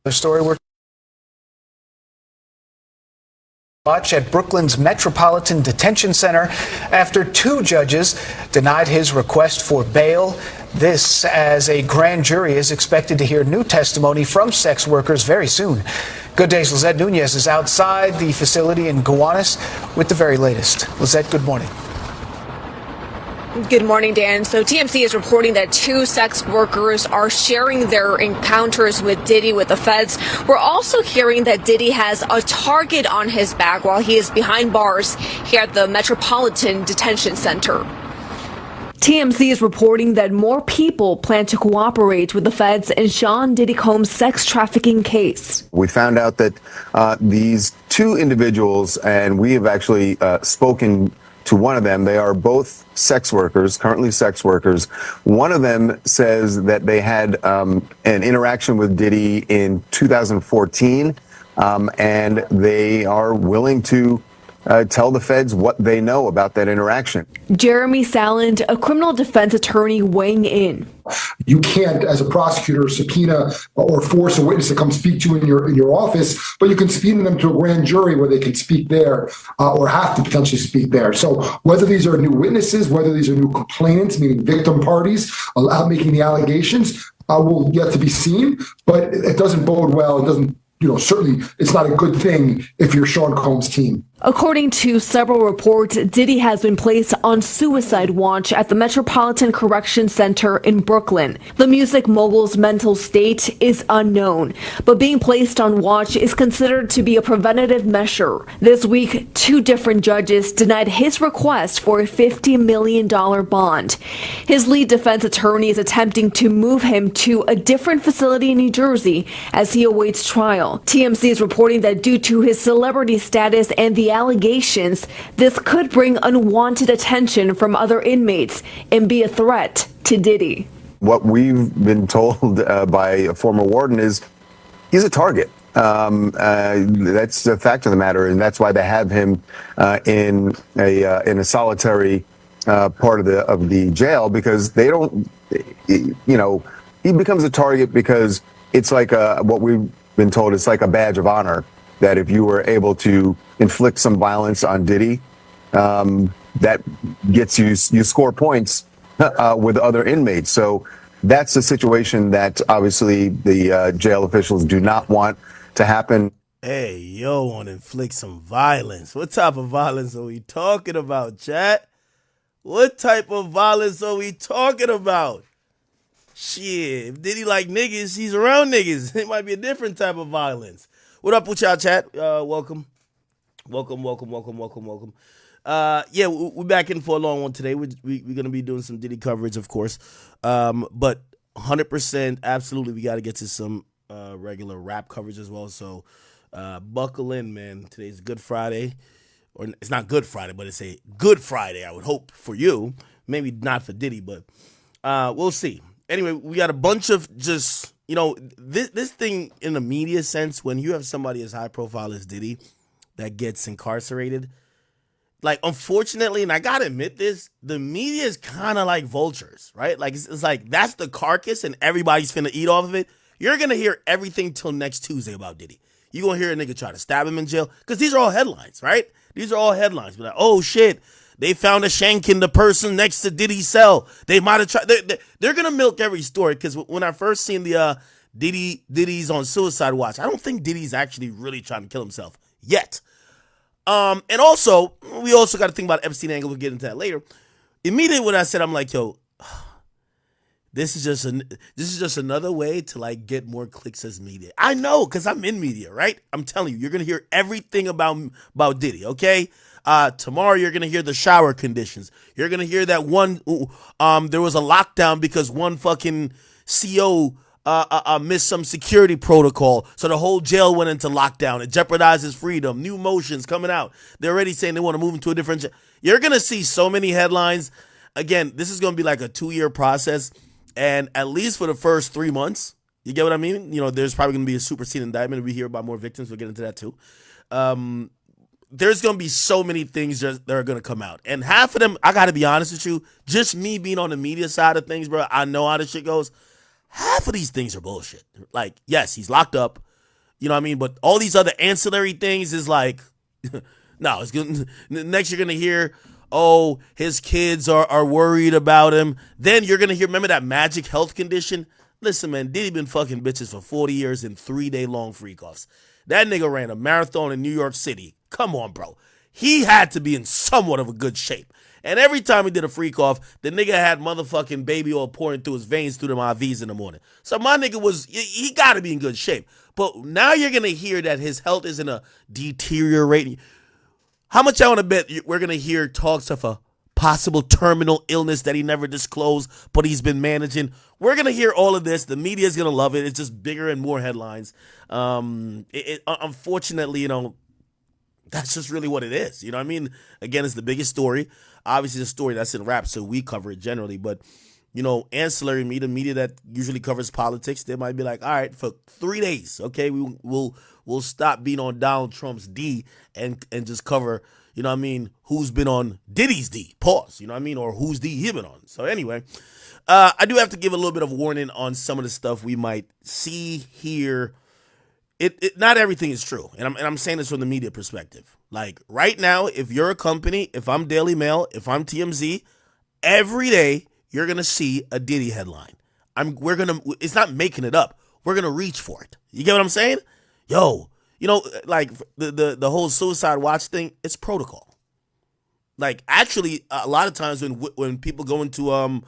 The story we're watch at Brooklyn's Metropolitan Detention Center after two judges denied his request for bail. This as a grand jury is expected to hear new testimony from sex workers very soon. Good Day's Lizette Nunez is outside the facility in Gowanus with the very latest. Lizette, good morning. Good morning, Dan. So TMC is reporting that two sex workers are sharing their encounters with Diddy with the feds. We're also hearing that Diddy has a target on his back while he is behind bars here at the Metropolitan Detention Center. TMC is reporting that more people plan to cooperate with the feds in Sean Diddy Combs' sex trafficking case. We found out that these two individuals, and we have actually spoken to one of them. They are both sex workers, currently sex workers. One of them says that they had an interaction with Diddy in 2014, and they are willing to tell the feds what they know about that interaction. Jeremy Saland, a criminal defense attorney, weighing in. You can't, as a prosecutor, subpoena or force a witness to come speak to you in your office, but you can subpoena them to a grand jury where they can speak there or have to potentially speak there. So whether these are new witnesses, whether these are new complainants, meaning victim parties, making the allegations, will yet to be seen. But it doesn't bode well. It doesn't. Certainly it's not a good thing if you're Sean Combs' team. According to several reports, Diddy has been placed on suicide watch at the Metropolitan Correction Center in Brooklyn. The music mogul's mental state is unknown, but being placed on watch is considered to be a preventative measure. This week, two different judges denied his request for a $50 million bond. His lead defense attorney is attempting to move him to a different facility in New Jersey as he awaits trial. TMC is reporting that due to his celebrity status and the allegations, this could bring unwanted attention from other inmates and be a threat to Diddy. What we've been told by a former warden is he's a target. That's the fact of the matter, and that's why they have him in a solitary part of the jail, because they don't, he becomes a target because it's like what we've been told, it's like a badge of honor that if you were able to inflict some violence on Diddy, that gets you score points with other inmates. So that's a situation that obviously the jail officials do not want to happen. Hey, yo, want to inflict some violence. What type of violence are we talking about, chat? What type of violence are we talking about? Shit, if Diddy like niggas, he's around niggas. It might be a different type of violence. What up with y'all, chat? Welcome. Yeah, we're back in for a long one today. We're going to be doing some Diddy coverage, of course. But 100%, absolutely, we got to get to some regular rap coverage as well. So buckle in, man. Today's Good Friday. Or it's not Good Friday, but it's a Good Friday, I would hope, for you. Maybe not for Diddy, but we'll see. Anyway, we got a bunch of just, this thing in the media sense, when you have somebody as high profile as Diddy that gets incarcerated, like, unfortunately, and I got to admit this, the media is kind of like vultures, right? Like, it's like that's the carcass and everybody's finna eat off of it. You're going to hear everything till next Tuesday about Diddy. You're going to hear a nigga try to stab him in jail because these are all headlines, right? These are all headlines. Be like, oh, shit. They found a shank in the person next to Diddy's cell. They might have tried. They're going to milk every story because when I first seen the Diddy's on suicide watch, I don't think Diddy's actually really trying to kill himself yet. And also, we also got to think about Epstein angle. We'll get into that later. Immediately when I said, I'm like, yo, this is just another way to like get more clicks as media. I know because I'm in media, right? I'm telling you, you're going to hear everything about Diddy, okay? Tomorrow you're gonna hear the shower conditions. You're gonna hear that there was a lockdown because one fucking CO missed some security protocol, so the whole jail went into lockdown. It jeopardized his freedom. New motions coming out. They're already saying they want to move him to a different jail. You're gonna see so many headlines. Again, this is gonna be like a 2-year process, and at least for the first 3 months, you get what I mean? There's probably gonna be a superseding indictment. We hear about more victims. We'll get into that too. There's going to be so many things that are going to come out. And half of them, I got to be honest with you, just me being on the media side of things, bro, I know how this shit goes. Half of these things are bullshit. Like, yes, he's locked up. You know what I mean? But all these other ancillary things is like, no, it's good. Next you're gonna hear, oh, his kids are worried about him. Then you're gonna hear, remember that magic health condition? Listen, man, Diddy been fucking bitches for 40 years in 3-day long freak-offs. That nigga ran a marathon in New York City. Come on, bro. He had to be in somewhat of a good shape. And every time he did a freak off, the nigga had motherfucking baby oil pouring through his veins through them IVs in the morning. So my nigga he got to be in good shape. But now you're going to hear that his health is in a deteriorating. How much I want to bet we're going to hear talks of a possible terminal illness that he never disclosed, but he's been managing. We're going to hear all of this. The media is going to love it. It's just bigger and more headlines. Unfortunately, you know, that's just really what it is. You know what I mean? Again, it's the biggest story. Obviously, the story that's in rap, so we cover it generally. But, you know, ancillary media that usually covers politics, they might be like, all right, for 3 days, okay, we'll stop being on Donald Trump's D and just cover, you know what I mean, who's been on Diddy's D, pause, you know what I mean, or whose D he been on. So anyway, I do have to give a little bit of warning on some of the stuff we might see here. Not everything is true, and I'm saying this from the media perspective. Like right now, if you're a company, if I'm Daily Mail, if I'm TMZ, every day you're gonna see a Diddy headline. It's not making it up. We're gonna reach for it. You get what I'm saying? Yo, you know, like the whole suicide watch thing. It's protocol. Like actually, a lot of times when people go into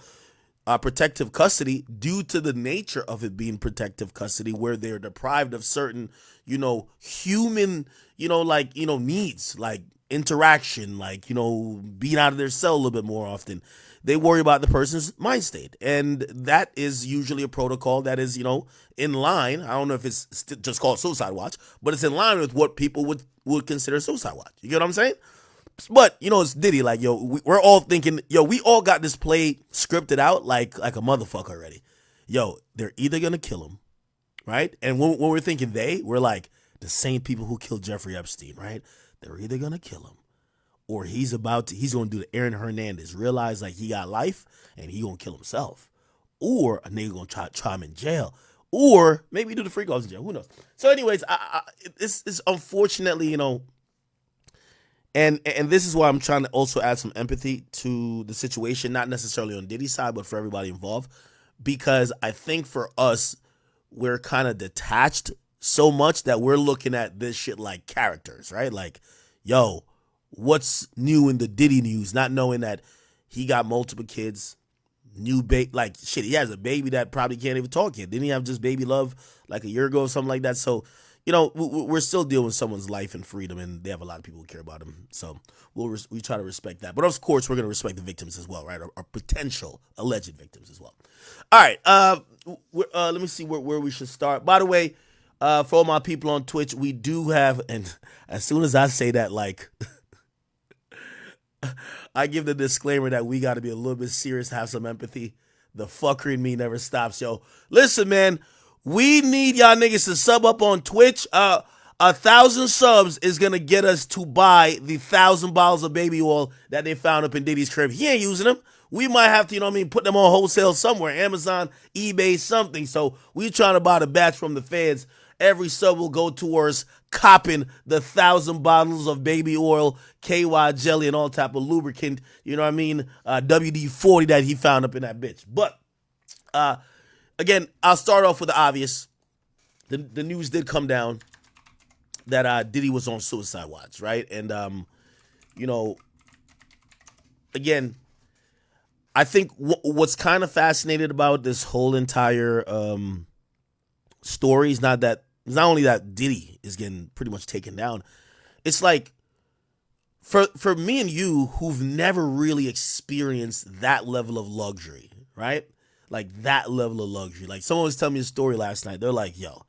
protective custody, due to the nature of it being protective custody, where they're deprived of certain, you know, human, you know, like, you know, needs, like interaction, like, you know, being out of their cell a little bit more often. They worry about the person's mind state. And that is usually a protocol that is, you know, in line. I don't know if it's just called suicide watch, but it's in line with what people would consider suicide watch. You get what I'm saying? But, you know, it's Diddy. Like, yo, we're all thinking, yo, we all got this play scripted out like a motherfucker already. Yo, they're either going to kill him, right? And when we're thinking we're like the same people who killed Jeffrey Epstein, right? They're either going to kill him or he's going to do the Aaron Hernandez, realize like he got life and he going to kill himself. Or a nigga going to try him in jail. Or maybe do the freak offs in jail. Who knows? So anyways, it's unfortunately, you know, And this is why I'm trying to also add some empathy to the situation, not necessarily on Diddy's side, but for everybody involved. Because I think for us, we're kind of detached so much that we're looking at this shit like characters, right? Like, yo, what's new in the Diddy news? Not knowing that he got multiple kids, new baby, like shit, he has a baby that probably can't even talk yet. Didn't he have just baby love like a year ago or something like that? So, you know, we're still dealing with someone's life and freedom, and they have a lot of people who care about him. So we try to respect that. But of course, we're going to respect the victims as well, right? Or potential alleged victims as well. All right. Let me see where we should start. By the way, for all my people on Twitch, we do have, and as soon as I say that, like, I give the disclaimer that we got to be a little bit serious, have some empathy. The fucker in me never stops, yo. Listen, man. We need y'all niggas to sub up on Twitch. 1,000 subs is gonna get us to buy the 1,000 bottles of baby oil that they found up in Diddy's crib. He ain't using them. We might have to, you know what I mean, put them on wholesale somewhere, Amazon, eBay, something. So we trying to buy the batch from the feds. Every sub will go towards copping the 1,000 bottles of baby oil, KY jelly, and all type of lubricant. You know what I mean? WD-40 that he found up in that bitch. But again, I'll start off with the obvious. The news did come down that Diddy was on suicide watch, right? And, you know, again, I think what's kind of fascinating about this whole entire story is not only that Diddy is getting pretty much taken down. It's like, for me and you who've never really experienced that level of luxury, right? Like that level of luxury. Like someone was telling me a story last night. They're like, yo,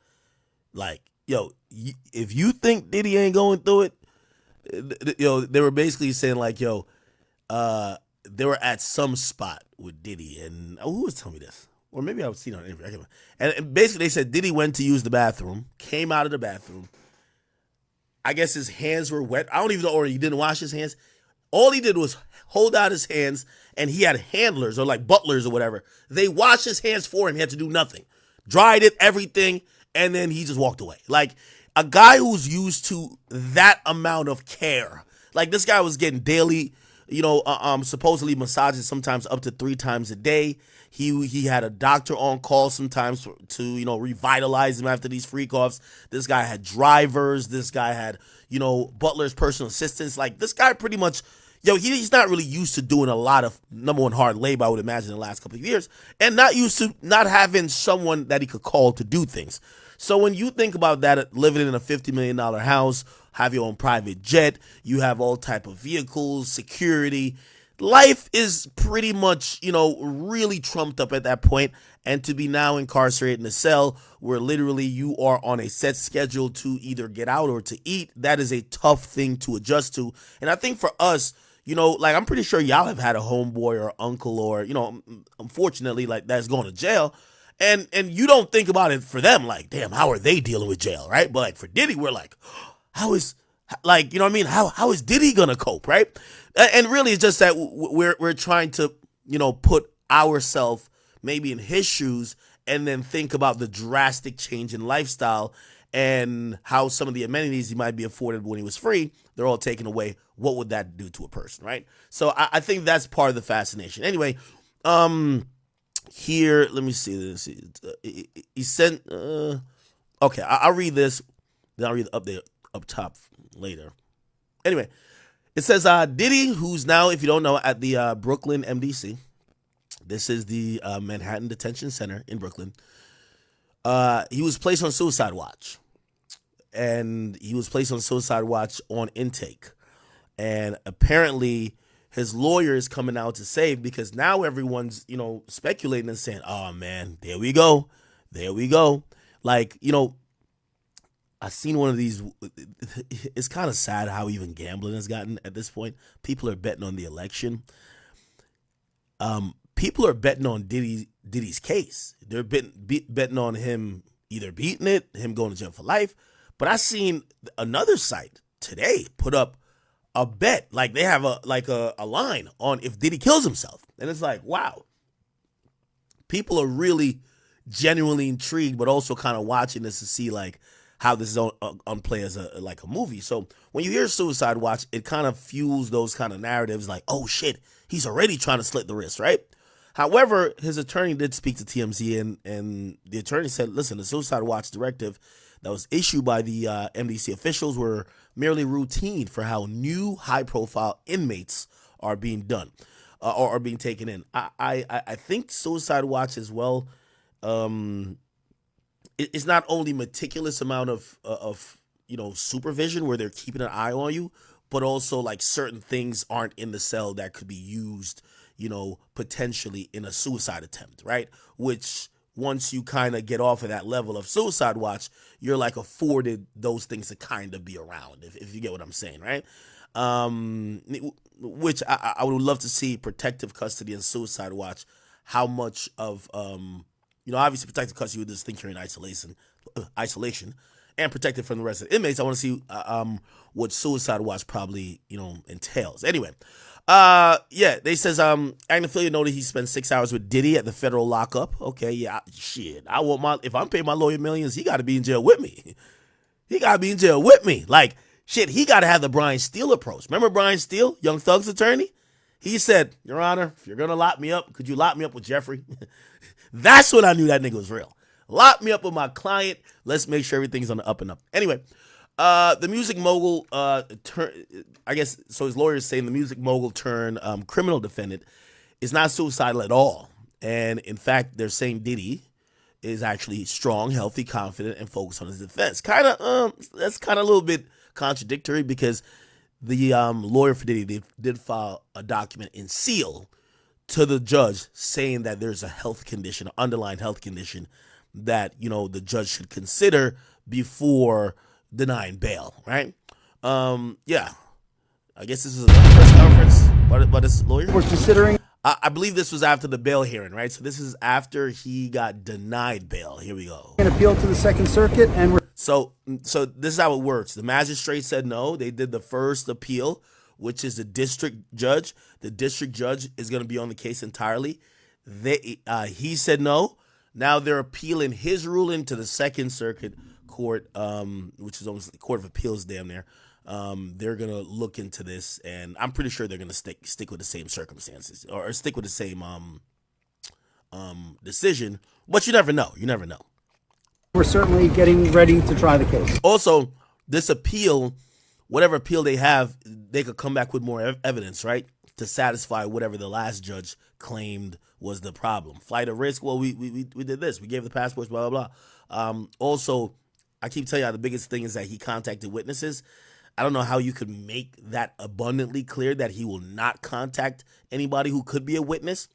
if you think Diddy ain't going through it, they were basically saying like, they were at some spot with Diddy. And who was telling me this? Or maybe I've seen it on an interview. And basically they said Diddy went to use the bathroom, came out of the bathroom. I guess his hands were wet. I don't even know, or he didn't wash his hands. All he did was hold out his hands, and he had handlers or like butlers or whatever. They washed his hands for him. He had to do nothing. Dried it, everything, and then he just walked away. Like a guy who's used to that amount of care. Like this guy was getting daily, supposedly massages sometimes up to 3 times a day. He had a doctor on call sometimes to revitalize him after these freak offs. This guy had drivers. This guy had butlers, personal assistants. Like this guy pretty much, he's not really used to doing a lot of number one hard labor, I would imagine, in the last couple of years, and not used to not having someone that he could call to do things. So when you think about that, living in a $50 million house, have your own private jet, you have all type of vehicles, security, life is pretty much, really trumped up at that point. And to be now incarcerated in a cell where literally you are on a set schedule to either get out or to eat, that is a tough thing to adjust to. And I think for us, I'm pretty sure y'all have had a homeboy or uncle or, unfortunately, like that's going to jail. And you don't think about it for them, like, damn, how are they dealing with jail, right? But like for Diddy, we're like, how is, like, how is Diddy gonna cope, right? And really, it's just that we're trying to, put ourselves maybe in his shoes and then think about the drastic change in lifestyle and how some of the amenities he might be afforded when he was free, they're all taken away. What would that do to a person, right? So I think that's part of the fascination. Anyway, here, let me see this. He sent, okay, I'll read this, then I'll read the update up top later. Anyway, it says Diddy, who's now, if you don't know, at the Brooklyn MDC. This is the Manhattan Detention Center in Brooklyn. He was placed on suicide watch. And he was placed on suicide watch on intake. And apparently his lawyer is coming out to save, because now everyone's, speculating and saying, oh man, there we go. Like, I seen one of these. It's kind of sad how even gambling has gotten at this point. People are betting on the election. People are betting on Diddy's case. They're betting on him either beating it, him going to jail for life. But I seen another site today put up a bet, like they have a line on if Diddy kills himself, and it's like, wow, people are really genuinely intrigued, but also kind of watching this to see like how this is on play as a movie. So when you hear suicide watch, it kind of fuels those kind of narratives like, oh shit, he's already trying to slit the wrist, right? However, his attorney did speak to TMZ, and the attorney said, listen, the suicide watch directive that was issued by the MDC officials were merely routine for how new high-profile inmates are being done or are being taken in. I think suicide watch as well, it's not only meticulous amount of supervision where they're keeping an eye on you, but also like certain things aren't in the cell that could be used, potentially in a suicide attempt, right? Which once you kind of get off of that level of suicide watch, you're like afforded those things to kind of be around, if you get what I'm saying, right? Which I would love to see protective custody and suicide watch. How much of, obviously protective custody, you would just think you're in isolation and protected from the rest of the inmates. I want to see what suicide watch probably, entails. Anyway, they says Agnefilia noted he spent 6 hours with Diddy at the federal lockup. Okay, yeah, shit. If I'm paying my lawyer millions, he got to be in jail with me. Like, shit, he got to have the Brian Steele approach. Remember Brian Steele, Young Thug's attorney? He said, Your Honor, if you're going to lock me up, could you lock me up with Jeffrey? That's when I knew that nigga was real. Lock me up with my client. Let's make sure everything's on the up and up. Anyway, the music mogul, I guess, so his lawyer is saying the music mogul turned criminal defendant is not suicidal at all. And in fact, they're saying Diddy is actually strong, healthy, confident, and focused on his defense. That's kind of a little bit contradictory, because the lawyer for Diddy did file a document in seal to the judge saying that there's a health condition, an underlying health condition that, the judge should consider before denying bail, right? Yeah. I guess this is a press conference by this lawyer. We're considering. I believe this was after the bail hearing, right? So this is after he got denied bail. Here we go. An appeal to the Second Circuit, and we're. So this is how it works. The magistrate said no. They did the first appeal, which is the district judge. The district judge is going to be on the case entirely. He said no. Now they're appealing his ruling to the Second Circuit Court, which is almost the Court of Appeals, damn near. They're gonna look into this, and I'm pretty sure they're gonna stick with the same circumstances or stick with the same decision. But you never know. You never know. We're certainly getting ready to try the case. Also, this appeal, whatever appeal they have, they could come back with more evidence, right, to satisfy whatever the last judge claimed was the problem. Flight of risk. Well, we did this. We gave the passports. Blah blah blah. Also, I keep telling you, the biggest thing is that he contacted witnesses. I don't know how you could make that abundantly clear that he will not contact anybody who could be a witness.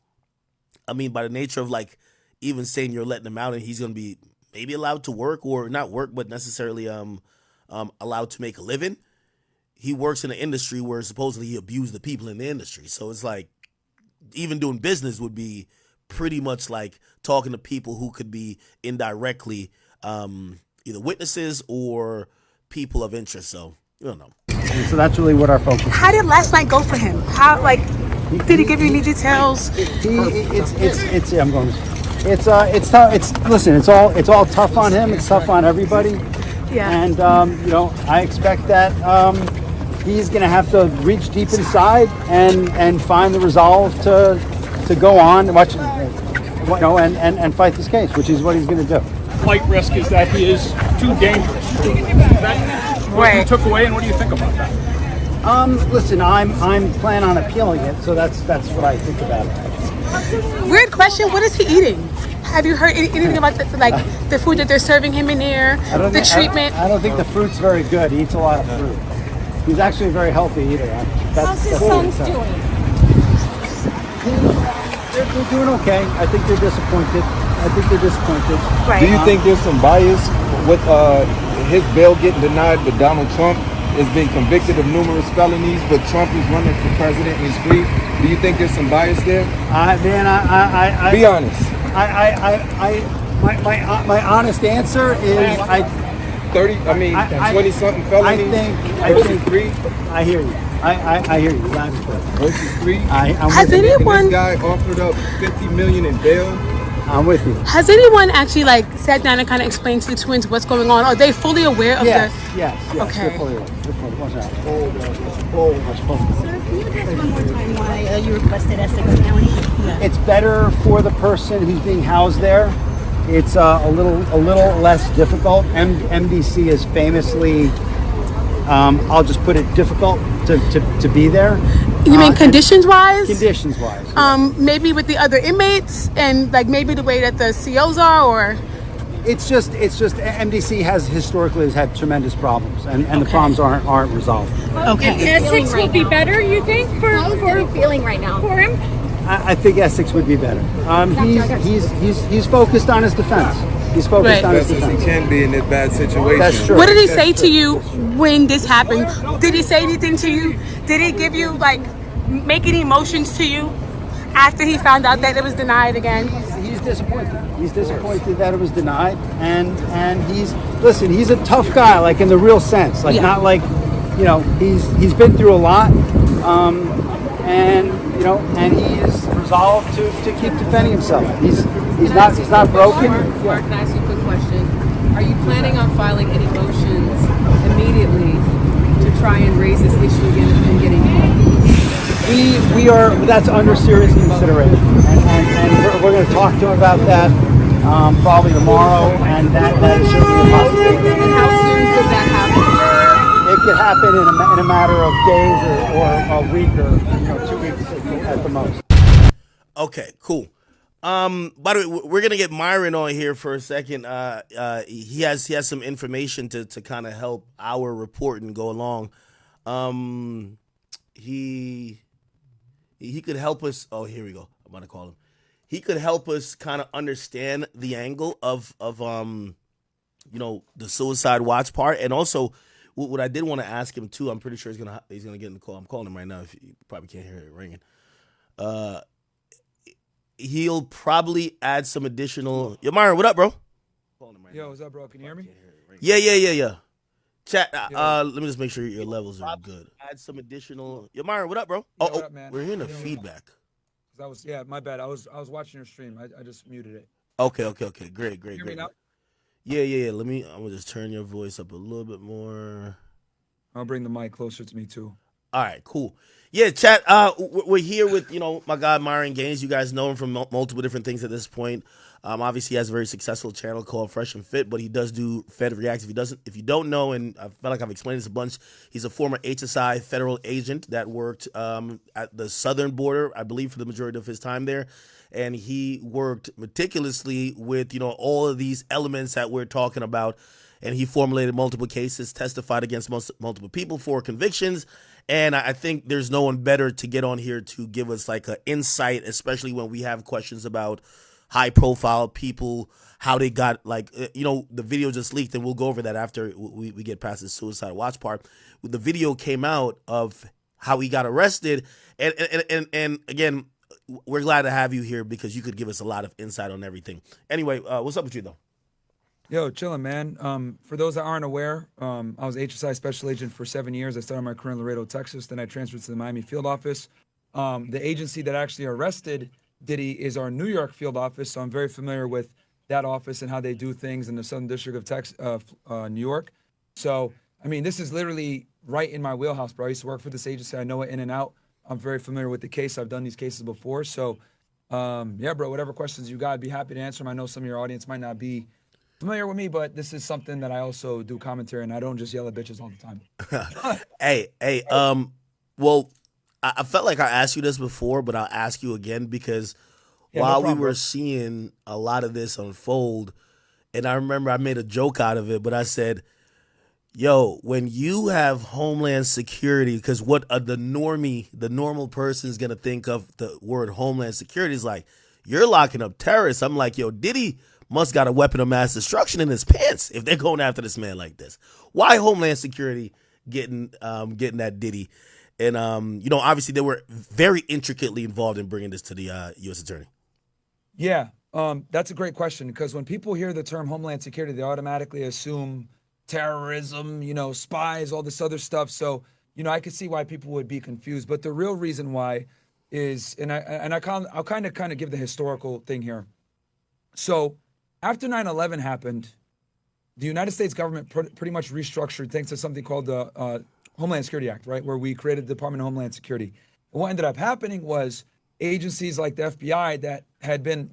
I mean, by the nature of like even saying you're letting him out and he's going to be maybe allowed to work or not work, but necessarily allowed to make a living. He works in an industry where supposedly he abused the people in the industry. So it's like even doing business would be pretty much like talking to people who could be indirectly either witnesses or people of interest. So you don't know. So that's really what our focus is. How did last night go for him? How, like, did he give you any details? I'm going. It's tough. Listen. It's all tough on him. It's tough on everybody. Yeah. And I expect that he's going to have to reach deep inside and find the resolve to go on and watch, and fight this case, which is what he's going to do. Flight risk is that he is too dangerous. What you took away, and what do you think about that? Listen, I'm planning on appealing it, so that's what I think about it. Weird question. What is he eating? Have you heard anything about the food that they're serving him in there? The treatment? I don't think the fruit's very good. He eats a lot of fruit. He's actually a very healthy eater. How's his sons doing? They're doing okay. I think they're disappointed. Right. Do you think there's some bias with his bail getting denied, but Donald Trump is being convicted of numerous felonies, but Trump is running for president and he's free? Do you think there's some bias there? Be honest. My honest answer is 20-something felonies versus 3? I hear you. I hear you. Versus 3? Has anyone? This guy offered up $50 million in bail. I'm with you. Has anyone actually sat down and kind of explained to the twins what's going on? Are they fully aware of Yes. Okay. They're fully aware. Watch out. Sir, can you address one more time why you requested Essex County? It's better for the person who's being housed there. It's a little less difficult. MDC is famously, I'll just put it, difficult to be there. You mean conditions-wise? Conditions-wise. Yeah. Maybe with the other inmates and maybe the way that the COs are, or It's just MDC has historically had tremendous problems, and the problems aren't resolved. okay. Essex will be better, you think, for feeling right now for him? I think Essex would be better. He's focused on his defense. He's focused on his Best as defense. he can be in this bad situation. That's true. What did he say to you when this happened? Did he say anything to you? Did he give you make any emotions to you after he found out that it was denied again? He's disappointed. He's disappointed that it was denied, and he's a tough guy, in the real sense, not he's been through a lot, and he is resolved to keep defending himself. He's not broken. Mark, can I ask you a quick question? Are you planning on filing any motions immediately to try and raise this issue again and getting We are. That's under serious consideration, and we're going to talk to him about that probably tomorrow, and that is certainly a possibility. And how soon could that happen? It could happen in a matter of days or a week or 2 weeks at the most. Okay, cool. By the way, we're gonna get Myron on here for a second. He has some information to kind of help our report and go along. He could help us. Oh, here we go. I'm gonna call him. He could help us kind of understand the angle of the suicide watch part, and also what I did want to ask him too. I'm pretty sure he's gonna get in the call. I'm calling him right now. If you probably can't hear it ringing. He'll probably add some additional. Yo, Myron, what up, bro? Yo, what's up, bro? Can you hear me? Yeah. Chat. Let me just make sure your levels are good. Add some additional. Yo, Myron, what up, bro? What up, man? We're hearing the feedback. My bad. I was watching your stream. I just muted it. Okay. Great. Hear me now? Yeah. I'm gonna just turn your voice up a little bit more. I'll bring the mic closer to me too. All right, cool. Yeah, chat. We're here with my guy Myron Gaines. You guys know him from multiple different things at this point. Obviously, he has a very successful channel called Fresh and Fit, but he does do Fed Reacts. If you don't know, and I feel like I've explained this a bunch, he's a former HSI federal agent that worked at the southern border, I believe, for the majority of his time there, and he worked meticulously with all of these elements that we're talking about. And he formulated multiple cases, testified against multiple people for convictions. And I think there's no one better to get on here to give us like an insight, especially when we have questions about high profile people, how they got the video just leaked, and we'll go over that after we get past the suicide watch part. The video came out of how he got arrested. And again, we're glad to have you here because you could give us a lot of insight on everything. Anyway, what's up with you though? Yo, chilling, man. For those that aren't aware, I was HSI special agent for 7 years. I started my career in Laredo, Texas. Then I transferred to the Miami field office. The agency that actually arrested Diddy is our New York field office. So I'm very familiar with that office and how they do things in the Southern District of New York. So, I mean, this is literally right in my wheelhouse, bro. I used to work for this agency. I know it in and out. I'm very familiar with the case. I've done these cases before. So, yeah, bro, whatever questions you got, I'd be happy to answer them. I know some of your audience might not be familiar with me, but this is something that I also do commentary, and I don't just yell at bitches all the time. Hey, well, I felt like I asked you this before, but I'll ask you again because while we were seeing a lot of this unfold, and I remember I made a joke out of it, but I said, yo, when you have Homeland Security, because what the normal person is going to think of the word Homeland Security is like, you're locking up terrorists. I'm like, yo, Diddy must got a weapon of mass destruction in his pants if they're going after this man like this. Why Homeland Security getting that Diddy? And obviously they were very intricately involved in bringing this to the U.S. Attorney. Yeah, that's a great question because when people hear the term Homeland Security, they automatically assume terrorism, spies, all this other stuff. So, I could see why people would be confused. But the real reason why is, I'll kind of give the historical thing here. So, after 9/11 happened, the United States government pretty much restructured thanks to something called the Homeland Security Act, right, where we created the Department of Homeland Security. And what ended up happening was agencies like the FBI that had been,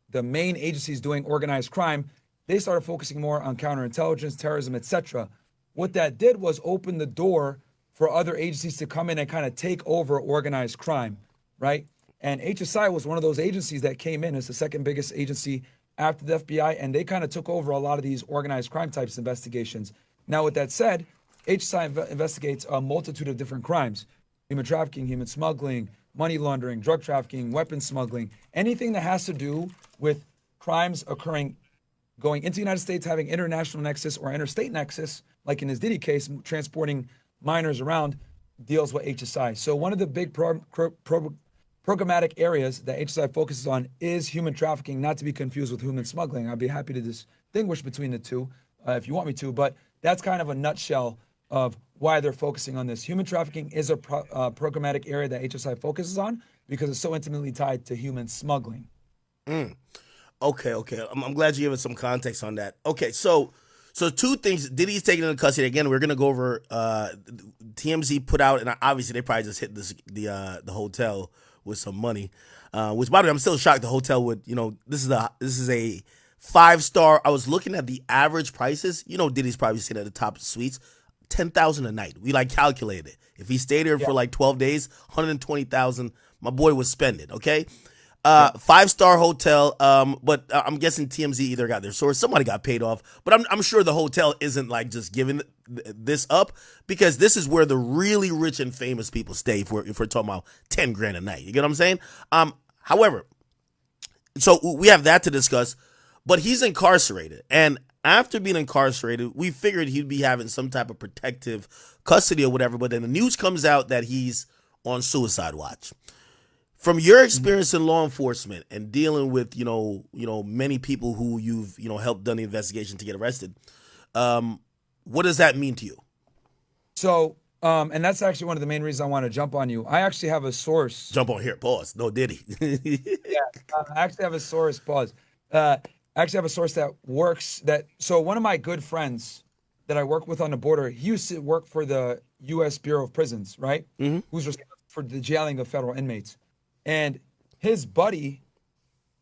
the main agencies doing organized crime, they started focusing more on counterintelligence, terrorism, etc. What that did was open the door for other agencies to come in and kind of take over organized crime, right? And HSI was one of those agencies that came in as the second biggest agency after the FBI, and they kind of took over a lot of these organized crime types investigations. Now, with that said, HSI investigates a multitude of different crimes: human trafficking, human smuggling, money laundering, drug trafficking, weapons smuggling, anything that has to do with crimes occurring going into the United States, having international nexus or interstate nexus, like in his Diddy case, transporting minors around, deals with HSI. So one of the big programmatic areas that HSI focuses on is human trafficking, not to be confused with human smuggling. I'd be happy to distinguish between the two if you want me to, but that's kind of a nutshell of why they're focusing on this. Human trafficking is a programmatic area that HSI focuses on because it's so intimately tied to human smuggling. Okay. I'm glad you gave us some context on that. Okay, so two things. Diddy's taken into custody. Again, we're going to go over TMZ put out, and obviously they probably just hit the hotel with some money, which, by the way, I'm still shocked the hotel would, this is a 5-star. I was looking at the average prices. Diddy's probably sitting at the top of the suites, $10,000 a night. We calculated it. If he stayed there for 12 days, $120,000, my boy was spending, okay? 5-star hotel, but I'm guessing TMZ either got their source, somebody got paid off, but I'm sure the hotel isn't just giving this up because this is where the really rich and famous people stay if we're talking about 10 grand a night. You get what I'm saying? However, so we have that to discuss, but he's incarcerated, and after being incarcerated, we figured he'd be having some type of protective custody or whatever, but then the news comes out that he's on suicide watch. From your experience in law enforcement and dealing with, many people who you've, helped done the investigation to get arrested, what does that mean to you? So, and that's actually one of the main reasons I want to jump on you. I actually have a source. Jump on here, pause. No Diddy. Yeah, I actually have a source, pause. I actually have a source that works that. So one of my good friends that I work with on the border, he used to work for the U.S. Bureau of Prisons, right? Who's responsible for the jailing of federal inmates. And his buddy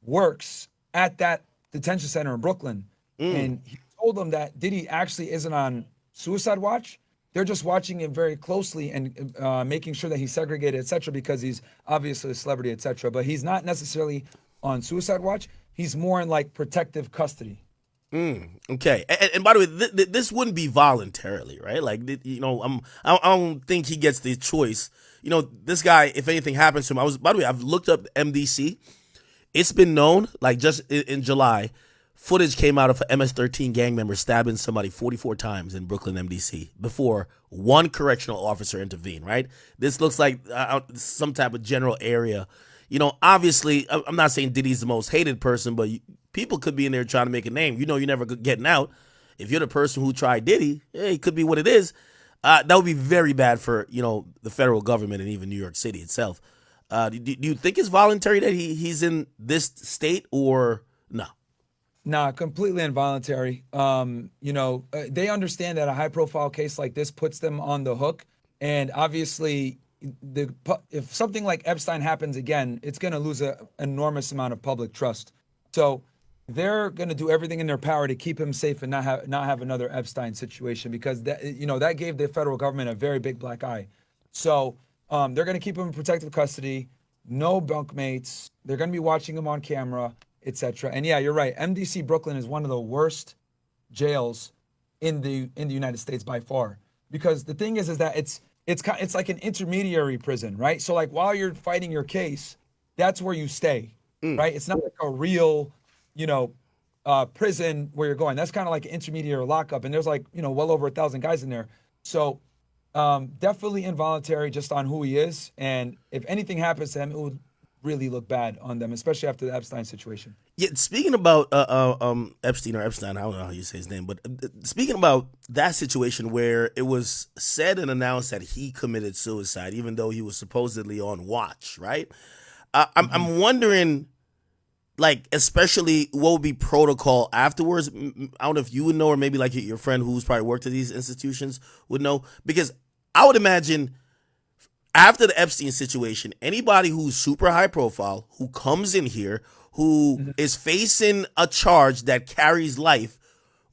works at that detention center in Brooklyn. And he told them that Diddy actually isn't on suicide watch. They're just watching him very closely and making sure that he's segregated, et cetera, because he's obviously a celebrity, et cetera. But he's not necessarily on suicide watch. He's more in like protective custody. Okay, and by the way, this wouldn't be voluntarily, right? Like, you know, I don't think he gets the choice. You know, this guy, if anything happens to him, by the way, I've looked up MDC. It's been known, like just in July, footage came out of an MS-13 gang member stabbing somebody 44 times in Brooklyn, MDC, before one correctional officer intervened, right? This looks like some type of general area. You know, obviously, I'm not saying Diddy's the most hated person, but people could be in there trying to make a name. You know, you're never getting out. If you're the person who tried Diddy, it could be what it is. That would be very bad for, you know, the federal government and even New York City itself. Do you think it's voluntary that he's in this state or no? Nah, completely involuntary. You know, they understand that a high-profile case like this puts them on the hook, and obviously, if something like Epstein happens again, it's going to lose an enormous amount of public trust. So they're going to do everything in their power to keep him safe and not have another Epstein situation, because that gave the federal government a very big black eye. So they're going to keep him in protective custody, no bunkmates. They're going to be watching him on camera, etc. And yeah, you're right. MDC Brooklyn is one of the worst jails in the United States by far, because the thing is that it's like an intermediary prison, right? So like while you're fighting your case, that's where you stay, right? It's not like a real, you know, prison where you're going. That's kind of like an intermediary lockup, and there's like, you know, well over 1,000 guys in there. So definitely involuntary just on who he is, and if anything happens to him, it would really look bad on them, especially after the Epstein situation. Yeah, speaking about Epstein, I don't know how you say his name, but speaking about that situation where it was said and announced that he committed suicide, even though he was supposedly on watch, right? I'm wondering, like, especially what would be protocol afterwards. I don't know if you would know, or maybe like your friend who's probably worked at these institutions would know, because I would imagine after the Epstein situation, anybody who's super high profile, who comes in here, who is facing a charge that carries life,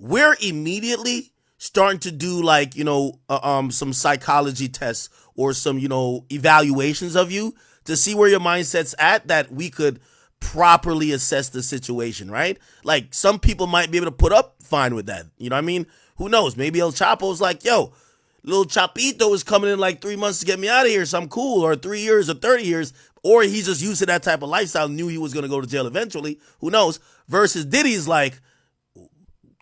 we're immediately starting to do like, you know, some psychology tests or some, you know, evaluations of you to see where your mindset's at, that we could properly assess the situation, right? Like some people might be able to put up fine with that. You know what I mean? Who knows? Maybe El Chapo's like, yo, little Chapito is coming in like 3 months to get me out of here, so I'm cool, or 3 years or 30 years, or he's just used to that type of lifestyle, knew he was going to go to jail eventually. Who knows? Versus Diddy's like,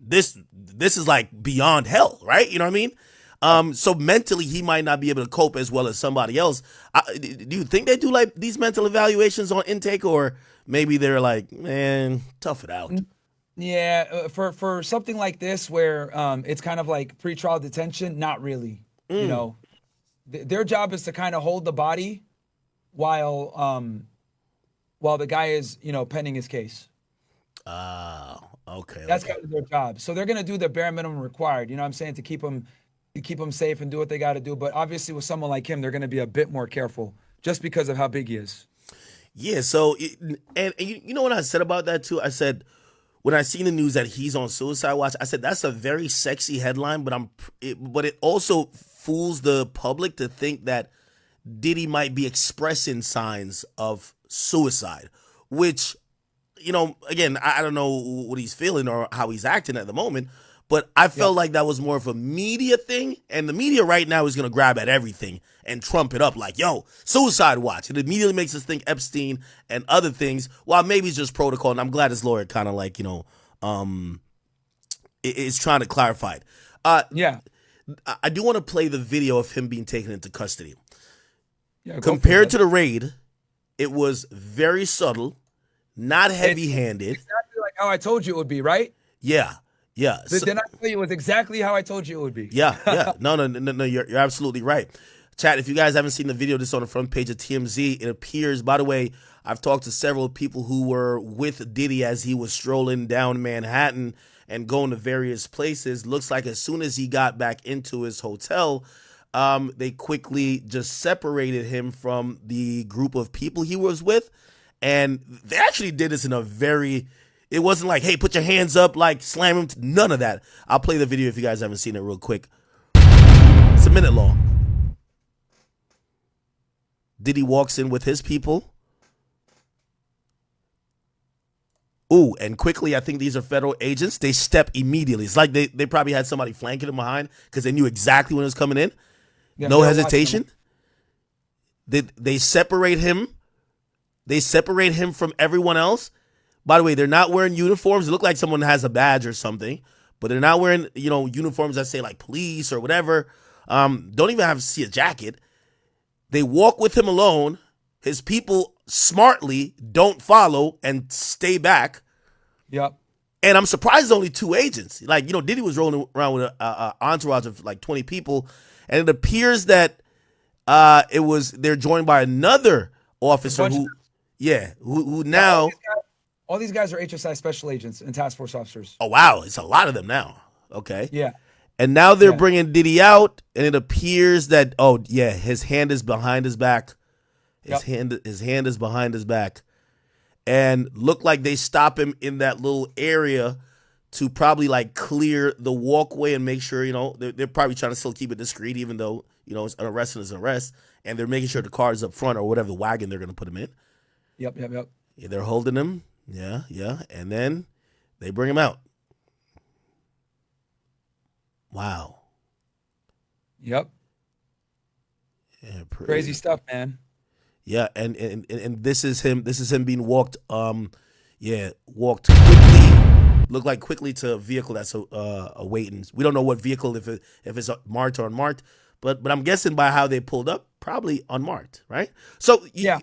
this is like beyond hell, right? You know what I mean? So mentally, he might not be able to cope as well as somebody else. Do you think they do like these mental evaluations on intake, or maybe they're like, man, tough it out? Yeah, for something like this where it's kind of like pretrial detention, not really. You know, their job is to kind of hold the body while the guy is, you know, pending his case. Okay. That's kind of their job. So they're gonna do the bare minimum required. You know what I'm saying, to keep him safe and do what they got to do. But obviously, with someone like him, they're gonna be a bit more careful just because of how big he is. Yeah. So, and you know what I said about that too? I said, when I seen the news that he's on suicide watch, I said that's a very sexy headline, but it also fools the public to think that Diddy might be expressing signs of suicide, which, you know, again, I don't know what he's feeling or how he's acting at the moment, but I felt like that was more of a media thing, and the media right now is going to grab at everything and trump it up like, yo, suicide watch. It immediately makes us think Epstein and other things, while maybe it's just protocol, and I'm glad his lawyer kind of like, you know, is trying to clarify it. I do want to play the video of him being taken into custody. Compared to the raid, it was very subtle, not heavy-handed. Exactly like how I told you it would be, right? Yeah. Did I tell you it was exactly how I told you it would be? Yeah. No, you're absolutely right. Chat, if you guys haven't seen the video, this is on the front page of TMZ. It appears, by the way, I've talked to several people who were with Diddy as he was strolling down Manhattan and going to various places. Looks like as soon as he got back into his hotel, they quickly just separated him from the group of people he was with. And they actually did this in a very, it wasn't like, hey, put your hands up, like slam him. None of that. I'll play the video if you guys haven't seen it real quick. It's a minute long. Diddy walks in with his people. Ooh, and quickly, I think these are federal agents. They step immediately. It's like they probably had somebody flanking him behind because they knew exactly when it was coming in. Yeah, no hesitation. They separate him. They separate him from everyone else. By the way, they're not wearing uniforms. It look like someone has a badge or something, but they're not wearing, uniforms that say like police or whatever. Don't even have to see a jacket. They walk with him alone. His people smartly don't follow and stay back. Yep. And I'm surprised only 2 agents. Like, Diddy was rolling around with an entourage of like 20 people. And it appears that they're joined by another officer who now. All these guys are HSI special agents and task force officers. Oh, wow. It's a lot of them now. Okay. Yeah. And now they're bringing Diddy out, and it appears that, his hand is behind his back. His hand is behind his back. And look like they stop him in that little area to probably like clear the walkway and make sure, they're probably trying to still keep it discreet, even though, it's an arrest is an arrest. And they're making sure the car is up front or whatever the wagon they're going to put him in. Yep. Yeah, they're holding him. Yeah. And then they bring him out. Wow. Yep. Yeah, crazy stuff, man. Yeah, and this is him. This is him being walked. Walked quickly. Looked like quickly to a vehicle that's awaiting. We don't know what vehicle, if it's marked or unmarked, but I'm guessing by how they pulled up, probably unmarked, right? So they're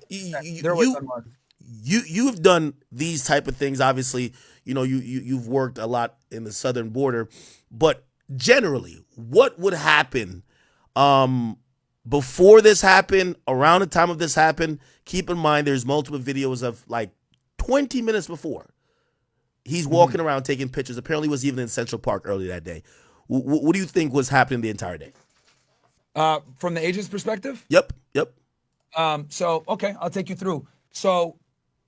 always unmarked. You've done these type of things. Obviously, you've worked a lot in the southern border, but generally, what would happen before this happened, around the time of this happened? Keep in mind, there's multiple videos of like 20 minutes before. He's walking around taking pictures. Apparently, was even in Central Park earlier that day. What do you think was happening the entire day? From the agent's perspective? Yep. So, okay, I'll take you through. So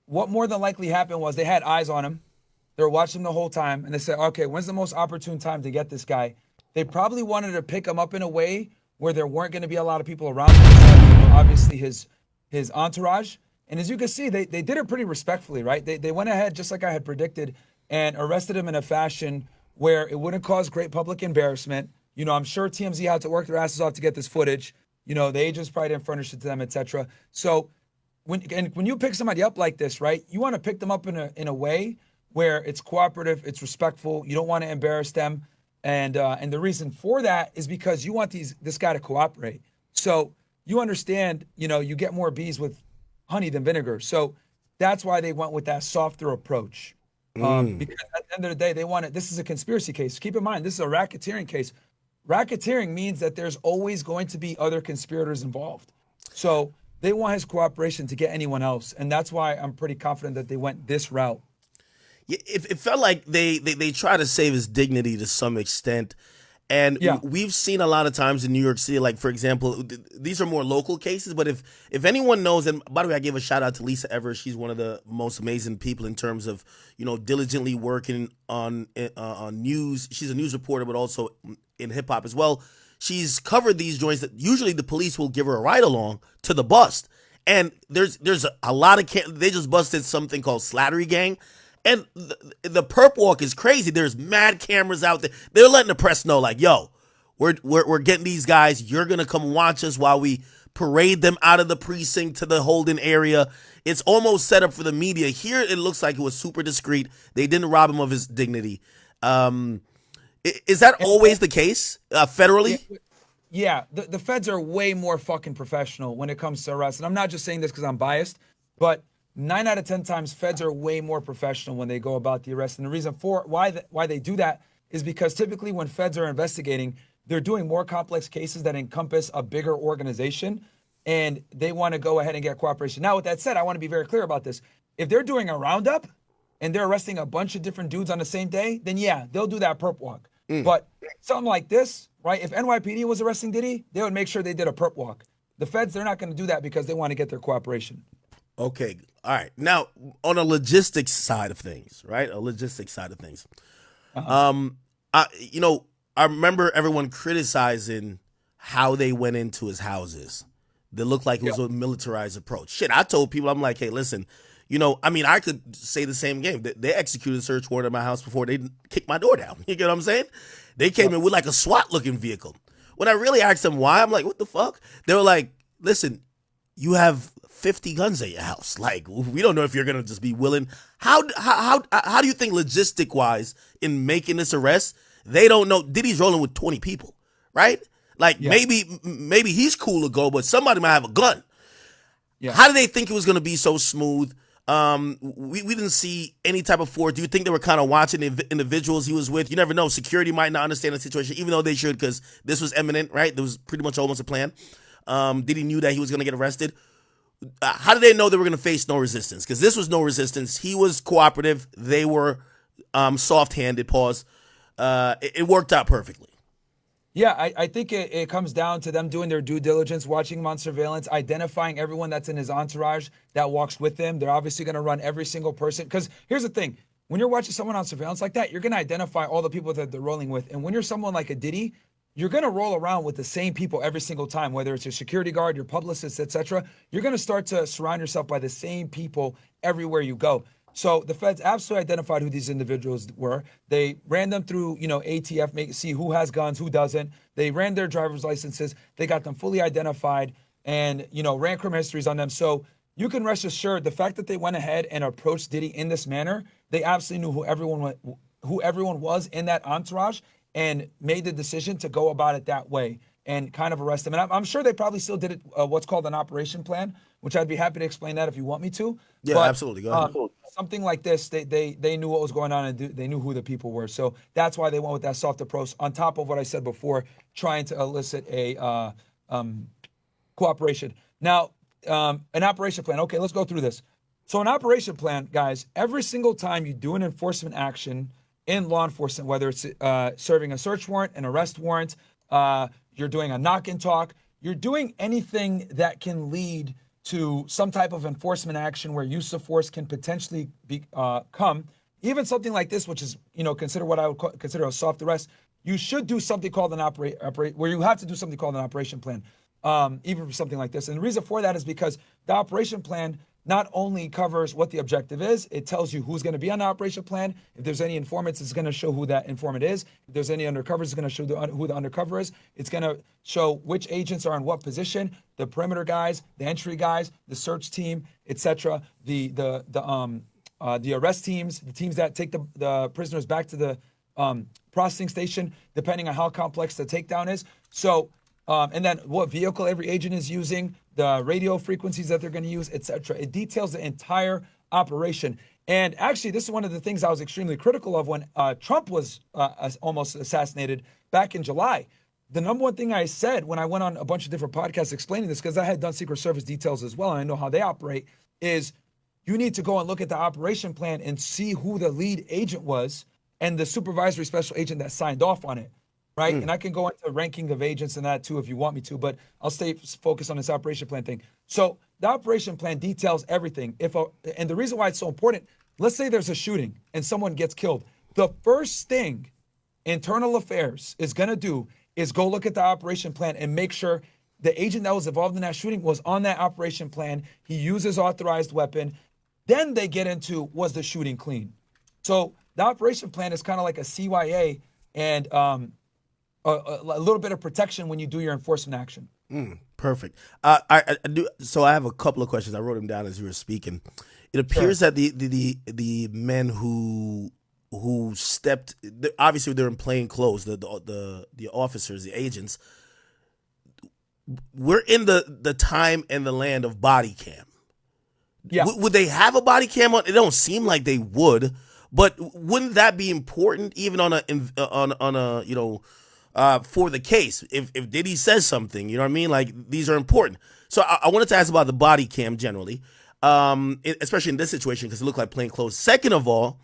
what more than likely happened was they had eyes on him. They were watching him the whole time, and they said, okay, when's the most opportune time to get this guy? They probably wanted to pick him up in a way where there weren't going to be a lot of people around him, besides, obviously his entourage. And as you can see, they did it pretty respectfully, right? They went ahead, just like I had predicted, and arrested him in a fashion where it wouldn't cause great public embarrassment. I'm sure TMZ had to work their asses off to get this footage. The agents probably didn't furnish it to them, etc. So when you pick somebody up like this, right, you want to pick them up in a way where it's cooperative, it's respectful. You don't want to embarrass them, and the reason for that is because you want this guy to cooperate. So you understand, you get more bees with honey than vinegar. So that's why they went with that softer approach. Because at the end of the day, this is a conspiracy case. Keep in mind, this is a racketeering case. Racketeering means that there's always going to be other conspirators involved. So they want his cooperation to get anyone else, and that's why I'm pretty confident that they went this route. It felt like they try to save his dignity to some extent. And we've seen a lot of times in New York City, like, for example, these are more local cases. But if anyone knows, and by the way, I gave a shout out to Lisa Evers. She's one of the most amazing people in terms of, diligently working on news. She's a news reporter, but also in hip hop as well. She's covered these joints that usually the police will give her a ride along to the bust. And there's a lot of they just busted something called Slattery Gang. And the perp walk is crazy. There's mad cameras out there. They're letting the press know, like, yo, we're getting these guys. You're gonna come watch us while we parade them out of the precinct to the holding area. It's almost set up for the media. Here, it looks like it was super discreet. They didn't rob him of his dignity. Is that always the case federally? Yeah, the feds are way more fucking professional when it comes to arrests. And I'm not just saying this because I'm biased, but 9 out of 10 times, feds are way more professional when they go about the arrest. And the reason for why they do that is because typically when feds are investigating, they're doing more complex cases that encompass a bigger organization. and they want to go ahead and get cooperation. Now, with that said, I want to be very clear about this. If they're doing a roundup and they're arresting a bunch of different dudes on the same day, then yeah, they'll do that perp walk. But something like this, right? If NYPD was arresting Diddy, they would make sure they did a perp walk. The feds, they're not going to do that because they want to get their cooperation. Okay. All right. Now, on a logistics side of things, right? A logistics side of things. I remember everyone criticizing how they went into his houses. They looked like it was a militarized approach. Shit, I told people, I'm like, hey, listen, I could say the same game. They executed a search warrant at my house before they kicked my door down. You get what I'm saying? They came in with like a SWAT-looking vehicle. When I really asked them why, I'm like, what the fuck? They were like, listen, you have 50 guns at your house. Like, we don't know if you're going to just be willing. How do you think logistic-wise in making this arrest, they don't know Diddy's rolling with 20 people, right? Like, maybe he's cool to go, but somebody might have a gun. Yeah. How did they think it was going to be so smooth? We didn't see any type of force. Do you think they were kind of watching the individuals he was with? You never know. Security might not understand the situation, even though they should, because this was imminent, right? There was pretty much almost a plan. Diddy knew that he was going to get arrested. How did they know they were going to face no resistance? Because this was no resistance. He was cooperative. They were soft-handed. Pause. It worked out perfectly. Yeah, I think it comes down to them doing their due diligence, watching him on surveillance, identifying everyone that's in his entourage that walks with him. They're obviously going to run every single person. Because here's the thing. When you're watching someone on surveillance like that, you're going to identify all the people that they're rolling with. And when you're someone like a Diddy, you're going to roll around with the same people every single time, whether it's your security guard, your publicist, etc. You're going to start to surround yourself by the same people everywhere you go. So the feds absolutely identified who these individuals were. They ran them through, ATF, see who has guns, who doesn't. They ran their driver's licenses. They got them fully identified and, ran criminal histories on them. So you can rest assured the fact that they went ahead and approached Diddy in this manner, they absolutely knew who everyone was in that entourage and made the decision to go about it that way and kind of arrest them. And I'm sure they probably still did it, what's called an operation plan, which I'd be happy to explain that if you want me to. Yeah, but, absolutely. Go ahead. Something like this, they knew what was going on and they knew who the people were. So that's why they went with that soft approach on top of what I said before, trying to elicit a cooperation. Now, an operation plan. Okay, let's go through this. So an operation plan, guys, every single time you do an enforcement action in law enforcement, whether it's serving a search warrant, an arrest warrant, you're doing a knock and talk, you're doing anything that can lead to some type of enforcement action where use of force can potentially come, even something like this, which is, consider what I would consider a soft arrest, you should do something called where you have to do something called an operation plan, even for something like this. And the reason for that is because the operation plan not only covers what the objective is, it tells you who's going to be on the operation plan. If there's any informants, it's going to show who that informant is. If there's any undercovers, it's going to show who the undercover is. It's going to show which agents are in what position, the perimeter guys, the entry guys, the search team, etc. The arrest teams, the teams that take the prisoners back to the processing station, depending on how complex the takedown is. So, and then what vehicle every agent is using, the radio frequencies that they're going to use, etc. It details the entire operation. And actually, this is one of the things I was extremely critical of when Trump was almost assassinated back in July. The number one thing I said when I went on a bunch of different podcasts explaining this, because I had done Secret Service details as well, and I know how they operate, is you need to go and look at the operation plan and see who the lead agent was and the supervisory special agent that signed off on it. Right. And I can go into ranking of agents and that too if you want me to, but I'll stay focused on this operation plan thing. So the operation plan details everything. And the reason why it's so important, let's say there's a shooting and someone gets killed. The first thing internal affairs is going to do is go look at the operation plan and make sure the agent that was involved in that shooting was on that operation plan. He uses authorized weapon. Then they get into, was the shooting clean? So the operation plan is kind of like a CYA and a little bit of protection when you do your enforcement action. Perfect. I do. So I have a couple of questions. I wrote them down as you were speaking. It appears that the men who stepped, obviously they're in plain clothes. The officers, the agents. We're in the time and the land of body cam. Yeah. Would they have a body cam on? It don't seem like they would, but wouldn't that be important even on a for the case. If Diddy says something, you know what I mean? Like, these are important. So I wanted to ask about the body cam generally, especially in this situation because it looked like plain clothes. Second of all,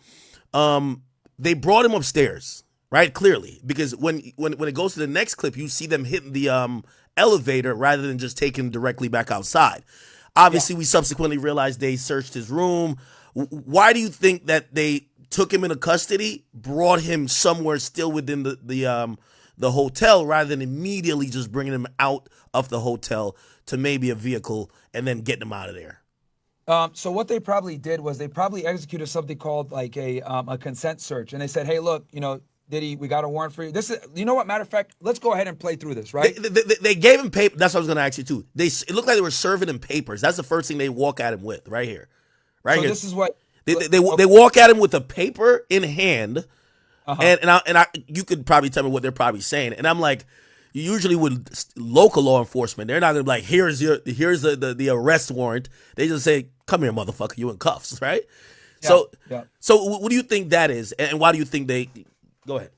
they brought him upstairs, right? Clearly, because when it goes to the next clip, you see them hitting the elevator rather than just taking him directly back outside. Obviously, we subsequently realized they searched his room. Why do you think that they took him into custody, brought him somewhere still within the hotel, rather than immediately just bringing him out of the hotel to maybe a vehicle and then getting him out of there? So what they probably did was they probably executed something called like a consent search, and they said, "Hey, look, Diddy, we got a warrant for you. This is, you know what? Matter of fact, let's go ahead and play through this, right?" They gave him paper. That's what I was going to ask you too. It looked like they were serving him papers. That's the first thing they walk at him with, right here, right here. This is what they walk at him with a paper in hand, and you could probably tell me what they're probably saying, and I'm like, usually with local law enforcement, they're not going to be like, here's the arrest warrant. They just say, "Come here, motherfucker, you in cuffs," right? Yeah, So what do you think that is, and why do you think they? Go ahead.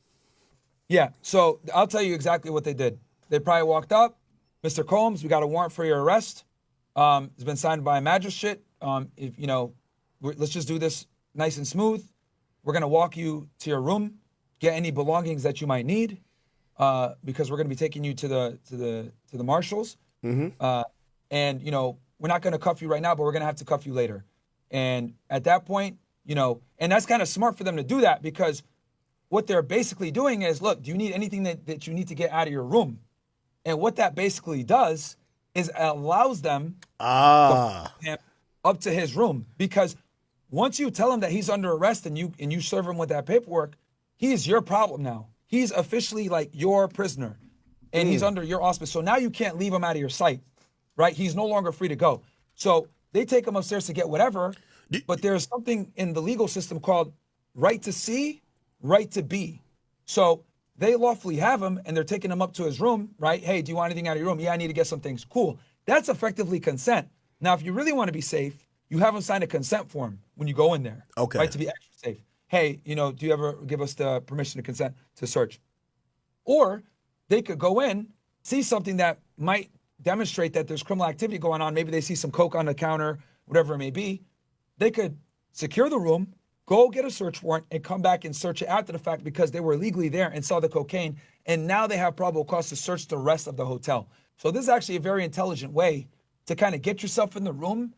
Yeah, so I'll tell you exactly what they did. They probably walked up, "Mr. Combs, we got a warrant for your arrest. It's been signed by a magistrate. Let's just do this nice and smooth. We're gonna walk you to your room, get any belongings that you might need, because we're gonna be taking you to the marshals. And we're not gonna cuff you right now, but we're gonna have to cuff you later." And at that point, and that's kind of smart for them to do that because what they're basically doing is, look, do you need anything that you need to get out of your room? And what that basically does is allows them to up to his room, because once you tell him that he's under arrest and you serve him with that paperwork, he's your problem now. He's officially like your prisoner, and he's under your auspice. So now you can't leave him out of your sight, right? He's no longer free to go. So they take him upstairs to get whatever, but there's something in the legal system called right to see, right to be. So they lawfully have him and they're taking him up to his room, right? "Hey, do you want anything out of your room?" "Yeah, I need to get some things." Cool. That's effectively consent. Now, if you really want to be safe, you have him sign a consent form when you go in there. Okay. Right, to be extra safe. "Hey, do you ever give us the permission to consent to search?" Or they could go in, see something that might demonstrate that there's criminal activity going on. Maybe they see some coke on the counter, whatever it may be. They could secure the room, go get a search warrant, and come back and search it after the fact because they were legally there and saw the cocaine. And now they have probable cause to search the rest of the hotel. So this is actually a very intelligent way to kind of get yourself in the room,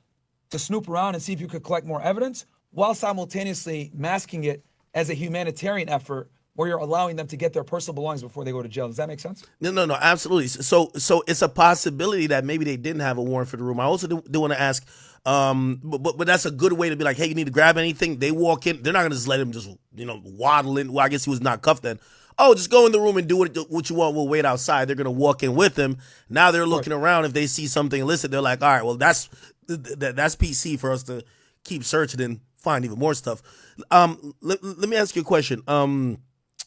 to snoop around and see if you could collect more evidence while simultaneously masking it as a humanitarian effort where you're allowing them to get their personal belongings before they go to jail. Does that make sense? No, absolutely. So it's a possibility that maybe they didn't have a warrant for the room. I also do want to ask, but that's a good way to be like, "Hey, you need to grab anything?" They walk in. They're not going to just let him just waddle in. Well, I guess he was not cuffed then. "Oh, just go in the room and do what you want. We'll wait outside." They're going to walk in with him. Now they're looking around. If they see something illicit, they're like, "All right, well, that's PC for us to keep searching and find even more stuff." Let me ask you a question.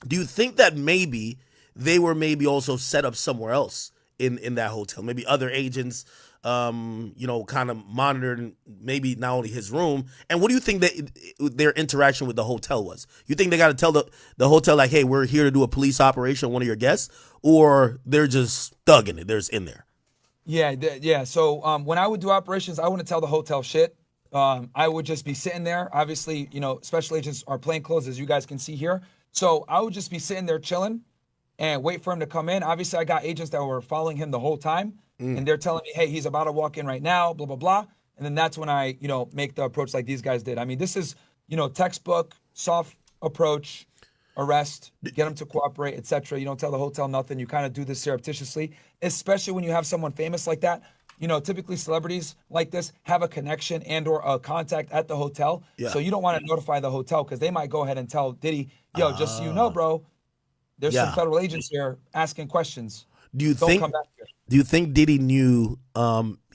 Do you think that maybe they were also set up somewhere else in that hotel? Maybe other agents, kind of monitored maybe not only his room. And what do you think that their interaction with the hotel was? You think they got to tell the hotel like, "Hey, we're here to do a police operation on one of your guests," or they're just thugging it? There's in there. Yeah. So when I would do operations, I wouldn't tell the hotel shit. I would just be sitting there. Obviously, special agents are plainclothes, as you guys can see here. So I would just be sitting there chilling and wait for him to come in. Obviously, I got agents that were following him the whole time, and they're telling me, "Hey, he's about to walk in right now, blah, blah, blah." And then that's when I, make the approach like these guys did. I mean, this is, textbook, soft approach, arrest, get him to cooperate, etc. You don't tell the hotel nothing. You kind of do this surreptitiously, especially when you have someone famous like that. Typically celebrities like this have a connection and or a contact at the hotel. Yeah. So you don't want to notify the hotel because they might go ahead and tell Diddy, "Yo, just so you know, bro, there's some federal agents here asking questions. Don't come back here." Do you think Diddy knew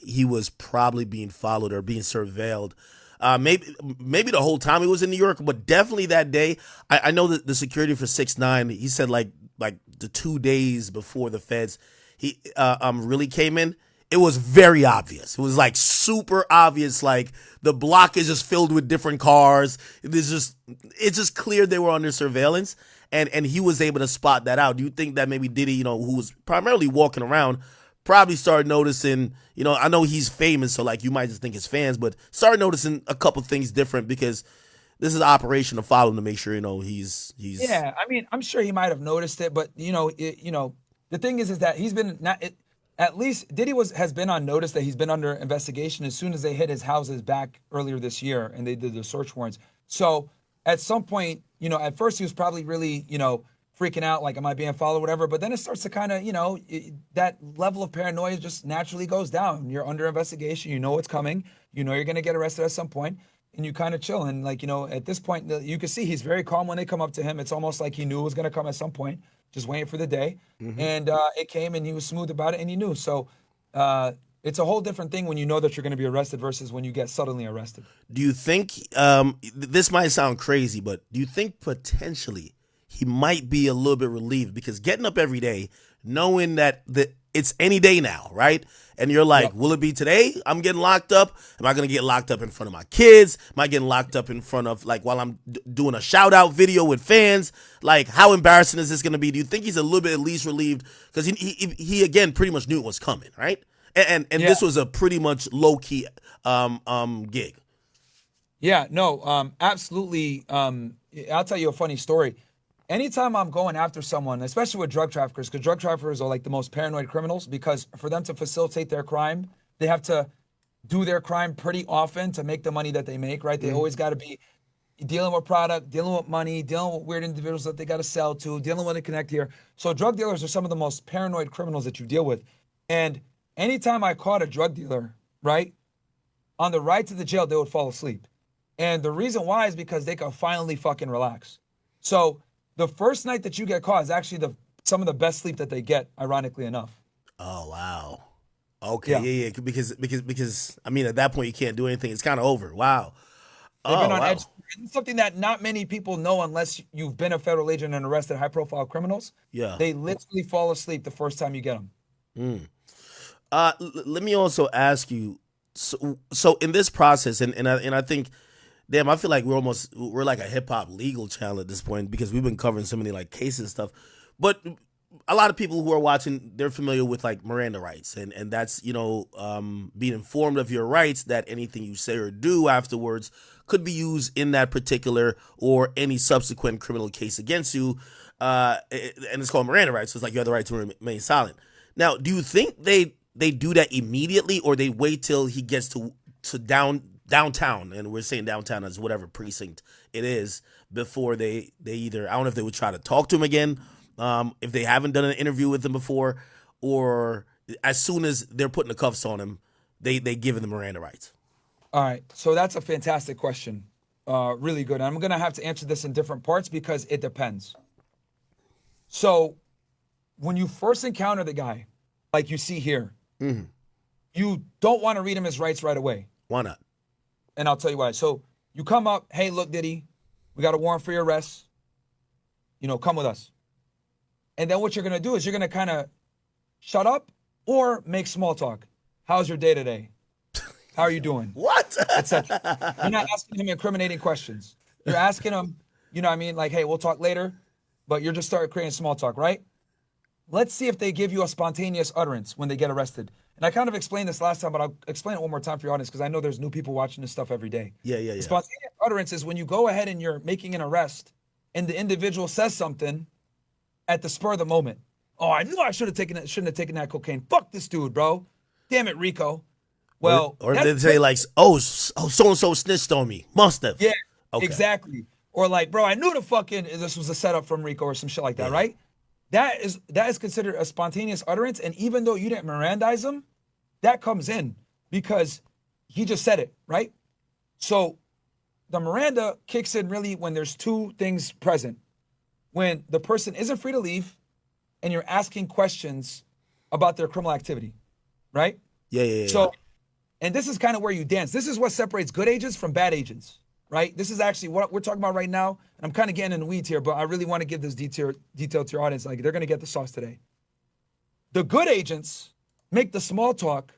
he was probably being followed or being surveilled? Maybe the whole time he was in New York, but definitely that day. I know that the security for 6ix9ine, he said like the 2 days before the feds he really came in, it was very obvious. It was like super obvious. Like the block is just filled with different cars. It's just clear they were under surveillance, and he was able to spot that out. Do you think that maybe Diddy, who was primarily walking around, probably started noticing? I know he's famous, so like you might just think his fans, but started noticing a couple things different because this is an operation to follow him to make sure he's. Yeah, I mean, I'm sure he might have noticed it, but the thing is that he's been at least Diddy has been on notice that he's been under investigation as soon as they hit his houses back earlier this year and they did the search warrants. So at some point, at first he was probably really, freaking out, like, am I being followed, whatever. But then it starts to kind of, that level of paranoia just naturally goes down. You're under investigation. You know what's coming. You know you're going to get arrested at some point, and you kind of chill. And, like, at this point, you can see he's very calm when they come up to him. It's almost like he knew it was going to come at some point, just waiting for the day. Mm-hmm. And it came, and he was smooth about it, and he knew. So it's a whole different thing when you know that you're going to be arrested versus when you get suddenly arrested. Do you think, this might sound crazy, but do you think potentially he might be a little bit relieved because getting up every day, knowing that it's any day now, right? And you're like, Will it be today? I'm getting locked up. Am I going to get locked up in front of my kids? Am I getting locked up in front of, like, while I'm doing a shout out video with fans? Like, how embarrassing is this going to be? Do you think he's a little bit at least relieved? Because he again pretty much knew it was coming, right? And this was a pretty much low key gig. Yeah, no, absolutely. I'll tell you a funny story. Anytime I'm going after someone, especially with drug traffickers, because drug traffickers are like the most paranoid criminals, because for them to facilitate their crime, they have to do their crime pretty often to make the money that they make, right? They always got to be dealing with product, dealing with money, dealing with weird individuals that they got to sell to, dealing with a connect here. So drug dealers are some of the most paranoid criminals that you deal with. And anytime I caught a drug dealer, right, on the ride to the jail, they would fall asleep. And the reason why is because they could finally fucking relax. So the first night that you get caught is actually some of the best sleep that they get, ironically enough. Oh, wow. Okay, yeah. Because I mean, at that point, you can't do anything. It's kind of over. Wow. They've been on edge. It's something that not many people know unless you've been a federal agent and arrested high-profile criminals. Yeah. They literally fall asleep the first time you get them. Let me also ask you, so in this process, and I think, damn, I feel like we're like a hip hop legal channel at this point because we've been covering so many like cases and stuff. But a lot of people who are watching, they're familiar with like Miranda rights, and that's being informed of your rights, that anything you say or do afterwards could be used in that particular or any subsequent criminal case against you. And it's called Miranda rights. So it's like you have the right to remain silent. Now, do you think they do that immediately, or they wait till he gets to downtown, and we're saying downtown as whatever precinct it is, before they either, I don't know if they would try to talk to him again, if they haven't done an interview with him before, or as soon as they're putting the cuffs on him, they give him the Miranda rights? All right, so that's a fantastic question. Really good. I'm going to have to answer this in different parts because it depends. So when you first encounter the guy, like you see here, you don't want to read him his rights right away. Why not? And I'll tell you why. So you come up, hey, look, Diddy, we got a warrant for your arrest. Come with us. And then what you're going to do is you're going to kind of shut up or make small talk. How's your day today? How are you doing? What? Etc. You're not asking him incriminating questions. You're asking him, like, hey, we'll talk later. But you're just starting creating small talk, right? Let's see if they give you a spontaneous utterance when they get arrested. And I kind of explained this last time, but I'll explain it one more time for your audience because I know there's new people watching this stuff every day. Yeah. Spontaneous utterance is when you go ahead and you're making an arrest and the individual says something at the spur of the moment. Oh, I knew I shouldn't have taken that cocaine. Fuck this dude, bro. Damn it, Rico. Well, or they say like, oh, so-and-so snitched on me. Must have. Yeah, okay. Exactly. Or like, bro, I knew this was a setup from Rico or some shit like that, right? That is considered a spontaneous utterance, and even though you didn't Mirandize him, that comes in because he just said it, right? So the Miranda kicks in really when there's two things present. When the person isn't free to leave and you're asking questions about their criminal activity, right? Yeah. So, and this is kind of where you dance. This is what separates good agents from bad agents, right? This is actually what we're talking about right now. And I'm kind of getting in the weeds here, but I really want to give this detail to your audience. Like, they're going to get the sauce today. The good agents make the small talk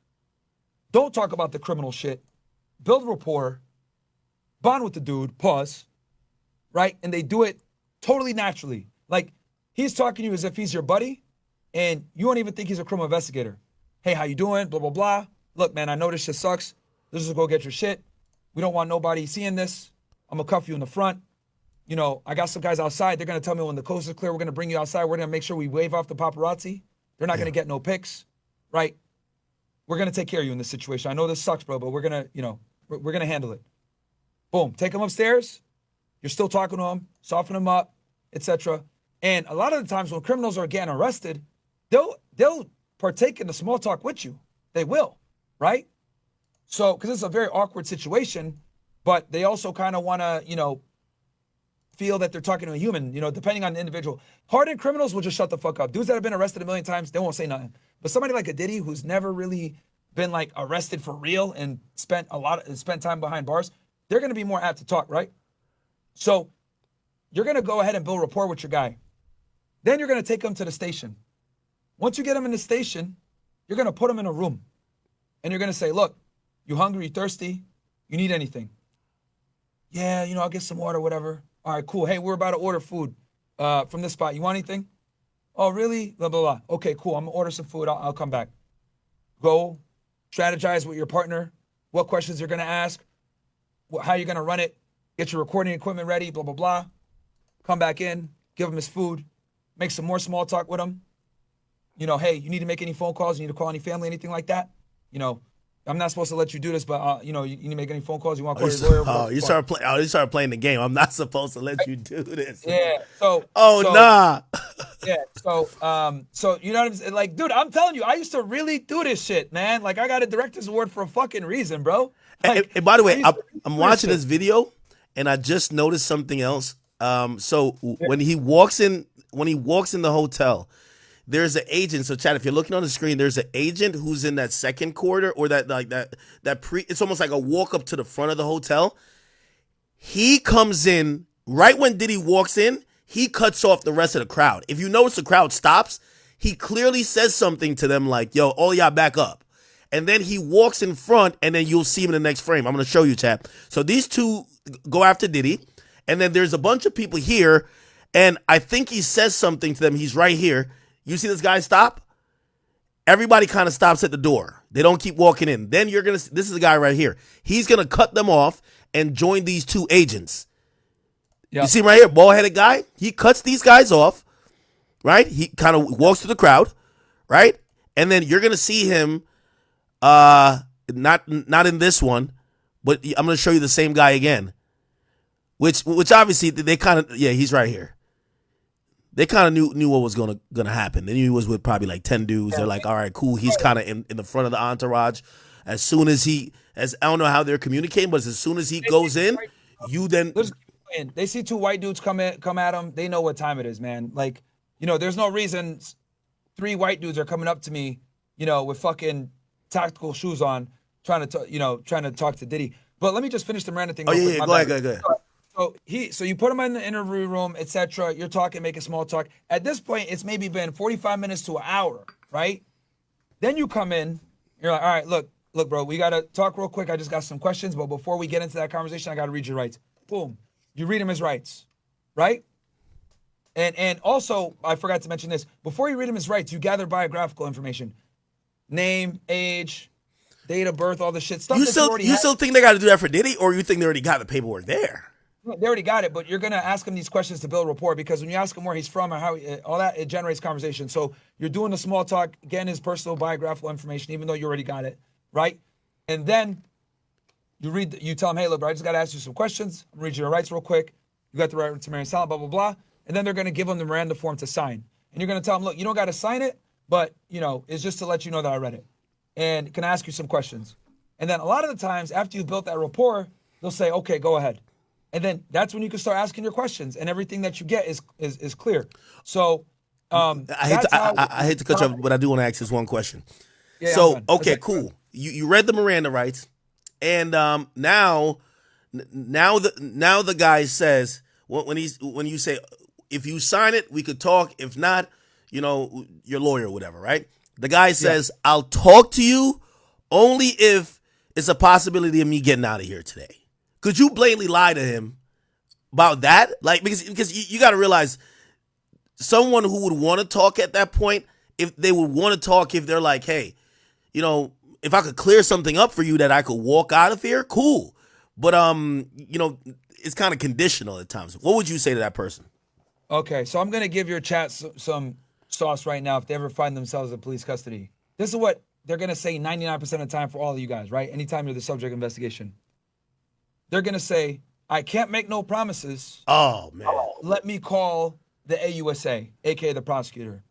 Don't talk about the criminal shit. Build rapport. Bond with the dude. Pause. Right? And they do it totally naturally. Like, he's talking to you as if he's your buddy, and you don't even think he's a criminal investigator. Hey, how you doing? Blah, blah, blah. Look, man, I know this shit sucks. Let's just go get your shit. We don't want nobody seeing this. I'm going to cuff you in the front. You know, I got some guys outside. They're going to tell me when the coast is clear, we're going to bring you outside. We're going to make sure we wave off the paparazzi. They're not going to get no pics, right? We're going to take care of you in this situation. I know this sucks, bro, but we're going to, you know, we're going to handle it. Boom. Take him upstairs. You're still talking to him, soften him up, etc. And a lot of the times when criminals are getting arrested, they'll partake in the small talk with you. They will, right? So, because it's a very awkward situation, but they also kind of want to, you know, feel that they're talking to a human, you know, depending on the individual. Hardened criminals will just shut the fuck up. Dudes that have been arrested a million times, they won't say nothing. But somebody like a Diddy who's never really been like arrested for real and spent time behind bars, they're going to be more apt to talk, right? So you're going to go ahead and build rapport with your guy. Then you're going to take him to the station. Once you get him in the station, you're going to put him in a room. And you're going to say, look, you hungry, you thirsty, you need anything? Yeah, you know, I'll get some water, whatever. All right, cool. Hey, we're about to order food from this spot. You want anything? Oh, really? Blah, blah, blah. Okay, cool. I'm going to order some food. I'll come back. Go strategize with your partner, what questions you're going to ask, how you're going to run it, get your recording equipment ready, blah, blah, blah. Come back in, give him his food, make some more small talk with him. You know, hey, you need to make any phone calls? You need to call any family, anything like that? You know, I'm not supposed to let you do this, but, you know, you need to make any phone calls? You want to call your lawyer? You started playing the game. I'm not supposed to let you do this. Yeah. Nah. Yeah. So you know what I'm saying? Like, dude, I'm telling you, I used to really do this shit, man. Like, I got a director's award for a fucking reason, bro. Like, and by the way, I'm watching this video, and I just noticed something else. So when he walks in the hotel, there's an agent. So Chad, if you're looking on the screen, there's an agent who's in that second corridor, or it's almost like a walk up to the front of the hotel. He comes in right when Diddy walks in, he cuts off the rest of the crowd. If you notice, the crowd stops. He clearly says something to them like, yo, all y'all back up. And then he walks in front, and then you'll see him in the next frame. I'm going to show you, Chad. So these two go after Diddy, and then there's a bunch of people here, and I think he says something to them. He's right here. You see this guy stop? Everybody kind of stops at the door. They don't keep walking in. Then this is the guy right here. He's going to cut them off and join these two agents. Yep. You see him right here, bald-headed guy? He cuts these guys off, right? He kind of walks to the crowd, right? And then you're going to see him, not in this one, but I'm going to show you the same guy again, which obviously they kind of, yeah, he's right here. They kind of knew what was gonna happen. They knew he was with probably like 10 dudes. They're like, all right, cool. He's kind of in the front of the entourage. As soon as I don't know how they're communicating, but as soon as he goes in, you then. They see two white dudes come at him. They know what time it is, man. Like, you know, there's no reason 3 white dudes are coming up to me, you know, with fucking tactical shoes on, trying to talk to Diddy. But let me just finish the Miranda thing. Oh yeah, go ahead. So you put him in the interview room, etc. You're talking, making small talk. At this point, it's maybe been 45 minutes to an hour, right? Then you come in, you're like, all right, look, bro, we gotta talk real quick. I just got some questions, but before we get into that conversation, I gotta read your rights. Boom, you read him his rights, right? And also, I forgot to mention this. Before you read him his rights, you gather biographical information, name, age, date of birth, all the shit stuff. You still think they got to do that for Diddy, or you think they already got the paperwork there? They already got it, but you're going to ask him these questions to build rapport, because when you ask him where he's from or how all that, it generates conversation. So you're doing the small talk, getting his personal biographical information, even though you already got it, right? And then you tell him, hey, look, bro, I just got to ask you some questions. I'm read your rights real quick. You got the right to marry and silent, blah, blah, blah. And then they're going to give him the Miranda form to sign. And you're going to tell him, look, you don't got to sign it, but, you know, it's just to let you know that I read it. And can I ask you some questions? And then a lot of the times after you've built that rapport, they'll say, okay, go ahead. And then that's when you can start asking your questions, and everything that you get is clear. So I hate to cut you off, but I do want to ask this one question. Yeah, so okay, cool. You read the Miranda rights, and now the guy says when you say, if you sign it, we could talk. If not, you know, your lawyer or whatever, right? The guy says, I'll talk to you only if it's a possibility of me getting out of here today. Could you blatantly lie to him about that? Like, because you got to realize someone who would want to talk at that point, if they would want to talk, if they're like, hey, if I could clear something up for you that I could walk out of here, cool. But it's kind of conditional at times. What would you say to that person? Okay, so I'm gonna give your chat some sauce right now if they ever find themselves in police custody. This is what they're gonna say 99% of the time for all of you guys, right? Anytime you're the subject of investigation, they're gonna say, "I can't make no promises." Oh man. Let me call the AUSA, aka the prosecutor.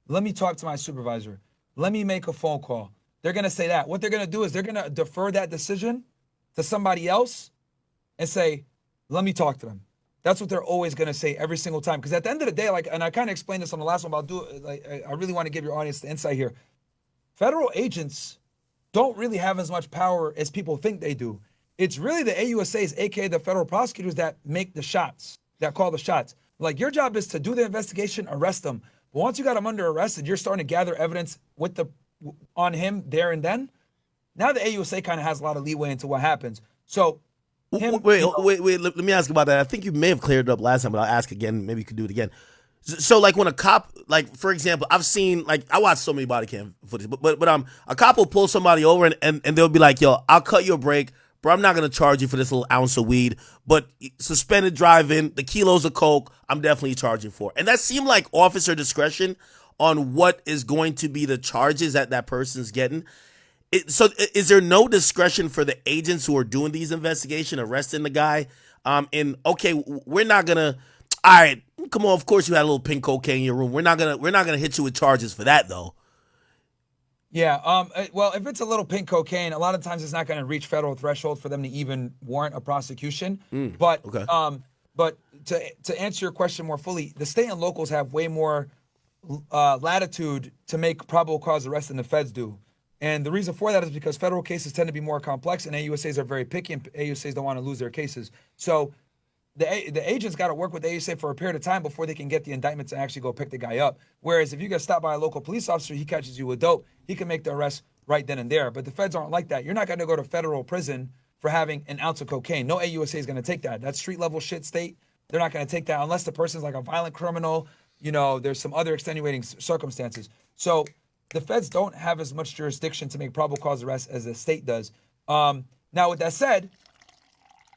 Let me talk to my supervisor. Let me make a phone call. They're gonna say that. What they're gonna do is they're gonna defer that decision to somebody else and say, "Let me talk to them." That's what they're always going to say every single time. Because at the end of the day, and I kind of explained this on the last one, but I'll do it. I really want to give your audience the insight here. Federal agents don't really have as much power as people think they do. It's really the AUSAs, aka the federal prosecutors, that make the shots, that call the shots. Like, your job is to do the investigation, arrest them. But once you got him under arrest and you're starting to gather evidence on him there and then, now the AUSA kind of has a lot of leeway into what happens. So. Wait. Let me ask about that. I think you may have cleared it up last time, but I'll ask again. Maybe you could do it again. So, like, when a cop, like, for example, I've seen, like, I watch so many body cam footage, but a cop will pull somebody over and they'll be like, "Yo, I'll cut you a break, bro. I'm not gonna charge you for this little ounce of weed, but suspended driving, the kilos of coke, I'm definitely charging for." And that seemed like officer discretion on what is going to be the charges that person's getting. So is there no discretion for the agents who are doing these investigations, arresting the guy? Okay, we're not gonna. All right, come on. Of course, you had a little pink cocaine in your room. We're not gonna hit you with charges for that, though. Yeah. Well, if it's a little pink cocaine, a lot of times it's not going to reach federal threshold for them to even warrant a prosecution. But okay. But to answer your question more fully, the state and locals have way more latitude to make probable cause arrest than the feds do. And the reason for that is because federal cases tend to be more complex, and AUSAs are very picky, and AUSAs don't want to lose their cases. So the agents got to work with the AUSA for a period of time before they can get the indictment to actually go pick the guy up. Whereas if you get stopped by a local police officer, he catches you with dope, he can make the arrest right then and there. But the feds aren't like that. You're not going to go to federal prison for having an ounce of cocaine. No AUSA is going to take that. That's street level shit state. They're not going to take that unless the person's like a violent criminal. There's some other extenuating circumstances. So the feds don't have as much jurisdiction to make probable cause arrests as the state does. Now, with that said,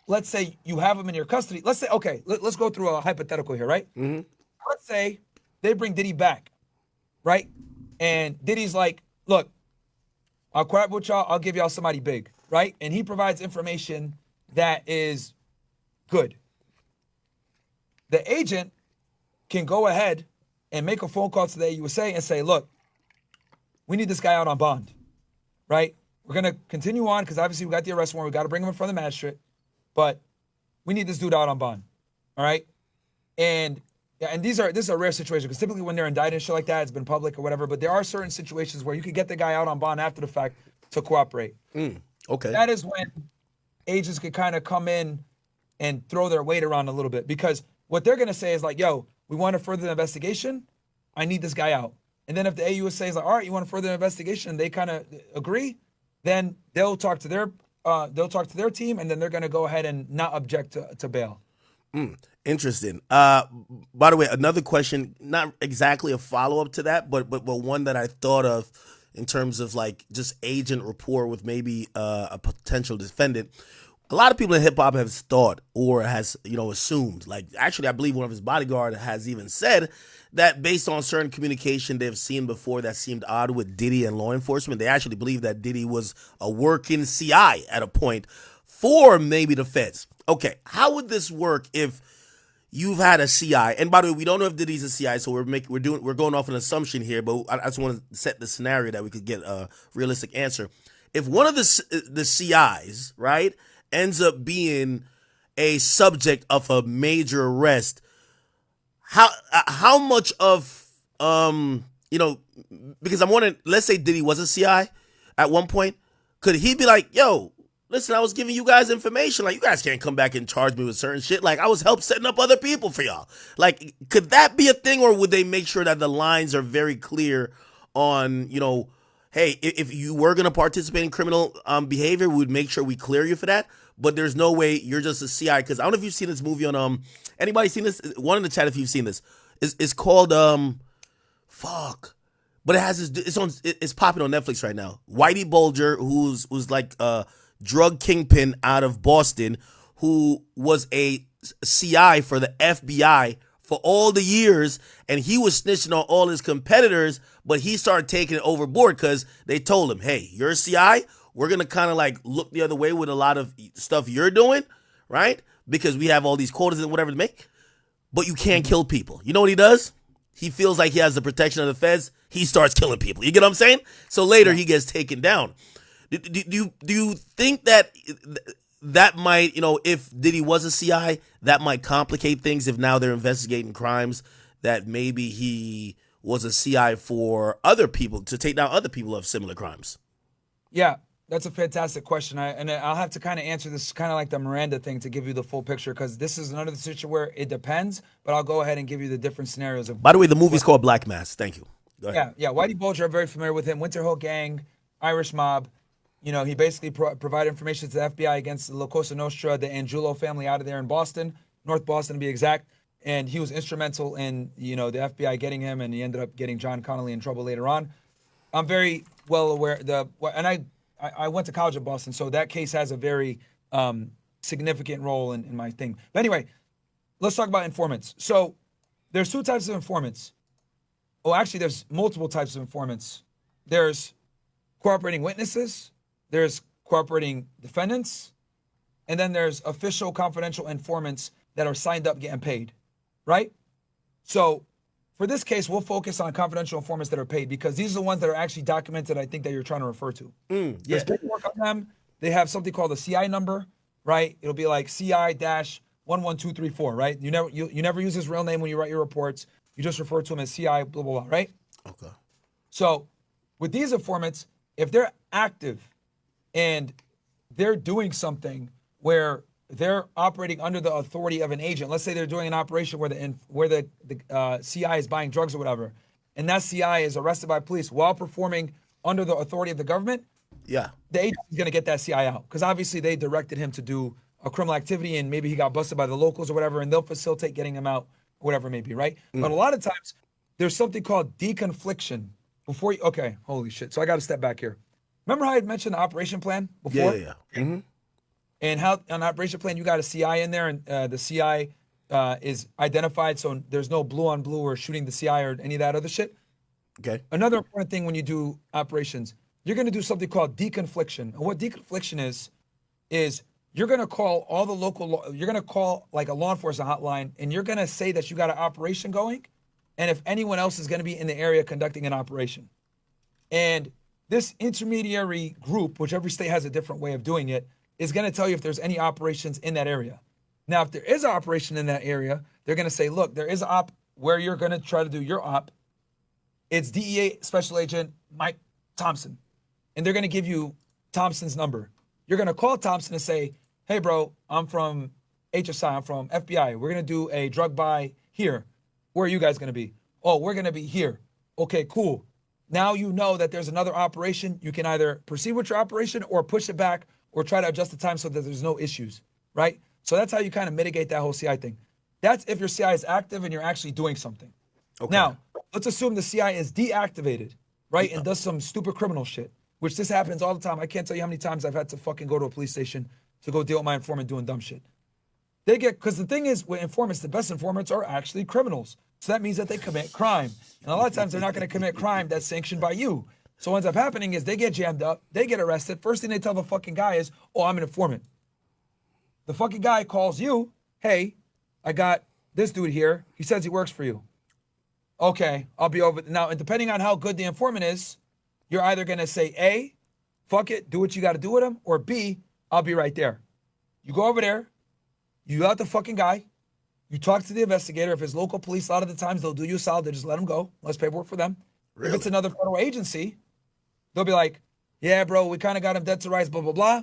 let's say you have them in your custody. Let's say, okay, let's go through a hypothetical here, right? Mm-hmm. Let's say they bring Diddy back, right? And Diddy's like, "Look, I'll cooperate with y'all. I'll give y'all somebody big," right? And he provides information that is good. The agent can go ahead and make a phone call to the AUSA and say, "Look, we need this guy out on bond," right? We're going to continue on because obviously we got the arrest warrant. We got to bring him in front of the magistrate, but we need this dude out on bond, all right? And this is a rare situation because typically when they're indicted and shit like that, it's been public or whatever, but there are certain situations where you could get the guy out on bond after the fact to cooperate. Okay. That is when agents could kind of come in and throw their weight around a little bit because what they're going to say is like, "Yo, we want to further the investigation. I need this guy out." And then if the AUSA is like, "All right, you want to further the investigation," they kind of agree, then they'll talk to their team, and then they're going to go ahead and not object to bail. Interesting. By the way, another question, not exactly a follow-up to that, but one that I thought of in terms of like just agent rapport with maybe a potential defendant. A lot of people in hip hop have thought or has, assumed, like actually I believe one of his bodyguard has even said that based on certain communication they've seen before that seemed odd with Diddy and law enforcement, they actually believe that Diddy was a working CI at a point for maybe the feds. Okay, how would this work if you've had a CI? And by the way, we don't know if Diddy's a CI, so we're going off an assumption here, but I just want to set the scenario that we could get a realistic answer. If one of the CIs, right, ends up being a subject of a major arrest, how much of because I'm wondering, let's say Diddy was a CI at one point, could he be like, "Yo, listen, I was giving you guys information, like you guys can't come back and charge me with certain shit, like I was help setting up other people for y'all"? Like, could that be a thing, or would they make sure that the lines are very clear on, hey, if you were going to participate in criminal behavior, we would make sure we clear you for that. But there's no way you're just a CI. Because I don't know if you've seen this movie on anybody seen this? One in the chat if you've seen this. It's called fuck. But it's popping on Netflix right now. Whitey Bulger, who's like a drug kingpin out of Boston, who was a CI for the FBI for all the years, and he was snitching on all his competitors, but he started taking it overboard because they told him, hey, you're a CI, we're going to kind of like look the other way with a lot of stuff you're doing, right? Because we have all these quotas and whatever to make, but you can't kill people. You know what he does? He feels like he has the protection of the feds. He starts killing people. You get what I'm saying? So later he gets taken down. Do you think that might, if Diddy was a CI, that might complicate things if now they're investigating crimes that maybe he was a CI for other people to take down other people of similar crimes? Yeah, that's a fantastic question. I'll have to kind of answer this kind of like the Miranda thing to give you the full picture, because this is another situation where it depends, but I'll go ahead and give you the different scenarios. By the way, the movie's called Black Mass. Thank you. Go ahead. Yeah. Whitey Bulger, I'm very familiar with him. Winter Hill Gang, Irish Mob. He basically provided information to the FBI against the La Cosa Nostra, the Angiulo family out of there in Boston, North Boston to be exact. And he was instrumental in, the FBI getting him, and he ended up getting John Connolly in trouble later on. I'm very well aware, and I went to college in Boston, so that case has a very significant role in my thing. But anyway, let's talk about informants. So there's two types of informants. Oh, actually, there's multiple types of informants. There's cooperating witnesses, there's cooperating defendants, and then there's official confidential informants that are signed up getting paid, right? So for this case, we'll focus on confidential informants that are paid, because these are the ones that are actually documented, I think, that you're trying to refer to. There's paperwork on them. They have something called a CI number, right? It'll be like CI-11234, right? You never use his real name when you write your reports. You just refer to him as CI, blah, blah, blah, right? Okay. So with these informants, if they're active and they're doing something where they're operating under the authority of an agent, let's say they're doing an operation where the CI is buying drugs or whatever, and that CI is arrested by police while performing under the authority of the government, yeah, the agent is going to get that CI out, because obviously they directed him to do a criminal activity, and maybe he got busted by the locals or whatever, and they'll facilitate getting him out, whatever it may be, right? But a lot of times there's something called deconfliction. Okay, holy shit. So I got to step back here. Remember how I had mentioned the operation plan before? Yeah. Mm-hmm. And how on the operation plan you got a CI in there, and the CI is identified, so there's no blue on blue or shooting the CI or any of that other shit. Okay. Another important thing when you do operations, you're going to do something called deconfliction. And what deconfliction is you're going to call all the you're going to call like a law enforcement hotline, and you're going to say that you got an operation going, and if anyone else is going to be in the area conducting an operation. And this intermediary group, which every state has a different way of doing it, is going to tell you if there's any operations in that area. Now, if there is an operation in that area, they're going to say, look, there is an op where you're going to try to do your op. It's DEA Special Agent Mike Thompson. And they're going to give you Thompson's number. You're going to call Thompson and say, hey, bro, I'm from HSI, I'm from FBI. We're going to do a drug buy here. Where are you guys going to be? Oh, we're going to be here. Okay, cool. Now you know that there's another operation. You can either proceed with your operation or push it back or try to adjust the time so that there's no issues, right? So that's how you kind of mitigate that whole CI thing. That's if your CI is active and you're actually doing something. Okay. Now, let's assume the CI is deactivated, right, and does some stupid criminal shit, which this happens all the time. I can't tell you how many times I've had to fucking go to a police station to go deal with my informant doing dumb shit. Because the thing is, with informants, the best informants are actually criminals. So that means that they commit crime. And a lot of times they're not going to commit crime that's sanctioned by you. So what ends up happening is they get jammed up, they get arrested. First thing they tell the fucking guy is, oh, I'm an informant. The fucking guy calls you, hey, I got this dude here. He says he works for you. Okay, I'll be over. Now, and depending on how good the informant is, you're either going to say, A, fuck it, do what you got to do with him, or B, I'll be right there. You go over there, you got the fucking guy, you talk to the investigator. If it's local police, a lot of the times they'll do you a solid, they just let him go. Less paperwork for them. Really? If it's another federal agency, they'll be like, yeah, bro, we kind of got him dead to rights, blah, blah, blah.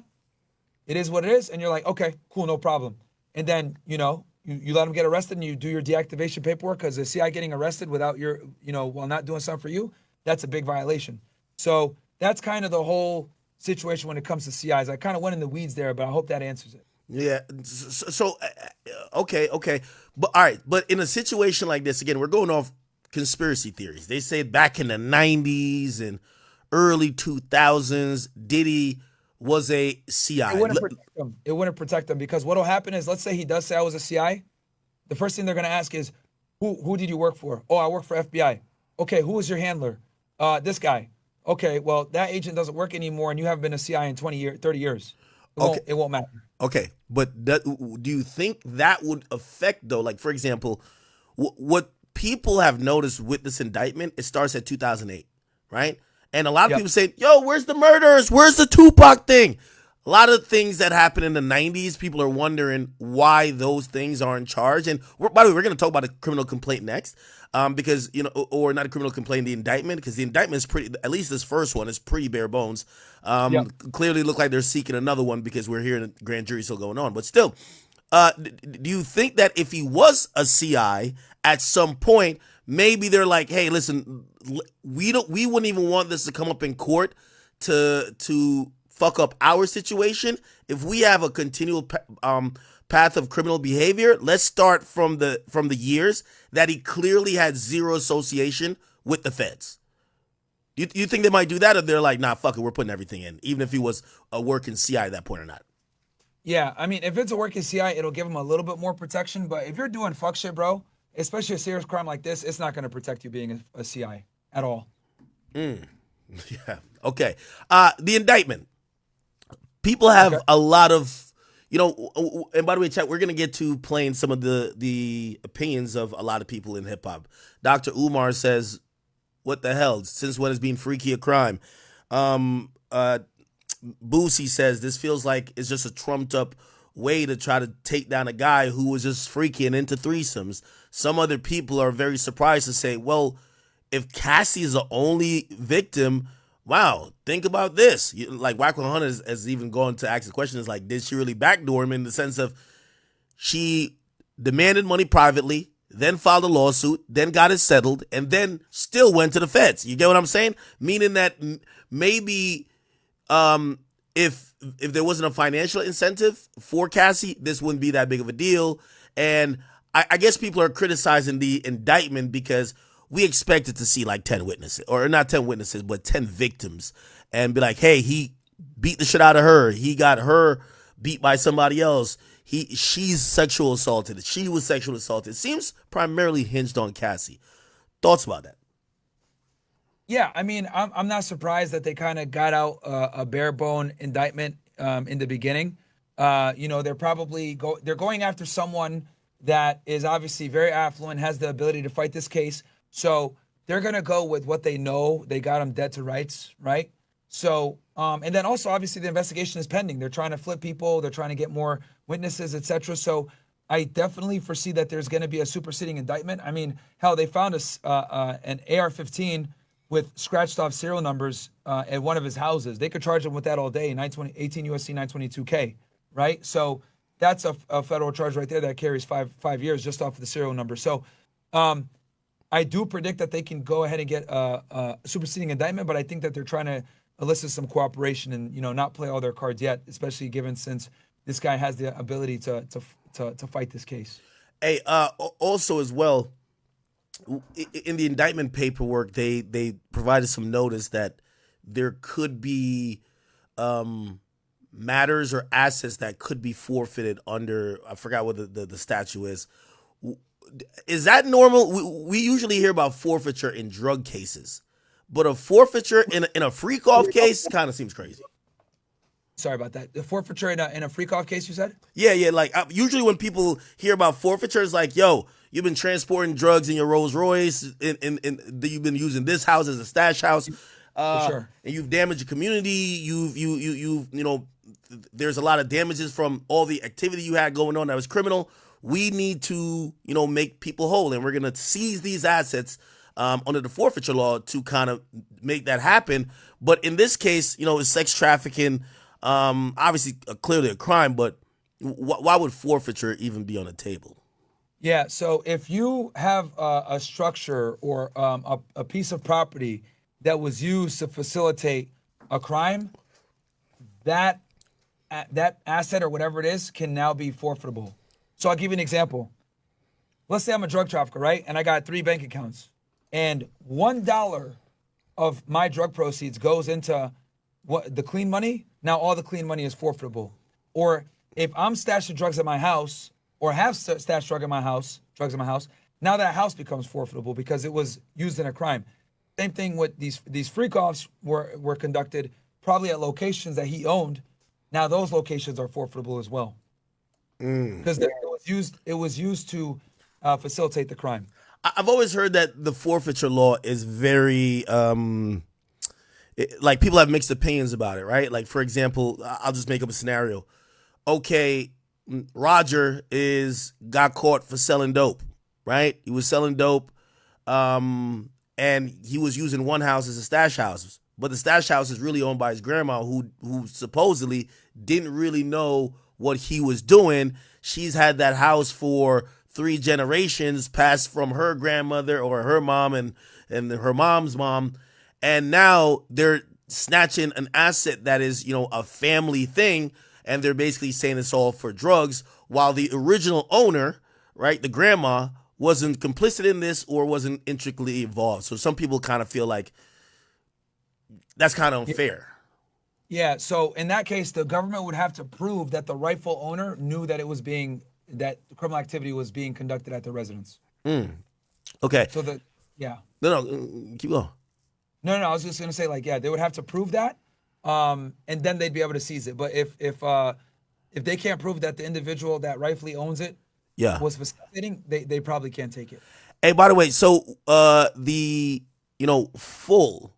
It is what it is. And you're like, okay, cool, no problem. And then, you let him get arrested and you do your deactivation paperwork, because the CI getting arrested without while not doing something for you, that's a big violation. So that's kind of the whole situation when it comes to CIs. I kind of went in the weeds there, but I hope that answers it. Yeah. Okay. But all right. But in a situation like this, again, we're going off conspiracy theories. They say back in the 90s and early 2000s, Diddy was a CI. It wouldn't protect them. It wouldn't protect them because what'll happen is, let's say he does say I was a CI. The first thing they're going to ask is, who did you work for? Oh, I work for FBI. Okay, who was your handler? This guy. Okay, well, that agent doesn't work anymore, and you haven't been a CI in 30 years. It won't matter. Okay, but do you think that would affect, though? Like, for example, what people have noticed with this indictment, it starts at 2008, right? And a lot of people say, yo, where's the murders? Where's the Tupac thing? A lot of things that happened in the 90s, people are wondering why those things aren't charged. And by the way, we're going to talk about a criminal complaint next, because, or not a criminal complaint, the indictment, because the indictment is pretty, at least this first one is pretty bare bones. Clearly look like they're seeking another one because we're hearing the grand jury still going on. But still, do you think that if he was a CI at some point, maybe they're like, hey, listen, we wouldn't even want this to come up in court to fuck up our situation. If we have a continual path of criminal behavior, let's start from the years that he clearly had zero association with the feds. You think they might do that, or they're like, nah, fuck it, we're putting everything in, even if he was a working CI at that point or not? Yeah, I mean, if it's a working CI, it'll give him a little bit more protection. But if you're doing fuck shit, bro, especially a serious crime like this, it's not going to protect you being a CI at all. Yeah. Okay. The indictment. People have a lot of, and by the way, chat, we're going to get to playing some of the opinions of a lot of people in hip hop. Dr. Umar says, what the hell? Since when is being freaky a crime? Boosie says, this feels like it's just a trumped up way to try to take down a guy who was just freaky and into threesomes. Some other people are very surprised to say, well, if Cassie is the only victim, wow, think about this. Like, Wack 100 has even gone to ask the question, is like, did she really backdoor him, in the sense of she demanded money privately, then filed a lawsuit, then got it settled, and then still went to the feds. You get what I'm saying? Meaning that maybe if there wasn't a financial incentive for Cassie, this wouldn't be that big of a deal. And I guess people are criticizing the indictment because we expected to see like 10 witnesses, or not 10 witnesses, but 10 victims, and be like, hey, he beat the shit out of her. He got her beat by somebody else. She's sexual assaulted. She was sexual assaulted. It seems primarily hinged on Cassie. Thoughts about that? Yeah, I mean, I'm not surprised that they kind of got out a bare bone indictment in the beginning. They're probably they're going after someone that is obviously very affluent, has the ability to fight this case. So they're going to go with what they know. They got him dead to rights, right? So, and then also obviously the investigation is pending. They're trying to flip people. They're trying to get more witnesses, etc. So I definitely foresee that there's going to be a superseding indictment. I mean, hell, they found an AR-15 with scratched off serial numbers at one of his houses. They could charge him with that all day, 18 U.S.C. 922K, right? So that's a federal charge right there that carries five years just off of the serial number. So I do predict that they can go ahead and get a superseding indictment, but I think that they're trying to elicit some cooperation and, not play all their cards yet, especially given since this guy has the ability to fight this case. Hey, also as well, in the indictment paperwork, they provided some notice that there could be matters or assets that could be forfeited under, I forgot what the statute is. Is that normal? We usually hear about forfeiture in drug cases, but a forfeiture in a freak-off case kind of seems crazy. Sorry about that. The forfeiture in a freak-off case, you said? Yeah. Like, usually when people hear about forfeiture, it's like, yo, you've been transporting drugs in your Rolls Royce, and you've been using this house as a stash house, sure. And you've damaged your community. You've there's a lot of damages from all the activity you had going on that was criminal. We need to, make people whole, and we're gonna seize these assets under the forfeiture law to kind of make that happen. But in this case, it's sex trafficking. Obviously, clearly a crime, but why would forfeiture even be on the table? Yeah, so if you have a structure or a piece of property that was used to facilitate a crime, that asset or whatever it is can now be forfeitable. So I'll give you an example. Let's say I'm a drug trafficker, right? And I got 3 bank accounts, and $1 of my drug proceeds goes into the clean money. Now all the clean money is forfeitable. Or if I'm stashing drugs at my house, or have stashed drugs in my house, now that house becomes forfeitable because it was used in a crime. Same thing with these freak-offs were conducted probably at locations that he owned. Now those locations are forfeitable as well because it was used to facilitate the crime. I've always heard that the forfeiture law is very like people have mixed opinions about it, right? Like for example, I'll just make up a scenario. Okay, Roger got caught for selling dope, right? He was selling dope, and he was using one house as a stash house, but the stash house is really owned by his grandma, who supposedly didn't really know what he was doing. She's had that house for 3 generations, passed from her grandmother or her mom and her mom's mom, and now they're snatching an asset that is, a family thing, and they're basically saying it's all for drugs, while the original owner, right, the grandma, wasn't complicit in this or wasn't intricately involved. So some people kind of feel like that's kind of unfair. Yeah, so in that case, the government would have to prove that the rightful owner knew that that criminal activity was being conducted at the residence. Okay. So No, keep going. No, I was just gonna say, they would have to prove that, and then they'd be able to seize it. But if they can't prove that the individual that rightfully owns it was facilitating, they probably can't take it. Hey, by the way, so the full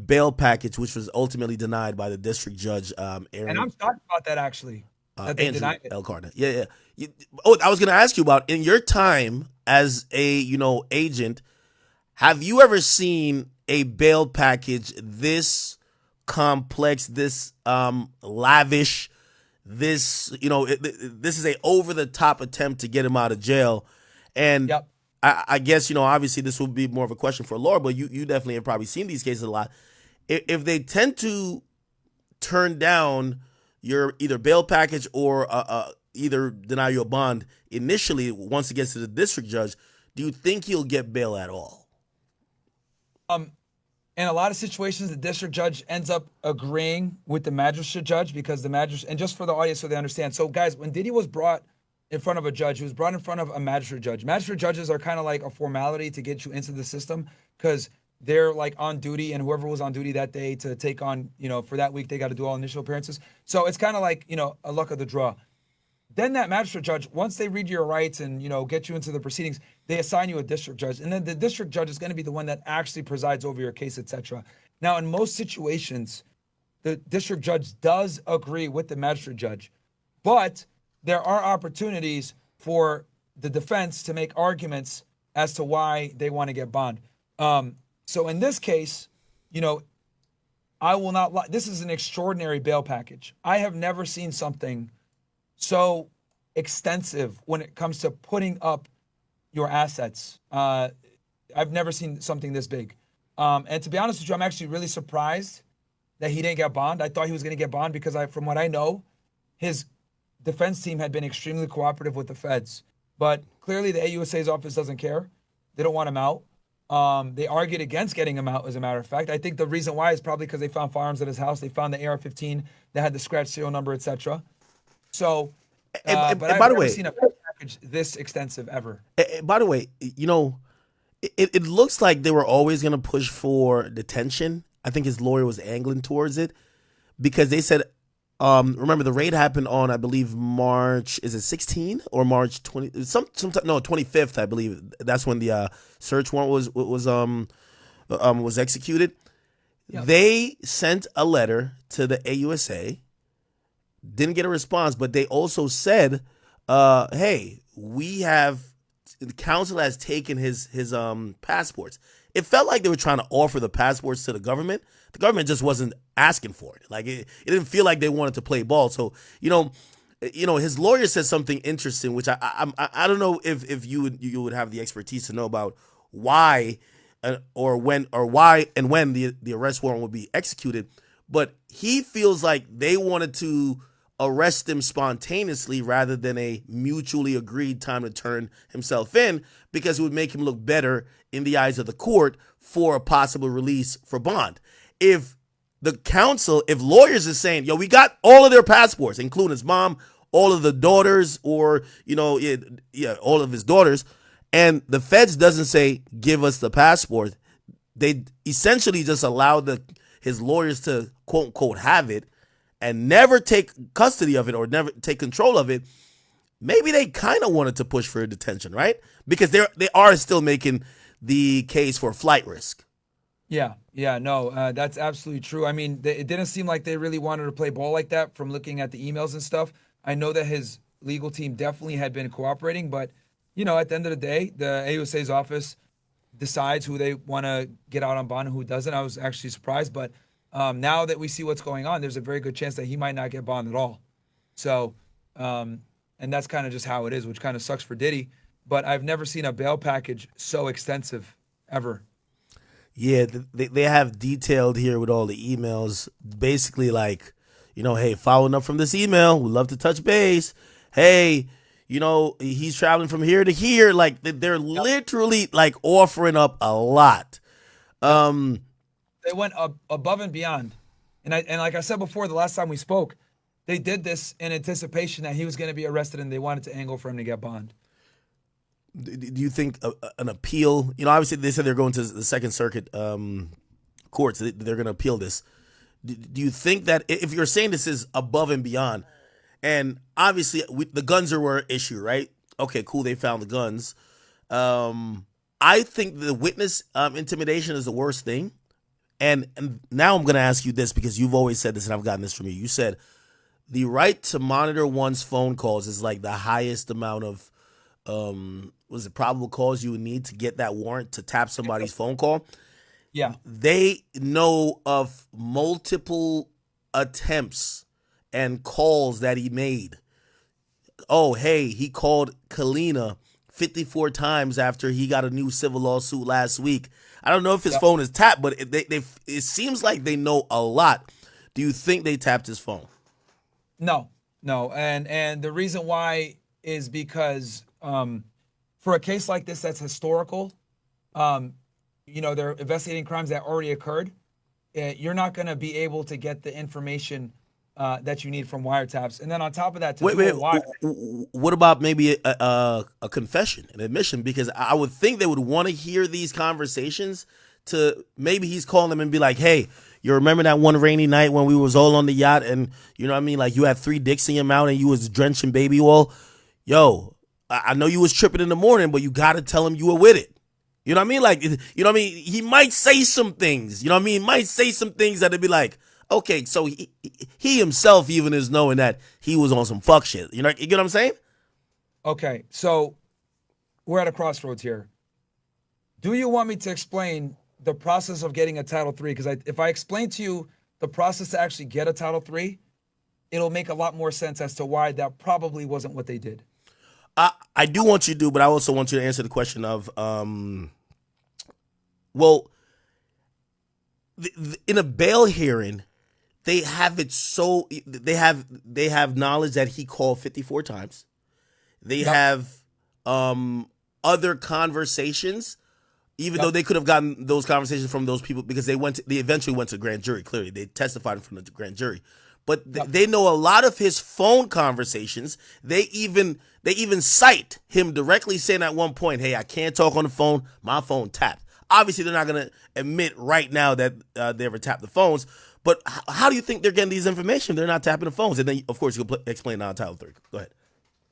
bail package, which was ultimately denied by the district judge, Aaron. And I'm shocked about that actually. That they Andrew denied it. L. Carter. Yeah. I was gonna ask you about, in your time as a agent, have you ever seen a bail package this complex, this lavish, this this is a over the top attempt to get him out of jail? And I guess obviously this would be more of a question for Laura, but you definitely have probably seen these cases a lot. If they tend to turn down your either bail package or either deny you a bond initially, once it gets to the district judge, do you think he'll get bail at all? In a lot of situations, the district judge ends up agreeing with the magistrate judge because the magistrate, and just for the audience so they understand. So guys, when Diddy was brought in front of a judge, he was brought in front of a magistrate judge. Magistrate judges are kind of like a formality to get you into the system because they're like on duty, and whoever was on duty that day to take on, for that week, they got to do all initial appearances. So it's kind of like, a luck of the draw. Then that magistrate judge, once they read your rights and, get you into the proceedings, they assign you a district judge. And then the district judge is going to be the one that actually presides over your case, etc. Now, in most situations, the district judge does agree with the magistrate judge, but there are opportunities for the defense to make arguments as to why they want to get bond. So in this case, I will not lie. This is an extraordinary bail package. I have never seen something so extensive when it comes to putting up your assets. I've never seen something this big. And to be honest with you, I'm actually really surprised that he didn't get bond. I thought he was going to get bond because from what I know, his defense team had been extremely cooperative with the feds. But clearly the AUSA's office doesn't care. They don't want him out. They argued against getting him out, as a matter of fact. I think the reason why is probably because they found firearms at his house. They found the AR-15 that had the scratch serial number, etc. So, but I've never seen a package this extensive ever. By the way, it looks like they were always going to push for detention. I think his lawyer was angling towards it because they said, remember the raid happened on, I believe, March, is it 16 or March 20? 25th, I believe. That's when the search warrant was executed. Yep. They sent a letter to the AUSA. Didn't get a response, but they also said, hey, the council has taken his passports. It felt like they were trying to offer the passports to the government. The government just wasn't asking for it. Like it didn't feel like they wanted to play ball. So, his lawyer said something interesting, which I don't know if you would have the expertise to know about why or when the arrest warrant would be executed. but he feels like they wanted to arrest him spontaneously rather than a mutually agreed time to turn himself in, because it would make him look better in the eyes of the court for a possible release for bond. If the counsel, if lawyers is saying, yo, we got all of their passports, including his mom, all of the daughters, or, all of his daughters, and the feds doesn't say, give us the passport, they essentially just allow his lawyers to quote unquote have it and never take custody of it or never take control of it. Maybe they kind of wanted to push for a detention, right? Because they are still making the case for flight risk. Yeah, no, that's absolutely true. I mean, it didn't seem like they really wanted to play ball like that from looking at the emails and stuff. I know that his legal team definitely had been cooperating, but, at the end of the day, the AUSA's office decides who they want to get out on bond and who doesn't. I was actually surprised, but now that we see what's going on, there's a very good chance that he might not get bond at all. So, and that's kind of just how it is, which kind of sucks for Diddy. But I've never seen a bail package so extensive ever. Yeah, they have detailed here with all the emails, basically like, hey, following up from this email, we'd love to touch base. Hey, he's traveling from here to here. Like they're literally like offering up a lot. They went above and beyond. And like I said before, the last time we spoke, they did this in anticipation that he was going to be arrested and they wanted to angle for him to get bond. Do you think an appeal, obviously they said they're going to the Second Circuit courts, they're going to appeal this. Do you think that if you're saying this is above and beyond, and obviously the guns were an issue, right? Okay, cool, they found the guns. I think the witness intimidation is the worst thing. And now I'm going to ask you this, because you've always said this and I've gotten this from you. You said the right to monitor one's phone calls is like the highest amount of probable cause you would need to get that warrant to tap somebody's phone call. Yeah. They know of multiple attempts and calls that he made. Oh, hey, he called Kalina 54 times after he got a new civil lawsuit last week. I don't know if his phone is tapped, but it seems like they know a lot. Do you think they tapped his phone? No. And the reason why is because for a case like this that's historical, they're investigating crimes that already occurred. You're not going to be able to get the information that you need from wiretaps. And then on top of that, what about maybe a confession, an admission? Because I would think they would want to hear these conversations. To maybe he's calling them and be like, hey, you remember that one rainy night when we was all on the yacht and like you had 3 dicks in your mouth and you was drenching baby oil? Yo, I know you was tripping in the morning, but you got to tell him you were with it. You know what I mean? Like, he might say some things, He might say some things that'd be like, okay, so he himself even is knowing that he was on some fuck shit. You get what I'm saying? Okay, so we're at a crossroads here. Do you want me to explain the process of getting a Title III? Because if I explain to you the process to actually get a Title III, it'll make a lot more sense as to why that probably wasn't what they did. I do want you to do, but I also want you to answer the question of, in a bail hearing, they have it so they have knowledge that he called 54 times. They have other conversations, even though they could have gotten those conversations from those people because they eventually went to grand jury. Clearly, they testified in front of the grand jury. But they know a lot of his phone conversations. They even cite him directly saying at one point, hey, I can't talk on the phone. My phone tapped. Obviously, they're not going to admit right now that they ever tapped the phones. But how do you think they're getting these information if they're not tapping the phones? And then, of course, you can explain on Title III. Go ahead.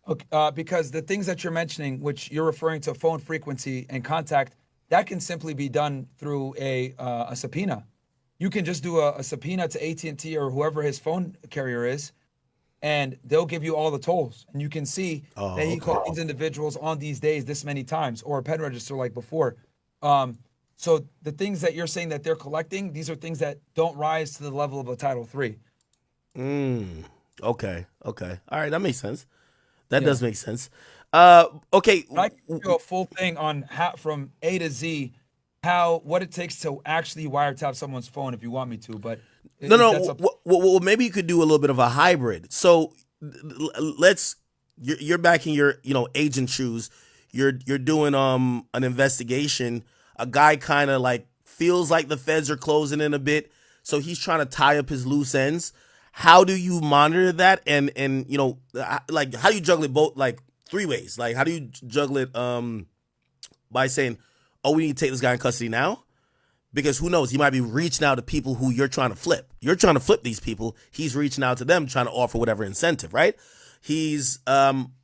Okay, because the things that you're mentioning, which you're referring to phone frequency and contact, that can simply be done through a subpoena. You can just do a subpoena to AT&T or whoever his phone carrier is, and they'll give you all the tolls. And you can see that he called these individuals on these days this many times, or a pen register like before. So the things that you're saying that they're collecting, these are things that don't rise to the level of a Title III. Okay. All right, that makes sense. That does make sense. Okay. I can do a full thing on how, from A to Z, what it takes to actually wiretap someone's phone if you want me to, but No, no. That's up- Well, maybe you could do a little bit of a hybrid. So let's you're back in your agent shoes. You're doing an investigation. A guy kind of like feels like the feds are closing in a bit, so he's trying to tie up his loose ends. How do you monitor that? And like how do you juggle it both like three ways? Like how do you juggle it by saying, "Oh, we need to take this guy in custody now"? Because who knows, he might be reaching out to people who you're trying to flip. You're trying to flip these people. He's reaching out to them, trying to offer whatever incentive, right? He's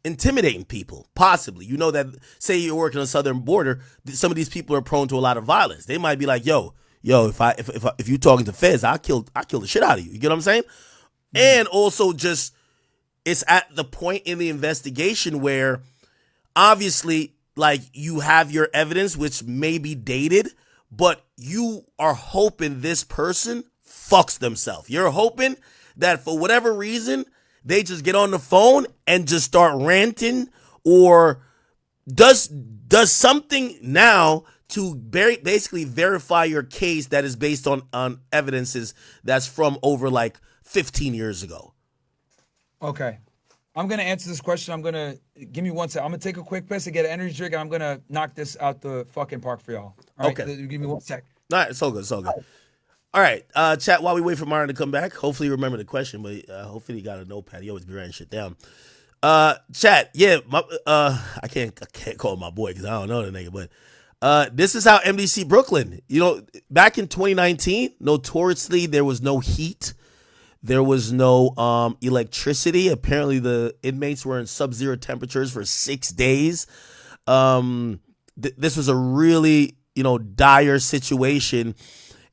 intimidating people, possibly. You know that, say you're working on the southern border, some of these people are prone to a lot of violence. They might be like, yo, if you talking to feds, I'll kill the shit out of you. You get what I'm saying? And also just, it's at the point in the investigation where obviously, like, you have your evidence, which may be dated, but you are hoping this person fucks themselves. You're hoping that for whatever reason, they just get on the phone and just start ranting or does something now to basically verify your case that is based on evidences that's from over like 15 years ago. Okay. I'm going to answer this question. Give me 1 second. I'm going to take a quick piss and get an energy drink, and I'm going to knock this out the fucking park for y'all. All right? Okay. Give me 1 sec. All right, it's all good. All right, chat, while we wait for Myron to come back, hopefully you remember the question, but hopefully he got a notepad. He always be writing shit down. Chat, yeah, I can't call him my boy because I don't know the nigga, but this is how MDC Brooklyn, back in 2019, notoriously, there was no heat. There was no electricity. Apparently, the inmates were in sub-zero temperatures for 6 days. This was a really, dire situation.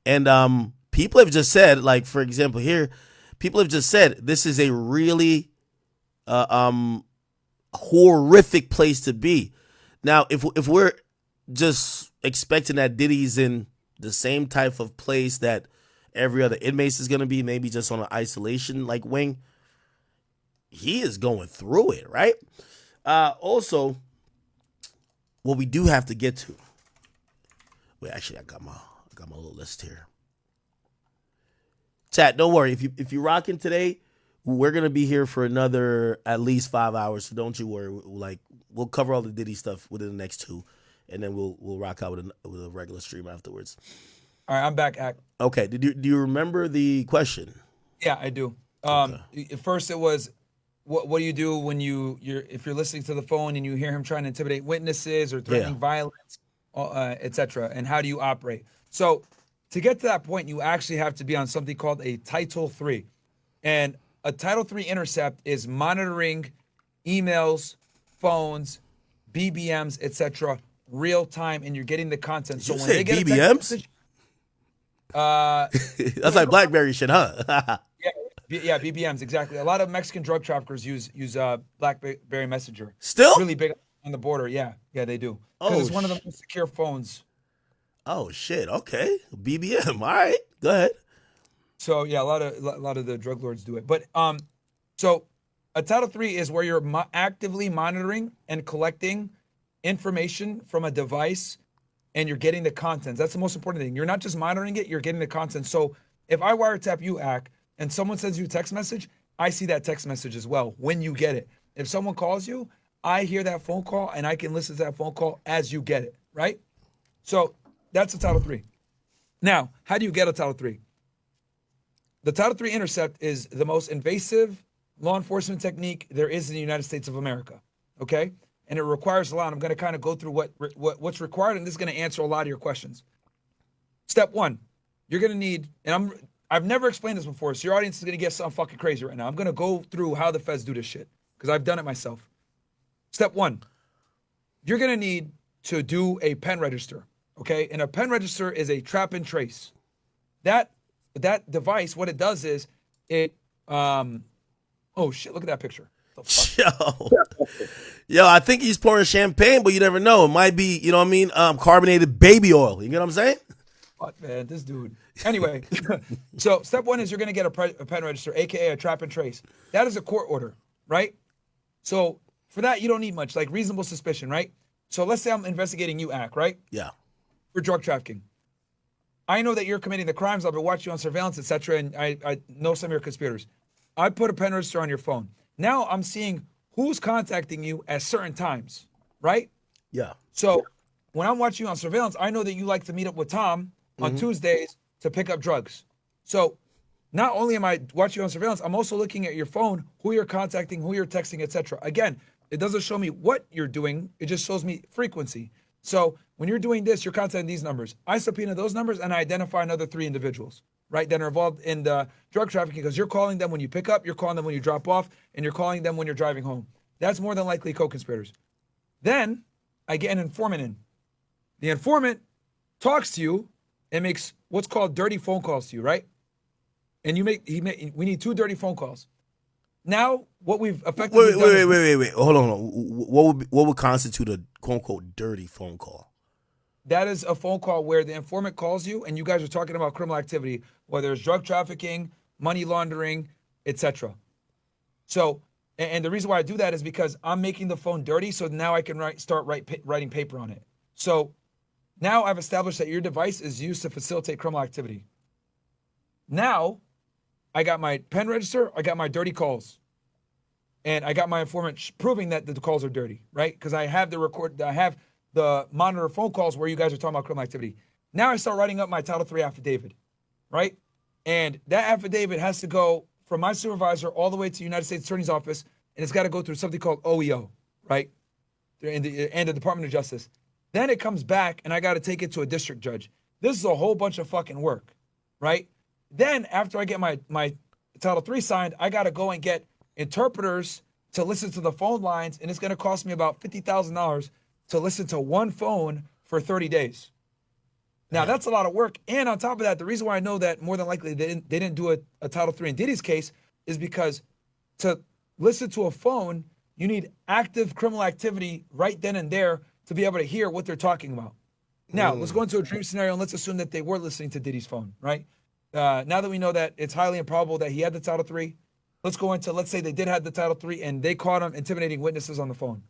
And people have just said, like, for example, here, people have just said this is a really horrific place to be. Now, if we're just expecting that Diddy's in the same type of place that every other inmate is going to be, maybe just on an isolation like wing, he is going through it, right? Also, what we do have to get to. Wait, actually, I got my little list here. Chat, don't worry. If you're rocking today, we're gonna be here for another at least 5 hours. So don't you worry. We'll cover all the Diddy stuff within the next 2, and then we'll rock out with a regular stream afterwards. All right, I'm back. Okay. Do you remember the question? Yeah, I do. At first, it was, what do you do when if you're listening to the phone and you hear him trying to intimidate witnesses or threatening violence, etc., and how do you operate? So to get to that point, you actually have to be on something called a Title III, and a Title III intercept is monitoring emails, phones, BBMs, etc., real time, and you're getting the content. So when they get BBMs. That's like BlackBerry shit, huh? yeah, BBMs, exactly. A lot of Mexican drug traffickers use BlackBerry Messenger. Still? It's really big on the border. Yeah, they do. Because it's one of the most secure phones. Oh shit! Okay, BBM. All right, go ahead. So yeah, a lot of the drug lords do it. But so a Title III is where you're actively monitoring and collecting information from a device, and you're getting the contents. That's the most important thing. You're not just monitoring it, you're getting the content. So if I wiretap you, Ak, and someone sends you a text message, I see that text message as well when you get it. If someone calls you, I hear that phone call, and I can listen to that phone call as you get it, right? So that's a Title III. Now, how do you get a Title III? The Title III intercept is the most invasive law enforcement technique there is in the United States of America, okay? And it requires a lot. I'm going to kind of go through what's required, and this is going to answer a lot of your questions. Step one, you're going to need, and I've never explained this before, so your audience is going to get something fucking crazy right now. I'm going to go through how the feds do this shit, because I've done it myself. Step one, you're going to need to do a pen register, okay? And a pen register is a trap and trace. That device, what it does is it, oh shit, look at that picture. Yo, I think he's pouring champagne, but you never know. It might be, carbonated baby oil. You get what I'm saying? Fuck, man, this dude. Anyway, so step one is you're going to get a pen register, aka a trap and trace. That is a court order, right? So for that, you don't need much, like reasonable suspicion, right? So let's say I'm investigating you, Ak, right? Yeah. For drug trafficking. I know that you're committing the crimes. I've been watching you on surveillance, etc. And I know some of your conspirators. I put a pen register on your phone. Now I'm seeing who's contacting you at certain times, right? Yeah. So when I'm watching you on surveillance, I know that you like to meet up with Tom on Tuesdays to pick up drugs. So not only am I watching you on surveillance, I'm also looking at your phone, who you're contacting, who you're texting, etc. Again, it doesn't show me what you're doing. It just shows me frequency. So when you're doing this, you're contacting these numbers. I subpoena those numbers and I identify another 3 individuals, right, that are involved in the drug trafficking because you're calling them when you pick up, you're calling them when you drop off, and you're calling them when you're driving home. That's more than likely co-conspirators. Then I get an informant in. The informant talks to you and makes what's called dirty phone calls to you, right? And we need 2 dirty phone calls. Now, what we've effectively done Wait. Hold on. What would constitute a quote unquote dirty phone call? That is a phone call where the informant calls you and you guys are talking about criminal activity, whether it's drug trafficking, money laundering, etc. So, and the reason why I do that is because I'm making the phone dirty, so now I can start writing paper on it. So now I've established that your device is used to facilitate criminal activity. Now, I got my pen register, I got my dirty calls, and I got my informant proving that the calls are dirty, right? Because I have the monitor phone calls where you guys are talking about criminal activity. Now I start writing up my Title III affidavit, right? And that affidavit has to go from my supervisor all the way to the United States Attorney's Office, and it's got to go through something called OEO, right? And the Department of Justice. Then it comes back, and I got to take it to a district judge. This is a whole bunch of fucking work, right? Then after I get my Title III signed, I got to go and get interpreters to listen to the phone lines, and it's going to cost me about $50,000 to listen to one phone for 30 days. Now, that's a lot of work. And on top of that, the reason why I know that more than likely they didn't do a Title III in Diddy's case is because to listen to a phone, you need active criminal activity right then and there to be able to hear what they're talking about. Now, let's go into a dream scenario and let's assume that they were listening to Diddy's phone, right? Now that we know that it's highly improbable that he had the Title III, let's go into, let's say they did have the Title III and they caught him intimidating witnesses on the phone.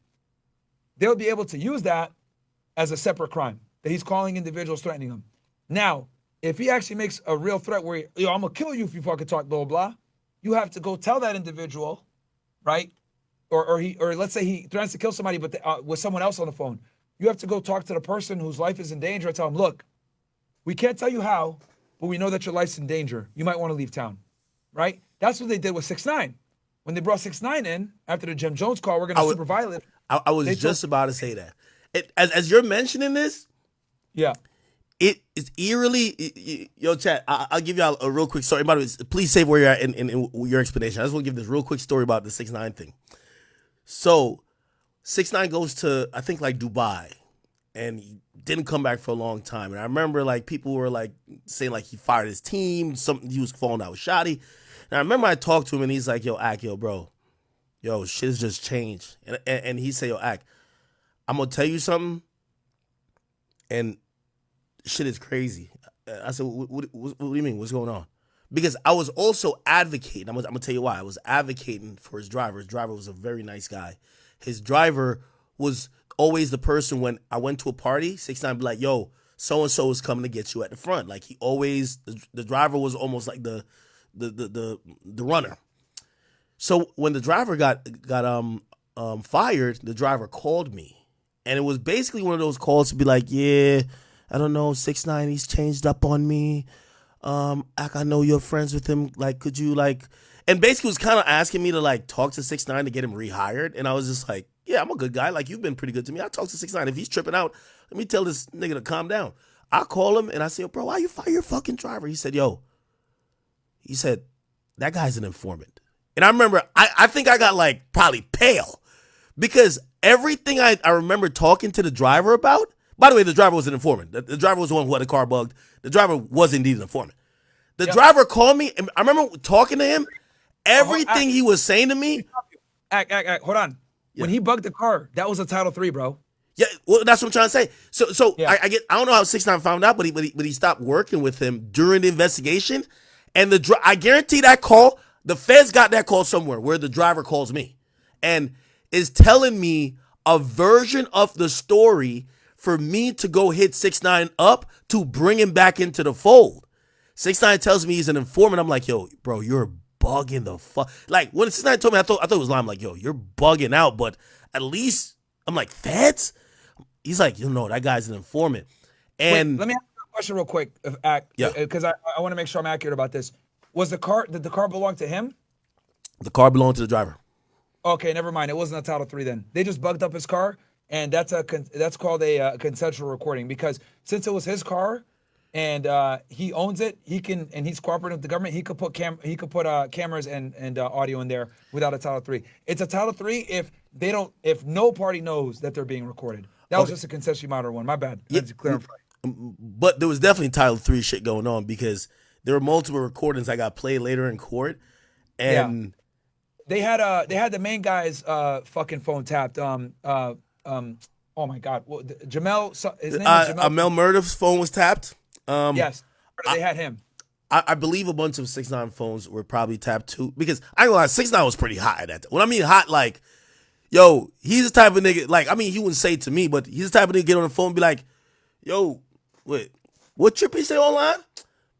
They'll be able to use that as a separate crime, that he's calling individuals, threatening them. Now, if he actually makes a real threat where, I'm going to kill you if you fucking talk, blah, blah, blah, you have to go tell that individual, right? Or let's say he threatens to kill somebody but with someone else on the phone. You have to go talk to the person whose life is in danger and tell him, look, we can't tell you how, but we know that your life's in danger. You might want to leave town, right? That's what they did with 6ix9ine. When they brought 6ix9ine in after the Jim Jones call, we're going to super violate. I was just about to say that. As you're mentioning this, yeah, it is eerily. Yo, chat. I'll give you a real quick story. By the way, please save where you're at in your explanation. I just want to give this real quick story about the 6ix9ine thing. So, 6ix9ine goes to, I think, like Dubai, and he didn't come back for a long time. And I remember like people were like saying like he fired his team, something he was falling out with Shotty. And I remember I talked to him and he's like, yo, Ak, yo, bro, yo, shit's just changed. And he said, yo, Ak, I'm gonna tell you something, and shit is crazy. I said, what do you mean? What's going on? Because I was also advocating. I'm gonna tell you why. I was advocating for his driver. His driver was a very nice guy. His driver was always the person when I went to a party, 6ix9ine be like, yo, so-and-so is coming to get you at the front. Like he always, the driver was almost like the runner. So when the driver got fired, the driver called me. And it was basically one of those calls to be like, yeah, I don't know, 6ix9ine, he's changed up on me. I know you're friends with him. Like, could you like, and basically was kind of asking me to like talk to 6ix9ine to get him rehired. And I was just like, yeah, I'm a good guy. Like, you've been pretty good to me. I talk to 6ix9ine. If he's tripping out, let me tell this nigga to calm down. I call him and I say, yo, bro, why you fire your fucking driver? He said, that guy's an informant. And I remember, I think I got like probably pale because everything I remember talking to the driver about, by the way, the driver was an informant. The driver was the one who had the car bugged. The driver was indeed an informant. The driver called me, and I remember talking to him. Everything he was saying to me. Hold on. Yeah. When he bugged the car, that was a Title III, bro. Yeah, well, that's what I'm trying to say. So yeah. I don't know how 6ix9ine found out, but he stopped working with him during the investigation. And I guarantee that call, the feds got that call somewhere where the driver calls me and is telling me a version of the story for me to go hit 6ix9ine up to bring him back into the fold. 6ix9ine tells me he's an informant. I'm like, yo, bro, you're bugging the fuck. Like, when 6ix9ine told me, I thought it was lying. I'm like, yo, you're bugging out, but at least, I'm like, feds? He's like, you know, that guy's an informant. And wait, let me ask you a question real quick, because I want to make sure I'm accurate about this. Did the car belong to him? The car belonged to the driver. Okay, never mind. It wasn't a Title III then. They just bugged up his car, and that's called a consensual recording, because since it was his car and he owns it, and he's cooperating with the government, he could put cameras and audio in there without a Title III. It's a Title III if no party knows that they're being recorded. That was just a consensually monitored one. My bad. Yeah, but there was definitely Title III shit going on, because there were multiple recordings that got played later in court, and they had the main guy's fucking phone tapped. Oh my God, Jamel. His name is Jamel. Mel Murdoch's phone was tapped. Yes, they had him. I believe a bunch of 6ix9ine phones were probably tapped too, because I ain't gonna lie, 6ix9ine was pretty hot at that time. When I mean hot, like, yo, he's the type of nigga, like, I mean, he wouldn't say it to me, but he's the type of nigga get on the phone and be like, yo, wait, what Trippy say online?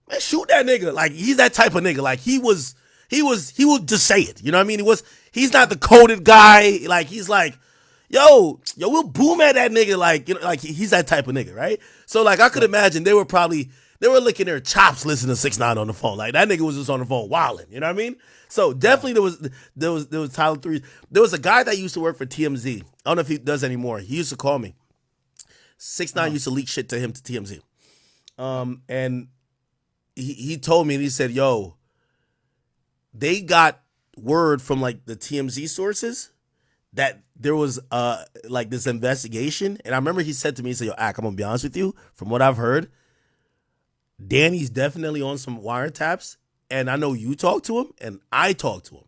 Man, shoot that nigga. Like, he's that type of nigga. Like, he would just say it. You know what I mean? He's not the coded guy. Like, he's like, yo, we'll boom at that nigga. Like, you know, like he's that type of nigga, right? So, like, I could imagine they were licking their chops listening to 6ix9ine on the phone. Like, that nigga was just on the phone wilding. You know what I mean? So definitely there was Title III. There was a guy that used to work for TMZ. I don't know if he does anymore. He used to call me. 6ix9ine used to leak shit to him to TMZ. And he told me, and he said, yo, they got word from like the TMZ sources that there was like this investigation. And I remember he said to me, he said, yo, Ak, I'm gonna be honest with you, from what I've heard, Danny's definitely on some wiretaps, and I know you talked to him and I talked to him.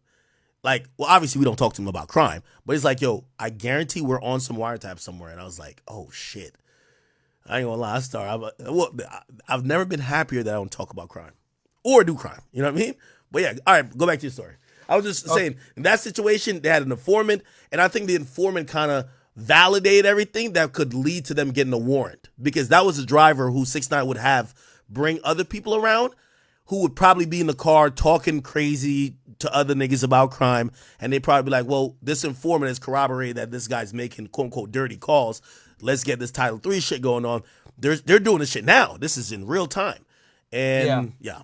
Like, well, obviously we don't talk to him about crime, but it's like, yo, I guarantee we're on some wiretaps somewhere. And I was like, oh shit. I ain't gonna lie, I've never been happier that I don't talk about crime or do crime. You know what I mean? But yeah, all right, go back to your story. I was just saying, in that situation, they had an informant, and I think the informant kind of validated everything that could lead to them getting a warrant, because that was a driver who 6ix9ine would have bring other people around who would probably be in the car talking crazy to other niggas about crime, and they'd probably be like, well, this informant has corroborated that this guy's making quote-unquote dirty calls. Let's get this Title III shit going on. They're doing this shit now. This is in real time. And yeah.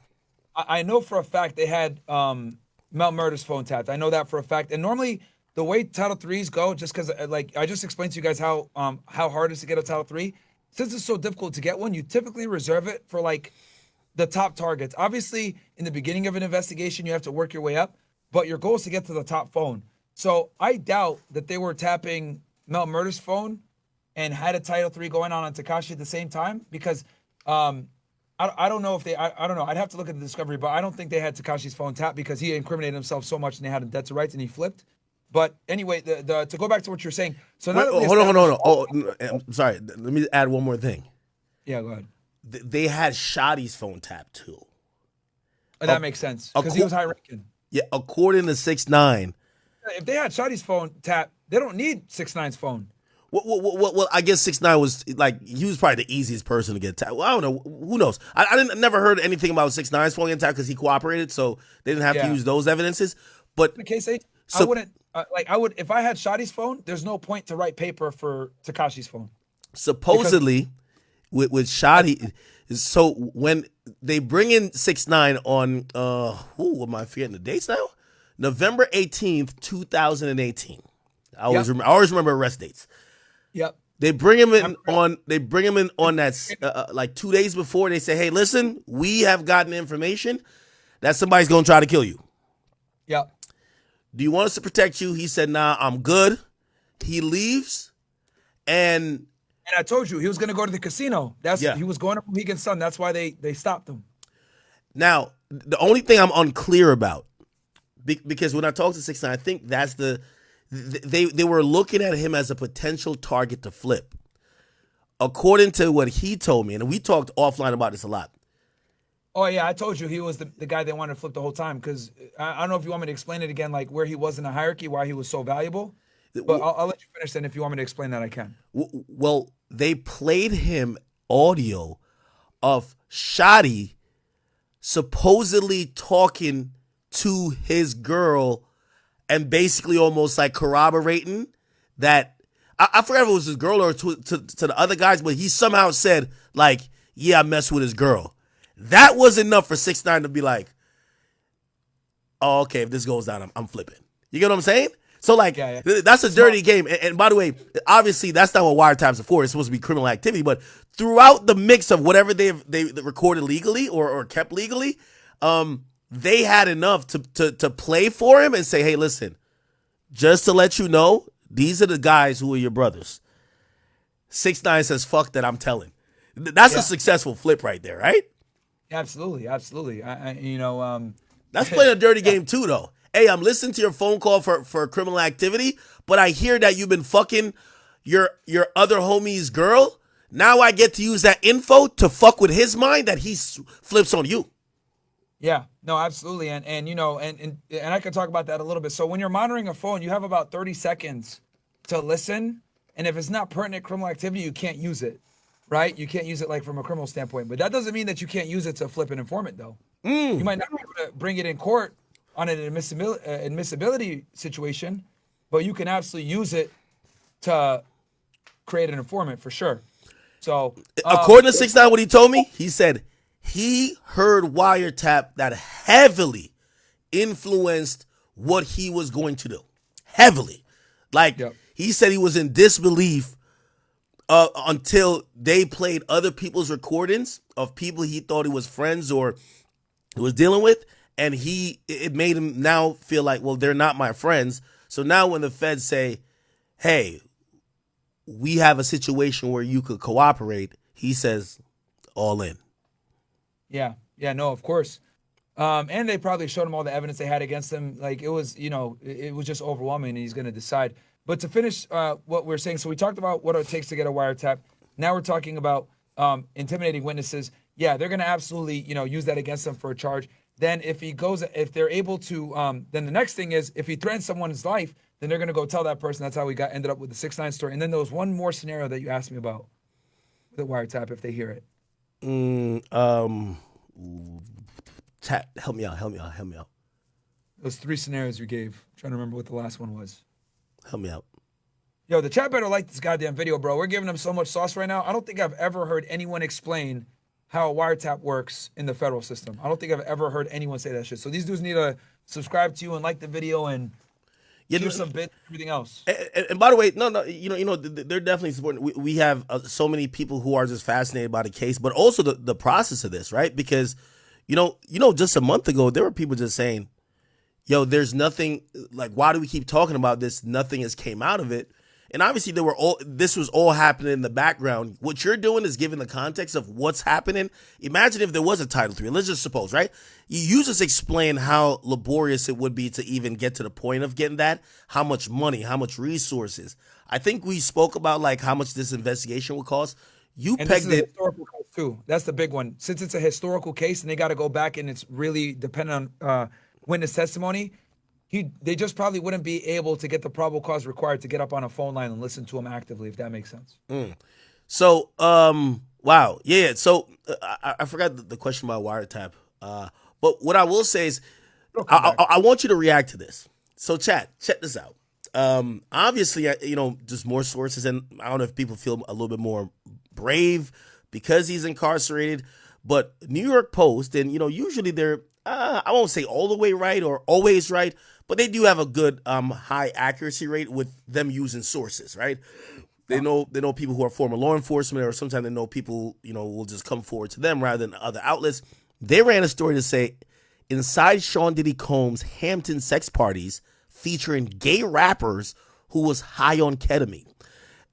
I know for a fact they had Mel Murder's phone tapped. I know that for a fact. And normally the way Title IIIs go, just because like I just explained to you guys how hard it is to get a Title III, since it's so difficult to get one, you typically reserve it for like the top targets. Obviously, in the beginning of an investigation, you have to work your way up, but your goal is to get to the top phone. So I doubt that they were tapping Mel Murder's phone and had a Title III going on Tekashi at the same time, because I don't know if they, I don't know. I'd have to look at the discovery, but I don't think they had Tekashi's phone tapped because he incriminated himself so much and they had him dead to rights and he flipped. But anyway, to go back to what you're saying. So now hold on. Oh, I'm sorry. Let me add one more thing. Yeah, go ahead. They had Shotty's phone tapped too. That makes sense because he was high ranking. Yeah, according to 6ix9ine. If they had Shotty's phone tapped, they don't need 6ix9ine's phone. Well, I guess 6ix9ine was like, he was probably the easiest person to get tapped. Well, I don't know. Who knows? I never heard anything about 6ix9ine's phone getting tapped because he cooperated, so they didn't have to use those evidences. But the case, I wouldn't I would if I had Shotty's phone. There's no point to write paper for Tekashi's phone. Supposedly, with Shotty, so when they bring in 6ix9ine on am I forgetting the dates now? November 18th, 2018. I always remember arrest dates. Yep. They bring him in on that like 2 days before. They say, "Hey, listen, we have gotten information that somebody's going to try to kill you. Yep. Do you want us to protect you?" He said, "Nah, I'm good." He leaves, and I told you he was going to go to the casino. He was going to Mohegan Sun. That's why they stopped him. Now, the only thing I'm unclear about, because when I talked to 6ix9ine, I think that's they were looking at him as a potential target to flip. According to what he told me, and we talked offline about this a lot. Oh, yeah, I told you he was the guy they wanted to flip the whole time, because I don't know if you want me to explain it again, like where he was in the hierarchy, why he was so valuable. But I'll let you finish then. If you want me to explain that, I can. Well, they played him audio of Shotty supposedly talking to his girl and basically almost like corroborating that. I forget if it was his girl or to the other guys, but he somehow said, like, yeah, I messed with his girl. That was enough for 6ix9ine to be like, oh, okay, if this goes down, I'm flipping. You get what I'm saying? So, like, that's a dirty game. And by the way, obviously, that's not what wiretaps are for. It's supposed to be criminal activity. But throughout the mix of whatever they recorded legally or kept legally, they had enough to play for him and say, hey, listen, just to let you know, these are the guys who are your brothers. 6ix9ine says, fuck that, I'm telling. That's a successful flip right there, right? Absolutely. That's playing a dirty game too, though. Hey, I'm listening to your phone call for criminal activity, but I hear that you've been fucking your other homie's girl. Now I get to use that info to fuck with his mind that he flips on you. Yeah, no, absolutely. And I can talk about that a little bit. So when you're monitoring a phone, you have about 30 seconds to listen. And if it's not pertinent criminal activity, you can't use it, right? You can't use it like from a criminal standpoint. But that doesn't mean that you can't use it to flip an informant, though. You might not be able to bring it in court on an admissibility situation, but you can absolutely use it to create an informant for sure. So according to 6ix9ine, what he told me, he said he heard wiretap that heavily influenced what he was going to do. Heavily. Like, he said he was in disbelief until they played other people's recordings of people he thought he was friends or was dealing with, and it made him now feel like, well, they're not my friends. So now when the feds say, hey, we have a situation where you could cooperate, he says, all in. Yeah, no, of course. And they probably showed him all the evidence they had against him. Like, it was, it was just overwhelming, and he's going to decide. But to finish what we're saying, so we talked about what it takes to get a wiretap. Now we're talking about intimidating witnesses. Yeah, they're going to absolutely, use that against them for a charge. Then if they're able to, then the next thing is if he threatens someone's life, then they're going to go tell that person. That's how we ended up with the 6ix9ine story. And then there was one more scenario that you asked me about the wiretap if they hear it. Help me out. Those 3 scenarios you gave. I'm trying to remember what the last one was. Help me out. Yo, the chat better like this goddamn video, bro. We're giving them so much sauce right now. I don't think I've ever heard anyone explain how a wiretap works in the federal system. I don't think I've ever heard anyone say that shit. So these dudes need to subscribe to you and like the video and do some bit everything else. And by the way, no, they're definitely supporting. We have so many people who are just fascinated by the case, but also the process of this, right? Because just a month ago there were people just saying, yo, there's nothing, like, why do we keep talking about this? Nothing has came out of it. And obviously this was all happening in the background. What you're doing is giving the context of what's happening. Imagine if there was a Title III. Let's just suppose, right? You just explain how laborious it would be to even get to the point of getting that, how much money, how much resources. I think we spoke about like how much this investigation would cost. You and pegged this is a it historical case too. That's the big one. Since it's a historical case and they got to go back and it's really dependent on witness testimony, they just probably wouldn't be able to get the probable cause required to get up on a phone line and listen to him actively, if that makes sense. So, wow. Yeah. So I forgot the question about wiretap. But what I will say is I want you to react to this. So chat, check this out. Obviously, just more sources, and I don't know if people feel a little bit more brave because he's incarcerated, but New York Post, and usually they're I won't say all the way right or always right, but they do have a good high accuracy rate with them using sources, right? They know people who are former law enforcement, or sometimes they know people will just come forward to them rather than other outlets. They ran a story to say inside Sean Diddy Combs' Hampton sex parties featuring gay rappers who was high on ketamine.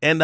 And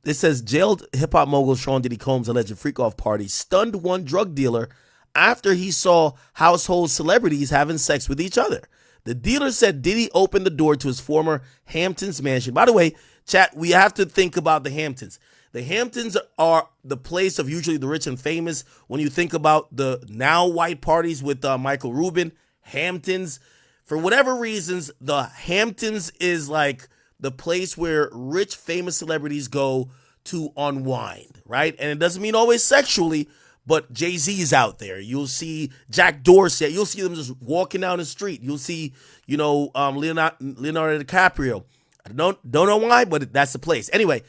it says jailed hip-hop mogul Sean Diddy Combs' alleged freak-off party stunned one drug dealer after he saw household celebrities having sex with each other. The dealer said Diddy opened the door to his former Hamptons mansion. By the way, chat, we have to think about the Hamptons. The Hamptons are the place of usually the rich and famous. When you think about the now white parties with Michael Rubin, Hamptons, for whatever reasons, the Hamptons is like the place where rich, famous celebrities go to unwind, right? And it doesn't mean always sexually, but Jay-Z's out there. You'll see Jack Dorsey. You'll see them just walking down the street. You'll see, Leonardo DiCaprio. I don't know why, but that's the place. Anyway,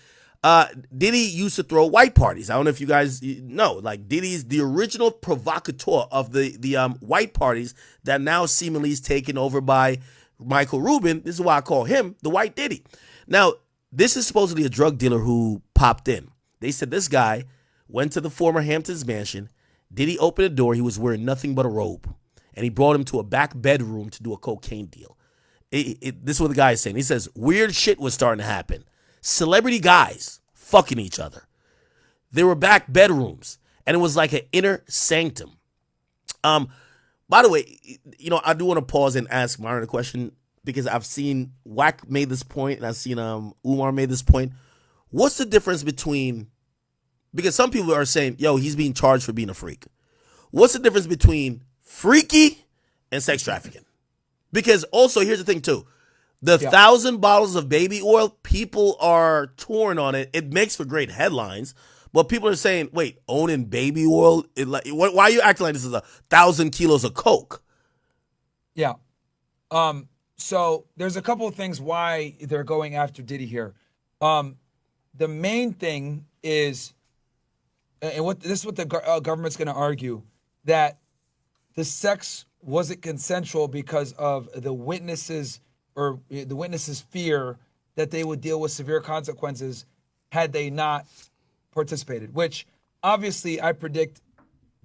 Diddy used to throw white parties. I don't know if you guys know. Like, Diddy's the original provocateur of the white parties that now seemingly is taken over by Michael Rubin. This is why I call him the White Diddy. Now, this is supposedly a drug dealer who popped in. They said this guy went to the former Hamptons mansion. Diddy opened the door. He was wearing nothing but a robe. And he brought him to a back bedroom to do a cocaine deal. This is what the guy is saying. He says, weird shit was starting to happen. Celebrity guys fucking each other. There were back bedrooms. And it was like an inner sanctum. By the way, I do want to pause and ask Myron a question, because I've seen Wack made this point, and I've seen Umar made this point. What's the difference between, because some people are saying, yo, he's being charged for being a freak. What's the difference between freaky and sex trafficking? Because also, here's the thing too. The 1,000 bottles of baby oil, people are torn on it. It makes for great headlines. But people are saying, wait, owning baby oil? Why are you acting like this is 1,000 kilos of coke? Yeah. So there's a couple of things why they're going after Diddy here. The main thing is, and this is what the government's going to argue, that the sex wasn't consensual because of the witnesses' fear that they would deal with severe consequences had they not participated, which obviously I predict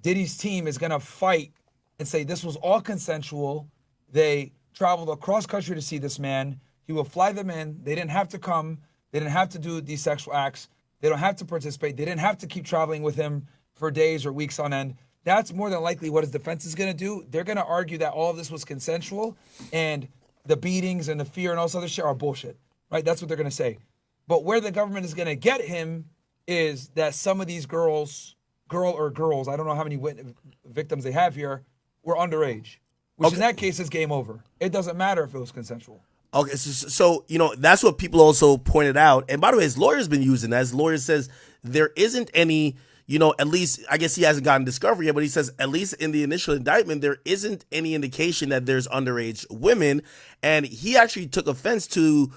Diddy's team is going to fight and say this was all consensual. They traveled across country to see this man. He will fly them in. They didn't have to come. They didn't have to do these sexual acts. They don't have to participate. They didn't have to keep traveling with him for days or weeks on end. That's more than likely what his defense is going to do. They're going to argue that all of this was consensual and the beatings and the fear and all this other shit are bullshit, right? That's what they're going to say. But where the government is going to get him is that some of these girls, I don't know how many victims they have here, were underage, which in that case is game over. It doesn't matter if it was consensual. Okay, so that's what people also pointed out. And by the way, his lawyer's been using that. His lawyer says there isn't any, at least, I guess he hasn't gotten discovery yet, but he says at least in the initial indictment, there isn't any indication that there's underage women. And he actually took offense to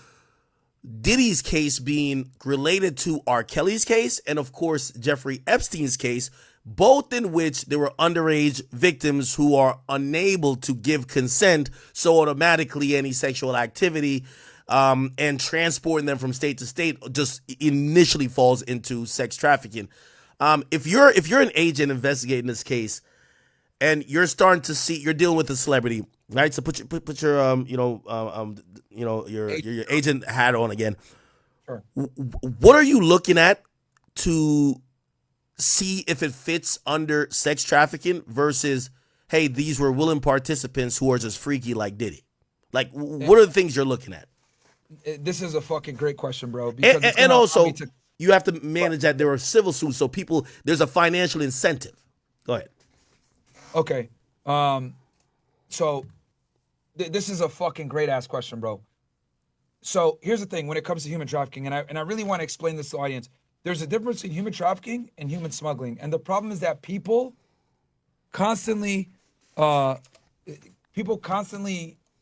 Diddy's case being related to R. Kelly's case and, of course, Jeffrey Epstein's case, both in which there were underage victims who are unable to give consent, so automatically any sexual activity and transporting them from state to state just initially falls into sex trafficking. If you're an agent investigating this case and you're starting to see, you're dealing with a celebrity, right? So put your your agent hat on again. Sure. What are you looking at to see if it fits under sex trafficking versus, hey, these were willing participants who are just freaky like Diddy? Like, what are the things you're looking at? This is a fucking great question, bro. Because and also, you have to manage that there are civil suits, so there's a financial incentive. Go ahead. Okay. So this is a fucking great ass question, bro. So here's the thing when it comes to human trafficking, and I really want to explain this to the audience. There's a difference between human trafficking and human smuggling. And the problem is that people constantly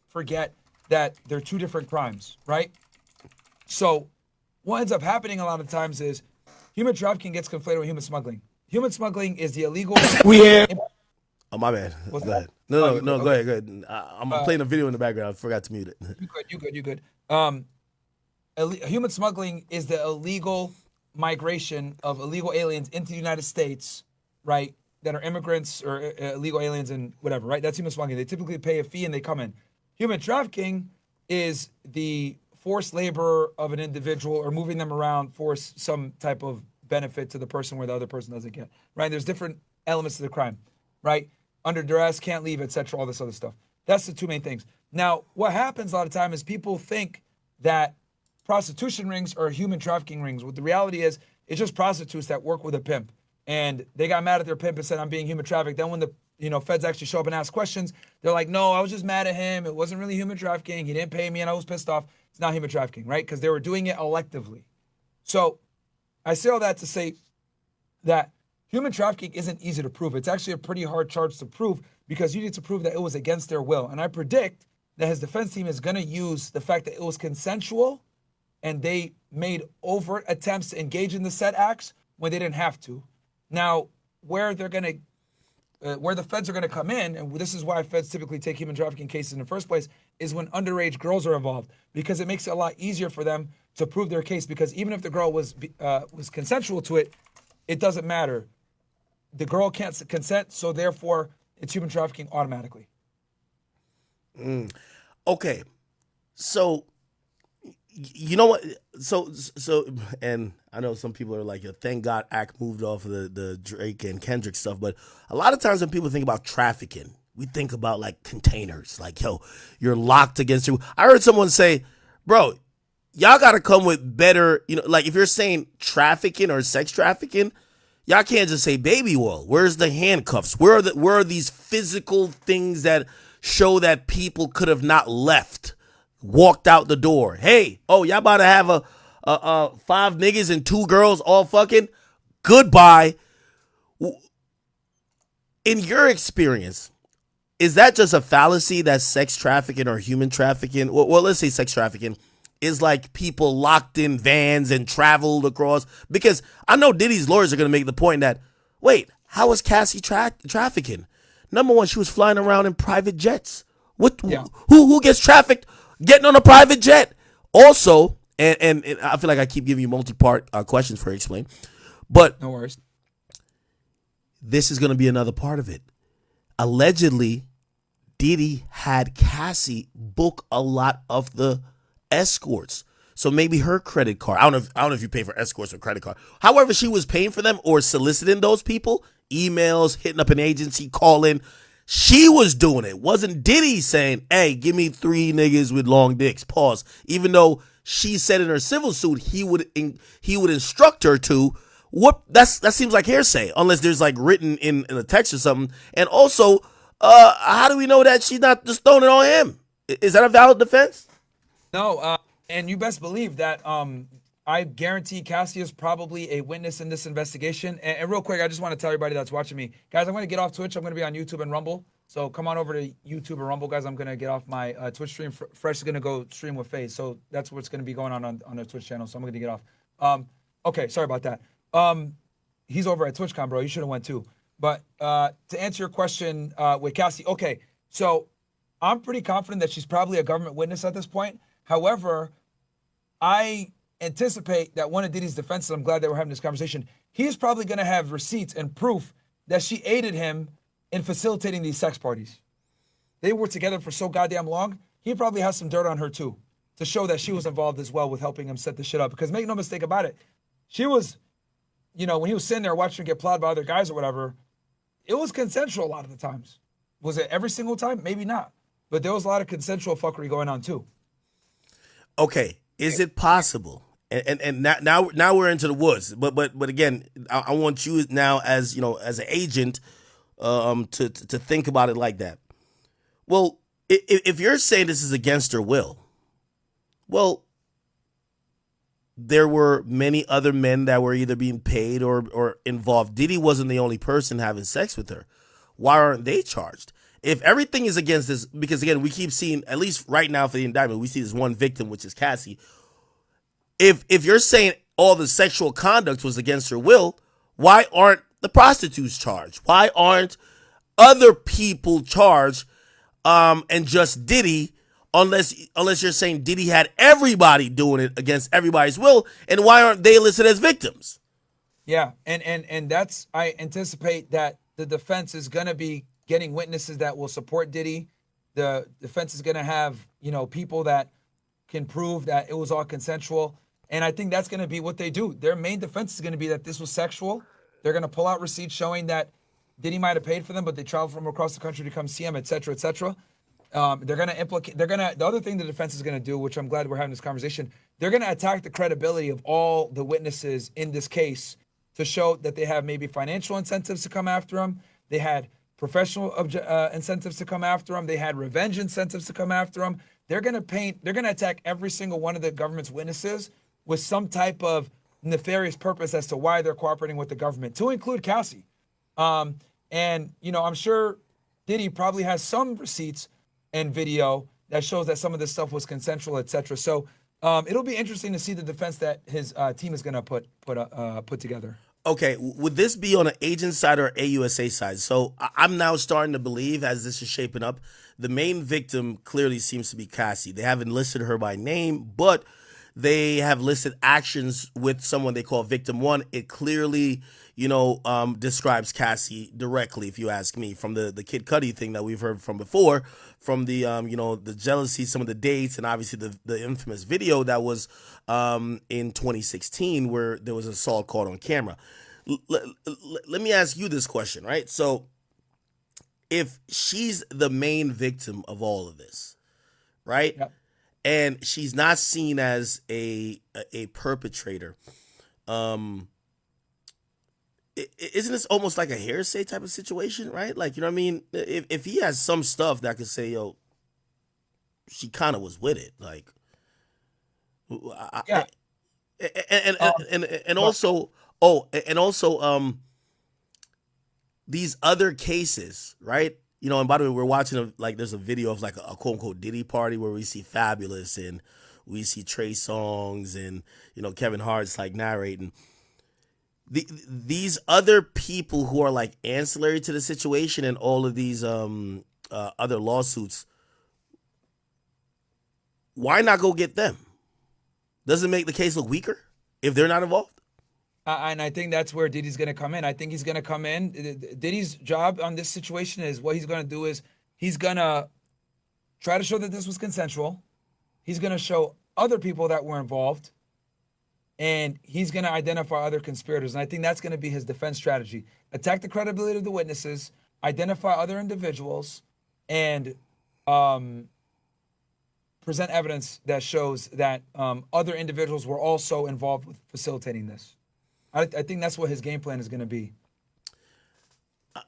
forget that they're two different crimes, right? So what ends up happening a lot of times is human trafficking gets conflated with human smuggling. Human smuggling is the illegal. Oh, my bad. What's go that? ahead. No, Okay. go ahead. I'm playing a video in the background. I forgot to mute it. You good. Human smuggling is the illegal migration of illegal aliens into the United States, right? That are immigrants or illegal aliens and whatever, right? That's human smuggling. They typically pay a fee and they come in. Human trafficking is the forced labor of an individual or moving them around for some type of benefit to the person where the other person doesn't get, right? There's different elements to the crime, right? Under duress, can't leave, etc., all this other stuff. That's the two main things. Now, what happens a lot of time is people think that prostitution rings are human trafficking rings. What the reality is, it's just prostitutes that work with a pimp. And they got mad at their pimp and said, I'm being human trafficked. Then when the feds actually show up and ask questions, they're like, no, I was just mad at him. It wasn't really human trafficking. He didn't pay me and I was pissed off. It's not human trafficking, right? Because they were doing it electively. So I say all that to say that human trafficking isn't easy to prove. It's actually a pretty hard charge to prove because you need to prove that it was against their will. And I predict that his defense team is going to use the fact that it was consensual and they made overt attempts to engage in the said acts when they didn't have to. Now, where the feds are going to come in, and this is why feds typically take human trafficking cases in the first place, is when underage girls are involved, because it makes it a lot easier for them to prove their case. Because even if the girl was consensual to it, it doesn't matter. The girl can't consent, so therefore it's human trafficking automatically. Okay, so you know what? So, and I know some people are like, thank God Act moved off of the Drake and Kendrick stuff, but a lot of times when people think about trafficking, we think about like containers, like, yo, you're locked against you. I heard someone say, bro, y'all got to come with better, like if you're saying trafficking or sex trafficking, y'all can't just say baby oil. Where's the handcuffs? Where are these physical things that show that people could have not left? Walked out the door. Hey, y'all about to have a 5 niggas and 2 girls all fucking? Goodbye. In your experience, is that just a fallacy that sex trafficking or human trafficking, well, let's say sex trafficking, is like people locked in vans and traveled across? Because I know Diddy's lawyers are going to make the point that, wait, how was Cassie trafficking? Number one, she was flying around in private jets. Who gets trafficked getting on a private jet? Also, and I feel like I keep giving you multi-part questions for explain, but no worries. This is going to be another part of it. Allegedly, Diddy had Cassie book a lot of the escorts. So maybe her credit card. I don't know if you pay for escorts or credit card. However, she was paying for them or soliciting those people, emails, hitting up an agency, calling. She was doing it. Wasn't Diddy saying, hey, give me 3 niggas with long dicks. Pause. Even though she said in her civil suit he would instruct her to. That seems like hearsay, unless there's like written in a text or something. And also, how do we know that she's not just throwing it on him? Is that a valid defense? No, and you best believe that I guarantee Cassie is probably a witness in this investigation. And real quick, I just want to tell everybody that's watching me, guys, I'm going to get off Twitch. I'm going to be on YouTube and Rumble. So come on over to YouTube and Rumble, guys. I'm going to get off my Twitch stream. Fresh is going to go stream with FaZe. So that's what's going to be going on the Twitch channel. So I'm going to get off. Okay, sorry about that. He's over at TwitchCon, bro. You should have went too. But to answer your question with Cassie, okay, so I'm pretty confident that she's probably a government witness at this point. However, I anticipate that one of Diddy's defenses, I'm glad that we're having this conversation, he's probably going to have receipts and proof that she aided him in facilitating these sex parties. They were together for so goddamn long, he probably has some dirt on her too, to show that she was involved as well with helping him set this shit up. Because make no mistake about it, she was, when he was sitting there watching her get plowed by other guys or whatever, it was consensual a lot of the times. Was it every single time? Maybe not. But there was a lot of consensual fuckery going on too. Okay, is it possible? And now we're into the woods. But again, I want you now as as an agent to think about it like that. Well, if you're saying this is against her will, well, there were many other men that were either being paid or involved. Diddy wasn't the only person having sex with her. Why aren't they charged? If everything is against this, because again, we keep seeing, at least right now for the indictment, we see this one victim, which is Cassie. If you're saying all the sexual conduct was against her will, why aren't the prostitutes charged? Why aren't other people charged and just Diddy, unless you're saying Diddy had everybody doing it against everybody's will, and why aren't they listed as victims? Yeah, and that's, I anticipate that the defense is going to be getting witnesses that will support Diddy. The defense is going to have, people that can prove that it was all consensual. And I think that's going to be what they do. Their main defense is going to be that this was sexual. They're going to pull out receipts showing that Diddy might have paid for them, but they traveled from across the country to come see him, et cetera, et cetera. They're going to implicate, the other thing the defense is going to do, which I'm glad we're having this conversation, they're going to attack the credibility of all the witnesses in this case to show that they have maybe financial incentives to come after him. They had professional incentives to come after him. They had revenge incentives to come after him. They're going to attack every single one of the government's witnesses with some type of nefarious purpose as to why they're cooperating with the government, to include Cassie. And, I'm sure Diddy probably has some receipts and video that shows that some of this stuff was consensual, et cetera. So it'll be interesting to see the defense that his team is going to put together. Okay, would this be on an agent side or AUSA side? So I'm now starting to believe, as this is shaping up, the main victim clearly seems to be Cassie. They haven't listed her by name, but they have listed actions with someone they call victim one. It clearly, describes Cassie directly, if you ask me, from the Kid Cudi thing that we've heard from before, from the, the jealousy, some of the dates, and obviously the infamous video that was in 2016 where there was assault caught on camera. Let me ask you this question, right? So if she's the main victim of all of this, right? Yep. And she's not seen as a perpetrator, isn't this almost like a hearsay type of situation, right? Like, you know what I mean? If he has some stuff that could say, yo, she kind of was with it, like, Yeah. and also, these other cases, right? And by the way, we're watching there's a video of like a quote unquote Diddy party where we see Fabulous and we see Trey Songz and Kevin Hart's like narrating. These other people who are like ancillary to the situation and all of these other lawsuits, why not go get them? Doesn't it make the case look weaker if they're not involved? And I think that's where Diddy's going to come in. I think he's going to come in. Diddy's job on this situation is what he's going to do is he's going to try to show that this was consensual. He's going to show other people that were involved. And he's going to identify other conspirators. And I think that's going to be his defense strategy. Attack the credibility of the witnesses, identify other individuals, and present evidence that shows that other individuals were also involved with facilitating this. I think that's what his game plan is going to be.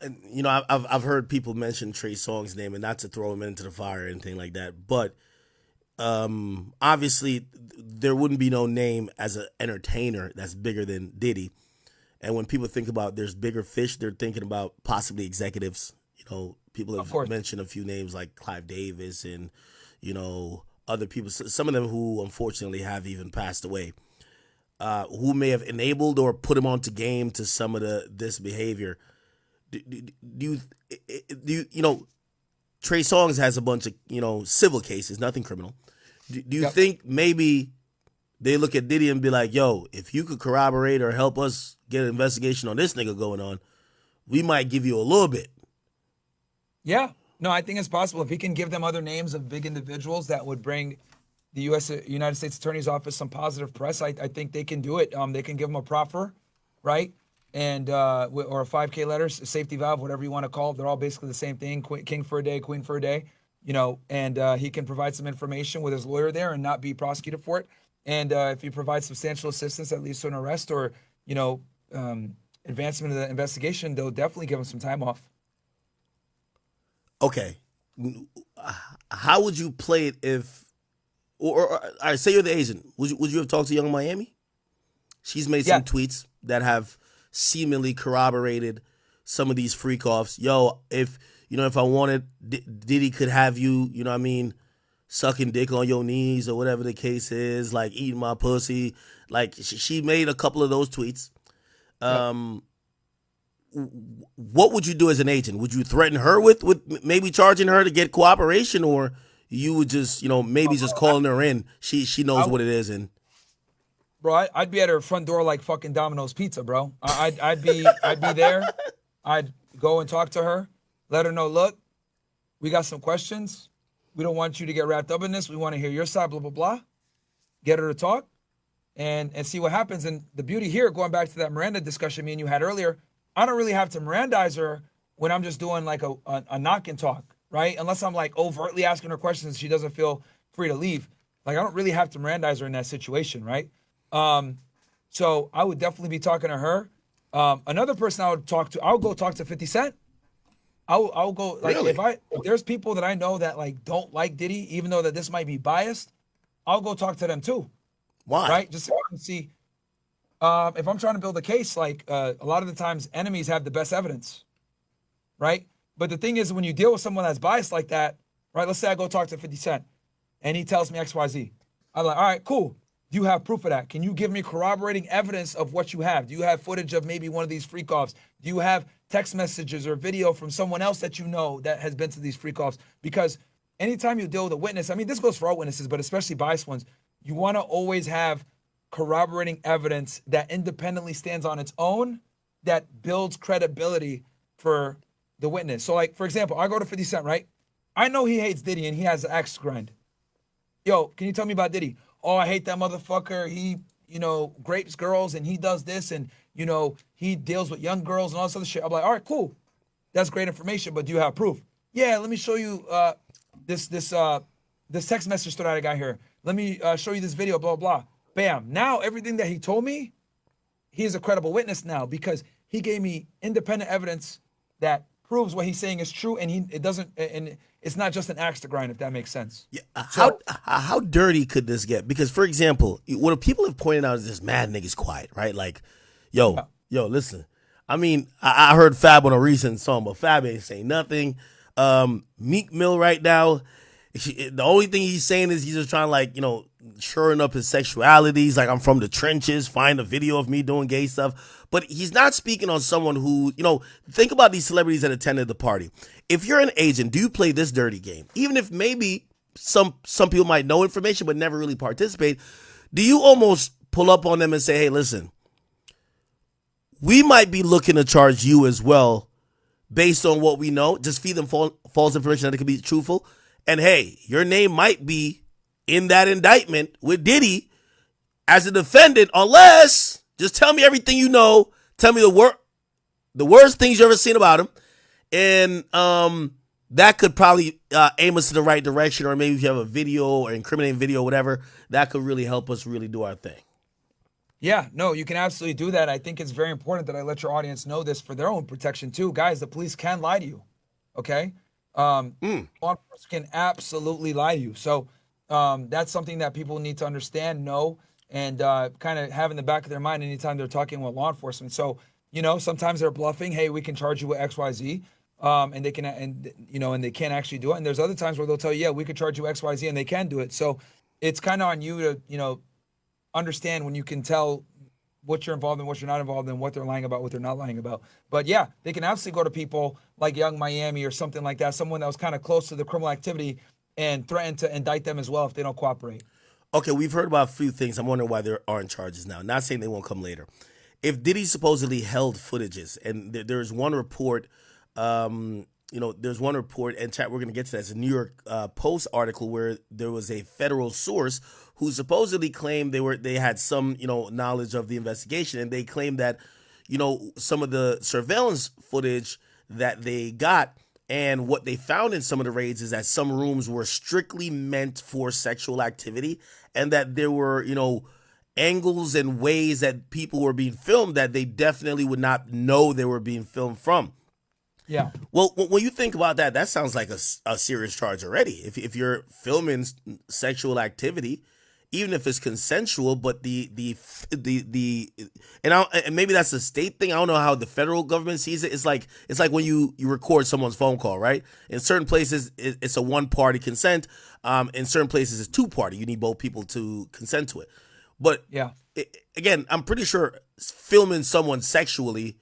I've heard people mention Trey Songz's name, and not to throw him into the fire or anything like that, but obviously there wouldn't be no name as an entertainer that's bigger than Diddy. And when people think about there's bigger fish, they're thinking about possibly executives. People have mentioned a few names like Clive Davis and, other people, some of them who unfortunately have even passed away, who may have enabled or put him onto game to some of this behavior. Do you Trey Songz has a bunch of, civil cases, nothing criminal. Do you think maybe they look at Diddy and be like, yo, if you could corroborate or help us get an investigation on this nigga going on, we might give you a little bit? Yeah. No, I think it's possible. If he can give them other names of big individuals that would bring the United States Attorney's Office some positive press, I think they can do it. They can give him a proffer, right? And or a 5K letter, safety valve, whatever you want to call it. They're all basically the same thing. King for a day, queen for a day. And he can provide some information with his lawyer there and not be prosecuted for it. And if he provides substantial assistance that leads to an arrest or, advancement of the investigation, they'll definitely give him some time off. Okay. How would you play it if, or all right, say you're the agent. Would you have talked to Young Miami? She's made some tweets that have seemingly corroborated some of these freak offs. Yo, if I wanted, Diddy could have you, sucking dick on your knees or whatever the case is, like eating my pussy. Like she made a couple of those tweets. What would you do as an agent? Would you threaten her with maybe charging her to get cooperation, or you would just, maybe just calling her in? She knows what it is. And bro, I'd be at her front door like fucking Domino's Pizza, bro. I'd be there. I'd go and talk to her, let her know, look, we got some questions. We don't want you to get wrapped up in this. We want to hear your side, blah, blah, blah. Get her to talk and see what happens. And the beauty here, going back to that Miranda discussion me and you had earlier, I don't really have to Mirandize her when I'm just doing like a knock and talk, right? Unless I'm like overtly asking her questions, she doesn't feel free to leave. Like I don't really have to Mirandize her in that situation, right? So I would definitely be talking to her. Another person I would go talk to 50 Cent. I'll go like Really? if there's people that I know that like don't like Diddy, even though that this might be biased, I'll go talk to them too. Why? Right? Just so I can see. If I'm trying to build a case, like a lot of the times enemies have the best evidence, right? But the thing is, when you deal with someone that's biased like that, right? Let's say I go talk to 50 Cent and he tells me XYZ. I'm like, all right, cool. Do you have proof of that? Can you give me corroborating evidence of what you have? Do you have footage of maybe one of these freak offs? Do you have text messages or video from someone else that you know that has been to these freak offs? Because anytime you deal with a witness, I mean, this goes for all witnesses, but especially biased ones, you want to always have corroborating evidence that independently stands on its own that builds credibility for the witness. So, like, for example, I go to 50 Cent, right? I know he hates Diddy and he has an axe to grind. Yo, can you tell me about Diddy? Oh, I hate that motherfucker. He, grapes girls and he does this and, he deals with young girls and all this other shit. I'm like, all right, cool. That's great information, but do you have proof? Yeah, let me show you this text message thread I got here. Let me show you this video, blah, blah. Bam. Now everything that he told me, he is a credible witness now because he gave me independent evidence that proves what he's saying is true, and it's not just an axe to grind, if that makes sense. Yeah. How dirty could this get? Because, for example, what people have pointed out is this mad nigga's quiet, right? Like, yo, listen. I mean, I heard Fab on a recent song, but Fab ain't saying nothing. Meek Mill right now, the only thing he's saying is he's just trying to, like, shoring up his sexuality. He's like, I'm from the trenches, find a video of me doing gay stuff. But he's not speaking on someone who, think about these celebrities that attended the party. If you're an agent, do you play this dirty game? Even if maybe some people might know information but never really participate, do you almost pull up on them and say, hey, listen, we might be looking to charge you as well based on what we know. Just feed them false information that it could be truthful. And hey, your name might be in that indictment with Diddy as a defendant, unless just tell me everything you know. Tell me the worst things you ever seen about him. And that could probably aim us in the right direction. Or maybe if you have a video or incriminating video or whatever, that could really help us really do our thing. Yeah, no, you can absolutely do that. I think it's very important that I let your audience know this for their own protection too. Guys, the police can lie to you, okay? Law enforcement can absolutely lie to you. So that's something that people need to understand, know, and kind of have in the back of their mind anytime they're talking with law enforcement. So, sometimes they're bluffing. Hey, we can charge you with X, Y, Z, and they can, and they can't actually do it. And there's other times where they'll tell you, yeah, we could charge you X, Y, Z, and they can do it. So it's kind of on you to, understand when you can tell what you're involved in, what you're not involved in, what they're lying about, what they're not lying about. But yeah, they can absolutely go to people like Young Miami or something like that, someone that was kind of close to the criminal activity, and threaten to indict them as well if they don't cooperate. Okay, we've heard about a few things. I'm wondering why there aren't charges now. Not saying they won't come later. If Diddy supposedly held footages, and there's one report, there's one report, and chat, we're going to get to that. It's a New York Post article where there was a federal source who supposedly claimed they had some, knowledge of the investigation, and they claimed that, some of the surveillance footage that they got and what they found in some of the raids is that some rooms were strictly meant for sexual activity, and that there were, angles and ways that people were being filmed that they definitely would not know they were being filmed from. Yeah. Well, when you think about that, that sounds like a serious charge already. If you're filming sexual activity, even if it's consensual, but and maybe that's a state thing. I don't know how the federal government sees it. It's like when you record someone's phone call, right? In certain places, it's a one-party consent. In certain places, it's two-party. You need both people to consent to it. But yeah, again, I'm pretty sure filming someone sexually,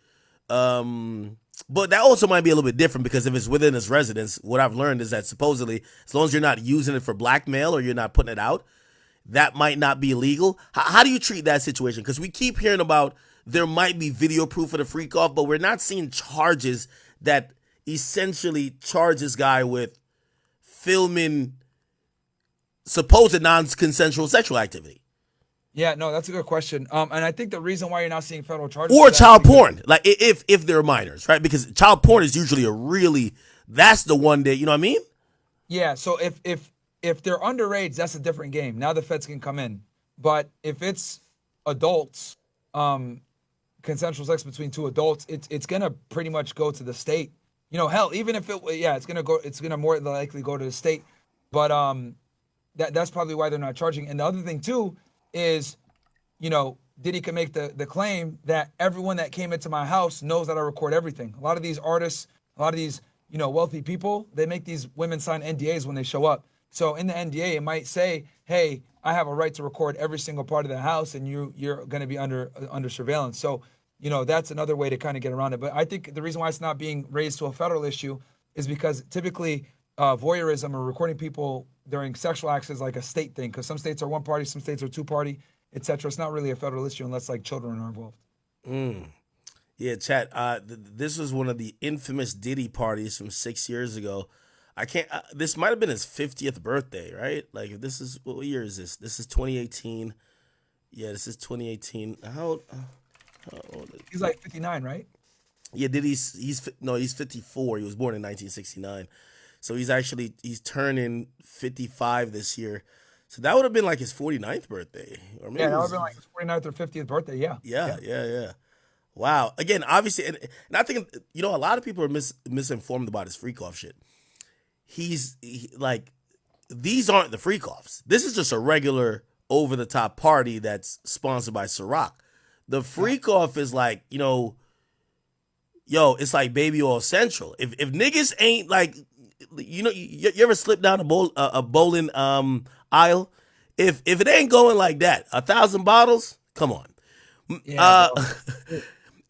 but that also might be a little bit different because if it's within his residence, what I've learned is that supposedly, as long as you're not using it for blackmail or you're not putting it out, that might not be illegal. How do you treat that situation? Because we keep hearing about there might be video proof of the freak off, but we're not seeing charges that essentially charge this guy with filming supposed non-consensual sexual activity. Yeah, no, that's a good question. And I think the reason why you're not seeing federal charges or child porn, like if they're minors, right? Because child porn is usually that's the one that, you know what I mean? Yeah. So if they're underage, that's a different game. Now the feds can come in. But if it's adults, consensual sex between two adults, it's gonna pretty much go to the state hell, even if it's gonna more likely go to the state, but that's probably why they're not charging. And the other thing too is, Diddy can make the claim that everyone that came into my house knows that I record everything. A lot of these artists, a lot of these, wealthy people, they make these women sign NDAs when they show up. So in the NDA, it might say, hey, I have a right to record every single part of the house, and you're going to be under surveillance. So, that's another way to kind of get around it. But I think the reason why it's not being raised to a federal issue is because typically voyeurism or recording people during sexual acts is like a state thing, because some states are one party, some states are two party, etc. It's not really a federal issue unless like children are involved. Yeah, chat. This was one of the infamous Diddy parties from 6 years ago. I can't. This might have been his 50th birthday, right? Like, if this is what year is this? This is 2018. Yeah, this is 2018. How old is He's like 59, right? Yeah, Diddy's he's 54. He was born in 1969, so he's turning 55 this year. So that would have been like his 49th birthday, or maybe that would have been like his 49th or 50th birthday. Yeah. Wow. Again, obviously, and I think a lot of people are misinformed about his freak off shit. These aren't the freak offs. This is just a regular over the top party that's sponsored by Ciroc. The freak off is like, it's like Baby Oil Central. If niggas ain't like, you ever slip down a bowling aisle? If it ain't going like that, 1,000 bottles, come on. Yeah.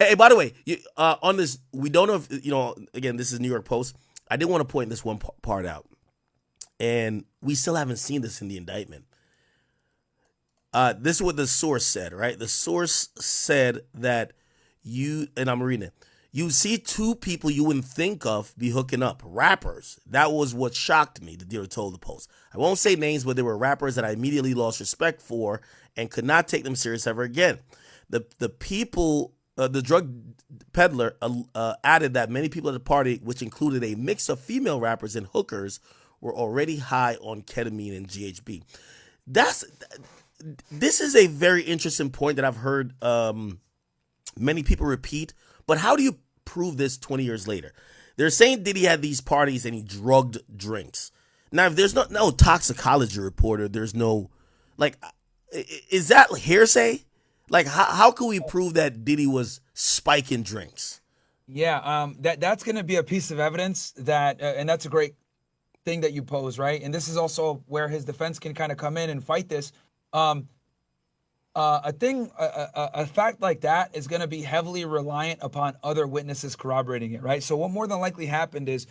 Hey, by the way, on this, we don't know if, again, this is New York Post. I did want to point this one part out. And we still haven't seen this in the indictment. This is what the source said, right? The source said that and I'm reading it, you see two people you wouldn't think of be hooking up, rappers. That was what shocked me, the dealer told the Post. I won't say names, but they were rappers that I immediately lost respect for and could not take them serious ever again. The people... the drug peddler added that many people at the party, which included a mix of female rappers and hookers, were already high on ketamine and GHB. This is a very interesting point that I've heard many people repeat. But how do you prove this 20 years later? They're saying Diddy had these parties and he drugged drinks. Now, if there's no toxicology report, or there's no, is that hearsay? Like, how can we prove that Diddy was spiking drinks? Yeah, that's going to be a piece of evidence that, and that's a great thing that you pose, right? And this is also where his defense can kind of come in and fight this. A fact like that is going to be heavily reliant upon other witnesses corroborating it, right? So what more than likely happened is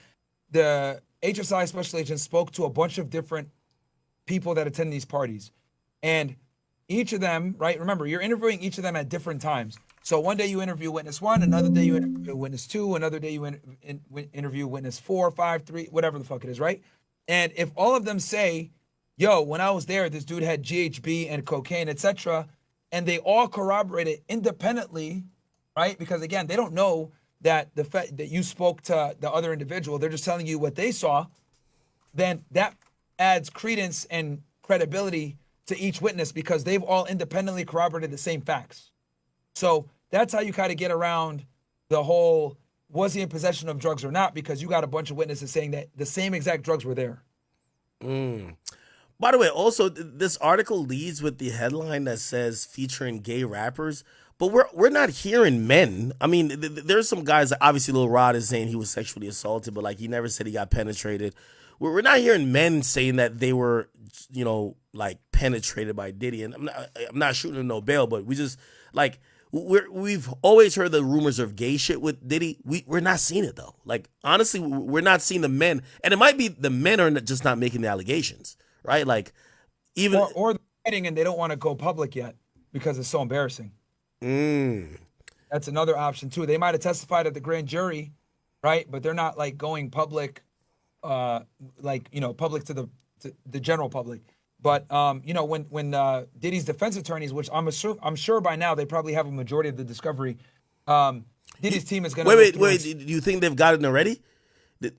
the HSI special agent spoke to a bunch of different people that attend these parties, and each of them, right? Remember, you're interviewing each of them at different times. So one day you interview witness 1, another day you interview witness 2, another day you interview witness 4, 5, 3, whatever the fuck it is, right? And if all of them say, yo, when I was there, this dude had GHB and cocaine, etc., and they all corroborate it independently, right? Because again, they don't know that the fact that you spoke to the other individual, they're just telling you what they saw, then that adds credence and credibility to each witness because they've all independently corroborated the same facts. So that's how you kind of get around the whole, was he in possession of drugs or not? Because you got a bunch of witnesses saying that the same exact drugs were there. By the way, also, this article leads with the headline that says featuring gay rappers, but we're not hearing men. I mean, there's some guys that obviously Lil Rod is saying he was sexually assaulted, but like he never said he got penetrated. We're not hearing men saying that they were, penetrated by Diddy. And I'm not shooting him no bail, but we just we've always heard the rumors of gay shit with Diddy. We're not seeing it though. Like, honestly, we're not seeing the men, and it might be the men are just not making the allegations, right? Like, even or they're hiding and they don't want to go public yet because it's so embarrassing. That's another option too. They might have testified at the grand jury, right? But they're not going public, public to the general public. But when Diddy's defense attorneys, which I'm sure by now they probably have a majority of the discovery, Diddy's team is going to wait. Do you think they've got it already?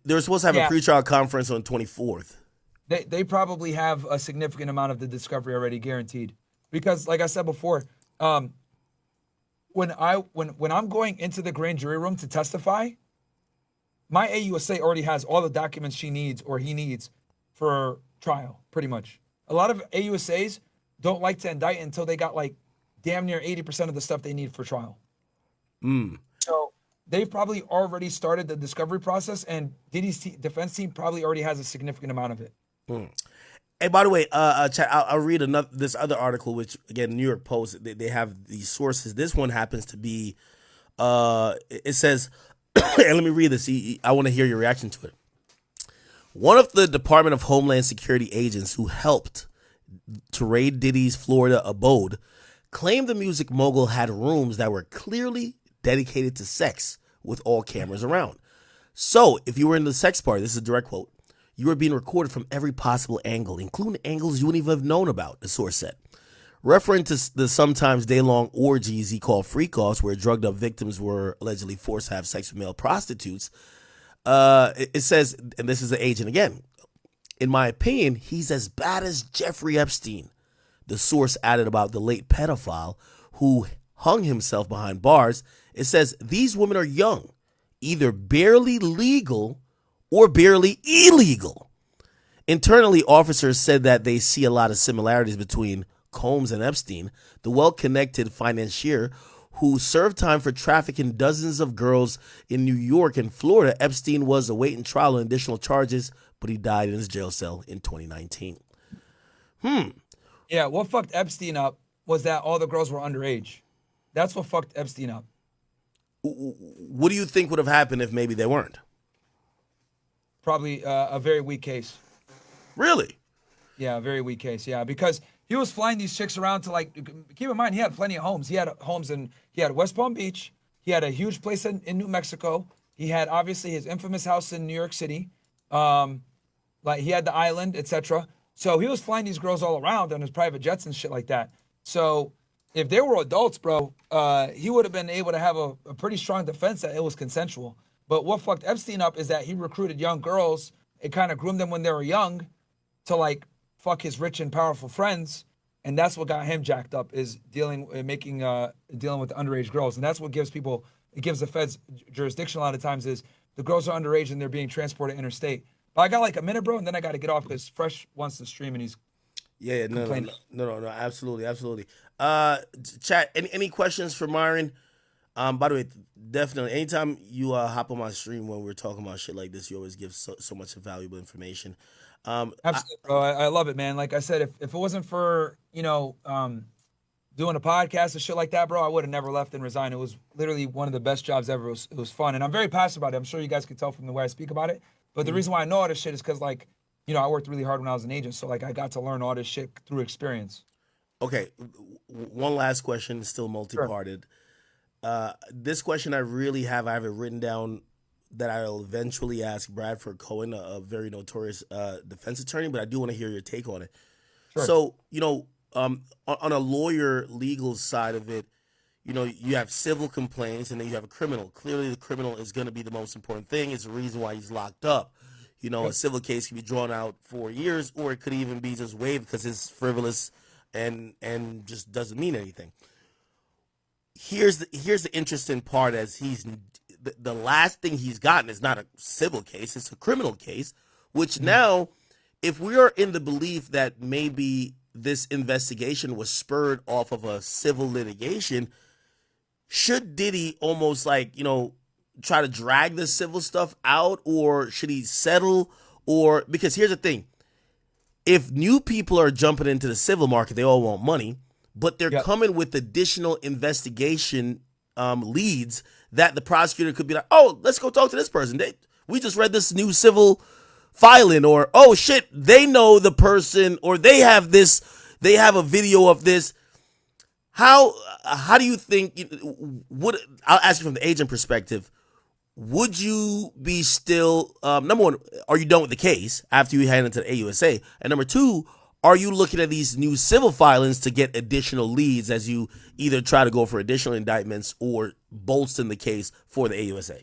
They're supposed to have a pretrial conference on 24th. They probably have a significant amount of the discovery already guaranteed, because like I said before, when I'm going into the grand jury room to testify, my AUSA already has all the documents she needs or he needs for trial, pretty much. A lot of AUSAs don't like to indict until they got like damn near 80% of the stuff they need for trial. So they've probably already started the discovery process, and Diddy's defense team probably already has a significant amount of it. Hey, by the way, Chad, I'll read this other article, which again, New York Post. They have these sources. This one happens to be. It says, and let me read this. I want to hear your reaction to it. One of the Department of Homeland Security agents who helped to raid Diddy's Florida abode claimed the music mogul had rooms that were clearly dedicated to sex with all cameras around. So if you were in the sex party, this is a direct quote, you were being recorded from every possible angle, including angles you wouldn't even have known about, the source said. Referring to the sometimes day-long orgies he called freak-offs, where drugged-up victims were allegedly forced to have sex with male prostitutes, it says, and this is the agent again, in my opinion, he's as bad as Jeffrey Epstein. The source added about the late pedophile who hung himself behind bars. It says, these women are young, either barely legal or barely illegal. Internally, officers said that they see a lot of similarities between Combs and Epstein, the well-connected financier who served time for trafficking dozens of girls in New York and Florida. Epstein was awaiting trial on additional charges, but he died in his jail cell in 2019. Yeah, what fucked Epstein up was that all the girls were underage. That's what fucked Epstein up. What do you think would have happened if maybe they weren't? Probably a very weak case. Really? Yeah, a very weak case. Yeah, because he was flying these chicks around to, like, keep in mind, he had plenty of homes. He had homes he had West Palm Beach. He had a huge place in New Mexico. He had obviously his infamous house in New York City. Like he had the island, etc. So he was flying these girls all around on his private jets and shit like that. So if they were adults, bro, he would have been able to have a pretty strong defense that it was consensual. But what fucked Epstein up is that he recruited young girls and kind of groomed them when they were young to, like, fuck his rich and powerful friends. And that's what got him jacked up, is dealing with underage girls. And that's what gives the feds jurisdiction a lot of times, is the girls are underage and they're being transported interstate. But I got like a minute, bro, and then I got to get off because Fresh wants to stream and he's no, absolutely. Chat, any questions for Myron? By the way, definitely, anytime you hop on my stream when we're talking about shit like this, you always give so much valuable information. Absolutely, bro. I love it, man. Like I said, if it wasn't for, doing a podcast and shit like that, bro, I would have never left and resigned. It was literally one of the best jobs ever. It was fun. And I'm very passionate about it. I'm sure you guys can tell from the way I speak about it. But the reason why I know all this shit is because, like, I worked really hard when I was an agent. So, like, I got to learn all this shit through experience. Okay. One last question, still multi-parted. Sure. This question I have it written down that I'll eventually ask Bradford Cohen, a very notorious defense attorney, but I do want to hear your take on it. Sure. So, on a lawyer legal side of it, you have civil complaints and then you have a criminal. Clearly, the criminal is going to be the most important thing. It's the reason why he's locked up. A civil case can be drawn out 4 years, or it could even be just waived because it's frivolous and just doesn't mean anything. Here's the interesting part, as he's the last thing he's gotten is not a civil case, it's a criminal case, which now, if we are in the belief that maybe this investigation was spurred off of a civil litigation, should Diddy almost try to drag the civil stuff out, or should he settle? Or because here's the thing, if new people are jumping into the civil market, they all want money, but they're coming with additional investigation leads that the prosecutor could be like, oh, let's go talk to this person. We just read this new civil filing, or oh shit, they know the person, or they have a video of this. How do you think, I'll ask you from the agent perspective, would you be still, number one, are you done with the case after you hand it to the AUSA? And number two, are you looking at these new civil filings to get additional leads as you either try to go for additional indictments or bolster the case for the AUSA?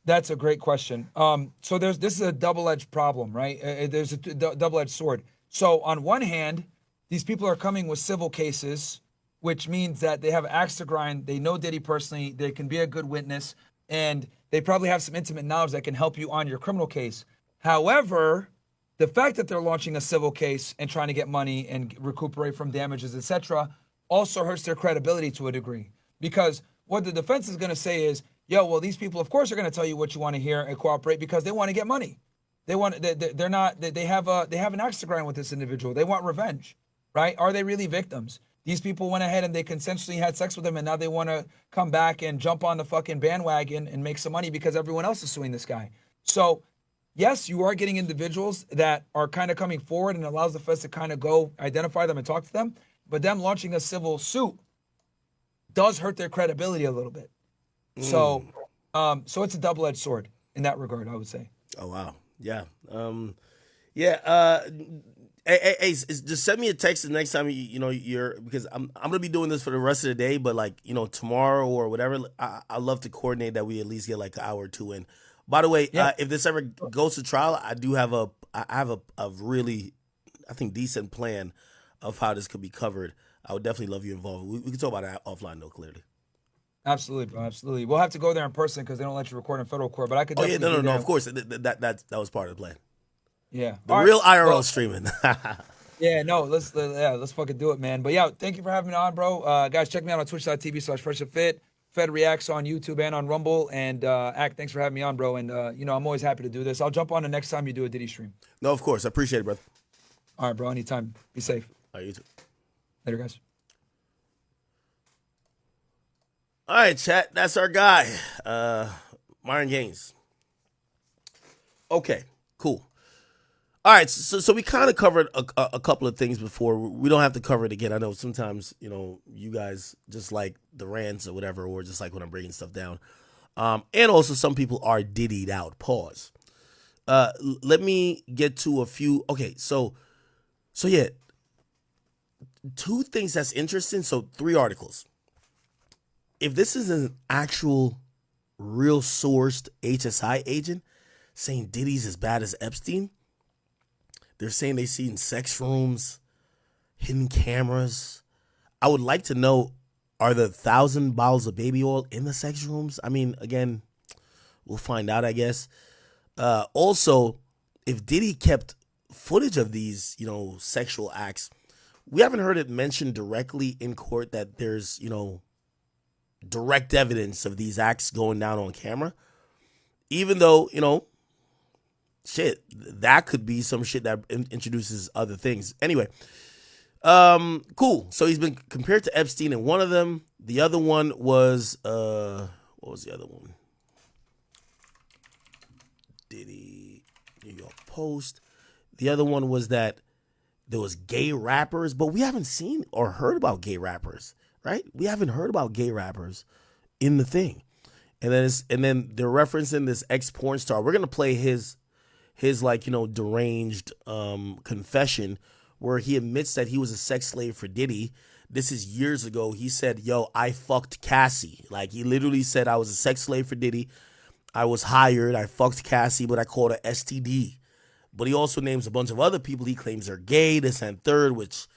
That's a great question. So this is a double-edged problem, right? There's a double-edged sword. So on one hand, these people are coming with civil cases, which means that they have axe to grind. They know Diddy personally. They can be a good witness. and they probably have some intimate knowledge that can help you on your criminal case. However, the fact that they're launching a civil case and trying to get money and recuperate from damages, etc., also hurts their credibility to a degree. Because what the defense is going to say is, yo, well, these people, of course, are going to tell you what you want to hear and cooperate because they want to get money. They want, they're not, they have an axe to grind with this individual. They want revenge, right? Are they really victims? These people went ahead and they consensually had sex with them, and now they want to come back and jump on the fucking bandwagon and make some money because everyone else is suing this guy. So, yes, you are getting individuals that are kind of coming forward and allows the feds to kind of go identify them and talk to them. But them launching a civil suit does hurt their credibility a little bit. So, so it's a double-edged sword in that regard, I would say. Oh wow, yeah, Hey, just send me a text the next time you're because I'm gonna be doing this for the rest of the day, but like tomorrow or whatever, I love to coordinate that we at least get like an hour or two in. By the way, if this ever goes to trial, I have a really, I think, decent plan of how this could be covered. I would definitely love you involved. We can talk about that offline though, clearly. Absolutely, bro. Absolutely. We'll have to go there in person because they don't let you record in federal court. But I could. No. Of course, that was part of the plan. Yeah. The real IRL streaming. Yeah, no, let's fucking do it, man. But yeah, thank you for having me on, bro. Guys, check me out on twitch.tv/freshandfit, Fed Reacts on YouTube and on Rumble. And Act, thanks for having me on, bro. And I'm always happy to do this. I'll jump on the next time you do a Diddy stream. No, of course. I appreciate it, brother. All right, bro. Anytime. Be safe. All right, you too. Later, guys. All right, chat. That's our guy, Myron Gaines. Okay, cool. All right, so we kind of covered a couple of things before. We don't have to cover it again. I know sometimes, you guys just like the rants or whatever, or just like when I'm breaking stuff down. And also some people are diddied out. Pause. Let me get to a few. Okay, so yeah. Two things that's interesting. So 3 articles. If this is an actual real sourced HSI agent saying Diddy's as bad as Epstein, they're saying they see in sex rooms, hidden cameras. I would like to know, are there 1,000 bottles of baby oil in the sex rooms? I mean, again, we'll find out, I guess. Also, if Diddy kept footage of these, sexual acts, we haven't heard it mentioned directly in court that there's, direct evidence of these acts going down on camera. Even though, shit, that could be some shit that introduces other things. Anyway, cool. So he's been compared to Epstein in one of them. The other one was, what was the other one? Diddy, New York Post. The other one was that there was gay rappers, but we haven't seen or heard about gay rappers, right? We haven't heard about gay rappers in the thing. And then they're referencing this ex-porn star. We're going to play his deranged confession where he admits that he was a sex slave for Diddy. This is years ago. He said, yo, I fucked Cassie. Like, he literally said, I was a sex slave for Diddy. I was hired. I fucked Cassie, but I called her STD. But he also names a bunch of other people he claims are gay, this and third, which,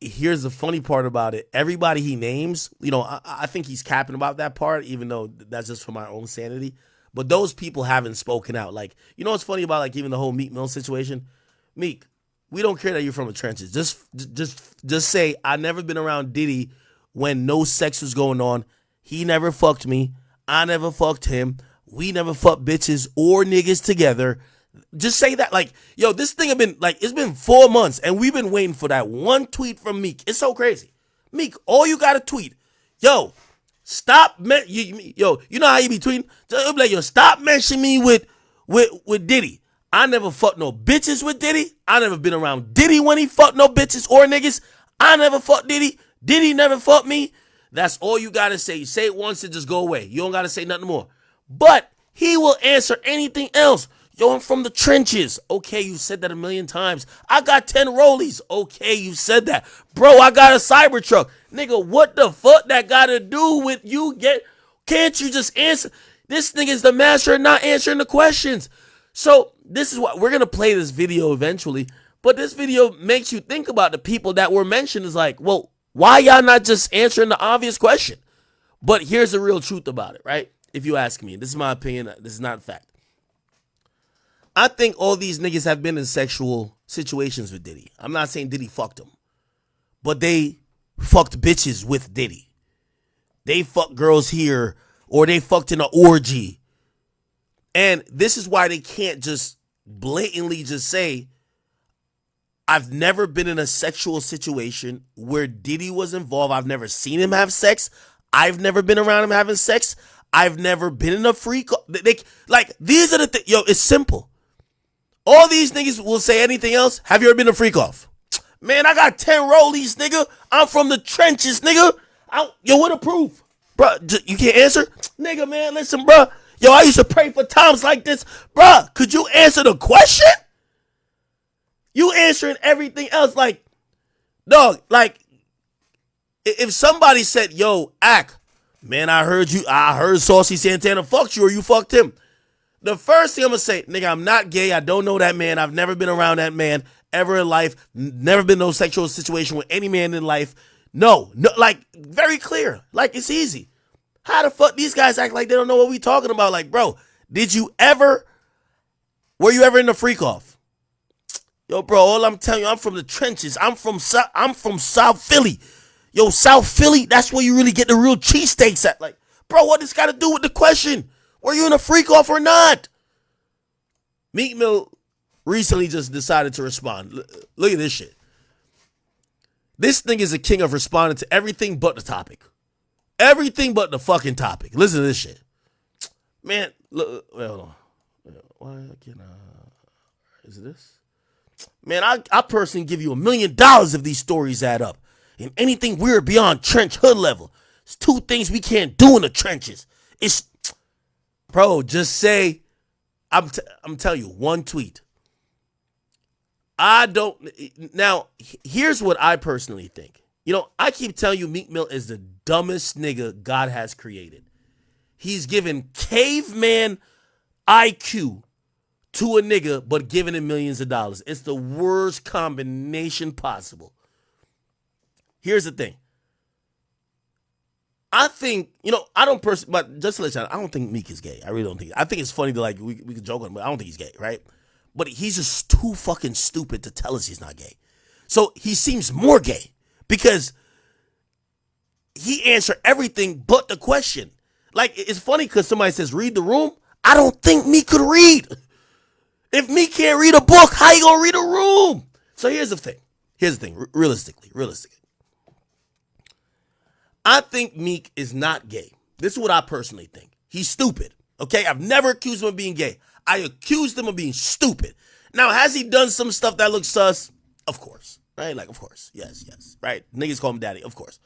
here's the funny part about it. Everybody he names, I think he's capping about that part, even though that's just for my own sanity. But those people haven't spoken out. Like, what's funny about, like, even the whole Meek Mill situation? Meek, we don't care that you're from the trenches. Just say, I never been around Diddy when no sex was going on. He never fucked me. I never fucked him. We never fucked bitches or niggas together. Just say that. Like, yo, this thing have been, like, it's been 4 months, and we've been waiting for that one tweet from Meek. It's so crazy. Meek, all you got to tweet, yo, stop, you know how you be tweeting? It'll be like, yo, stop mentioning me with Diddy. I never fucked no bitches with Diddy. I never been around Diddy when he fucked no bitches or niggas. I never fucked Diddy. Diddy never fucked me. That's all you got to say. You say it once and just go away. You don't got to say nothing more. But he will answer anything else. Yo, I'm from the trenches. Okay, you said that a million times. I got 10 rollies. Okay, you said that. Bro, I got a Cybertruck. Nigga, what the fuck that got to do with you can't you just answer? This nigga's the master of not answering the questions. So this is what we're going to play this video eventually. But this video makes you think about the people that were mentioned. Is like, well, why y'all not just answering the obvious question? But here's the real truth about it, right? If you ask me, this is my opinion. This is not fact. I think all these niggas have been in sexual situations with Diddy. I'm not saying Diddy fucked them, but they fucked bitches with Diddy. They fucked girls here, or they fucked in an orgy. And this is why they can't just blatantly just say, I've never been in a sexual situation where Diddy was involved. I've never seen him have sex. I've never been around him having sex. I've never been in a freak. These are the things. Yo, it's simple. All these niggas will say anything else. Have you ever been a freak off? Man, I got 10 rollies, nigga. I'm from the trenches, nigga. Yo, what a proof? Bro, you can't answer? Nigga, man, listen, bro. Yo, I used to pray for times like this. Bro, could you answer the question? You answering everything else like, dog, like, if somebody said, yo, Ak, man, I heard Saucy Santana fucked you or you fucked him. The first thing I'm going to say, nigga, I'm not gay. I don't know that man. I've never been around that man ever in life. Never been in no sexual situation with any man in life. No, like, very clear. Like, it's easy. How the fuck these guys act like they don't know what we talking about? Like, bro, were you ever in the freak off? Yo, bro, all I'm telling you, I'm from the trenches. I'm from South Philly. Yo, South Philly, that's where you really get the real cheesesteaks at. Like, bro, what this got to do with the question? Were you in a freak off or not? Meek Mill recently just decided to respond. Look at this shit. This thing is a king of responding to everything but the topic. Everything but the fucking topic. Listen to this shit. Man, look, well, why can is it this? Man, I personally give you $1 million if these stories add up. And anything weird beyond trench hood level. It's 2 things we can't do in the trenches. It's, bro, just say, I'm telling you, 1 tweet. Now, here's what I personally think. You know, I keep telling you Meek Mill is the dumbest nigga God has created. He's given caveman IQ to a nigga, but giving him millions of dollars. It's the worst combination possible. Here's the thing. I think, I don't personally, but just to let you know, I don't think Meek is gay. I really don't think. I think it's funny to we can joke on him, but I don't think he's gay, right? But he's just too fucking stupid to tell us he's not gay. So he seems more gay because he answered everything but the question. Like, it's funny because somebody says, read the room. I don't think Meek could read. If Meek can't read a book, how you gonna read a room? So here's the thing. Realistically. I think Meek is not gay. This is what I personally think. He's stupid, okay? I've never accused him of being gay. I accused him of being stupid. Now, has he done some stuff that looks sus? Of course, right? Like, of course. Yes, right? Niggas call him daddy, of course.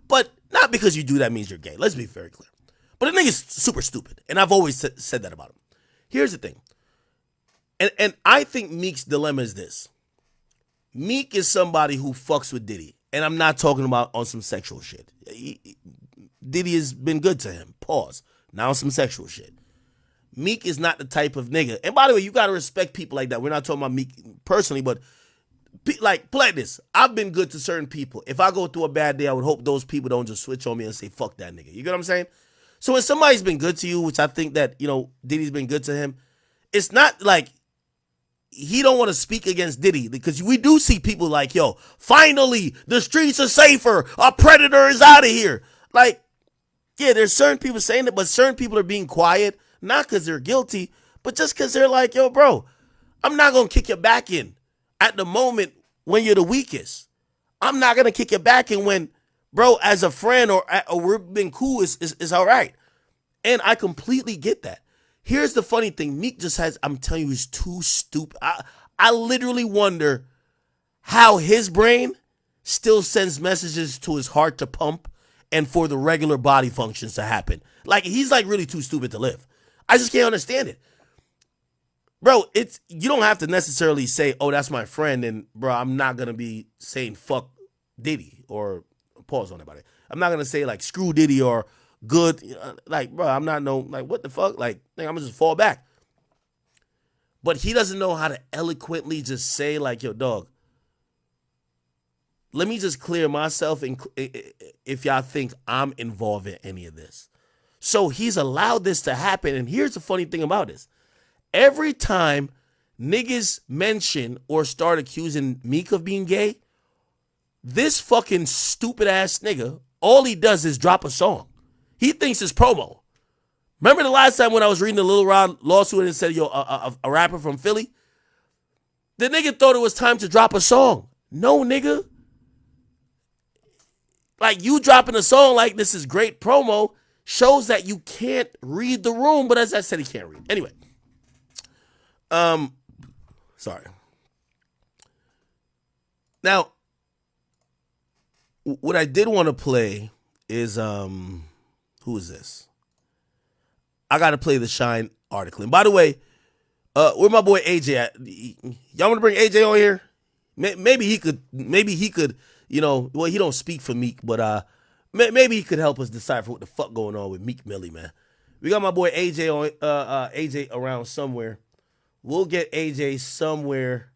But not because you do that means you're gay. Let's be very clear. But the nigga's super stupid, and I've always said that about him. Here's the thing. And I think Meek's dilemma is this. Meek is somebody who fucks with Diddy. And I'm not talking about on some sexual shit. Diddy has been good to him. Pause. Now some sexual shit. Meek is not the type of nigga. And by the way, you got to respect people like that. We're not talking about Meek personally, but play this. I've been good to certain people. If I go through a bad day, I would hope those people don't just switch on me and say, fuck that nigga. You get what I'm saying? So when somebody's been good to you, which I think that, Diddy's been good to him, it's not like he don't want to speak against Diddy, because we do see people like, yo, finally, the streets are safer. A predator is out of here. Like, yeah, there's certain people saying it, but certain people are being quiet, not because they're guilty, but just because they're like, yo, bro, I'm not going to kick your back in at the moment when you're the weakest. I'm not going to kick your back in when, bro, as a friend or we've been cool is all right. And I completely get that. Here's the funny thing. Meek just has, I'm telling you, he's too stupid. I literally wonder how his brain still sends messages to his heart to pump and for the regular body functions to happen. Like, he's like really too stupid to live. I just can't understand it. Bro, you don't have to necessarily say, oh, that's my friend, and bro, I'm not going to be saying fuck Diddy or pause on about it. I'm not going to say like screw Diddy or good, like, bro, I'm not what the fuck? Like, I'm going to just fall back. But he doesn't know how to eloquently just say like, yo, dog, let me just clear myself if y'all think I'm involved in any of this. So he's allowed this to happen. And here's the funny thing about this. Every time niggas mention or start accusing Meek of being gay, this fucking stupid ass nigga, all he does is drop a song. He thinks it's promo. Remember the last time when I was reading the Lil Rod lawsuit and it said, yo, a rapper from Philly? The nigga thought it was time to drop a song. No, nigga. Like, you dropping a song like this is great promo shows that you can't read the room, but as I said, he can't read. Anyway. Sorry. Now, what I did want to play is, who is this? I got to play the Shine article. And by the way, where my boy AJ at? Y'all want to bring AJ on here? Maybe he could, you know, well, he don't speak for Meek, but maybe he could help us decipher what the fuck going on with Meek Millie, man. We got my boy AJ on, AJ around somewhere. We'll get AJ somewhere.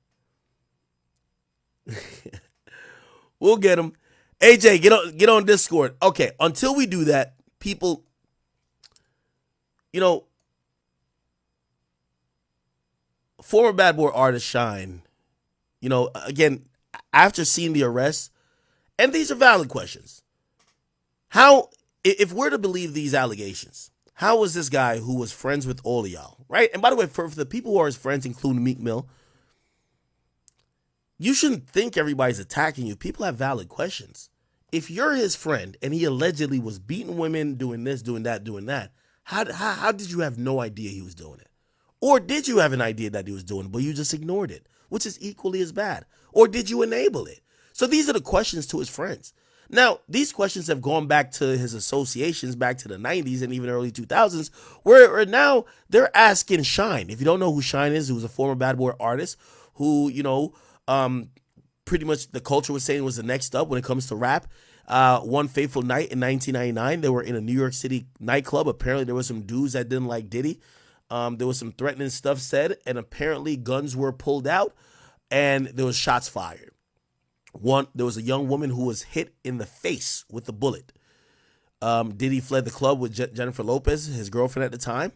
We'll get him. AJ, get on Discord. Okay, until we do that, people, you know, former Bad Boy artist Shine, you know, again, after seeing the arrest, and these are valid questions. How, if we're to believe these allegations, how was this guy who was friends with all of y'all, right? And by the way, for the people who are his friends, including Meek Mill, you shouldn't think everybody's attacking you. People have valid questions. If you're his friend and he allegedly was beating women, doing this, doing that, how did you have no idea he was doing it? Or did you have an idea that he was doing it, but you just ignored it, which is equally as bad? Or did you enable it? So these are the questions to his friends. Now, these questions have gone back to his associations, back to the 90s and even early 2000s, where now they're asking Shine. If you don't know who Shine is, who's a former Bad Boy artist who, you know, pretty much the culture was saying was the next up when it comes to rap. One fateful night in 1999, they were in a New York City nightclub. Apparently, there were some dudes that didn't like Diddy. There was some threatening stuff said, and apparently guns were pulled out, and there was shots fired. There was a young woman who was hit in the face with a bullet. Diddy fled the club with Jennifer Lopez, his girlfriend at the time,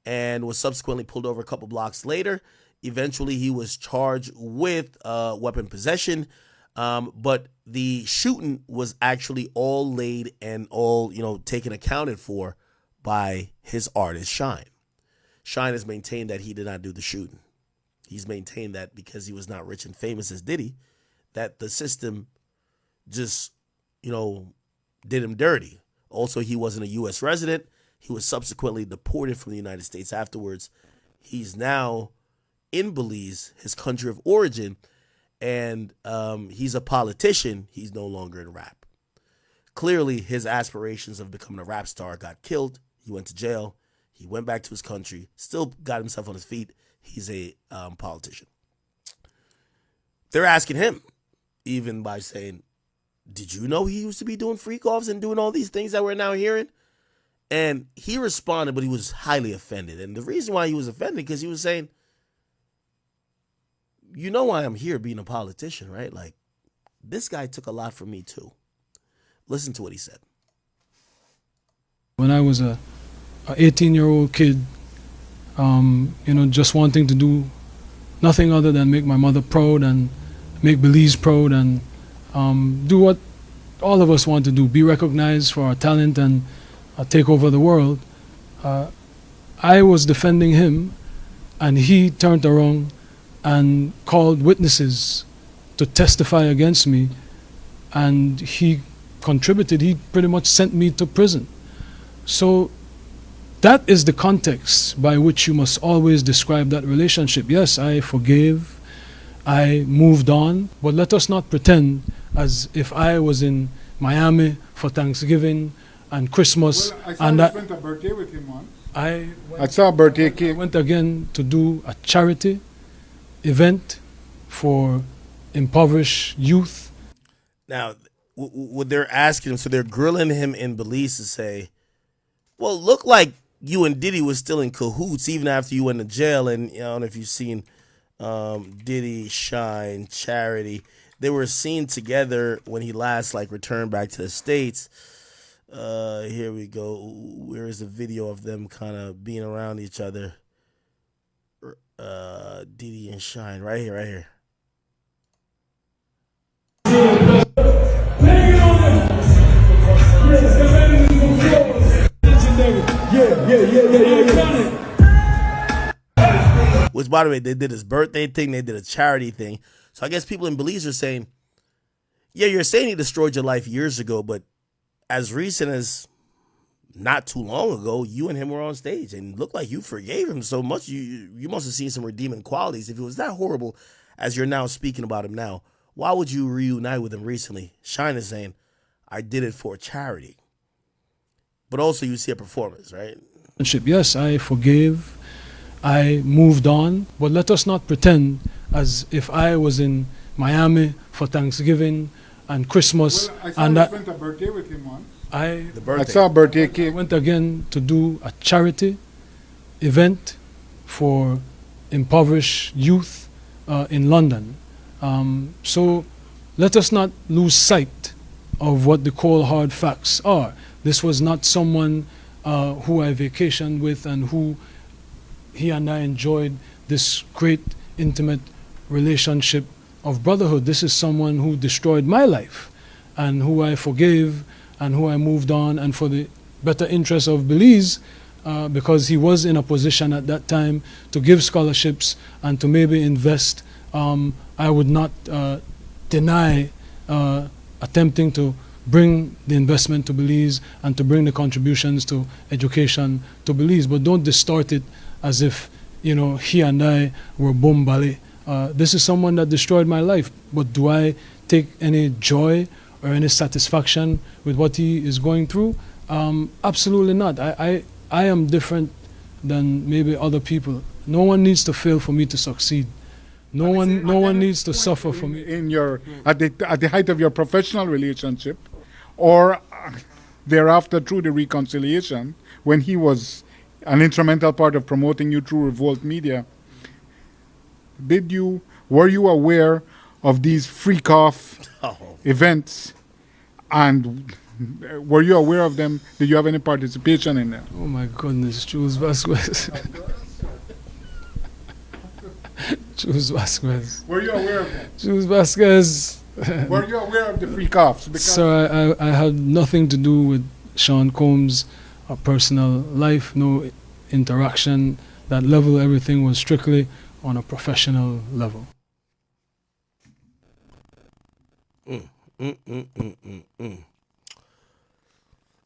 and was subsequently pulled over a couple blocks later. Eventually, he was charged with weapon possession, but the shooting was actually all laid and all, you know, taken accounted for by his artist, Shine. Shine has maintained that he did not do the shooting. He's maintained that because he was not rich and famous as Diddy, that the system just, you know, did him dirty. Also, he wasn't a U.S. resident. He was subsequently deported from the United States afterwards. He's now in Belize, his country of origin, and he's a politician. He's no longer in rap. Clearly, his aspirations of becoming a rap star got killed. He went to jail. He went back to his country, still got himself on his feet. He's a politician. They're asking him, even by saying, did you know he used to be doing freak offs and doing all these things that we're now hearing? And he responded, but he was highly offended. And the reason why he was offended, because he was saying, you know why I'm here being a politician, right? Like, this guy took a lot from me too. Listen to what he said. When I was a 18-year-old kid, you know, just wanting to do nothing other than make my mother proud and make Belize proud and do what all of us want to do, be recognized for our talent and take over the world. I was defending him, and he turned around and called witnesses to testify against me, and he contributed. He pretty much sent me to prison. So that is the context by which you must always describe that relationship. Yes, I forgave, I moved on, but let us not pretend as if I was in Miami for Thanksgiving and Christmas. Well, I saw and you spent a birthday with him once. I saw a birthday cake. I went again to do a charity event for impoverished youth. Now, what they're asking him, so they're grilling him in Belize to say, well, look like you and Diddy was still in cahoots even after you went to jail. And I don't know if you've seen Diddy, Shine, Charity. they were seen together when he last returned back to the States. Here we go. Where is the video of them kind of being around each other? Diddy and Shine, right here, right here. Which, by the way, they did his birthday thing, they did a charity thing. So I guess people in Belize are saying, yeah, you're saying he destroyed your life years ago, but as recent as not too long ago, you and him were on stage and looked like you forgave him so much. You must have seen some redeeming qualities. If it was that horrible as you're now speaking about him now, why would you reunite with him recently? Shine is saying, I did it for charity. But also you see a performance, right? Yes, I forgave. I moved on. But let us not pretend as if I was in Miami for Thanksgiving and Christmas. Well, I saw you spent a birthday with him once. I saw a birthday cake. I went again to do a charity event for impoverished youth in London. So let us not lose sight of what the cold hard facts are. This was not someone who I vacationed with and who he and I enjoyed this great intimate relationship of brotherhood. This is someone who destroyed my life and who I forgave and who I moved on, and for the better interest of Belize, because he was in a position at that time to give scholarships and to maybe invest. I would not deny attempting to bring the investment to Belize and to bring the contributions to education to Belize, but don't distort it as if, you know, he and I were bombali. This is someone that destroyed my life, but do I take any joy or any satisfaction with what he is going through? Absolutely not. I am different than maybe other people. No one needs to fail for me to succeed. No one needs to suffer for me. In your at the height of your professional relationship, or thereafter through the reconciliation, when he was an instrumental part of promoting you through Revolt Media, were you aware of these freak-off events, and were you aware of them? Did you have any participation in them? Oh my goodness, Jules Vasquez. Jules Vasquez. Were you aware of them? Jules Vasquez. Were you aware of the freak-offs? So I had nothing to do with Sean Combs' personal life, no interaction. That level, everything was strictly on a professional level.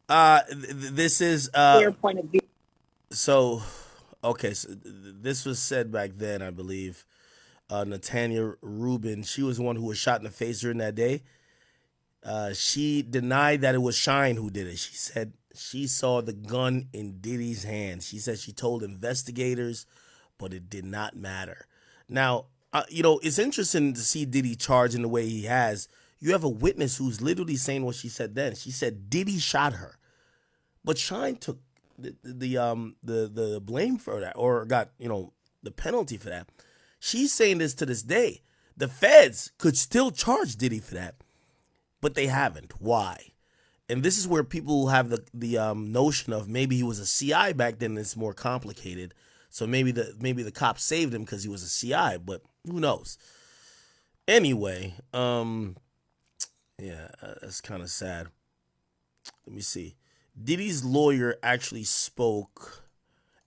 This is Clear point of view. So this was said back then, I believe. Natanya Rubin, she was the one who was shot in the face during that day. She denied that it was Shine who did it. She said she saw the gun in Diddy's hand. She said she told investigators, but it did not matter. Now, it's interesting to see Diddy charged in the way he has. You have a witness who's literally saying what she said then. She said Diddy shot her, but Shine took the blame for that, or got the penalty for that. She's saying this to this day. The feds could still charge Diddy for that, but they haven't. Why? And this is where people have the notion of maybe he was a CI back then. It's more complicated. So maybe the cops saved him because he was a CI, but who knows? Anyway, that's kind of sad. Let me see. Diddy's lawyer actually spoke,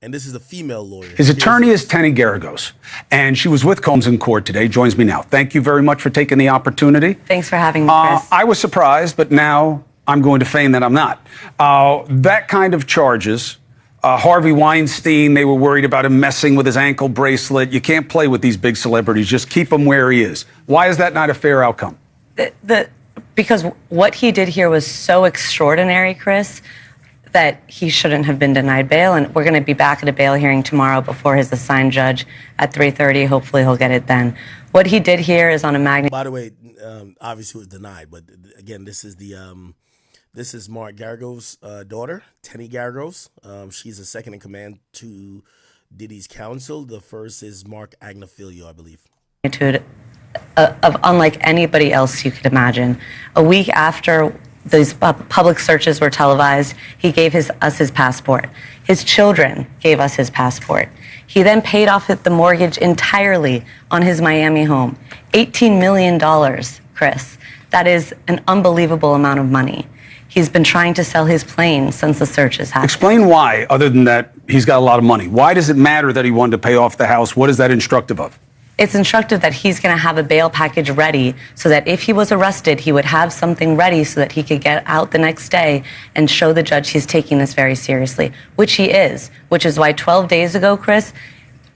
and this is a female lawyer. His attorney is Tenny Garagos, and she was with Combs in court today, joins me now. Thank you very much for taking the opportunity. Thanks for having me, Chris. I was surprised, but now I'm going to feign that I'm not. That kind of charges, Harvey Weinstein, they were worried about him messing with his ankle bracelet. You can't play with these big celebrities. Just keep him where he is. Why is that not a fair outcome? Because what he did here was so extraordinary, Chris, that he shouldn't have been denied bail. And we're going to be back at a bail hearing tomorrow before his assigned judge at 3:30. Hopefully he'll get it then. What he did here is on a magnitude. By the way, obviously it was denied, but again, this is Mark Garagos' daughter, Tenny Garagos. She's a second in command to Diddy's counsel. The first is Mark Agnafilio, I believe. of unlike anybody else you could imagine. A week after these public searches were televised, he gave us his passport. His children gave us his passport. He then paid off the mortgage entirely on his Miami home. $18 million, Chris. That is an unbelievable amount of money. He's been trying to sell his plane since the searches happened. Explain why, other than that he's got a lot of money. Why does it matter that he wanted to pay off the house? What is that instructive of? It's instructive that he's going to have a bail package ready so that if he was arrested, he would have something ready so that he could get out the next day and show the judge he's taking this very seriously, which he is, which is why 12 days ago, Chris,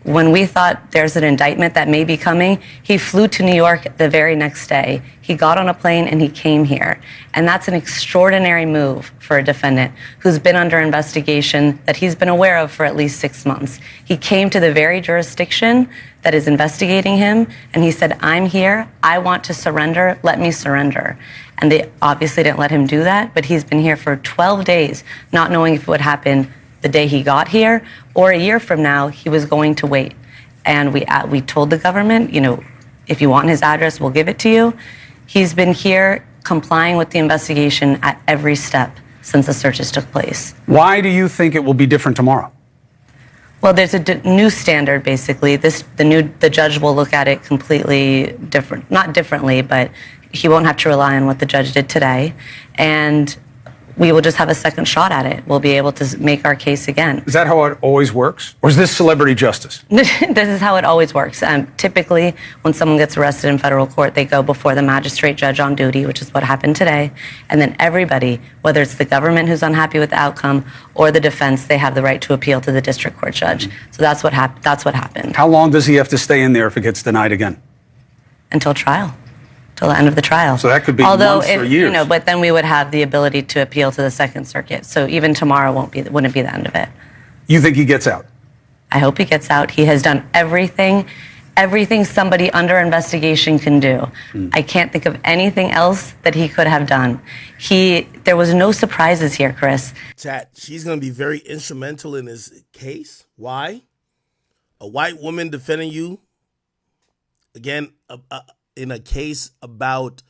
when we thought there's an indictment that may be coming, he flew to New York the very next day. He got on a plane and he came here. And that's an extraordinary move for a defendant who's been under investigation that he's been aware of for at least 6 months. He came to the very jurisdiction that is investigating him, and he said, I'm here, I want to surrender, let me surrender. And they obviously didn't let him do that, but he's been here for 12 days, not knowing if it would happen the day he got here, or a year from now, he was going to wait. And we told the government, you know, if you want his address, we'll give it to you. He's been here complying with the investigation at every step since the searches took place. Why do you think it will be different tomorrow? Well, there's a new standard, basically. The judge will look at it completely different, not differently, but he won't have to rely on what the judge did today. And we will just have a second shot at it. We'll be able to make our case again. Is that how it always works? Or is this celebrity justice? This is how it always works. Typically, when someone gets arrested in federal court, they go before the magistrate judge on duty, which is what happened today. And then everybody, whether it's the government who's unhappy with the outcome or the defense, they have the right to appeal to the district court judge. So that's what happened. How long does he have to stay in there if it gets denied again? Until trial. Till the end of the trial. So that could be months or years. You know, but then we would have the ability to appeal to the Second Circuit. So even tomorrow wouldn't be the end of it. You think he gets out? I hope he gets out. He has done everything somebody under investigation can do. I can't think of anything else that he could have done. There was no surprises here, Chris. Chat, she's going to be very instrumental in this case. Why? A white woman defending you. Again, in a case about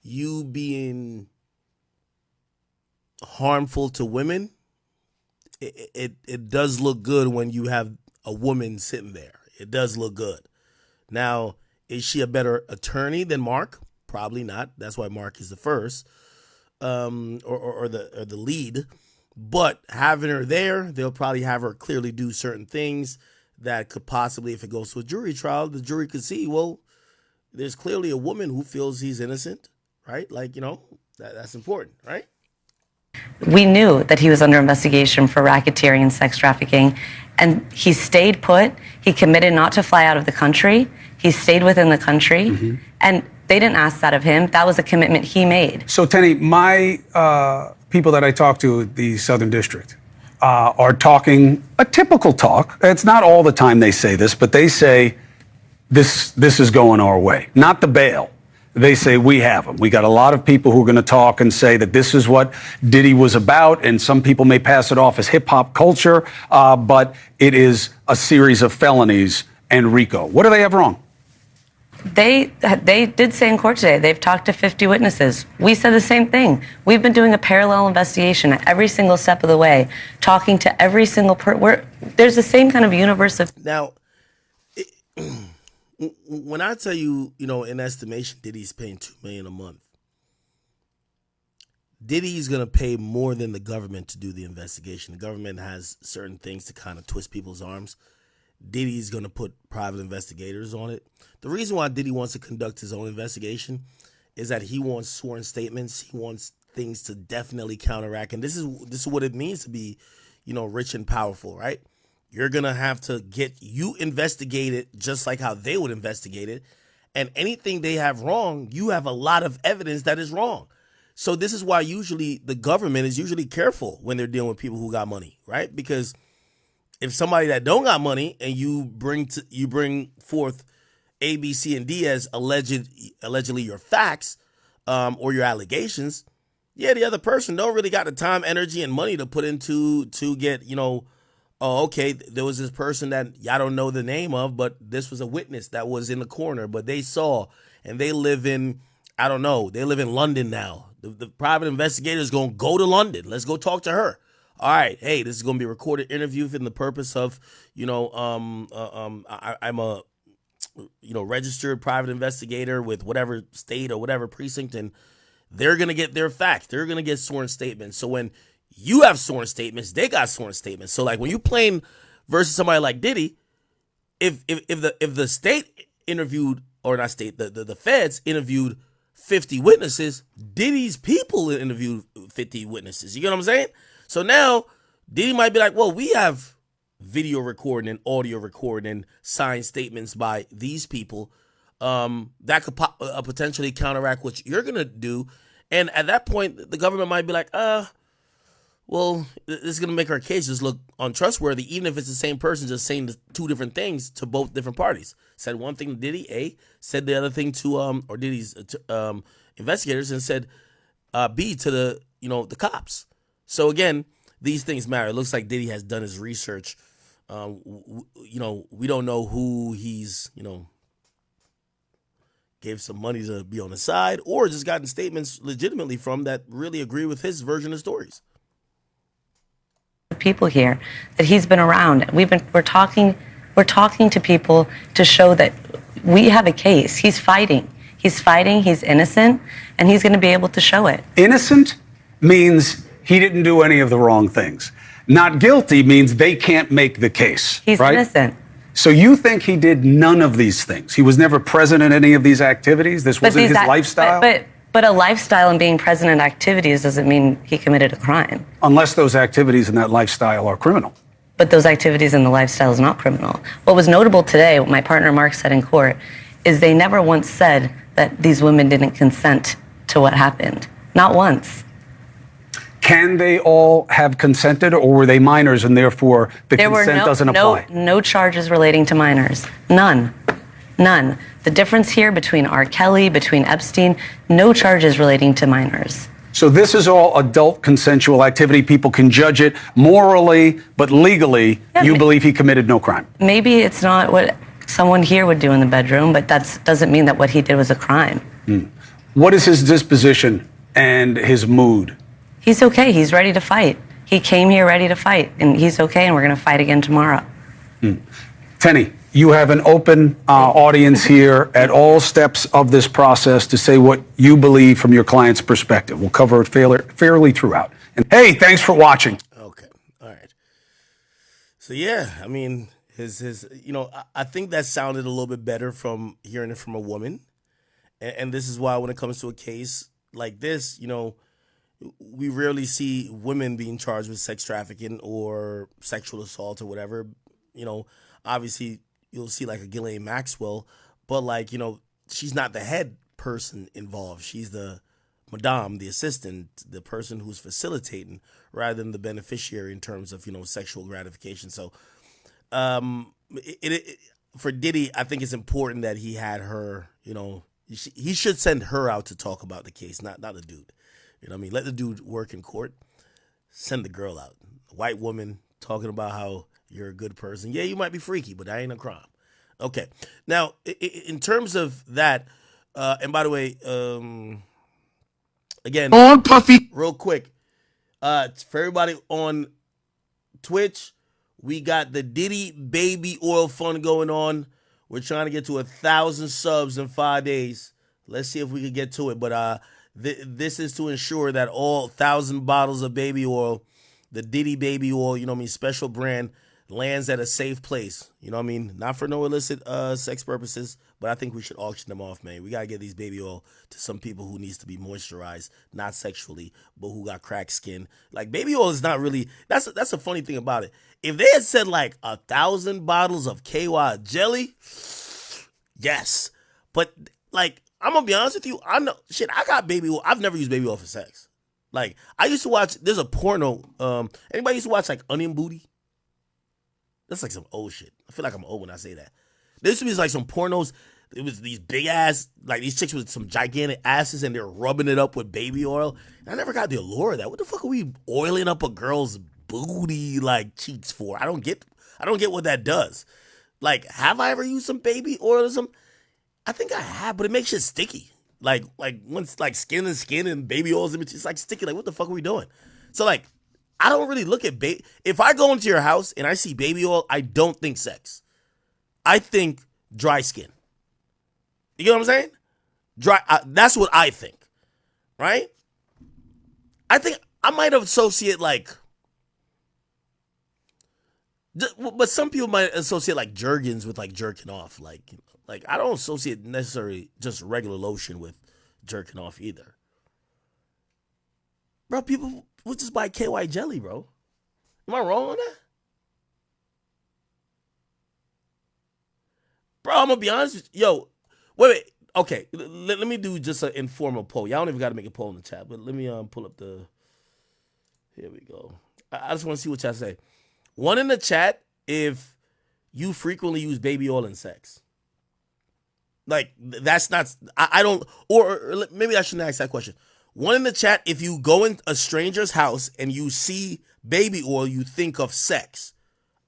you being harmful to women, it does look good when you have a woman sitting there. It does look good. Now, is she a better attorney than Mark? Probably not. That's why Mark is the first, or the lead. But having her there, they'll probably have her clearly do certain things that could possibly, if it goes to a jury trial, the jury could see, well, there's clearly a woman who feels he's innocent, right? Like, you know, that's important, right? We knew that he was under investigation for racketeering and sex trafficking, and he stayed put. He committed not to fly out of the country. He stayed within the country, and they didn't ask that of him. That was a commitment he made. So, Tenny, my people that I talk to at the Southern District are talking a typical talk. It's not all the time they say this, but they say, this is going our way. Not the bail. They say we have them. We got a lot of people who are going to talk and say that this is what Diddy was about, and some people may pass it off as hip-hop culture, but it is a series of felonies and RICO. What do they have wrong? They did say in court today they've talked to 50 witnesses. We said the same thing. We've been doing a parallel investigation at every single step of the way, talking to every single there's the same kind of universe of... Now, when I tell you, you know, in estimation, Diddy's paying $2 million a month. Diddy's going to pay more than the government to do the investigation. The government has certain things to kind of twist people's arms. Diddy's going to put private investigators on it. The reason why Diddy wants to conduct his own investigation is that he wants sworn statements. He wants things to definitely counteract. And this is what it means to be, you know, rich and powerful, right? You're going to have to get you investigated just like how they would investigate it. And anything they have wrong, you have a lot of evidence that is wrong. So this is why usually the government is usually careful when they're dealing with people who got money, right? Because if somebody that don't got money and you bring forth A, B, C, and D as allegedly your facts or your allegations, yeah, the other person don't really got the time, energy, and money to put into to get, you know, oh, okay, there was this person that y'all don't know the name of, but this was a witness that was in the corner, but they saw, and they live in, I don't know, they live in London now. The private investigator is going to go to London. Let's go talk to her. All right, hey, this is going to be a recorded interview for the purpose of, I'm a, registered private investigator with whatever state or whatever precinct, and they're going to get their facts. They're going to get sworn statements. So when you have sworn statements, they got sworn statements. So like when you playing versus somebody like Diddy, if the state interviewed, or not state, the feds interviewed 50 witnesses, Diddy's people interviewed 50 witnesses. You get what I'm saying? So now Diddy might be like, well, we have video recording and audio recording and signed statements by these people that could potentially counteract what you're going to do. And at that point, the government might be like, well, this is going to make our cases look untrustworthy, even if it's the same person just saying the two different things to both different parties. Said one thing to Diddy, A, said the other thing to, or Diddy's investigators, and said B to the cops. So again, these things matter. It looks like Diddy has done his research. We don't know who he's, gave some money to be on the side, or just gotten statements legitimately from that really agree with his version of stories. People here that he's been around. We're talking to people to show that we have a case. He's fighting. He's innocent, and he's going to be able to show it. Innocent means he didn't do any of the wrong things. Not guilty means they can't make the case. He's right? innocent. So you think he did none of these things? He was never present in any of these activities? This wasn't his lifestyle? But a lifestyle and being present in activities doesn't mean he committed a crime. Unless those activities and that lifestyle are criminal. But those activities and the lifestyle is not criminal. What was notable today, what my partner Mark said in court, is they never once said that these women didn't consent to what happened. Not once. Can they all have consented, or were they minors and therefore the consent doesn't apply? No charges relating to minors. None. The difference here between R. Kelly, between Epstein, no charges relating to minors. So this is all adult consensual activity. People can judge it morally, but legally, you believe he committed no crime. Maybe it's not what someone here would do in the bedroom, but that doesn't mean that what he did was a crime. What is his disposition and his mood? He's okay. He's ready to fight. He came here ready to fight, and he's okay, and we're going to fight again tomorrow. Tenny, you have an open audience here at all steps of this process to say what you believe from your client's perspective. We'll cover it fairly throughout. And hey, thanks for watching. Okay. All right. So yeah, I mean, I think that sounded a little bit better from hearing it from a woman. And this is why when it comes to a case like this, we rarely see women being charged with sex trafficking or sexual assault or whatever. Obviously you'll see like a Ghislaine Maxwell, but she's not the head person involved. She's the madame, the assistant, the person who's facilitating rather than the beneficiary in terms of, sexual gratification. So for Diddy, I think it's important that he had her, he should send her out to talk about the case, not a dude. You know what I mean? Let the dude work in court. Send the girl out. A white woman talking about how you're a good person. Yeah, you might be freaky, but that ain't a crime. Okay. Now, in terms of that, and by the way, again, on Puffy, real quick, for everybody on Twitch, we got the Diddy Baby Oil Fund going on. We're trying to get to 1,000 subs in 5 days. Let's see if we can get to it. But this is to ensure that all 1,000 bottles of baby oil, the Diddy Baby Oil, special brand, lands at a safe place. Not for no illicit sex purposes, but I think we should auction them off, man. We got to get these baby oil to some people who needs to be moisturized, not sexually, but who got cracked skin. Like, baby oil is not really, that's a funny thing about it. If they had said 1,000 bottles of KY jelly, yes. But I'm gonna be honest with you. I got baby oil. I've never used baby oil for sex. I used to watch. There's a porno. Anybody used to watch Onion Booty? That's some old shit. I feel like I'm old when I say that. There used to be some pornos. It was these big ass, these chicks with some gigantic asses, and they're rubbing it up with baby oil. And I never got the allure of that. What the fuck are we oiling up a girl's booty cheeks for? I don't get what that does. Have I ever used some baby oil or something? I think I have, but it makes shit sticky. Like once like skin and skin and baby oils, it's like sticky. Like what the fuck are we doing? So like, I don't really look at if I go into your house and I see baby oil, I don't think sex. I think dry skin. You get what I'm saying? That's what I think, right? I think I might associate like, but some people might associate like Jergens with like jerking off. Like I don't associate necessarily just regular lotion with jerking off either. Bro, people would just buy KY jelly, bro. Am I wrong on that? Bro, I'm gonna be honest with you. Yo, wait. Okay, let me do just an informal poll. Y'all don't even got to make a poll in the chat, but let me pull up the. Here we go. I just want to see what y'all say. One in the chat if you frequently use baby oil in sex. Like that's not. I don't. Or maybe I shouldn't ask that question. One in the chat if you go in a stranger's house and you see baby oil, you think of sex.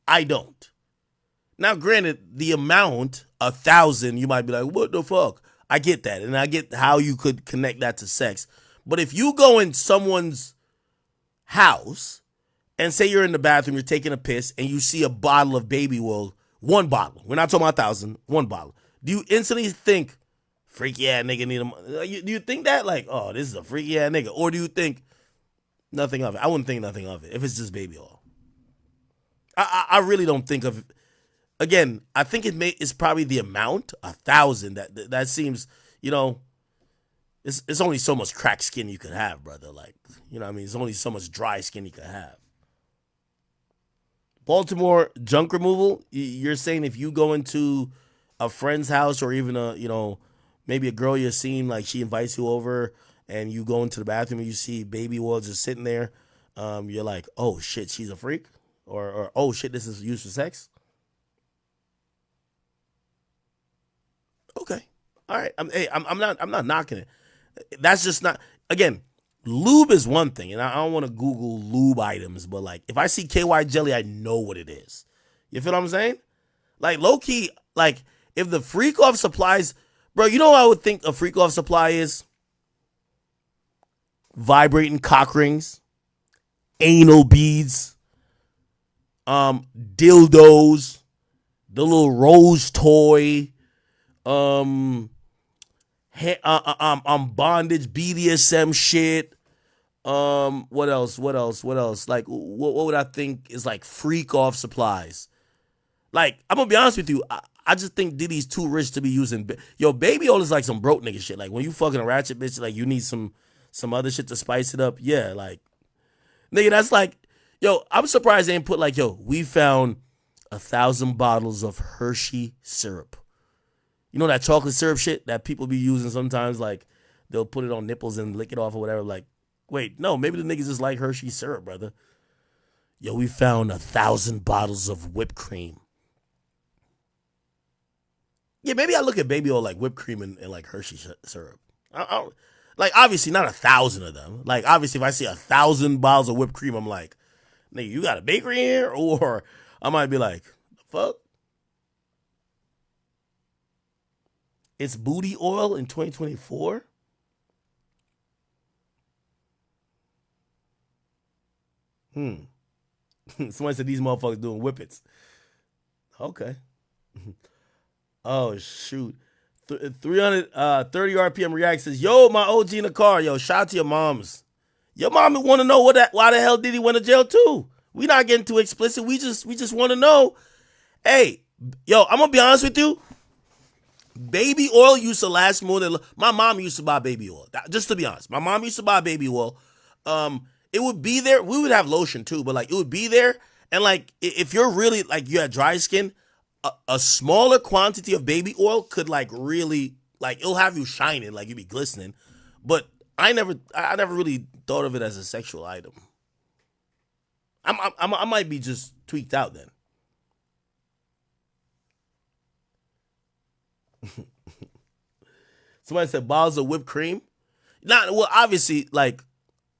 I don't. Now, granted, the amount 1,000, you might be like, what the fuck? I get that. And I get how you could connect that to sex. But if you go in someone's house and say you're in the bathroom, you're taking a piss, and you see a bottle of baby oil, one bottle. We're not talking about 1,000, one bottle. Do you instantly think, freaky ass nigga need a... Do you think that? Like, oh, this is a freaky ass nigga. Or do you think nothing of it? I wouldn't think nothing of it if it's just baby oil. I really don't think of... Again, I think it's probably the amount, 1,000. That seems, it's only so much cracked skin you could have, brother. Like, you know what I mean? It's only so much dry skin you could have. Baltimore junk removal, you're saying if you go into a friend's house or even maybe a girl you're seeing, like she invites you over and you go into the bathroom and you see baby oil just sitting there, you're like, oh shit, she's a freak? Or oh shit, this is used for sex? Okay. All right. I'm not knocking it. That's just not, again, lube is one thing, and I don't want to Google lube items, but like if I see KY jelly, I know what it is. You feel what I'm saying? Like low key, like if the freak off supplies, bro, you know what I would think a freak off supply is? Vibrating cock rings, anal beads, dildos, the little rose toy, bondage, BDSM shit. What else? Like, what would I think is like freak off supplies? Like, I'm gonna be honest with you. I just think Diddy's too rich to be using. Baby oil is like some broke nigga shit. Like when you fucking a ratchet bitch, like you need some other shit to spice it up. Yeah, like, nigga, that's like, I'm surprised they ain't put like, we found 1,000 bottles of Hershey syrup. You know that chocolate syrup shit that people be using sometimes? Like, they'll put it on nipples and lick it off or whatever. Like, wait, no, maybe the niggas just like Hershey syrup, brother. We found 1,000 bottles of whipped cream. Yeah, maybe I look at baby oil like whipped cream and like Hershey syrup. Like, obviously, not 1,000 of them. Like, obviously, if I see 1,000 bottles of whipped cream, I'm like, nigga, you got a bakery here? Or I might be like, the fuck? It's booty oil in 2024? Somebody said these motherfuckers doing whippets. Okay. Oh, shoot. 330 RPM React says, yo, my OG in the car. Yo, shout out to your moms. Your mom want to know why the hell did he went to jail too? We not getting too explicit. We just want to know. Hey, I'm going to be honest with you. Baby oil used to last more than my mom used to buy baby oil. Just to be honest, my mom used to buy baby oil. It would be there. We would have lotion too, but like it would be there. And like if you're really like you had dry skin, a smaller quantity of baby oil could like really like it'll have you shining, like you'd be glistening. But I never really thought of it as a sexual item. I might be just tweaked out then. Somebody said bottles of whipped cream. Obviously, like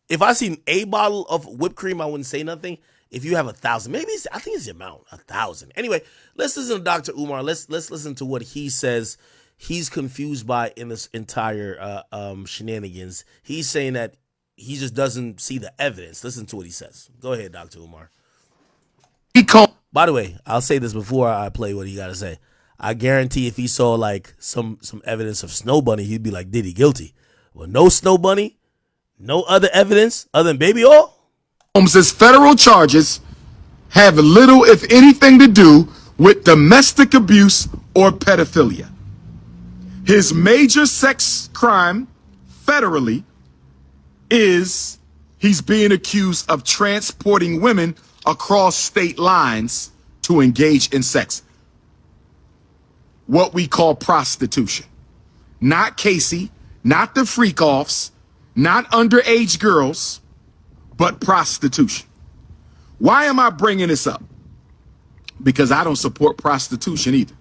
if I seen a bottle of whipped cream, I wouldn't say nothing. If you have 1,000, maybe I think it's the amount 1,000. Anyway, let's listen to Dr. Umar. Let's listen to what he says he's confused by in this entire shenanigans. He's saying that he just doesn't see the evidence. Listen to what he says. Go ahead, Dr. Umar. By the way, I'll say this before I play what he got to say. I guarantee if he saw like some evidence of Snow Bunny, he'd be like, Diddy guilty. Well, no Snow Bunny, no other evidence other than baby oil. Holmes's federal charges have little, if anything, to do with domestic abuse or pedophilia. His major sex crime federally is he's being accused of transporting women across state lines to engage in sex. What we call prostitution. Not Casey, not the freak-offs, not underage girls, but prostitution. Why am I bringing this up? Because I don't support prostitution either.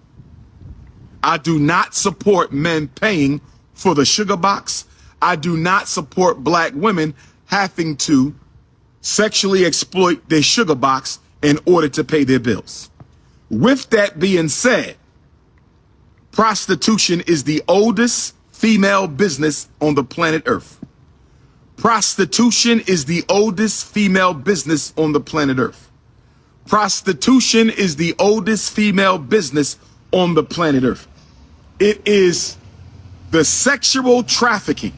I do not support men paying for the sugar box. I do not support black women having to sexually exploit their sugar box in order to pay their bills. With that being said, prostitution is the oldest female business on the planet Earth. Prostitution is the oldest female business on the planet Earth. Prostitution is the oldest female business on the planet Earth. It is the sexual trafficking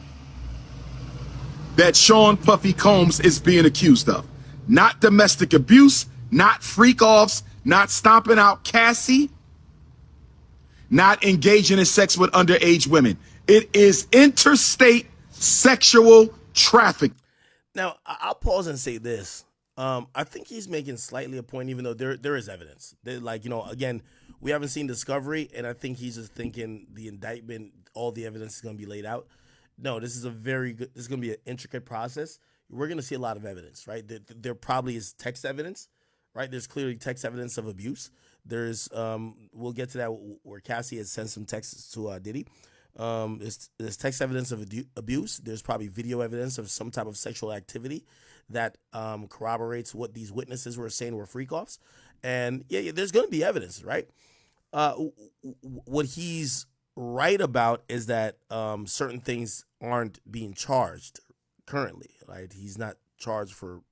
that Sean Puffy Combs is being accused of. Not domestic abuse, not freak-offs, not stomping out Cassie, not engaging in sex with underage women. It is interstate sexual trafficking. Now, I'll pause and say this. I think he's making slightly a point, even though there is evidence. Again, we haven't seen discovery, and I think he's just thinking the indictment, all the evidence is going to be laid out. No, this is this is going to be an intricate process. We're going to see a lot of evidence, right? There probably is text evidence, right? There's clearly text evidence of abuse. There's, we'll get to that where Cassie has sent some texts to Diddy. There's text evidence of abuse. There's probably video evidence of some type of sexual activity that corroborates what these witnesses were saying were freak-offs. And yeah, there's going to be evidence, right? What he's right about is that certain things aren't being charged currently, right? He's not charged for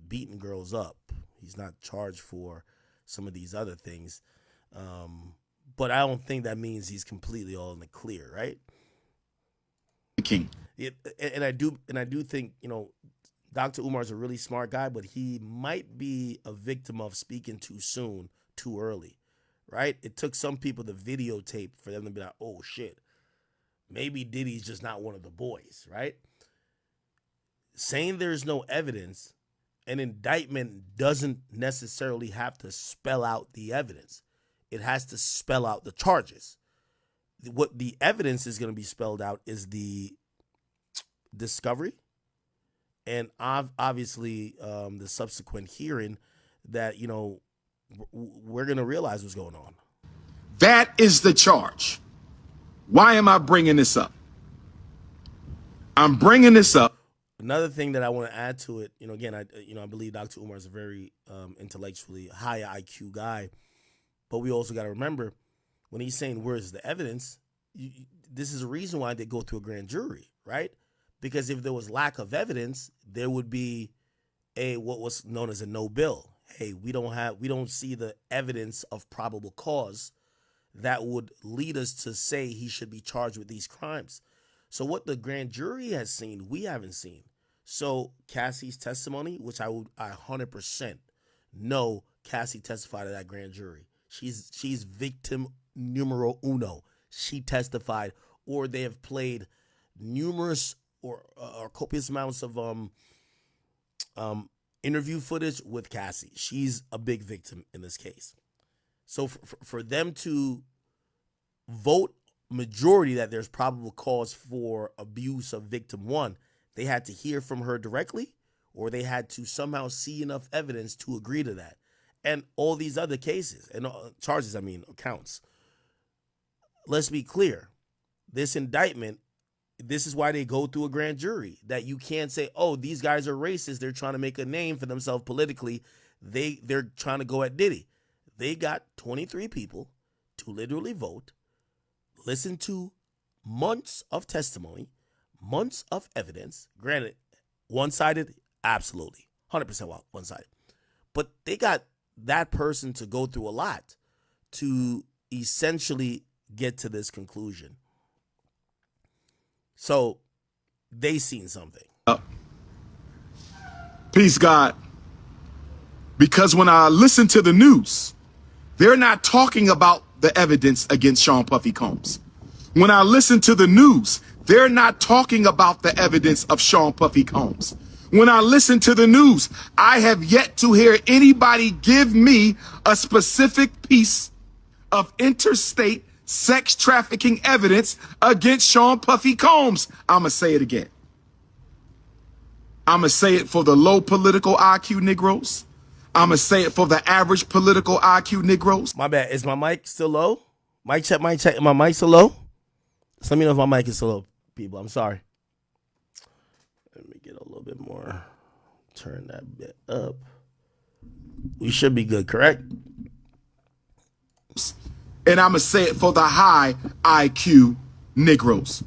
beating girls up. He's not charged for some of these other things. But I don't think that means he's completely all in the clear, right? King. And I do think, Dr. Umar's a really smart guy, but he might be a victim of speaking too soon, too early, right? It took some people to videotape for them to be like, oh shit, maybe Diddy's just not one of the boys, right? Saying there's no evidence, an indictment doesn't necessarily have to spell out the evidence. It has to spell out the charges. What the evidence is going to be spelled out is the discovery and obviously the subsequent hearing that, we're going to realize what's going on. That is the charge. Why am I bringing this up? I'm bringing this up. Another thing that I want to add to it, again, I believe Dr. Umar is a very intellectually high IQ guy, but we also got to remember when he's saying where's the evidence, this is a reason why they go through a grand jury, right? Because if there was lack of evidence, there would be what was known as a no bill. Hey, we don't see the evidence of probable cause that would lead us to say he should be charged with these crimes. So what the grand jury has seen, we haven't seen. So Cassie's testimony, which I 100% know Cassie testified at that grand jury. She's victim numero uno. She testified, or they have played numerous or copious amounts of interview footage with Cassie. She's a big victim in this case. So for them to vote majority that there's probable cause for abuse of victim one, they had to hear from her directly, or they had to somehow see enough evidence to agree to that. And all these other cases and charges, counts. Let's be clear. This indictment, this is why they go through a grand jury, that you can't say, oh, these guys are racist. They're trying to make a name for themselves politically. They're trying to go at Diddy. They got 23 people to literally vote, listen to months of testimony, months of evidence. Granted, one-sided, absolutely, 100% one-sided. But they got that person to go through a lot to essentially get to this conclusion. So they seen something. Peace, God. Because when I listen to the news, they're not talking about the evidence against Sean Puffy Combs. When I listen to the news, they're not talking about the evidence of Sean Puffy Combs. When I listen to the news, I have yet to hear anybody give me a specific piece of interstate sex trafficking evidence against Sean Puffy Combs. I'ma say it again. I'ma say it for the low political IQ Negroes. I'ma say it for the average political IQ Negroes. My bad. Is my mic still low? Mic check, mic check. My mic still low? Just let me know if my mic is still low, people. I'm sorry. Let me get a little bit more. Turn that bit up. We should be good, correct? And I'ma say it for the high IQ Negroes.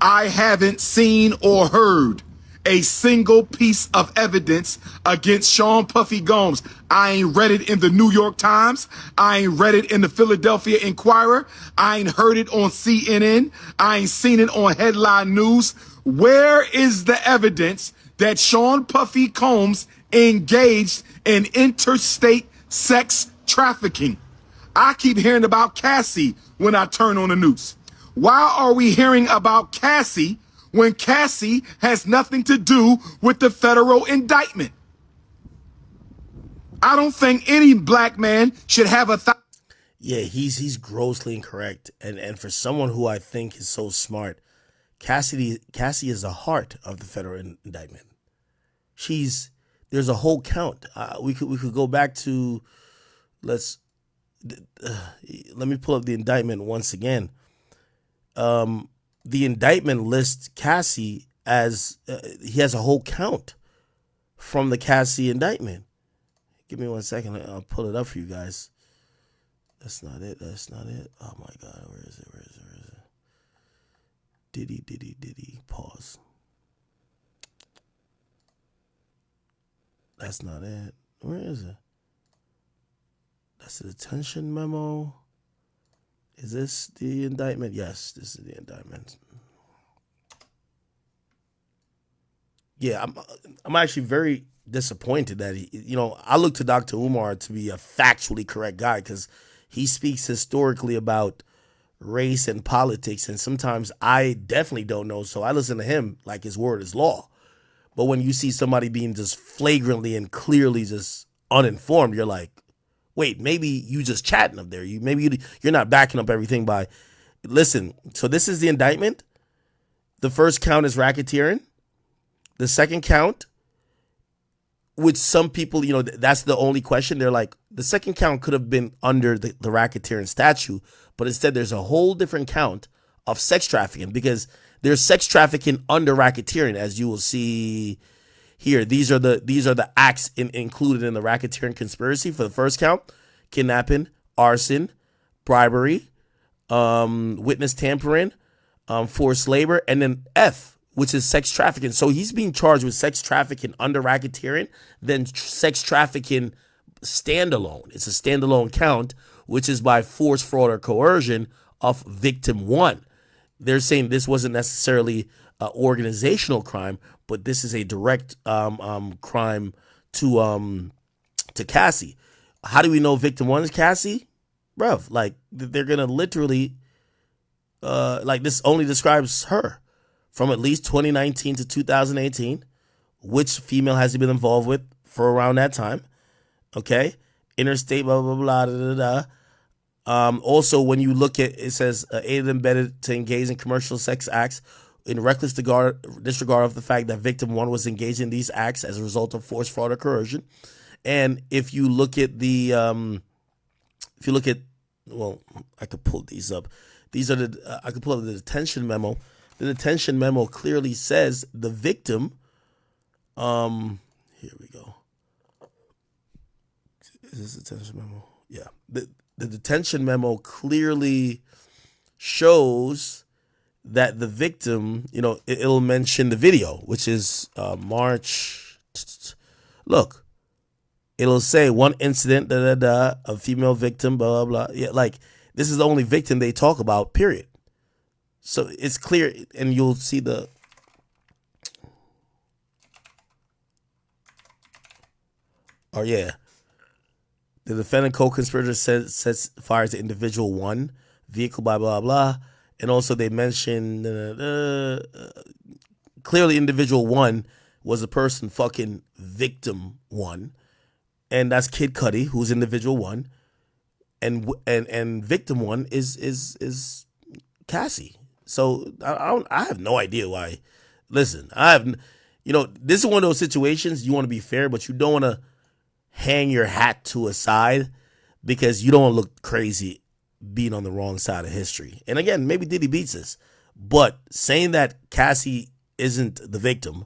I haven't seen or heard a single piece of evidence against Sean Puffy Combs. I ain't read it in the New York Times. I ain't read it in the Philadelphia Inquirer. I ain't heard it on CNN. I ain't seen it on headline news. Where is the evidence that Sean Puffy Combs engaged in interstate sex trafficking? I keep hearing about Cassie when I turn on the news. Why are we hearing about Cassie when Cassie has nothing to do with the federal indictment? I don't think any black man should have a Yeah, he's grossly incorrect. And for someone who I think is so smart, Cassie is the heart of the federal indictment. There's a whole count. We could go back to let me pull up the indictment once again. The indictment lists Cassie as he has a whole count from the Cassie indictment. Give me 1 second. I'll pull it up for you guys. That's not it. Oh my God. Where is it? Diddy. Pause. That's not it. Where is it? That's the detention memo. Is this the indictment? Yes, this is the indictment. Yeah, I'm actually very disappointed that I look to Dr. Umar to be a factually correct guy because he speaks historically about race and politics, and sometimes I definitely don't know, so I listen to him like his word is law. But when you see somebody being just flagrantly and clearly just uninformed, you're like, wait, maybe you just chatting up there. You're not backing up everything by, listen, so this is the indictment. The first count is racketeering. The second count, which some people, that's the only question. They're like, the second count could have been under the racketeering statute, but instead there's a whole different count of sex trafficking because there's sex trafficking under racketeering, as you will see here. These are the acts included in the racketeering conspiracy for the first count: kidnapping, arson, bribery, witness tampering, forced labor, and then F, which is sex trafficking. So he's being charged with sex trafficking under racketeering, then sex trafficking standalone. It's a standalone count, which is by force, fraud, or coercion of victim one. They're saying this wasn't necessarily an organizational crime, but this is a direct crime to Cassie. How do we know victim one is Cassie? Bruv, like they're gonna literally like this only describes her from at least 2019 to 2018. Which female has he been involved with for around that time? Okay, interstate, blah blah blah, da da da. Also, when you look at it, says aided and abetted to engage in commercial sex acts in reckless disregard of the fact that victim one was engaged in these acts as a result of force, fraud, or coercion. And if you look at well, I could pull these up. I could pull up the detention memo. The detention memo clearly says the victim. Here we go. Is this the detention memo? Yeah. The detention memo clearly shows that the victim, it'll mention the video, which is March. Look, it'll say one incident, a female victim, blah, blah, blah. Yeah, like this is the only victim they talk about, period. So it's clear, and you'll see the. Oh, yeah. The defendant co-conspirator sets fires to individual one, vehicle, blah, blah, blah. And also they mentioned clearly individual one was the person fucking victim one. And that's Kid Cudi, who's individual one. And victim one is Cassie. So I have no idea why. Listen, this is one of those situations you want to be fair, but you don't want to hang your hat to a side because you don't want to look crazy being on the wrong side of history. And again, maybe Diddy beats us, but saying that Cassie isn't the victim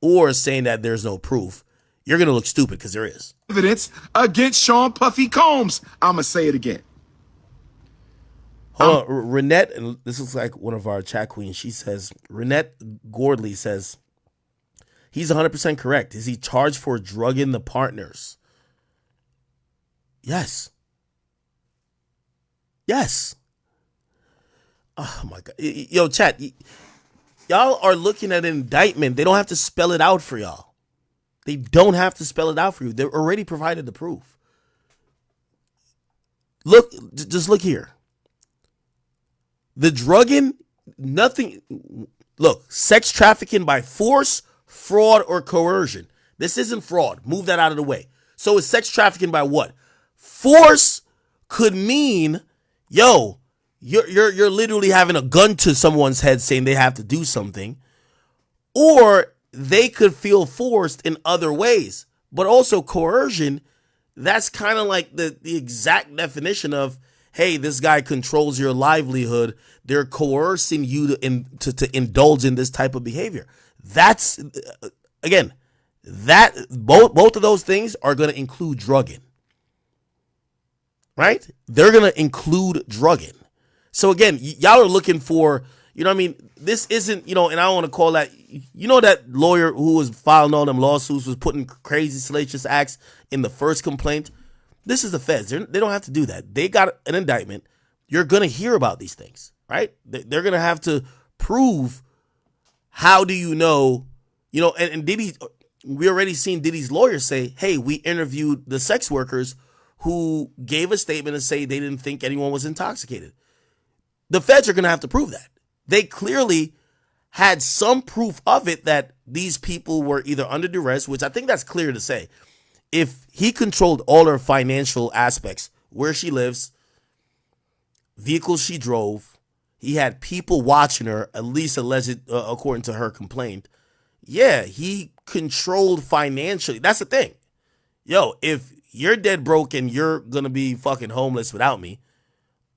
or saying that there's no proof, you're going to look stupid because there is. Evidence against Sean Puffy Combs. I'm going to say it again. Hold on. Renette, and this looks like one of our chat queens, she says, Renette Gordley says, he's 100% correct. Is he charged for drugging the partners? Yes. Yes. Oh my God. Yo, chat, y'all are looking at an indictment. They don't have to spell it out for y'all. They don't have to spell it out for you. They're already provided the proof. Look, just look here. The drugging, nothing. Look, sex trafficking by force, fraud, or coercion. This isn't fraud. Move that out of the way. So is sex trafficking by what? Force could mean, yo, you're literally having a gun to someone's head saying they have to do something. Or they could feel forced in other ways. But also coercion, that's kind of like the exact definition of, hey, this guy controls your livelihood. They're coercing you to indulge in this type of behavior. That's, again, that both of those things are going to include drugging. Right? They're going to include drugging. So again, y'all are looking for, you know what I mean? This isn't, and I don't want to call that, that lawyer who was filing all them lawsuits was putting crazy salacious acts in the first complaint. This is the feds. They don't have to do that. They got an indictment. You're going to hear about these things, right? They're going to have to prove, how do you know, and Diddy, we already seen Diddy's lawyer say, hey, we interviewed the sex workers who gave a statement and say they didn't think anyone was intoxicated. The feds are going to have to prove that. They clearly had some proof of it, that these people were either under duress, which I think that's clear to say. If he controlled all her financial aspects, where she lives, vehicles she drove, he had people watching her, at least alleged, according to her complaint. Yeah, he controlled financially. That's the thing. Yo, if you're dead broke and you're going to be fucking homeless without me,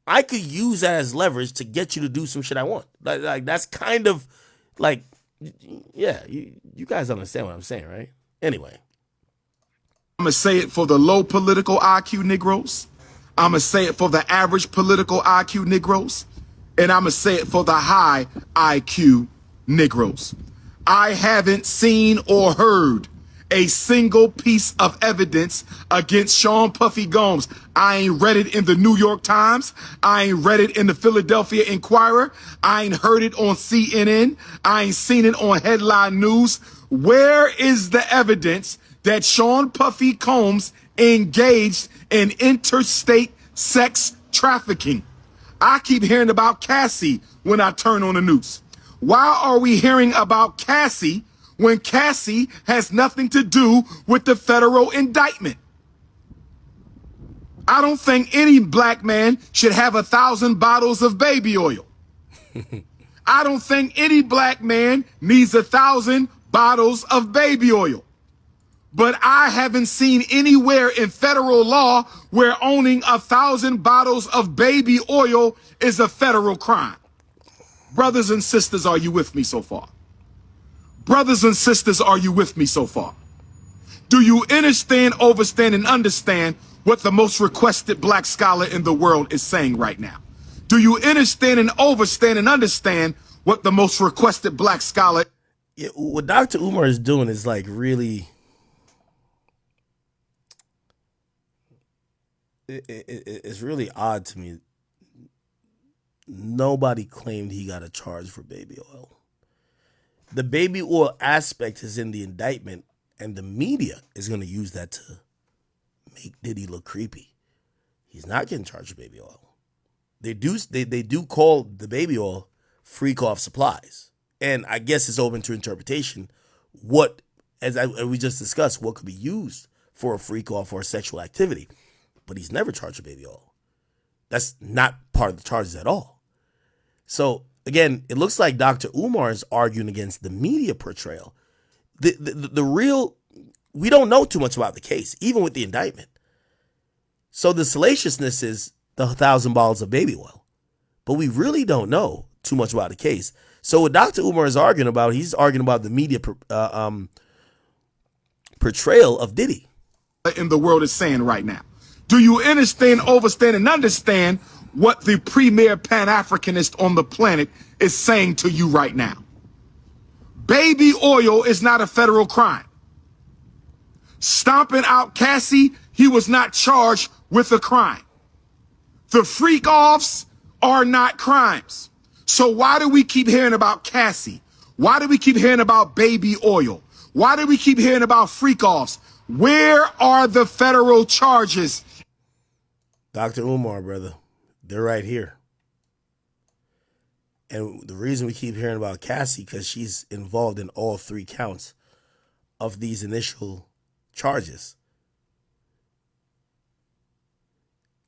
I could use that as leverage to get you to do some shit I want. Like that's kind of like, yeah, you guys understand what I'm saying, right? Anyway. I'm going to say it for the low political IQ Negroes. I'm going to say it for the average political IQ Negroes. And I'm going to say it for the high IQ Negroes. I haven't seen or heard a single piece of evidence against Sean Puffy Combs. I ain't read it in the New York Times. I ain't read it in the Philadelphia Inquirer. I ain't heard it on CNN. I ain't seen it on headline news. Where is the evidence that Sean Puffy Combs engaged in interstate sex trafficking? I keep hearing about Cassie when I turn on the news. Why are we hearing about Cassie when Cassie has nothing to do with the federal indictment? I don't think any black man should have 1,000 bottles of baby oil. I don't think any black man needs 1,000 bottles of baby oil. But I haven't seen anywhere in federal law where owning 1,000 bottles of baby oil is a federal crime. Brothers and sisters, are you with me so far? Brothers and sisters, are you with me so far? Do you understand, overstand, and understand what the most requested black scholar in the world is saying right now? Do you understand and overstand and understand what the most requested black scholar? Yeah, what Dr. Umar is doing is like really, it's really odd to me. Nobody claimed he got a charge for baby oil. The baby oil aspect is in the indictment, and the media is going to use that to make Diddy look creepy. He's not getting charged with baby oil. They do call the baby oil freak off supplies, and I guess it's open to interpretation. What, as we just discussed, what could be used for a freak off or a sexual activity, but he's never charged with baby oil. That's not part of the charges at all. So again, it looks like Dr. Umar is arguing against the media portrayal. The real, we don't know too much about the case, even with the indictment. So the salaciousness is the 1,000 bottles of baby oil, but we really don't know too much about the case. So what Dr. Umar is arguing about, he's arguing about the media portrayal of Diddy. In the world is saying right now. Do you understand, overstand, and understand what the premier Pan-Africanist on the planet is saying to you right now? Baby oil is not a federal crime. Stomping out Cassie, he was not charged with a crime. The freak-offs are not crimes. So why do we keep hearing about Cassie? Why do we keep hearing about baby oil? Why do we keep hearing about freak-offs? Where are the federal charges? Dr. Umar, brother, they're right here. And the reason we keep hearing about Cassie, because she's involved in all 3 counts of these initial charges.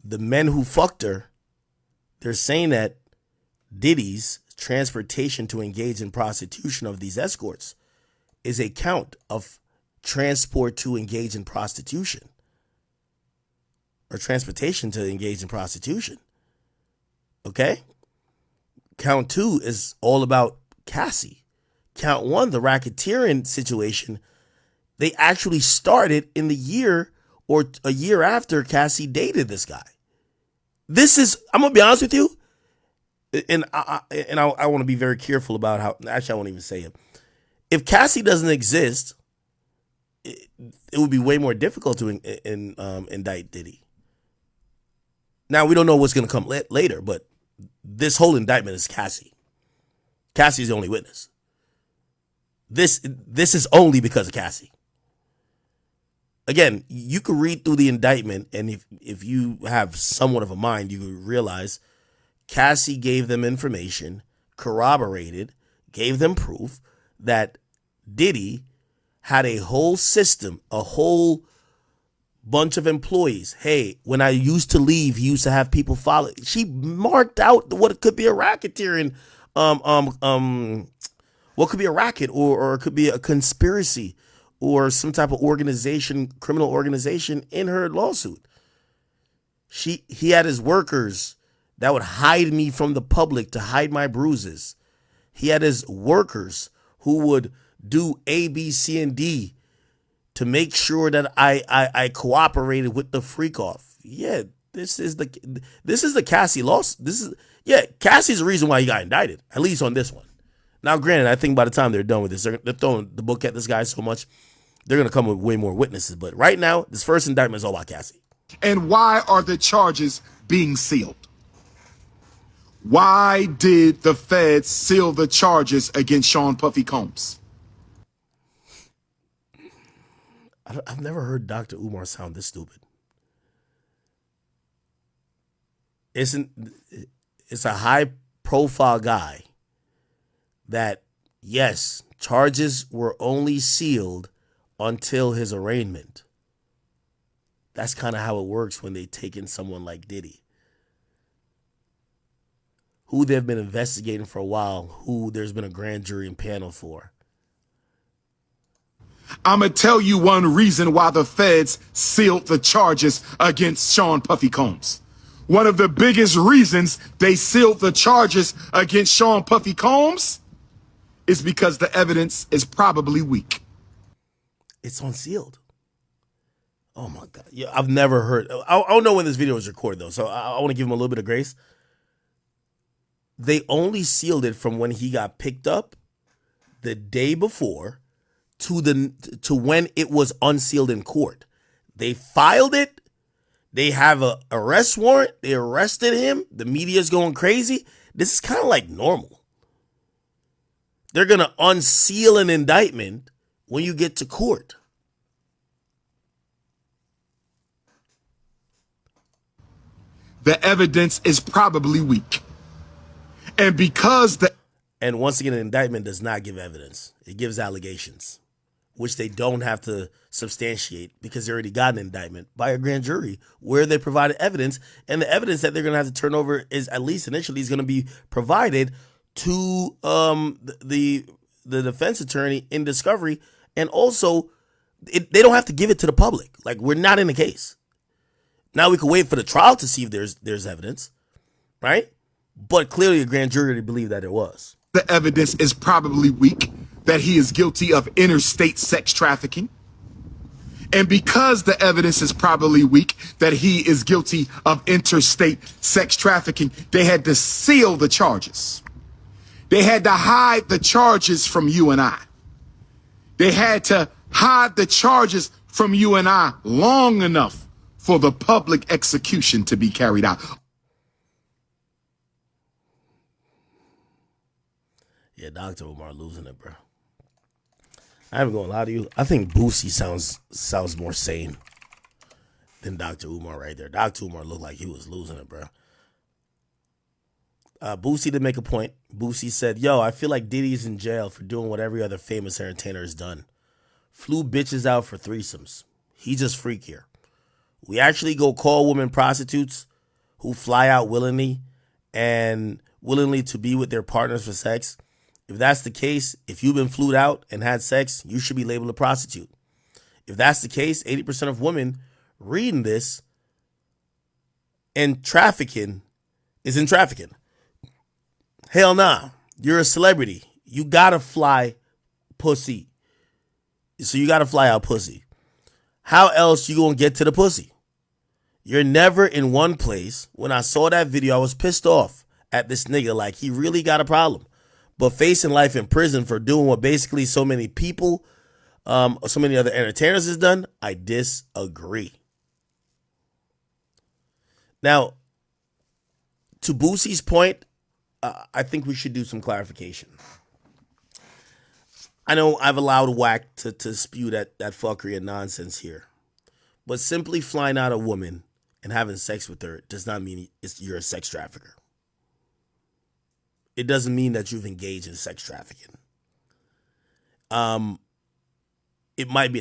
The men who fucked her, they're saying that Diddy's transportation to engage in prostitution of these escorts is a count of transport to engage in prostitution, or transportation to engage in prostitution. Okay? Count 2 is all about Cassie. Count 1, the racketeering situation, they actually started in the year or a year after Cassie dated this guy. This is, I'm going to be honest with you, and I want to be very careful about how, actually I won't even say it. If Cassie doesn't exist, it would be way more difficult to indict Diddy. Now, we don't know what's going to come later, but this whole indictment is Cassie. Cassie's the only witness. This is only because of Cassie. Again, you could read through the indictment, and if you have somewhat of a mind, you could realize Cassie gave them information, corroborated, gave them proof that Diddy had a whole system, a whole bunch of employees. Hey, when I used to leave, he used to have people follow. She marked out what could be a racketeering, what could be a racket, or it could be a conspiracy, or some type of organization, criminal organization in her lawsuit. He had his workers that would hide me from the public to hide my bruises. He had his workers who would do A, B, C, and D to make sure that I cooperated with the freak off. Yeah, this is the Cassie loss. Cassie's the reason why he got indicted, at least on this one. Now, granted, I think by the time they're done with this, they're throwing the book at this guy so much, they're going to come with way more witnesses. But right now, this first indictment is all about Cassie. And why are the charges being sealed? Why did the feds seal the charges against Sean Puffy Combs? I've never heard Dr. Umar sound this stupid. It's a high-profile guy that, yes, charges were only sealed until his arraignment. That's kind of how it works when they take in someone like Diddy, who they've been investigating for a while, who there's been a grand jury and panel for. I'm going to tell you one reason why the feds sealed the charges against Sean Puffy Combs. One of the biggest reasons they sealed the charges against Sean Puffy Combs is because the evidence is probably weak. It's unsealed. Oh my God. Yeah, I've never heard. I don't know when this video was recorded though, so I want to give him a little bit of grace. they only sealed it from when he got picked up the day before to when it was unsealed in court. They filed it. They have a arrest warrant. They arrested him. The media's going crazy. This is kind of like normal. They're going to unseal an indictment when you get to court. The evidence is probably weak. And because And once again, an indictment does not give evidence. It gives allegations, which they don't have to substantiate because they already got an indictment by a grand jury where they provided evidence. And the evidence that they're going to have to turn over is, at least initially, is going to be provided to the defense attorney in discovery. And also, they don't have to give it to the public. Like, we're not in the case. Now we can wait for the trial to see if there's evidence, right? But clearly a grand jury believed that it was. the evidence is probably weak that he is guilty of interstate sex trafficking. And because the evidence is probably weak that he is guilty of interstate sex trafficking, they had to seal the charges. They had to hide the charges from you and I. They had to hide the charges from you and I long enough for the public execution to be carried out. Yeah, Dr. Umar losing it, bro. I ain't gonna lie to you. I think Boosie sounds more sane than Dr. Umar right there. Dr. Umar looked like he was losing it, bro. Boosie did make a point. Boosie said, yo, I feel like Diddy's in jail for doing what every other famous entertainer has done. Flew bitches out for threesomes. He just freakier. We actually go call women prostitutes who fly out willingly and willingly to be with their partners for sex. If that's the case, if you've been flued out and had sex, you should be labeled a prostitute. If that's the case, 80% of women reading this and trafficking is in trafficking. Hell nah. You're a celebrity. You gotta fly pussy. So you gotta fly out pussy. How else you gonna get to the pussy? You're never in one place. When I saw that video, I was pissed off at this nigga. Like, he really got a problem. But facing life in prison for doing what basically so many people, so many other entertainers has done, I disagree. Now, to Boosie's point, I think we should do some clarification. I know I've allowed Wack to spew that fuckery and nonsense here. But simply flying out a woman and having sex with her does not mean you're a sex trafficker. It doesn't mean that you've engaged in sex trafficking. It might be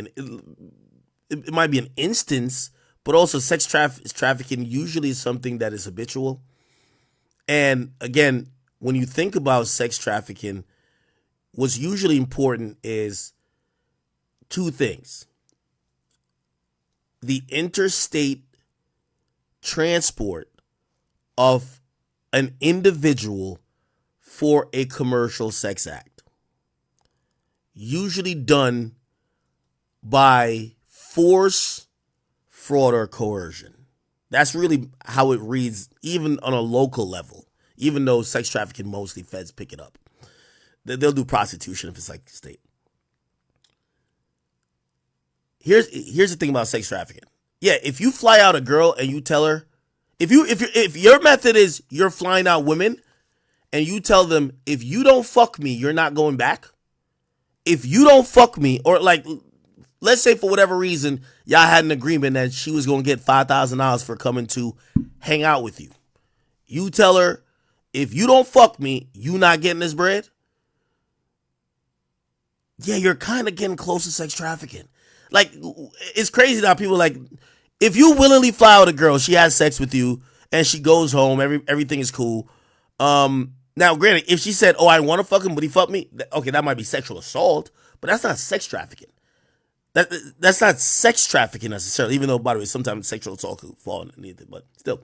an instance, but also sex trafficking usually is something that is habitual. And again, when you think about sex trafficking, what's usually important is two things: the interstate transport of an individual for a commercial sex act, usually done by force, fraud, or coercion. That's really how it reads, even on a local level, even though sex trafficking, mostly feds pick it up. They'll do prostitution if it's like state. Here's the thing about sex trafficking. Yeah, if you fly out a girl and you tell her, if your method is you're flying out women and you tell them, if you don't fuck me, you're not going back. If you don't fuck me, or like, let's say for whatever reason, y'all had an agreement that she was going to get $5,000 for coming to hang out with you. You tell her, if you don't fuck me, you not getting this bread. Yeah, you're kind of getting close to sex trafficking. Like, it's crazy now. People like, if you willingly fly out a girl, she has sex with you, and she goes home, everything is cool. Now, granted, if she said, oh, I want to fuck him, but he fucked me, okay, that might be sexual assault, but that's not sex trafficking. That's not sex trafficking necessarily, even though, by the way, sometimes sexual assault could fall underneath it, but still.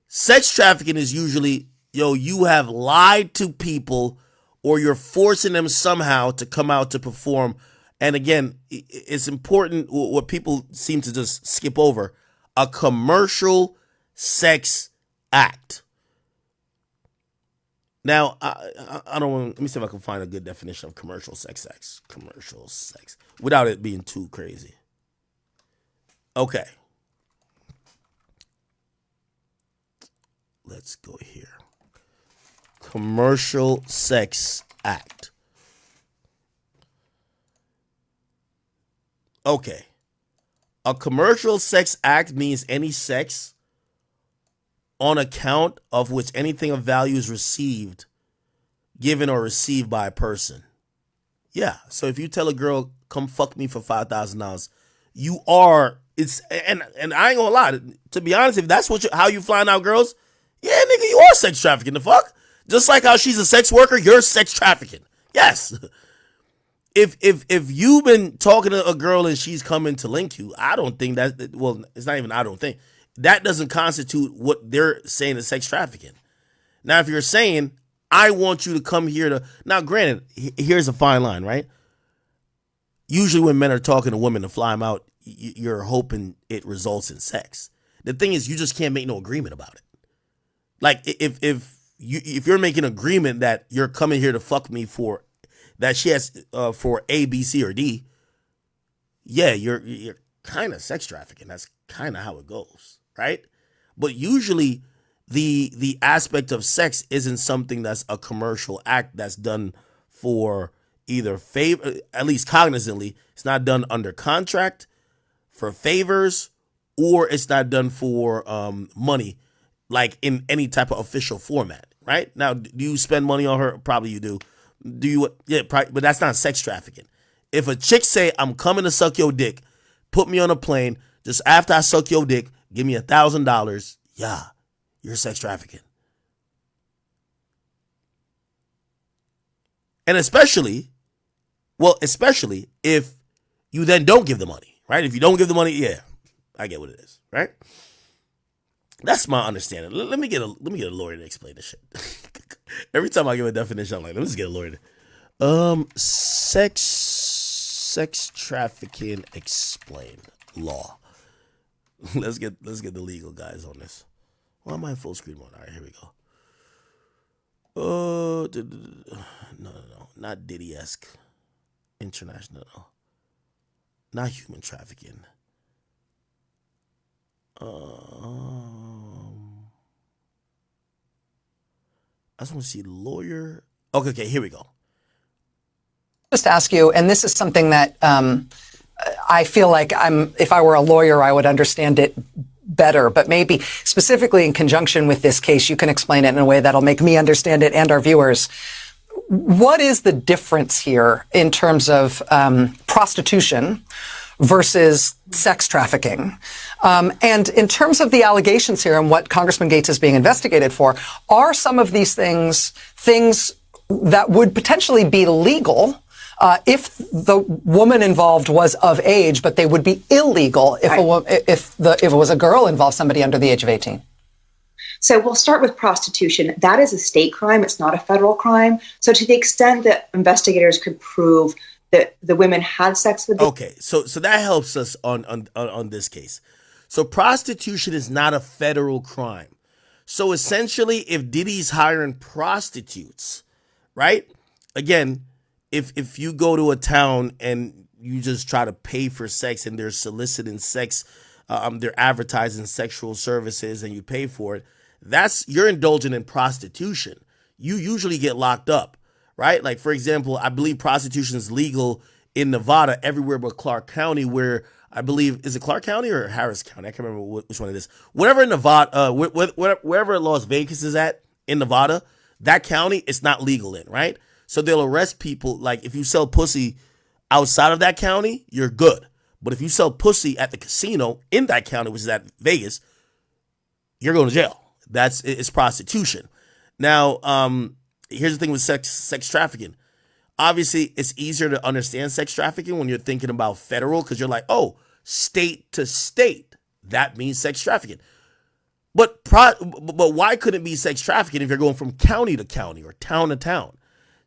Sex trafficking is usually, yo, you have lied to people or you're forcing them somehow to come out to perform. And again, it's important, what people seem to just skip over, a commercial sex act. Now, I don't want. Let me see if I can find a good definition of commercial sex acts. Commercial sex, without it being too crazy. Okay. Let's go here. Commercial sex act. Okay. A commercial sex act means any sex on account of which anything of value is received, given or received by a person. Yeah. So if you tell a girl, come fuck me for $5,000, you are, and I ain't gonna lie, to be honest, if that's how you flying out girls, yeah, nigga, you are sex trafficking, the fuck? Just like how she's a sex worker, you're sex trafficking. Yes. If you've been talking to a girl and she's coming to link you, I don't think that, well, it's not even I don't think. That doesn't constitute what they're saying is sex trafficking. Now, if you're saying, I want you to come here to, now granted, here's a fine line, right? Usually when men are talking to women to fly them out, you're hoping it results in sex. The thing is, you just can't make no agreement about it. Like if you're making an agreement that you're coming here to fuck me for, that she has for A, B, C, or D, yeah, you're kind of sex trafficking. That's kind of how it goes, right? But usually the aspect of sex isn't something that's a commercial act that's done for either favor, at least cognizantly. It's not done under contract for favors, or it's not done for money, like in any type of official format, right? Now, do you spend money on her? Probably you do. Do you? Yeah, probably, but that's not sex trafficking. If a chick say, I'm coming to suck your dick, put me on a plane, just after I suck your dick, give me $1,000, yeah, you're sex trafficking. And especially if you then don't give the money, right? If you don't give the money, yeah, I get what it is, right? That's my understanding. Let me get a lawyer to explain this shit. Every time I give a definition, I'm like, let me just get a lawyer to. Sex trafficking explained law. Let's get the legal guys on this. Why am I in full screen mode? All right, here we go. No, not Diddy-esque. International, no. Not human trafficking. I just want to see lawyer. Okay, here we go. Just ask you, and this is something that I feel like if I were a lawyer, I would understand it better, but maybe specifically in conjunction with this case, you can explain it in a way that'll make me understand it and our viewers. What is the difference here in terms of prostitution versus sex trafficking? And in terms of the allegations here and what Congressman Gates is being investigated for, are some of these things that would potentially be legal if the woman involved was of age, but they would be illegal if it was a girl involved, somebody under the age of 18? So we'll start with prostitution. That is a state crime. It's not a federal crime. So to the extent that investigators could prove that the women had sex with okay, so that helps us on this case. So prostitution is not a federal crime. So essentially, if Diddy's hiring prostitutes, right? Again, if you go to a town and you just try to pay for sex and they're soliciting sex, they're advertising sexual services and you pay for it, you're indulging in prostitution. You usually get locked up, right? Like, for example, I believe prostitution is legal in Nevada everywhere but Clark County, where I believe, is it Clark County or Harris County? I can't remember which one it is. Whatever in Nevada, wherever Las Vegas is at in Nevada, that county, it's not legal in, right? So they'll arrest people. Like, if you sell pussy outside of that county, you're good. But if you sell pussy at the casino in that county, which is at Vegas, you're going to jail. It's prostitution. Now, here's the thing with sex trafficking. Obviously, it's easier to understand sex trafficking when you're thinking about federal, because you're like, oh, state to state, that means sex trafficking. But why couldn't it be sex trafficking if you're going from county to county or town to town?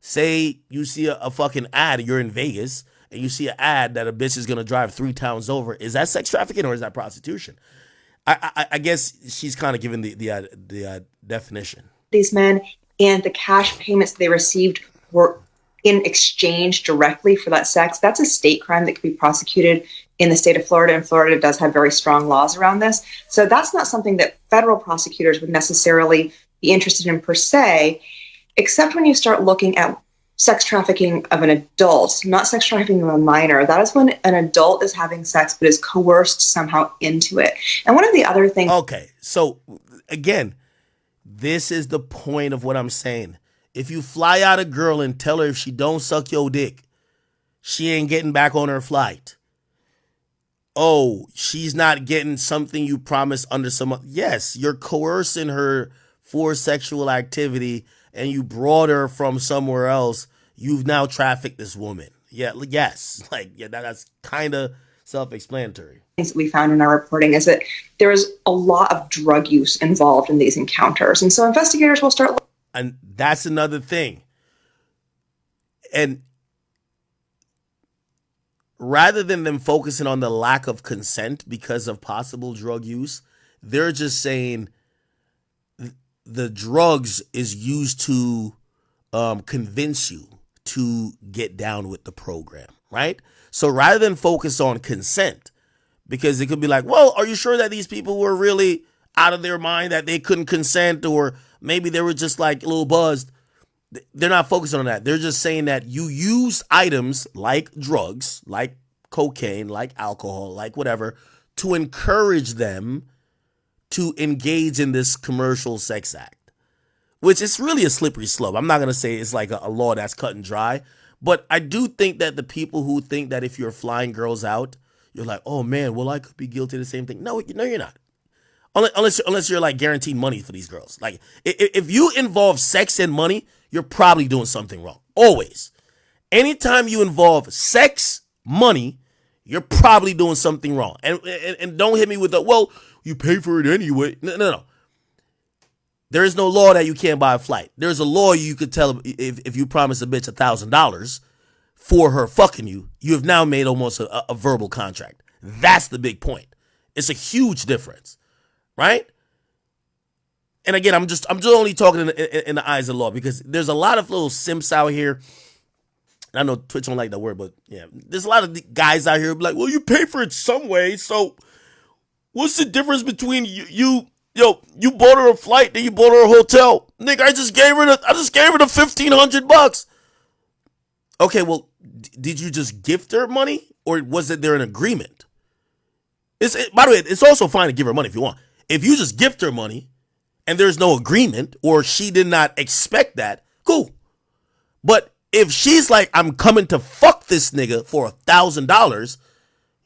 Say you see a fucking ad, you're in Vegas, and you see an ad that a bitch is going to drive 3 towns over. Is that sex trafficking or is that prostitution? I guess she's kind of giving the definition. These men and the cash payments they received were in exchange directly for that sex, that's a state crime that could be prosecuted in the state of Florida, and Florida does have very strong laws around this. So that's not something that federal prosecutors would necessarily be interested in per se, except when you start looking at sex trafficking of an adult, not sex trafficking of a minor. That is when an adult is having sex but is coerced somehow into it. And one of the other things... Okay, so again, this is the point of what I'm saying. If you fly out a girl and tell her if she don't suck your dick, she ain't getting back on her flight. Oh, she's not getting something you promised under some... Yes, you're coercing her for sexual activity and you brought her from somewhere else. You've now trafficked this woman. Yeah, yes. That's kind of self-explanatory. Things that we found in our reporting is that there is a lot of drug use involved in these encounters. And so investigators will start... And that's another thing. And rather than them focusing on the lack of consent because of possible drug use, they're just saying the drugs is used to convince you to get down with the program, right? So rather than focus on consent, because it could be like, well, are you sure that these people were really out of their mind that they couldn't consent, or maybe they were just like a little buzzed? They're not focusing on that. They're just saying that you use items like drugs, like cocaine, like alcohol, like whatever, to encourage them to engage in this commercial sex act, which is really a slippery slope. I'm not going to say it's like a law that's cut and dry, but I do think that the people who think that if you're flying girls out, you're like, oh man, well, I could be guilty of the same thing. No, you're not. Unless you're like guaranteed money for these girls. Like if you involve sex and money, you're probably doing something wrong. Always. Anytime you involve sex, money, you're probably doing something wrong. And don't hit me with the, well, you pay for it anyway. No. There is no law that you can't buy a flight. There's a law you could tell if you promise a bitch $1,000 for her fucking you, you have now made almost a verbal contract. That's the big point. It's a huge difference, right? And again, I'm just only talking in the eyes of the law, because there's a lot of little simps out here. I know Twitch don't like that word, but yeah, there's a lot of guys out here who be like, well, you pay for it some way, so what's the difference between you bought her a flight, then you bought her a hotel? Nigga, I just gave her the $1,500. Okay, well, did you just gift her money, or was there an agreement? By the way, it's also fine to give her money if you want. If you just gift her money and there's no agreement, or she did not expect that, cool. But if she's like, I'm coming to fuck this nigga for $1,000,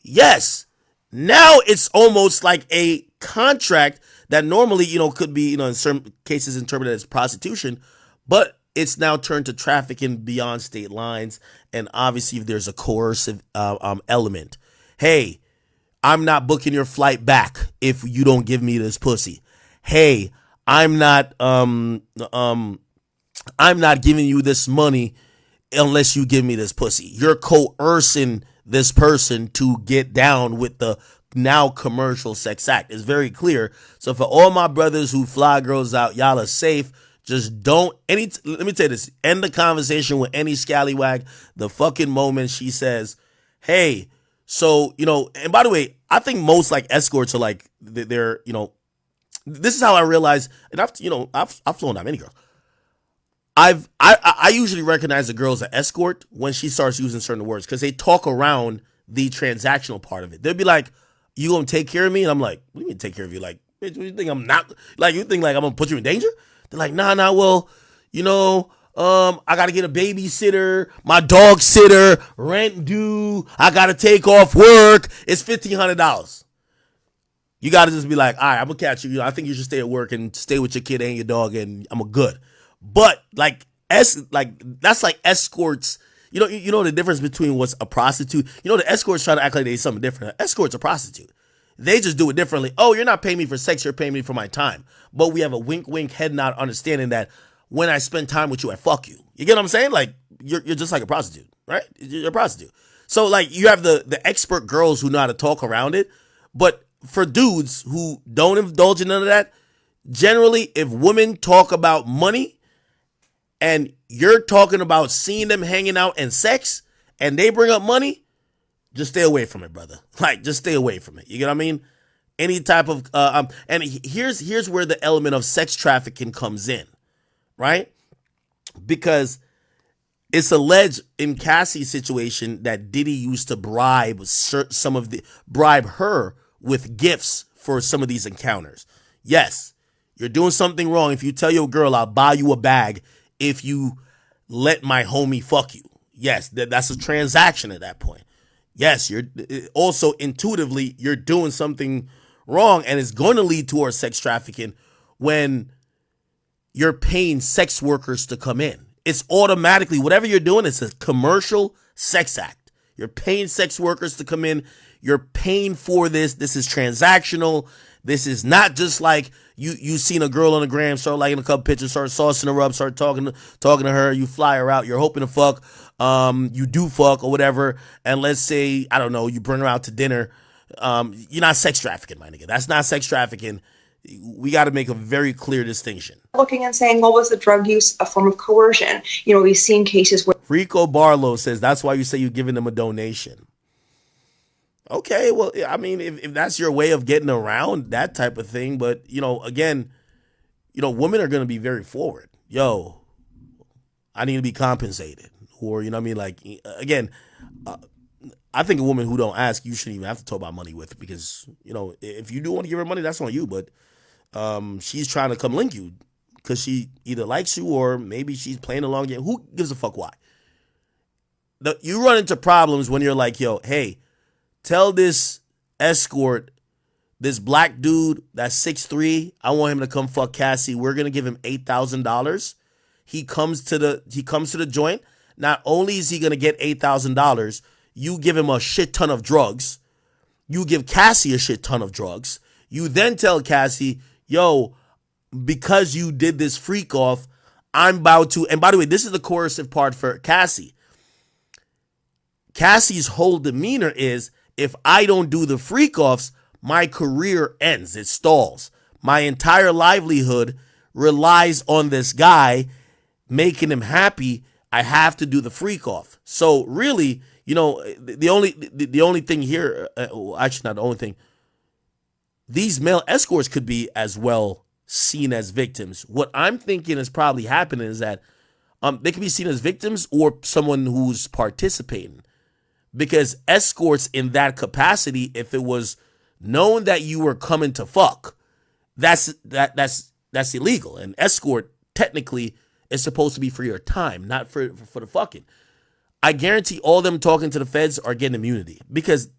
yes, now it's almost like a contract that normally, could be, in certain cases interpreted as prostitution, but it's now turned to trafficking beyond state lines. And obviously, if there's a coercive element, hey, I'm not booking your flight back if you don't give me this pussy. Hey, I'm not giving you this money unless you give me this pussy. You're coercing this person to get down with the now commercial sex act. It's very clear. So for all my brothers who fly girls out, y'all are safe. Just don't let me tell you this. End the conversation with any scallywag the fucking moment she says, hey, so, and by the way, I think most like escorts are like, they're, this is how I realize, and I've flown out many girls. I usually recognize a girl as an escort when she starts using certain words, because they talk around the transactional part of it. They'll be like, you gonna take care of me? And I'm like, what do you mean take care of you? Like, bitch, what, you think I'm not, like, you think like I'm gonna put you in danger? They're like, nah, well, I gotta get a babysitter, my dog sitter, rent due, I gotta take off work, it's $1,500. You gotta just be like, all right, I'm gonna catch you. I think you should stay at work and stay with your kid and your dog, and I'm good. But that's like escorts. You know the difference between what's a prostitute. The escorts try to act like they're something different. An escort's a prostitute. They just do it differently. Oh, you're not paying me for sex, you're paying me for my time. But we have a wink, wink, head nod understanding that when I spend time with you, I fuck you. You get what I'm saying? Like, you're just like a prostitute, right? You're a prostitute. So, like, you have the expert girls who know how to talk around it. But for dudes who don't indulge in none of that, generally, if women talk about money and you're talking about seeing them hanging out and sex, and they bring up money, just stay away from it, brother. Like, just stay away from it. You get what I mean? Any type of and here's where the element of sex trafficking comes in, right? Because it's alleged in Cassie's situation that Diddy used to bribe her with gifts for some of these encounters. Yes, you're doing something wrong if you tell your girl, I'll buy you a bag if you let my homie fuck you. Yes, that's a transaction at that point. Yes, you're also intuitively, you're doing something wrong, and it's going to lead towards sex trafficking when you're paying sex workers to come in. It's automatically, whatever you're doing, it's a commercial sex act. You're paying sex workers to come in. You're paying for this. This is transactional. This is not just like you seen a girl on the gram, start liking a couple pictures, start saucing her up, start talking to her, you fly her out, you're hoping to fuck, you do fuck or whatever, and let's say, I don't know, you bring her out to dinner, you're not sex trafficking, my nigga. That's not sex trafficking. We got to make a very clear distinction. Looking and saying, well, was the drug use a form of coercion? You know, we've seen cases where Rico Barlow says that's why you say you're giving them a donation. Okay, well, I mean, if that's your way of getting around that type of thing, but, you know, again, you know, women are going to be very forward. Yo, I need to be compensated. Or, you know what I mean? Like, again, I think a woman who don't ask, you shouldn't even have to talk about money with, because, you know, if you do want to give her money, that's on you. But she's trying to come link you because she either likes you or maybe she's playing along game. Who gives a fuck why? You run into problems when you're like, yo, hey, tell this escort, this black dude that's 6'3", I want him to come fuck Cassie. We're gonna give him $8,000. He comes to the joint. Not only is he gonna get $8,000, you give him a shit ton of drugs. You give Cassie a shit ton of drugs. You then tell Cassie, yo, because you did this freak off, I'm about to, and by the way, this is the coercive part for Cassie. Cassie's whole demeanor is, if I don't do the freak offs, my career ends. It stalls. My entire livelihood relies on this guy making him happy. I have to do the freak off. So really, you know, the only thing here, actually not the only thing, these male escorts could be as well seen as victims. What I'm thinking is probably happening is that they could be seen as victims or someone who's participating. Because escorts in that capacity, if it was known that you were coming to fuck, that's illegal. An escort technically is supposed to be for your time, not for the fucking. I guarantee all them talking to the feds are getting immunity, because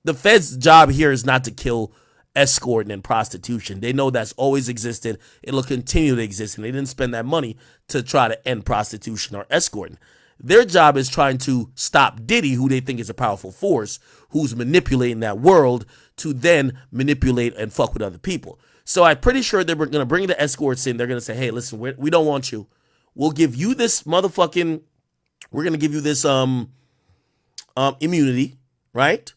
the feds' job here is not to kill escorting and prostitution. They know that's always existed. It'll continue to exist, and they didn't spend that money to try to end prostitution or escorting. Their job is trying to stop Diddy, who they think is a powerful force, who's manipulating that world to then manipulate and fuck with other people. So I'm pretty sure they're going to bring the escorts in. They're going to say, hey, listen, we don't want you. We'll give you this motherfucking, we're going to give you this immunity, right?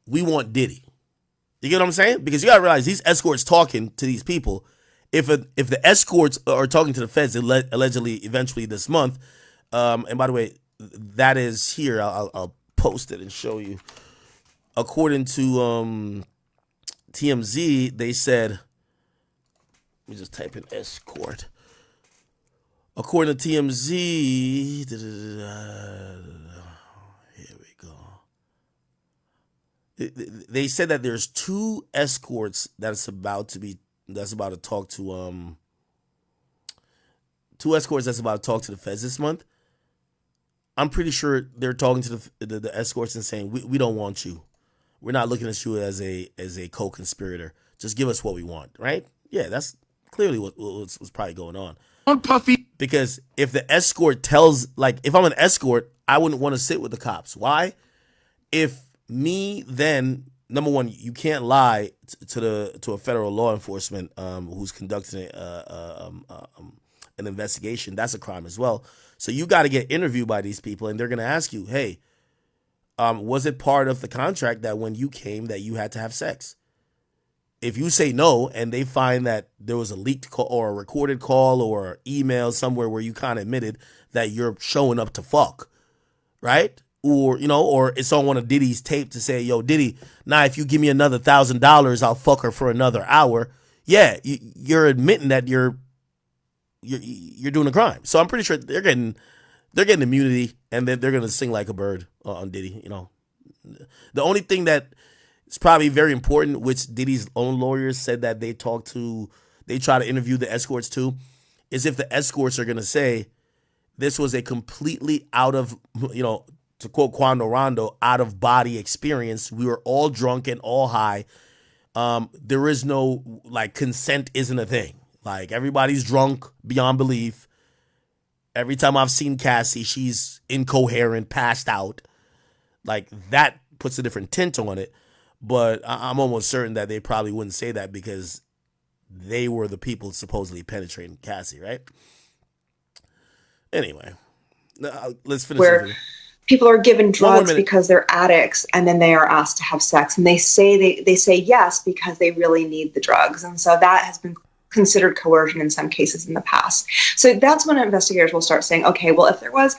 We want Diddy. You get what I'm saying? Because you got to realize these escorts talking to these people. If the escorts are talking to the feds allegedly eventually this month, and by the way, that is here. I'll post it and show you. According to TMZ, they said, let me just type in escort. According to TMZ, here we go. They said that there's 2 escorts that's about to talk to 2 escorts that's about to talk to the feds this month. I'm pretty sure they're talking to the escorts and saying, we don't want you. We're not looking at you as a co-conspirator. Just give us what we want, right? Yeah, that's clearly what's probably going on. Puffy. Because if the escort tells, like, if I'm an escort, I wouldn't want to sit with the cops. Why? If me, then, number one, you can't lie to a federal law enforcement who's conducting an investigation. That's a crime as well. So you got to get interviewed by these people, and they're going to ask you, hey, was it part of the contract that when you came that you had to have sex? if you say no and they find that there was a leaked call or a recorded call or email somewhere where you kind of admitted that you're showing up to fuck, right? Or, or it's on one of Diddy's tape to say, yo, Diddy, now if you give me another $1,000, I'll fuck her for another hour. Yeah, you're admitting that you're doing a crime. So I'm pretty sure they're getting immunity, and they're going to sing like a bird on Diddy. The only thing that is probably very important, which Diddy's own lawyers said that they try to interview the escorts too, is if the escorts are going to say this was a completely out of, to quote Quando Rondo, out of body experience. We were all drunk and all high. There is no, consent isn't a thing. Like, everybody's drunk beyond belief. Every time I've seen Cassie, she's incoherent, passed out. Like, that puts a different tint on it. But I'm almost certain that they probably wouldn't say that because they were the people supposedly penetrating Cassie, right? Anyway, let's finish. Where people are given drugs because they're addicts, and then they are asked to have sex, and they say yes because they really need the drugs, and so that has been considered coercion in some cases in the past. So that's when investigators will start saying, okay, well, if there was,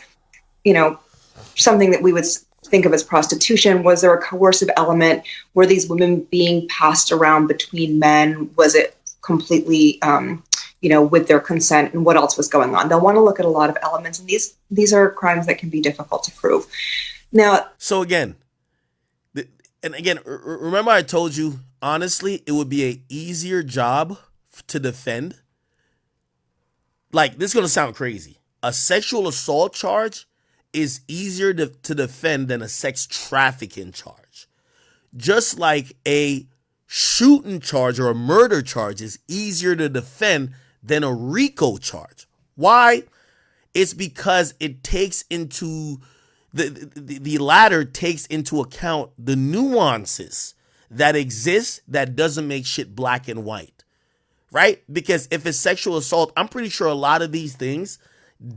something that we would think of as prostitution, was there a coercive element? Were these women being passed around between men? Was it completely, with their consent, and what else was going on? They'll want to look at a lot of elements, and these are crimes that can be difficult to prove. Now, so again, remember I told you, honestly, it would be an easier job to defend. Like, this is going to sound crazy. A sexual assault charge is easier to defend than a sex trafficking charge. Just like a shooting charge or a murder charge is easier to defend than a RICO charge. Why? It's because it takes into the latter takes into account the nuances that exist that doesn't make shit black and white. Right? Because if it's sexual assault, I'm pretty sure a lot of these things,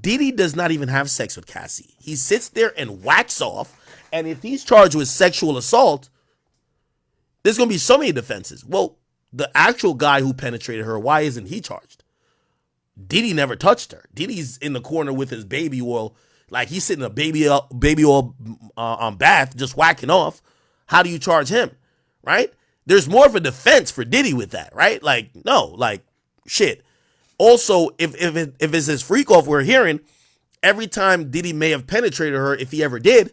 Diddy does not even have sex with Cassie. He sits there and whacks off. And if he's charged with sexual assault, there's going to be so many defenses. Well, the actual guy who penetrated her, why isn't he charged? Diddy never touched her. Diddy's in the corner with his baby oil. Like, he's sitting in a baby oil bath just whacking off. How do you charge him? Right? There's more of a defense for Diddy with that, right? Like, no, like, shit. Also, if it's this freak off we're hearing, every time Diddy may have penetrated her, if he ever did,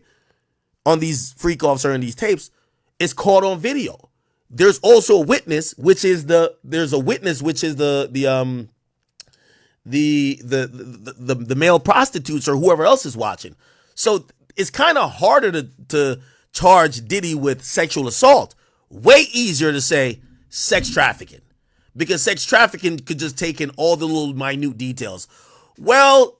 on these freak offs or in these tapes, it's caught on video. There's also a witness, which is the male prostitutes or whoever else is watching. So it's kind of harder to charge Diddy with sexual assault. Way easier to say sex trafficking, because sex trafficking could just take in all the little minute details. Well,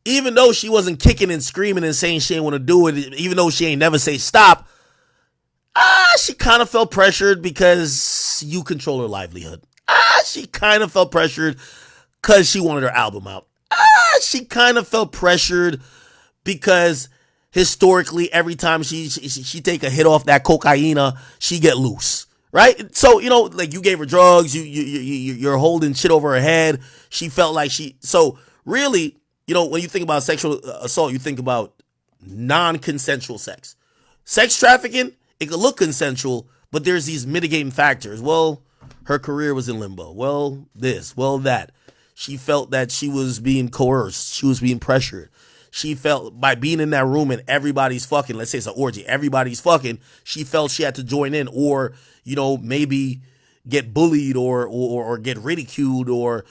even though she wasn't kicking and screaming and saying she ain't want to do it, even though she ain't never say stop, she kind of felt pressured because you control her livelihood. She kind of felt pressured because she wanted her album out. She kind of felt pressured because historically, every time she take a hit off that cocaine, she get loose, right? So, like, you gave her drugs, you're holding shit over her head. She felt like so really, when you think about sexual assault, you think about non-consensual sex. Sex trafficking, it could look consensual, but there's these mitigating factors. Well, her career was in limbo. Well, this, well, that. She felt that she was being coerced. She was being pressured. She felt by being in that room and everybody's fucking, let's say it's an orgy, everybody's fucking, she felt she had to join in, or, maybe get bullied or get ridiculed, or,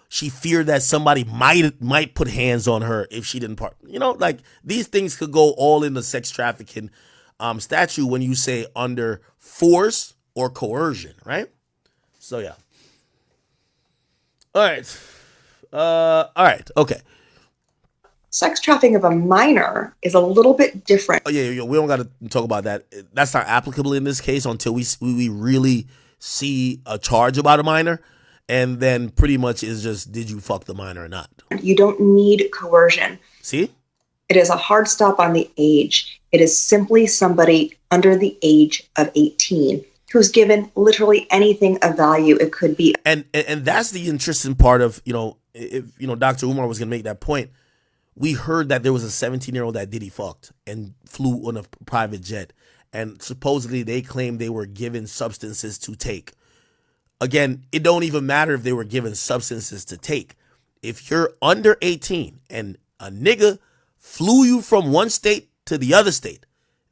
she feared that somebody might put hands on her if she didn't part. Like, these things could go all in the sex trafficking statute when you say under force or coercion, right? So, yeah. All right. Okay. Sex trafficking of a minor is a little bit different. Oh, yeah, we don't got to talk about that. That's not applicable in this case until we really see a charge about a minor, and then pretty much is just, did you fuck the minor or not? You don't need coercion. See? It is a hard stop on the age. It is simply somebody under the age of 18 who's given literally anything of value. It could be. And that's the interesting part of, if, Dr. Umar was going to make that point. We heard that there was a 17-year-old that Diddy fucked and flew on a private jet. And supposedly they claimed they were given substances to take. Again, it don't even matter if they were given substances to take. If you're under 18 and a nigga flew you from one state to the other state,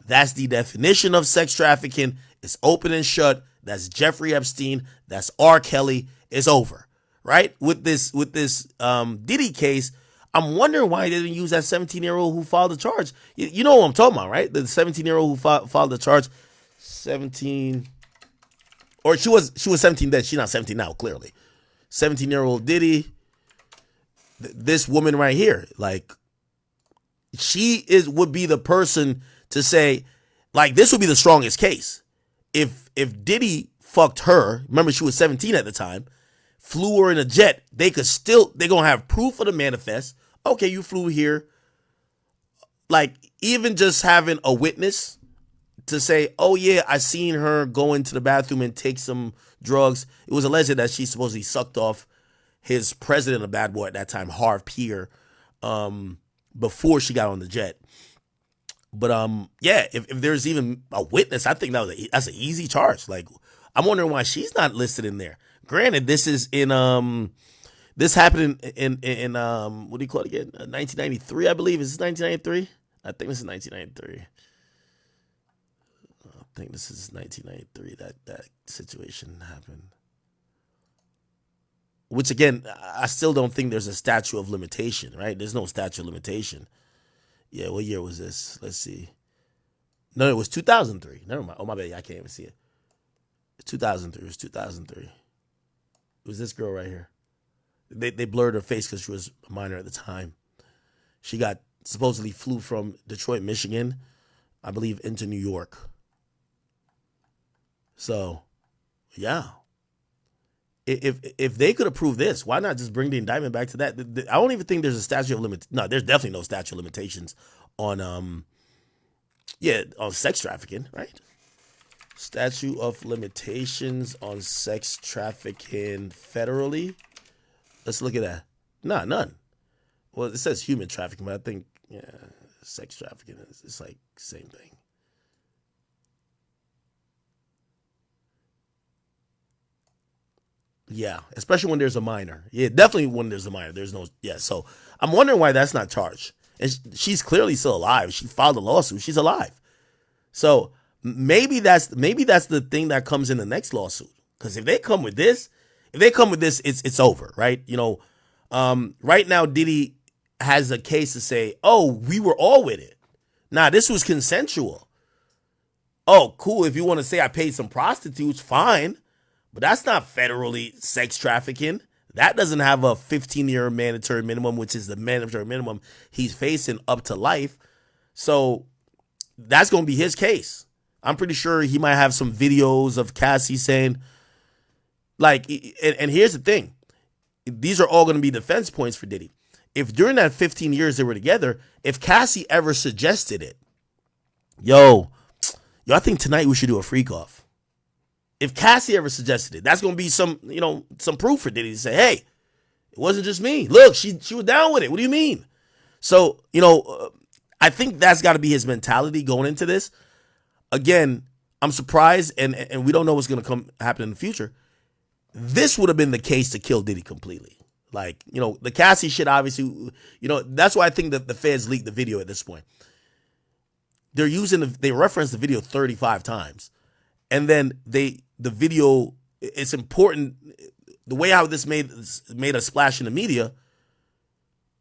that's the definition of sex trafficking. It's open and shut. That's Jeffrey Epstein. That's R. Kelly. It's over, right? With this Diddy case, I'm wondering why they didn't use that 17-year-old who filed the charge. You know what I'm talking about, right? The 17-year-old who filed the charge. 17, or she was 17 then. She's not 17 now, clearly. 17-year-old Diddy. This woman right here, like, would be the person to say, like, this would be the strongest case. If Diddy fucked her, remember she was 17 at the time, flew her in a jet, they're gonna have proof of the manifest. Okay, you flew here. Like, even just having a witness to say, oh yeah, I seen her go into the bathroom and take some drugs. It was alleged that she supposedly sucked off his president of Bad Boy at that time, Harv Peer, before she got on the jet. But yeah, if there's even a witness, I think that's an easy charge. Like, I'm wondering why she's not listed in there. Granted, this is in this happened in what do you call it again? 1993, I believe. Is this 1993? I think this is 1993. I think this is 1993 that situation happened. Which, again, I still don't think there's a statute of limitation, right? There's no statute of limitation. Yeah, what year was this? Let's see. No, it was 2003. Never mind. Oh, my bad. I can't even see it. It's 2003. It was 2003. It was this girl right here. They blurred her face because she was a minor at the time. She supposedly flew from Detroit, Michigan, I believe, into New York. So, yeah. If they could approve this, why not just bring the indictment back to that? I don't even think there's a statute of limit. No, there's definitely no statute of limitations on on sex trafficking, right? Statute of limitations on sex trafficking federally. Let's look at that. Nah, none. Well, it says human trafficking, but I think sex trafficking it's like same thing. Yeah, especially when there's a minor. Yeah, definitely when there's a minor. There's no, yeah. So I'm wondering why that's not charged. And she's clearly still alive. She filed a lawsuit. She's alive. So maybe that's the thing that comes in the next lawsuit. Because if they come with this, it's over, right? Right now Diddy has a case to say, oh, we were all with it. Nah, this was consensual. Oh, cool. If you want to say I paid some prostitutes, fine. But that's not federally sex trafficking. That doesn't have a 15-year mandatory minimum, which is the mandatory minimum he's facing up to life. So that's going to be his case. I'm pretty sure he might have some videos of Cassie saying, like, and here's the thing. These are all going to be defense points for Diddy. If during that 15 years they were together, if Cassie ever suggested it, yo, I think tonight we should do a freak off. If Cassie ever suggested it, that's going to be some proof for Diddy to say, hey, it wasn't just me. Look, she was down with it. What do you mean? So, I think that's got to be his mentality going into this. Again, I'm surprised, and we don't know what's going to happen in the future. This would have been the case to kill Diddy completely. Like, the Cassie shit, obviously, that's why I think that the feds leaked the video at this point. They referenced the video 35 times. And then the video, it's important, the way how this made a splash in the media,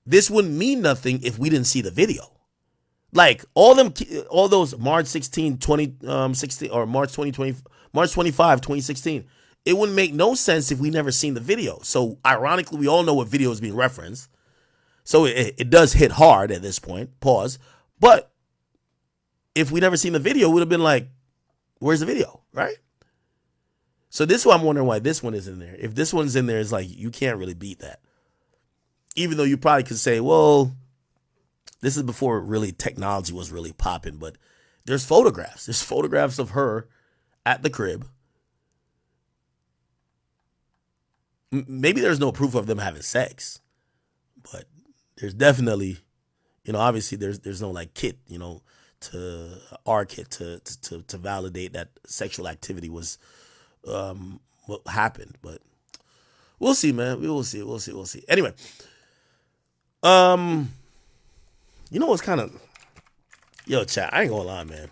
this wouldn't mean nothing if we didn't see the video. Like, all those March 16, 2016, or March 2020, March 25, 2016, it wouldn't make no sense if we never seen the video. So, ironically, we all know what video is being referenced. So, it does hit hard at this point, pause. But if we never seen the video, it would have been like, where's the video, right? So this is why I'm wondering why this one is in there. If this one's in there, it's like, you can't really beat that. Even though you probably could say, well, this is before really technology was really popping, but there's photographs. There's photographs of her at the crib maybe there's no proof of them having sex, but there's definitely, obviously there's no like kit, to our kit to validate that sexual activity was what happened. But we'll see, man. We will see. We'll see. Anyway, what's kind of, chat, I ain't gonna lie, man.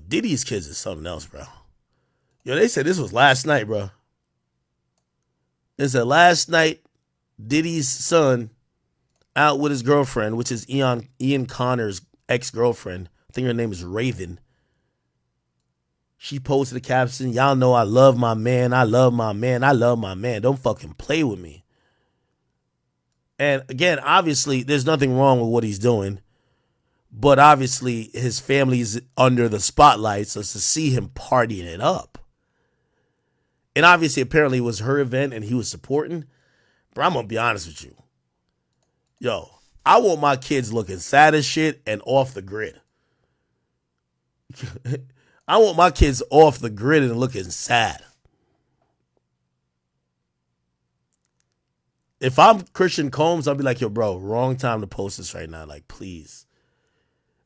Diddy's kids is something else, bro. They said this was last night, bro. They said last night, Diddy's son out with his girlfriend, which is Ian Connor's ex-girlfriend. I think her name is Raven. She posted a caption, "Y'all know I love my man. I love my man. I love my man. Don't fucking play with me." And again, obviously, there's nothing wrong with what he's doing. But obviously, his family's under the spotlight, so to see him partying it up. And obviously, apparently, it was her event and he was supporting. But I'm going to be honest with you. I want my kids looking sad as shit and off the grid. I want my kids off the grid and looking sad. If I'm Christian Combs, I'll be like, bro, wrong time to post this right now. Like, please.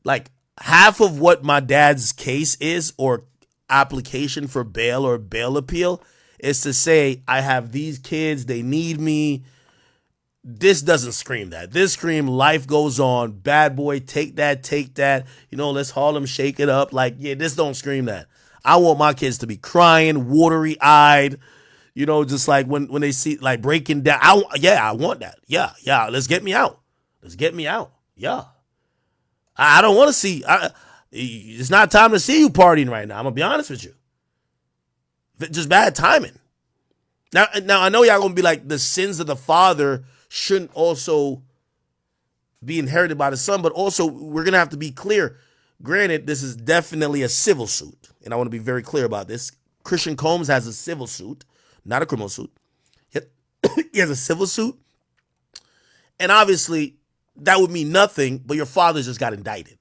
Like, half of what my dad's case is or application for bail or bail appeal is to say, I have these kids, they need me. This doesn't scream that. This scream, life goes on. Bad boy, take that. Let's Harlem shake it up. Like, this don't scream that. I want my kids to be crying, watery-eyed, just like when they see, like, breaking down. I want that. Yeah, let's get me out. Yeah. I don't want to see. It's not time to see you partying right now. I'm going to be honest with you. Just bad timing. Now I know y'all going to be like, the sins of the father shouldn't also be inherited by the son, but also we're going to have to be clear. Granted, this is definitely a civil suit, and I want to be very clear about this. Christian Combs has a civil suit, not a criminal suit. He has a civil suit, and obviously that would mean nothing, but your father just got indicted.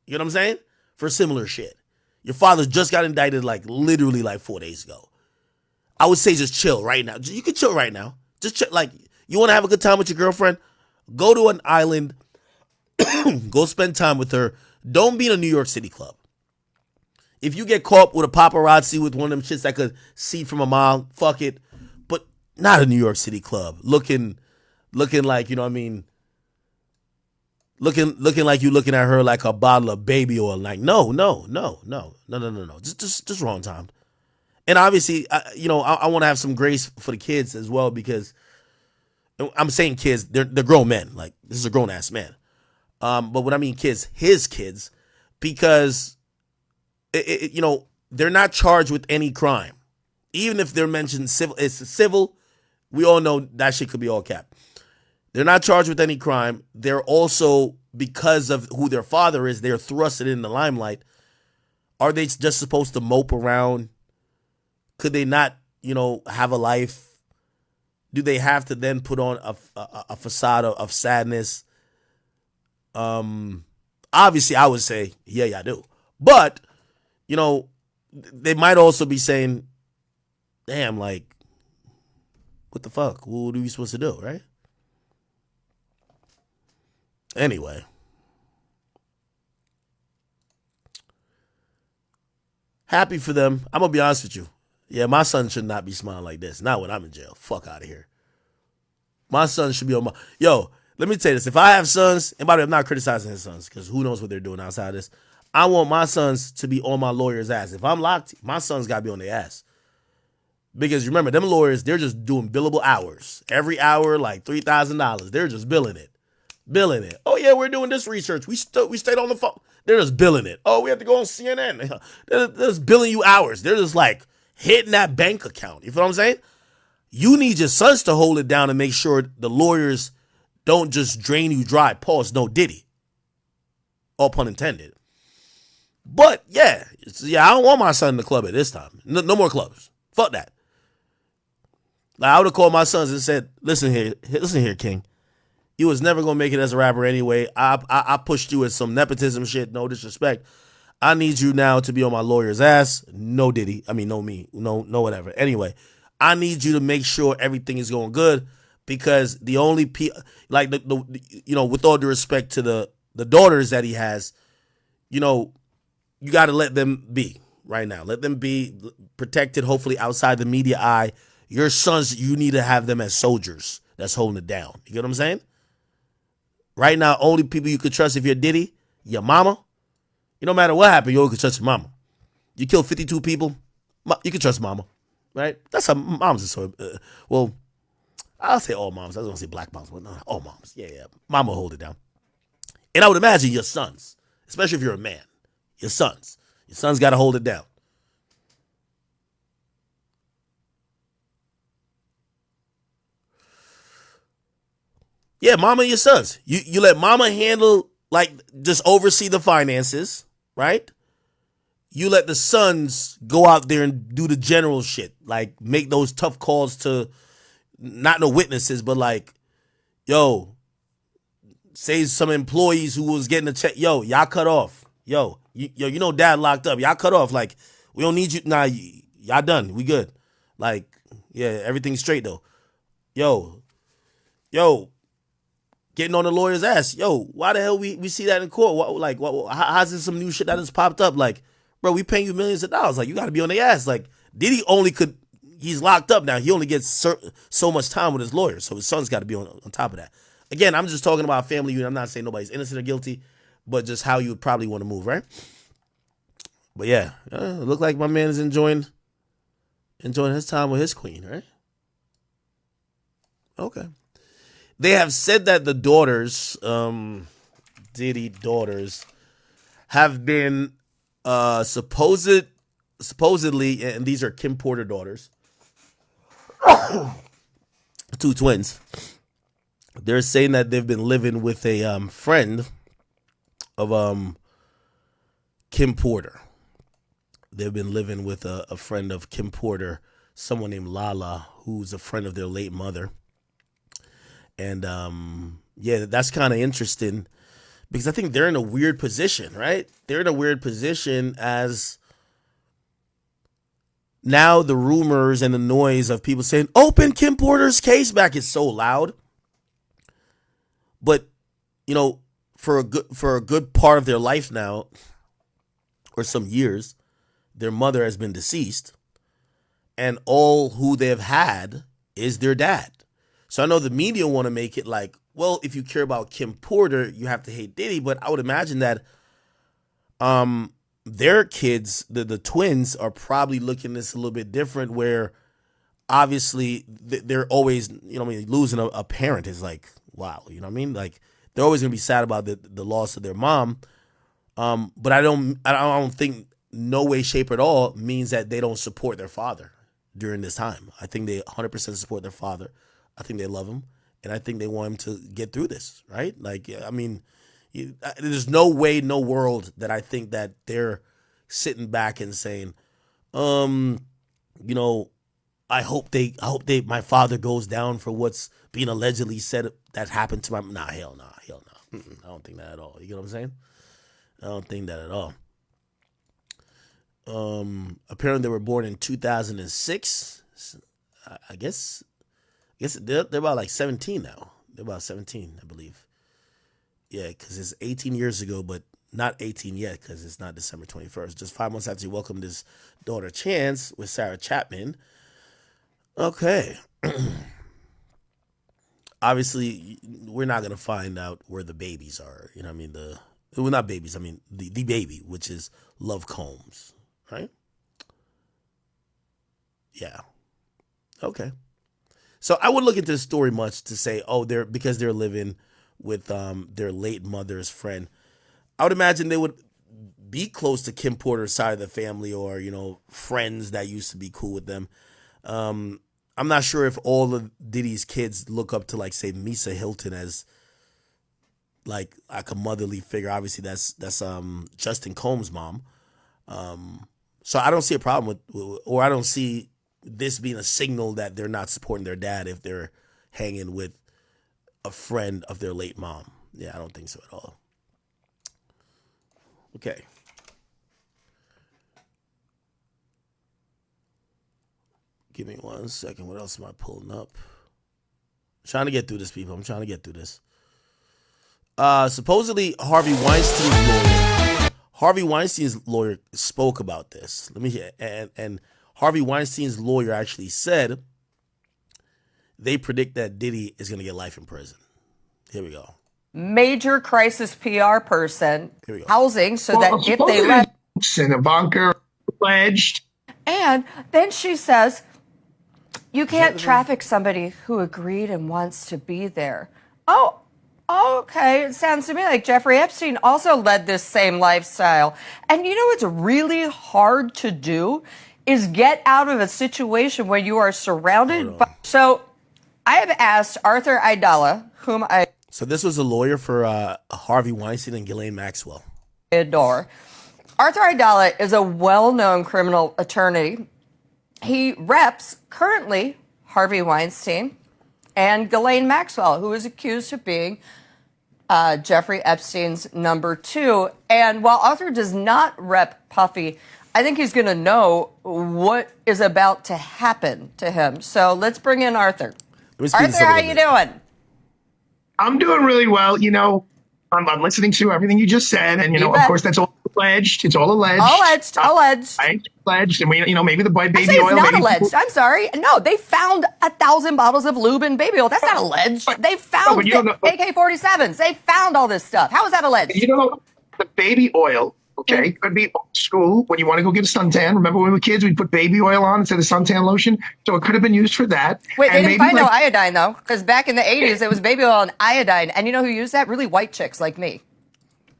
You know what I'm saying? For similar shit. Your father just got indicted literally 4 days ago. I would say just chill right now. You can chill right now. Just chill. Like, you want to have a good time with your girlfriend? Go to an island. Go spend time with her. Don't be in a New York City club. If you get caught with a paparazzi with one of them shits that could see from a mile, fuck it. But not a New York City club. Looking like, you know what I mean? Looking like you looking at her like a bottle of baby oil. Like, no. Just wrong time. And obviously, I want to have some grace for the kids as well, because I'm saying kids, they're grown men. Like, this is a grown ass man. But when I mean kids, his kids, because they're not charged with any crime, even if they're mentioned civil. It's civil. We all know that shit could be all cap. They're not charged with any crime. They're also, because of who their father is, they're thrusted in the limelight. Are they just supposed to mope around? Could they not, have a life? Do they have to then put on a facade of sadness? Obviously, I would say, yeah, I do. But, they might also be saying, damn, like, what the fuck? What are we supposed to do, right? Anyway. Happy for them. I'm going to be honest with you. Yeah, my son should not be smiling like this. Not when I'm in jail. Fuck out of here. My son should be on my... Yo, let me tell you this. If I have sons, and by the way, I'm not criticizing his sons, because who knows what they're doing outside of this. I want my sons to be on my lawyer's ass. If I'm locked, my sons got to be on their ass. Because remember, them lawyers, they're just doing billable hours. Every hour, like $3,000. They're just billing it. Oh, yeah, we're doing this research. We stayed on the phone. They're just billing it. Oh, we have to go on CNN. They're just billing you hours. They're just like hitting that bank account. You feel what I'm saying? You need your sons to hold it down and make sure the lawyers don't just drain you dry. Pause, no Diddy. All pun intended. But, yeah, I don't want my son in the club at this time. No more clubs. Fuck that. Like, I would have called my sons and said, listen here, King. You was never going to make it as a rapper anyway. I pushed you with some nepotism shit, no disrespect. I need you now to be on my lawyer's ass. No Diddy. I mean, no me. No whatever. Anyway, I need you to make sure everything is going good because the only like the you know, with all due respect to the daughters that he has, you know, you got to let them be right now. Let them be protected, hopefully outside the media eye. Your sons, you need to have them as soldiers that's holding it down. You get what I'm saying? Right now, only people you could trust if you're Diddy, your mama. No matter what happened, you only could trust your mama. You killed 52 people, you can trust mama, right? That's how moms are so, well, I'll say all moms. I was going to say black moms, but no, all moms. Yeah. Mama hold it down. And I would imagine your sons, especially if you're a man, your sons got to hold it down. Yeah, mama and your sons. You let mama handle, like, just oversee the finances, right? You let the sons go out there and do the general shit, like make those tough calls to not no witnesses, but like, yo, say some employees who was getting a check, yo, y'all cut off. Yo, you know dad locked up. Y'all cut off. Like, we don't need you. Nah, y'all done. We good. Like, yeah, everything's straight though. Yo, getting on the lawyer's ass. Yo, why the hell we see that in court? How's this some new shit that has popped up? Like, bro, we paying you millions of dollars. Like, you got to be on their ass. Like, Diddy he's locked up now. He only gets so much time with his lawyer. So his son's got to be on top of that. Again, I'm just talking about family unit. I'm not saying nobody's innocent or guilty, but just how you would probably want to move, right? But yeah, it look like my man is enjoying his time with his queen, right? Okay. They have said that the daughters, Diddy daughters, have been supposedly, and these are Kim Porter daughters, two twins. They're saying that they've been living with a friend of Kim Porter. They've been living with a friend of Kim Porter, someone named Lala, who's a friend of their late mother. And yeah, that's kind of interesting because I think they're in a weird position, right? They're in a weird position as now the rumors and the noise of people saying, open Kim Porter's case back is so loud. But, you know, for a good part of their life now, or some years, their mother has been deceased. And all who they've had is their dad. So I know the media want to make it like, well, if you care about Kim Porter, you have to hate Diddy. But I would imagine that their kids, the twins, are probably looking at this a little bit different, where obviously they're always, you know what I mean, losing a parent is like, wow, you know what I mean? Like, they're always going to be sad about the loss of their mom. But I don't think no way, shape at all means that they don't support their father during this time. I think they 100% support their father. I think they love him, and I think they want him to get through this, right? Like, I mean, there's no way, no world that I think that they're sitting back and saying, you know, I hope my father goes down for what's being allegedly said that happened to my, hell no. I don't think that at all. You get what I'm saying? I don't think that at all. Apparently they were born in 2006. I guess they're about like 17 now. They're about 17, I believe. Yeah, because it's 18 years ago, but not 18 yet because it's not December 21st. Just 5 months after he welcomed his daughter Chance with Sarah Chapman. Okay. Obviously, we're not going to find out where the babies are. You know what I mean? Well, not babies. I mean, the baby, which is Love Combs, right? Yeah. Okay. So I wouldn't look into the story much to say, oh, because they're living with their late mother's friend. I would imagine they would be close to Kim Porter's side of the family, or, you know, friends that used to be cool with them. I'm not sure if all of Diddy's kids look up to, like, say, Misa Hilton as like a motherly figure. Obviously, that's Justin Combs' mom. So I don't see a problem with, or I don't see this being a signal that they're not supporting their dad if they're hanging with a friend of their late mom. Yeah, I don't think so at all. Okay. Give me 1 second. What else am I pulling up? Trying to get through this, people. I'm trying to get through this. Supposedly, Harvey Weinstein's lawyer spoke about this. Let me hear. And Harvey Weinstein's lawyer actually said they predict that Diddy is going to get life in prison. Here we go. Major crisis PR person, housing, so that if they let and Ivanka pledged. And then she says, you can't traffic somebody who agreed and wants to be there. Oh, okay. It sounds to me like Jeffrey Epstein also led this same lifestyle. And you know what's really hard to do is get out of a situation where you are surrounded by. So I have asked Arthur Aidala, whom I So this was a lawyer for Harvey Weinstein and Ghislaine Maxwell. adore. Arthur Aidala is a well-known criminal attorney. He reps currently Harvey Weinstein and Ghislaine Maxwell, who is accused of being Jeffrey Epstein's number 2. And while Arthur does not rep Puffy, I think he's going to know what is about to happen to him. So let's bring in Arthur. Arthur, how you doing? I'm doing really well. You know, I'm listening to everything you just said, and of course, that's all alleged. It's all alleged. Alleged. Alleged, and maybe the baby Actually, oil. It's not alleged. I'm sorry. No, they found 1,000 bottles of lube and baby oil. That's not alleged. They found AK-47s. They found all this stuff. How is that alleged? You know, the baby oil. Okay, could be old school when you want to go get a suntan. Remember when we were kids, we'd put baby oil on instead of suntan lotion, so it could have been used for that. Wait, they and didn't find no iodine though, because back in the 80s it was baby oil and iodine, and you know who used that? Really white chicks like me.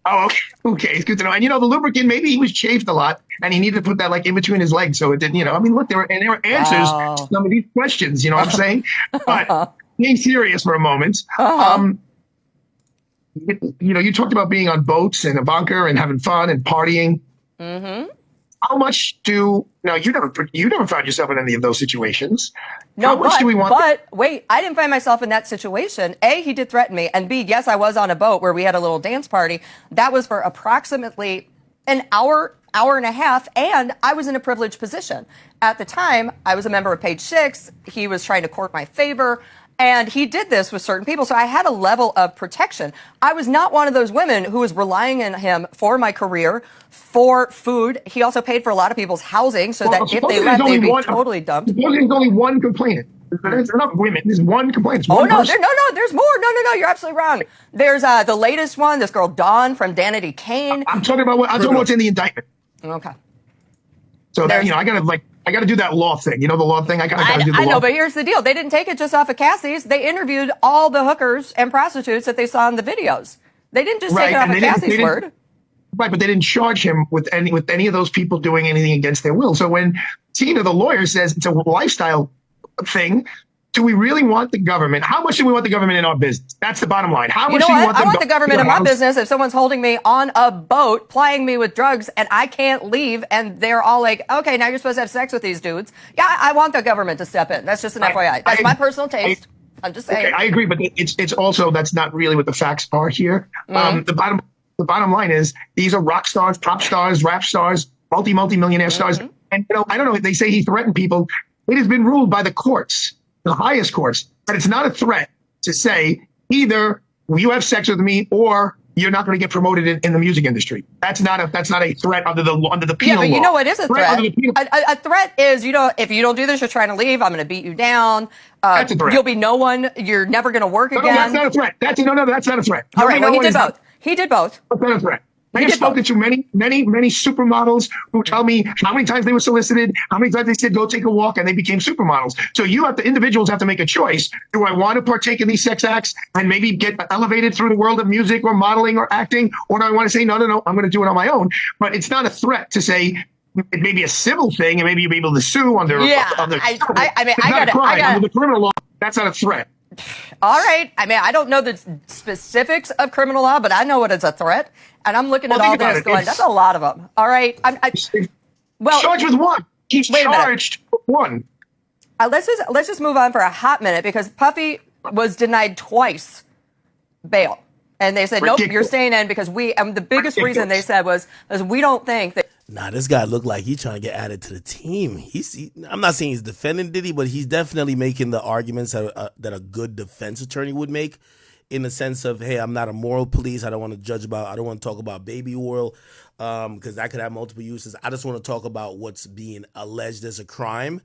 Oh, okay, it's good to know. And the lubricant, maybe he was chafed a lot, and he needed to put that like in between his legs, so it didn't. I mean, look, there were answers to some of these questions. You know what I'm saying? But being serious for a moment. You talked about being on boats and Ivanka and having fun and partying. Mm-hmm. How much you never found yourself in any of those situations. No, How much do we want? But wait, I didn't find myself in that situation. A, he did threaten me, and B, yes, I was on a boat where we had a little dance party. That was for approximately an hour and a half, and I was in a privileged position. At the time, I was a member of Page Six. He was trying to court my favor. And he did this with certain people, so I had a level of protection. I was not one of those women who was relying on him for my career, for food. He also paid for a lot of people's housing so that if they left, they'd be totally dumped. Supposing there's only one complainant. There's not women. There's one complainant. There's more. No, you're absolutely wrong. There's the latest one, this girl Dawn from Danity Kane. I'm talking about what's in the indictment. Okay. So that, I got to do that law thing. You know the law thing? I got to do the law. I know, but here's the deal. They didn't take it just off of Cassie's. They interviewed all the hookers and prostitutes that they saw in the videos. They didn't just take it off of Cassie's word. Right, but they didn't charge him with any of those people doing anything against their will. So when Tina, the lawyer, says it's a lifestyle thing, do we really want the government? How much do we want the government in our business? That's the bottom line. How much do you want I want the government in my business if someone's holding me on a boat, plying me with drugs, and I can't leave, and they're all like, okay, now you're supposed to have sex with these dudes. Yeah, I want the government to step in. That's just an FYI. That's my personal taste. I'm just saying. Okay, I agree, but it's also, that's not really what the facts are here. Mm-hmm. The bottom line is these are rock stars, pop stars, rap stars, multi-millionaire stars. And I don't know, they say he threatened people. It has been ruled by the courts, the highest courts, that it's not a threat to say either you have sex with me or you're not going to get promoted in the music industry. That's not a threat under the penal law. Yeah, but you know what is a threat? A threat is, if you don't do this, you're trying to leave. I'm going to beat you down. That's a threat. You'll be no one. You're never going to work again. No, that's not a threat. That's not a threat. All right, well, he did both. He did both. That's not a threat. I have spoken to many supermodels who tell me how many times they were solicited, how many times they said, go take a walk, and they became supermodels. So individuals have to make a choice. Do I want to partake in these sex acts and maybe get elevated through the world of music or modeling or acting? Or do I want to say, no, I'm going to do it on my own? But it's not a threat to say it may be a civil thing and maybe you'll be able to sue under, under the criminal law. That's not a threat. All right. I don't know the specifics of criminal law, but I know what is a threat. And I'm looking at all this going, that's a lot of them. All right. Charged with one. He's charged with one. Let's just move on for a hot minute because Puffy was denied twice bail. And they said, nope, you're staying in because the biggest reason they said was we don't think that. Nah, this guy looked like he's trying to get added to the team. I'm not saying he's defending Diddy, but he's definitely making the arguments that a good defense attorney would make, in the sense of, hey, I'm not a moral police. I don't want to I don't want to talk about baby oil, because that could have multiple uses. I just want to talk about what's being alleged as a crime,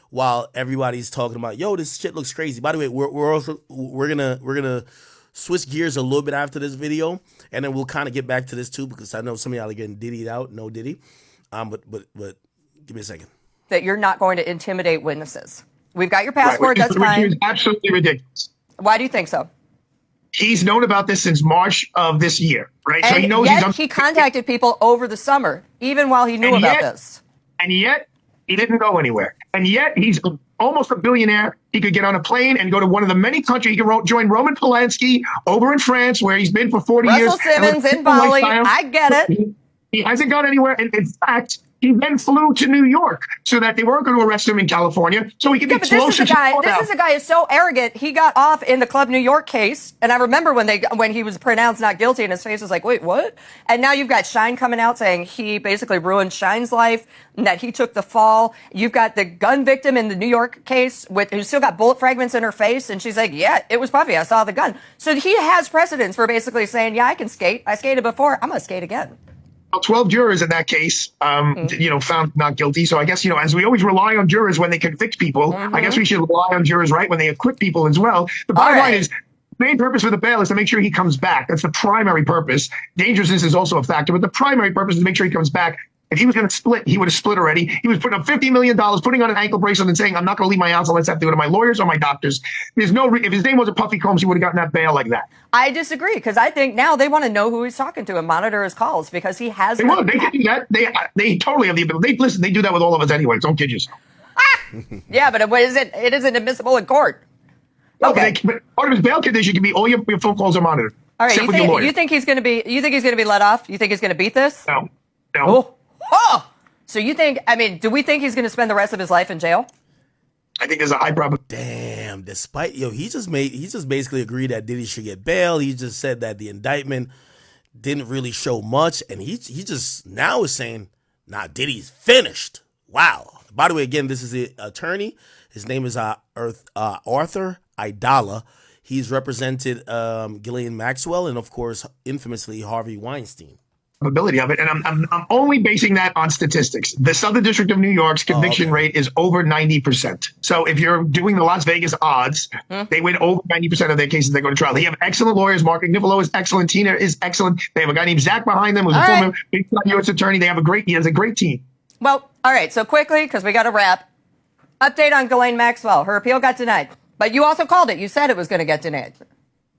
while everybody's talking about, yo, this shit looks crazy. By the way, we're gonna switch gears a little bit after this video, and then we'll kind of get back to this too, because I know some of y'all are getting Diddy'd out, no Diddy. But give me a second. That you're not going to intimidate witnesses. We've got your passport. That's Which fine. is absolutely ridiculous. Why do you think so? He's known about this since March of this year, right? And so he knows yet he contacted people over the summer, even while he knew about this. And yet he didn't go anywhere. And yet he's almost a billionaire. He could get on a plane and go to one of the many countries. He could join Roman Polanski over in France, where he's been for 40 years. Russell Simmons in Bali. I get it. He hasn't gone anywhere. And in fact, he then flew to New York so that they weren't going to arrest him in California, so he could be closer to This is a guy who's so arrogant. He got off in the Club New York case, and I remember when he was pronounced not guilty, and his face was like, "Wait, what?" And now you've got Shine coming out saying he basically ruined Shine's life, and that he took the fall. You've got the gun victim in the New York case who still got bullet fragments in her face, and she's like, "Yeah, it was Puffy. I saw the gun." So he has precedence for basically saying, "Yeah, I can skate. I skated before. I'm gonna skate again." 12 jurors in that case, found not guilty. So I guess, as we always rely on jurors when they convict people, I guess we should rely on jurors, right, when they acquit people as well. The bottom line is, the main purpose for the bail is to make sure he comes back. That's the primary purpose. Dangerousness is also a factor, but the primary purpose is to make sure he comes back. If he was going to split, he would have split already. He was putting up $50 million, putting on an ankle bracelet and saying, I'm not going to leave my house unless I have to go to my lawyers or my doctors. There's no if his name wasn't Puffy Combs, he would have gotten that bail like that. I disagree, because I think now they want to know who he's talking to and monitor his calls, because he has. They can do that. They totally have the ability. They do that with all of us anyway. Don't kid yourself. Yeah, but it isn't admissible in court. Okay. But part of his bail condition can be all your phone calls are monitored. All right. Except You think he's going to be? You think he's going to be let off? You think he's going to beat this? No. Oh. So you think? I mean, do we think he's going to spend the rest of his life in jail? I think there's a high probability. Damn. Despite he just basically agreed that Diddy should get bail. He just said that the indictment didn't really show much, and he just now is saying, nah, Diddy's finished. Wow. By the way, again, this is the attorney. His name is Arthur Aidala. He's represented Ghislaine Maxwell and, of course, infamously Harvey Weinstein. Ability of it, and I'm only basing that on statistics. The Southern District of New York's conviction rate is over 90%. So if you're doing the Las Vegas odds, they win over 90% of their cases that go to trial. They have excellent lawyers. Mark Agnifilo is excellent. Tina is excellent. They have a guy named Zach behind them, who's a former U.S. attorney. He has a great team. Well, all right. So quickly, because we got to wrap. Update on Ghislaine Maxwell. Her appeal got denied, but you also called it. You said it was going to get denied.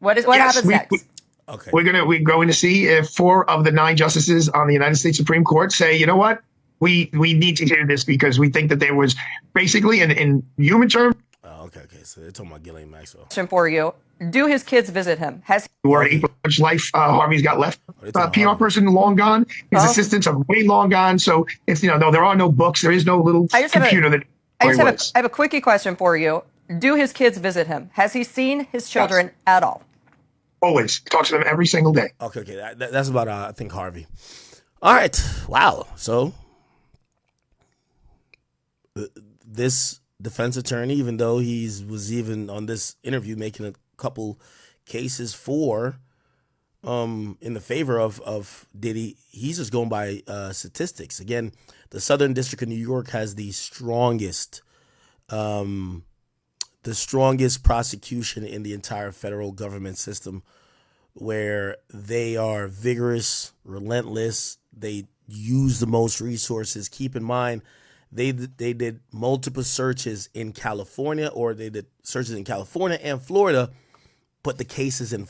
What happens next? Okay. We're going to see if 4 of the 9 justices on the United States Supreme Court say, you know what, we need to hear this, because we think that there was basically in human terms. Oh, okay. So they're talking about Ghislaine Maxwell. Question for you: do his kids visit him? Or April life Harvey's got left. PR person long gone. His assistants are way long gone. So it's no, there are no books. There is no little computer I have a quickie question for you. Do his kids visit him? Has he seen his children at all? Always talks to them every single day. Okay. That's about I think Harvey. All right. Wow. So this defense attorney, even though was even on this interview making a couple cases in the favor of Diddy, he's just going by statistics. Again, the Southern District of New York has the strongest prosecution in the entire federal government system, where they are vigorous, relentless. They use the most resources. Keep in mind, they did multiple searches in California, or they did searches in California and Florida, but the cases in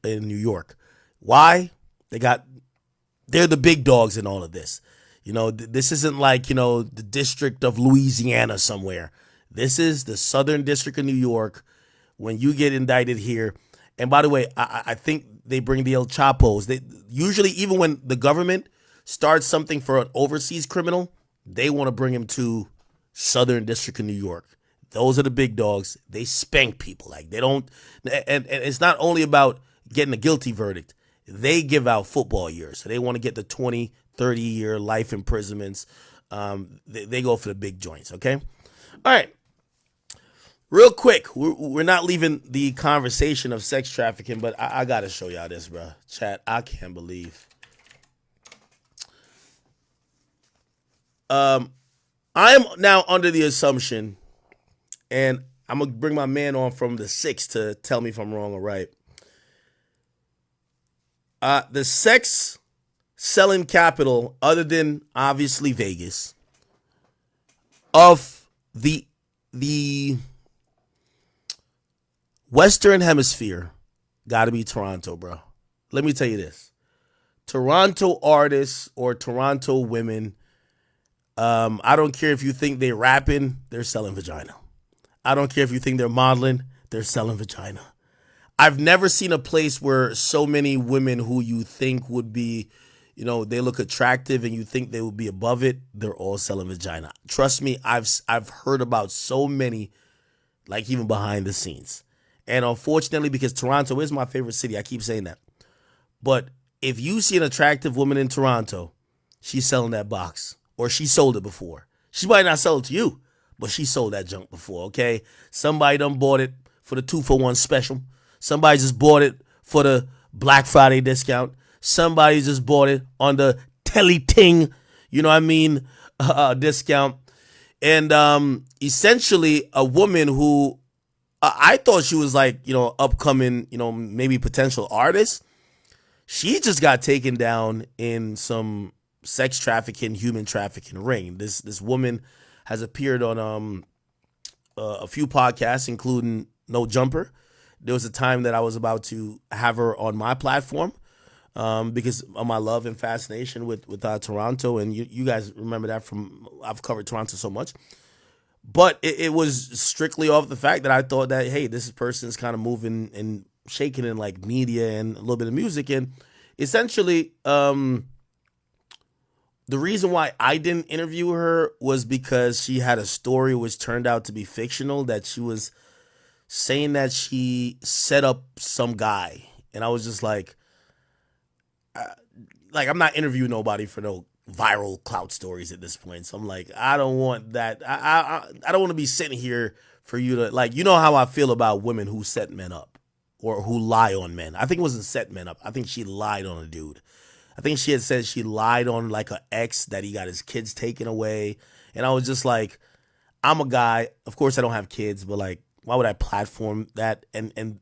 New York. Why? They're the big dogs in all of this. This isn't like, the District of Louisiana somewhere. This is the Southern District of New York. When you get indicted here, and by the way, I think they bring the El Chapos. They usually, even when the government starts something for an overseas criminal, they want to bring him to Southern District of New York. Those are the big dogs. They spank people. Like, they don't, and it's not only about getting a guilty verdict. they give out football years. So they want to get the 20, 30-year life imprisonments. They go for the big joints, okay? All right. Real quick, we're not leaving the conversation of sex trafficking, but I got to show y'all this, bro. Chat, I can't believe. I am now under the assumption, and I'm going to bring my man on from the 6 to tell me if I'm wrong or right. The sex selling capital, other than obviously Vegas, of the Western Hemisphere, got to be Toronto, bro. Let me tell you this. Toronto artists or Toronto women, I don't care if you think they're rapping, they're selling vagina. I don't care if you think they're modeling, they're selling vagina. I've never seen a place where so many women who you think would be, they look attractive and you think they would be above it, they're all selling vagina. Trust me, I've heard about so many, like even behind the scenes. And unfortunately, because Toronto is my favorite city, I keep saying that. But if you see an attractive woman in Toronto, she's selling that box. Or she sold it before. She might not sell it to you, but she sold that junk before, okay? Somebody done bought it for the 2-for-1 special. Somebody just bought it for the Black Friday discount. Somebody just bought it on the Telly Ting, discount. And essentially a woman who I thought she was like, upcoming, maybe potential artist. She just got taken down in some sex trafficking, human trafficking ring. This woman has appeared on a few podcasts, including No Jumper. There was a time that I was about to have her on my platform because of my love and fascination with Toronto. And you guys remember that I've covered Toronto so much. But it was strictly off the fact that I thought that, hey, this person is kind of moving and shaking in like media and a little bit of music. And essentially, the reason why I didn't interview her was because she had a story which turned out to be fictional, that she was saying that she set up some guy. And I was just like I'm not interviewing nobody for no viral clout stories at this point. So I'm like, I don't want that. I don't want to be sitting here for you to how I feel about women who set men up or who lie on men. I think it wasn't set men up. I think she lied on a dude. I think she had said she lied on like an ex that he got his kids taken away. And I was just like, I'm a guy. Of course I don't have kids, but like, why would I platform that? And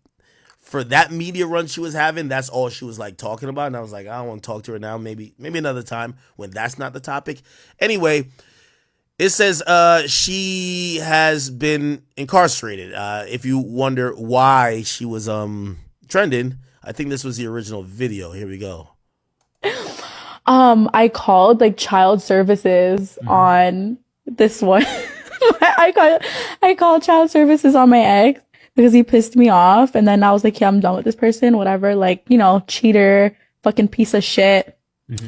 for that media run she was having, that's all she was like talking about. And I was like, I don't want to talk to her now. Maybe another time when that's not the topic. Anyway, it says she has been incarcerated. If you wonder why she was trending, I think this was the original video. Here we go. I called like child services on this one. I called child services on my ex because he pissed me off. And then I was like, yeah, I'm done with this person, whatever. Like, cheater, fucking piece of shit,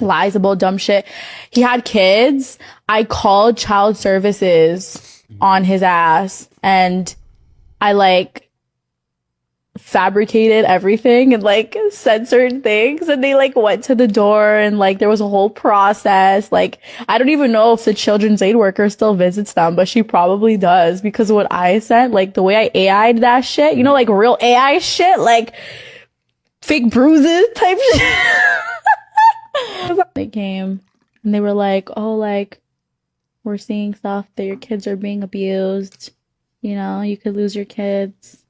lies about dumb shit. He had kids. I called child services on his ass and I fabricated everything and said certain things, and they went to the door and there was a whole process. I don't even know if the children's aid worker still visits them, but she probably does, because what I sent, the way I AI'd that shit, real AI shit, fake bruises type shit. They came and they were like, oh, we're seeing stuff that your kids are being abused, you could lose your kids.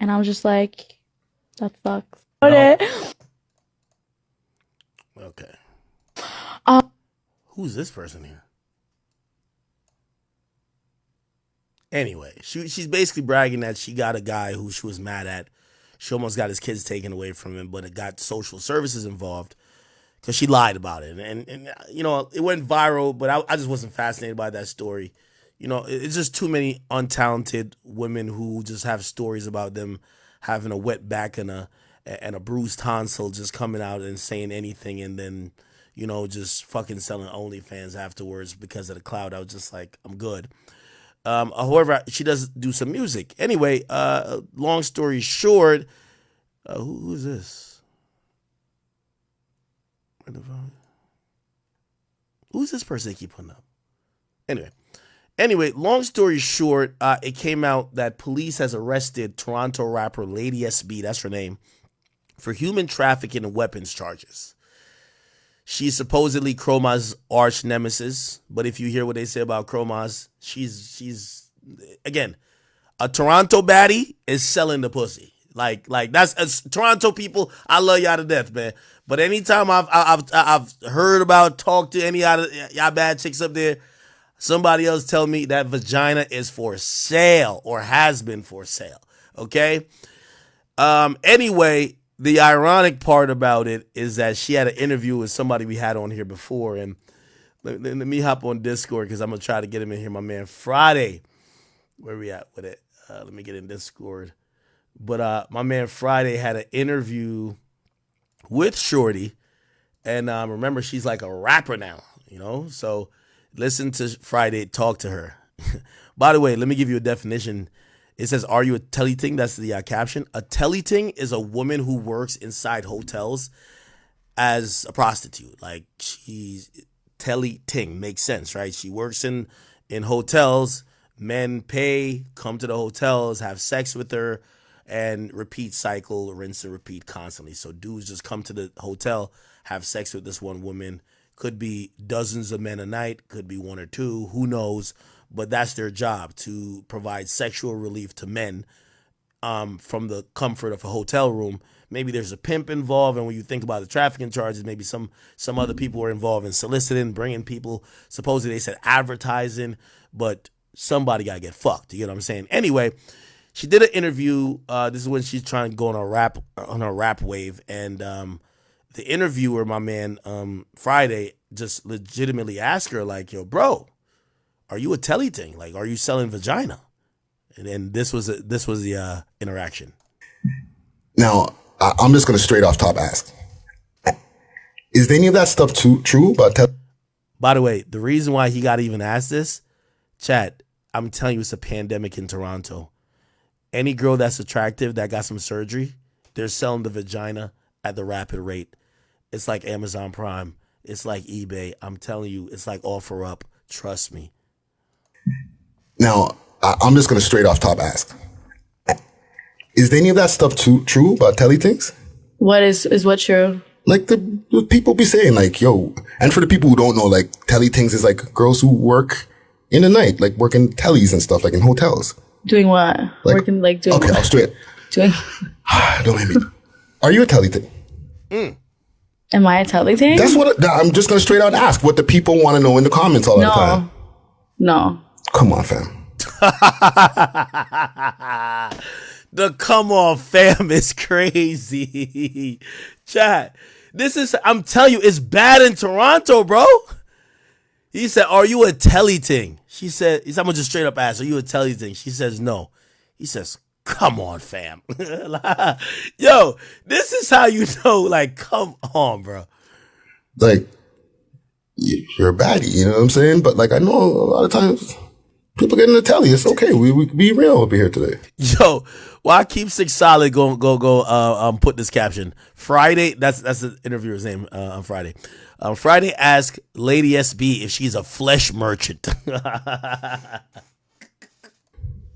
And I was just like, that sucks. Okay. Who's this person here? Anyway, she's basically bragging that she got a guy who she was mad at. She almost got his kids taken away from him, but it got social services involved because she lied about it. And it went viral, but I just wasn't fascinated by that story. It's just too many untalented women who just have stories about them having a wet back and a bruised tonsil, just coming out and saying anything, and then, just fucking selling OnlyFans afterwards because of the clout. I was just like, I'm good. However, she does do some music. Anyway, long story short, who's this? Who's this person they keep putting up? Anyway, long story short, it came out that police has arrested Toronto rapper Lady SB, that's her name, for human trafficking and weapons charges. She's supposedly Chroma's arch nemesis, but if you hear what they say about Chroma's, she's again, a Toronto baddie is selling the pussy. Like that's Toronto people. I love y'all to death, man. But anytime I've heard about, talked to any of y'all bad chicks up there, somebody else tell me that vagina is for sale or has been for sale. Okay. Anyway, the ironic part about it is that she had an interview with somebody we had on here before, and let me hop on Discord because I'm gonna try to get him in here. My man Friday, where we at with it? Let me get in Discord. But my man Friday had an interview with Shorty, and remember, she's like a rapper now, you know? So listen to Friday talk to her. By the way, let me give you a definition. It says, are you a tellyting? That's the caption. A tellyting is a woman who works inside hotels as a prostitute. Like, she's tellyting. Makes sense, right? She works in hotels. Men pay, come to the hotels, have sex with her, and repeat cycle, rinse and repeat constantly. So dudes just come to the hotel, have sex with this one woman. Could be dozens of men a night, could be one or two, who knows? But that's their job, to provide sexual relief to men from the comfort of a hotel room. Maybe there's a pimp involved, and when you think about the trafficking charges, maybe some other people were involved in soliciting, bringing people. Supposedly they said advertising, but somebody got to get fucked. You know what I'm saying? Anyway, she did an interview. This is when she's trying to go on her rap wave, and the interviewer, my man Friday, just legitimately asked her, like, yo, bro, are you a tellyting? Like, are you selling vagina? And then this was the interaction. Now, I'm just going to straight off top ask. Is any of that stuff true about By the way, the reason why he got even asked this, chat, I'm telling you, it's a pandemic in Toronto. Any girl that's attractive that got some surgery, they're selling the vagina at the rapid rate. It's like Amazon Prime. It's like eBay. I'm telling you, it's like OfferUp. Trust me. Now, I'm just going to straight off top ask. Is any of that stuff true about tellytings? What is what true? Like the people be saying, like, yo, and for the people who don't know, like, tellytings is like girls who work in the night, like working tellies and stuff, like in hotels. Doing what? Like, Working like doing. Okay, what? I'll straight. Doing. Don't make me. Are you a tellyting? Am I a tellyting? That's what I'm just gonna straight out ask what the people want to know in the comments all the time. No. Come on, fam. The come on fam is crazy. Chat. I'm telling you, it's bad in Toronto, bro. He said, are you a tellyting? I'm gonna just straight up ask, are you a tellyting? She says no. He says, come on, fam. Yo, this is how you know, like, come on, bro. Like, you're a baddie, you know what I'm saying? But like, I know a lot of times people get in the telly. It's okay. We can be real over here today. Yo, why keep Six Solid go put this caption. Friday, that's the interviewer's name on Friday. Friday asked Lady SB if she's a flesh merchant.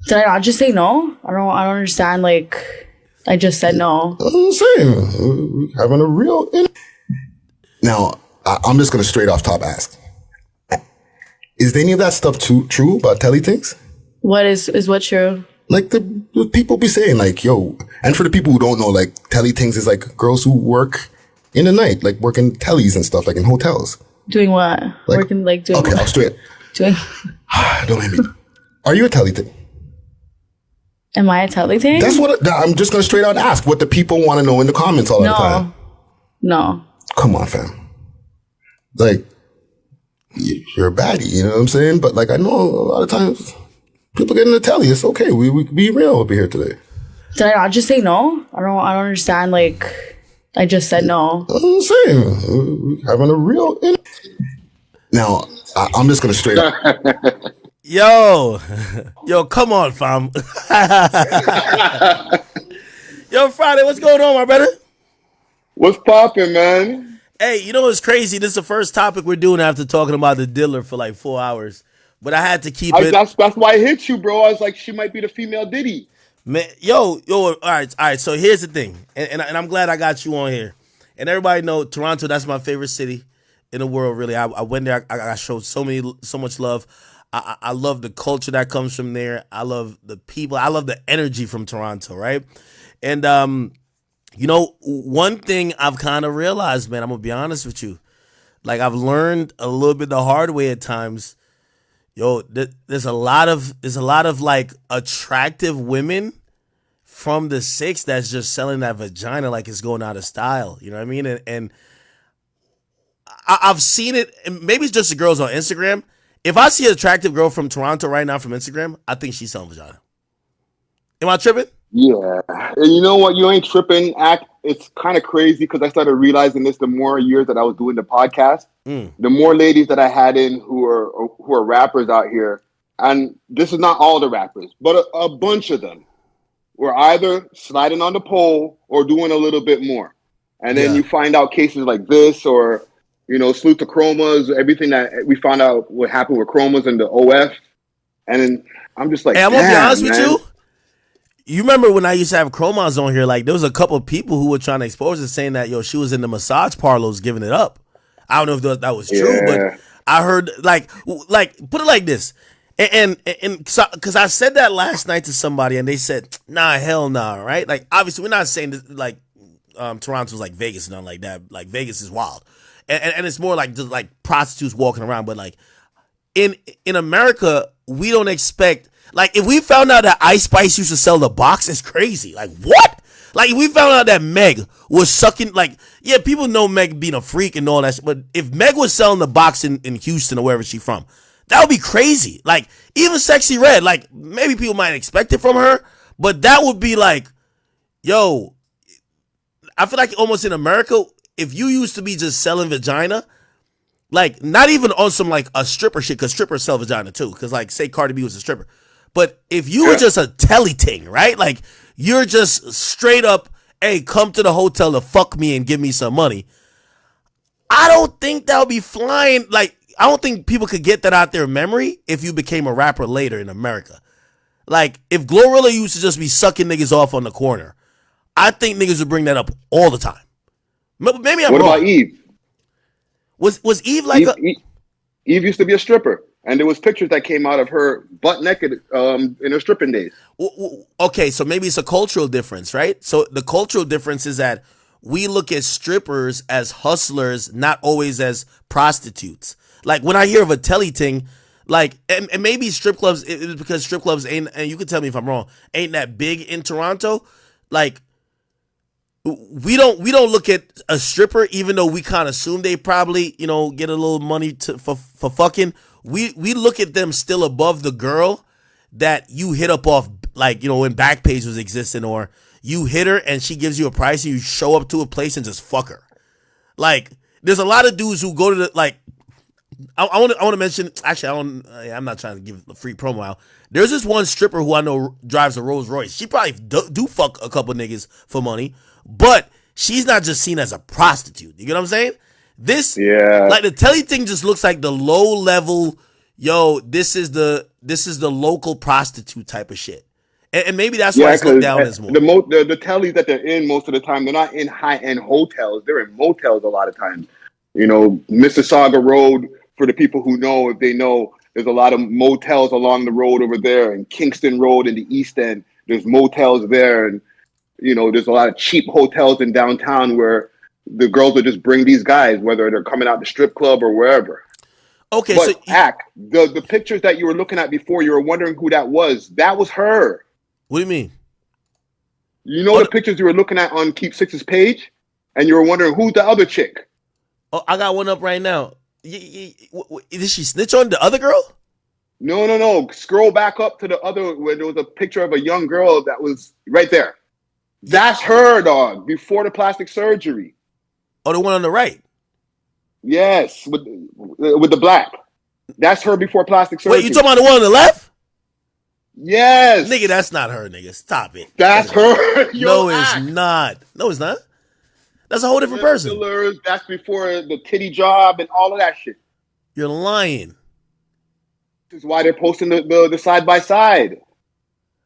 Did I not just say no? I don't understand. Like, I just said no. I'm saying, we're having a real. Now, I'm just gonna straight off top ask. Is any of that stuff true about tellytings? What is what true? Like the people be saying, like, yo, and for the people who don't know, like, tellytings is like girls who work in the night, like working tellies and stuff, like in hotels. Doing what? Like, Working like doing. Okay, what? I'll straight. Doing. Don't make me. Are you a tellyting? Am I a tellyting? That's what I'm just gonna straight out ask what the people want to know in the comments all the time. No. Come on, fam. Like, you're a baddie, you know what I'm saying? But like, I know a lot of times people get in the telly. It's okay. We can be real over here today. Did I not just say no? I don't understand. Like, I just said no. I'm saying, we're having a real. Now, I'm just gonna straight up. Yo, come on, fam. Yo, Friday, what's going on, my brother? What's poppin', man? Hey, you know what's crazy? This is the first topic we're doing after talking about the Diller for like 4 hours. But I had to keep it. That's why I hit you, bro. I was like, she might be the female Diddy. Man, yo, all right. So here's the thing, and I'm glad I got you on here. And everybody know Toronto. That's my favorite city in the world. Really, I went there. I showed so much love. I love the culture that comes from there. I love the people. I love the energy from Toronto. Right, and you know, one thing I've kind of realized, man. I'm gonna be honest with you. Like I've learned a little bit the hard way at times. Yo, there's a lot of like attractive women from the six that's just selling that vagina like it's going out of style. You know what I mean? And I've seen it. And maybe it's just the girls on Instagram. If I see an attractive girl from Toronto right now from Instagram, I think she's selling vagina. Am I tripping? Yeah, and you know what? You ain't tripping. It's kind of crazy because I started realizing this the more years that I was doing the podcast. The more ladies that I had in who are rappers out here, and this is not all the rappers, but a bunch of them were either sliding on the pole or doing a little bit more. And then you find out cases like this, or salute to Chromas, everything that we found out what happened with Chromas and the OF, and then I'm just like, hey, I'm gonna be honest with you. You remember when I used to have Chromas on here? Like there was a couple of people who were trying to expose it, saying that she was in the massage parlors giving it up. I don't know if that was true, but I heard like put it like this, and because I said that last night to somebody, and they said, "Nah, hell nah," right? Like obviously we're not saying this, like Toronto's like Vegas, nothing like that. Like Vegas is wild, and it's more like just like prostitutes walking around, but like in America we don't expect. Like, if we found out that Ice Spice used to sell the box, it's crazy. Like, what? Like, if we found out that Meg was sucking, like, yeah, people know Meg being a freak and all that shit, but if Meg was selling the box in Houston or wherever she's from, that would be crazy. Like, even Sexy Red, like, maybe people might expect it from her, but that would be like, yo, I feel like almost in America, if you used to be just selling vagina, like, not even on some, like, a stripper shit, because strippers sell vagina, too, because, like, say Cardi B was a stripper. But if you were just a telly ting, right? Like you're just straight up, hey, come to the hotel to fuck me and give me some money. I don't think that would be flying. Like, I don't think people could get that out their memory if you became a rapper later in America. Like, if Glorilla used to just be sucking niggas off on the corner, I think niggas would bring that up all the time. Maybe I'm wrong. What about Eve? Was Eve like Eve used to be a stripper. And there was pictures that came out of her butt naked in her stripping days. Okay, so maybe it's a cultural difference, right? So the cultural difference is that we look at strippers as hustlers, not always as prostitutes. Like when I hear of a telly ting, like, and maybe strip clubs, it's because strip clubs ain't, and you can tell me if I'm wrong, ain't that big in Toronto. Like, we don't look at a stripper, even though we kind of assume they probably, get a little money for fucking. We look at them still above the girl that you hit up off, like, when Backpage was existing, or you hit her and she gives you a price and you show up to a place and just fuck her. Like, there's a lot of dudes who go to the, like, I want to mention, actually, I'm not trying to give a free promo out. There's this one stripper who I know drives a Rolls Royce. She probably do fuck a couple niggas for money, but she's not just seen as a prostitute. You get what I'm saying? Like the telly thing just looks like the low level, this is the local prostitute type of shit. And maybe that's why it's looked down as more. The tellies that they're in most of the time, they're not in high-end hotels. They're in motels a lot of times. Mississauga Road, for the people who know, if they know, there's a lot of motels along the road over there. And Kingston Road in the East End, there's motels there. And, there's a lot of cheap hotels in downtown where the girls will just bring these guys, whether they're coming out the strip club or wherever. Okay, but the pictures that you were looking at before, you were wondering who that was. That was her. What do you mean? The pictures you were looking at on Keep Six's page, and you were wondering who's the other chick. Oh, I got one up right now. Did she snitch on the other girl? No. Scroll back up to the other where there was a picture of a young girl that was right there. That's her, dog. Before the plastic surgery. Oh, the one on the right. Yes, with the black. That's her before plastic surgery. Wait, you talking about the one on the left? Yes. Nigga, that's not her, nigga. Stop it. That's her. No, it's not. No, it's not. That's a whole different person. Fillers, that's before the titty job and all of that shit. You're lying. This is why they're posting the side by side.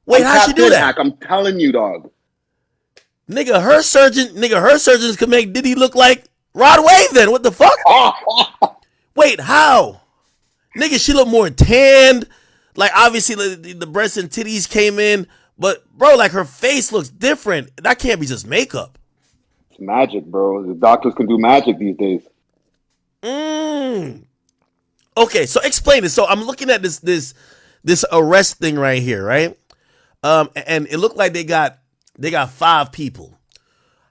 Wait, how'd she do that? Hack, I'm telling you, dog. Nigga, her surgeons could make Diddy look like Rod Wave then. What the fuck? Wait, how? Nigga, she looked more tanned. Like, obviously, the breasts and titties came in. But, bro, like, her face looks different. That can't be just makeup. It's magic, bro. The doctors can do magic these days. Okay, so explain it. So I'm looking at this arrest thing right here, right? And it looked like they got 5 people.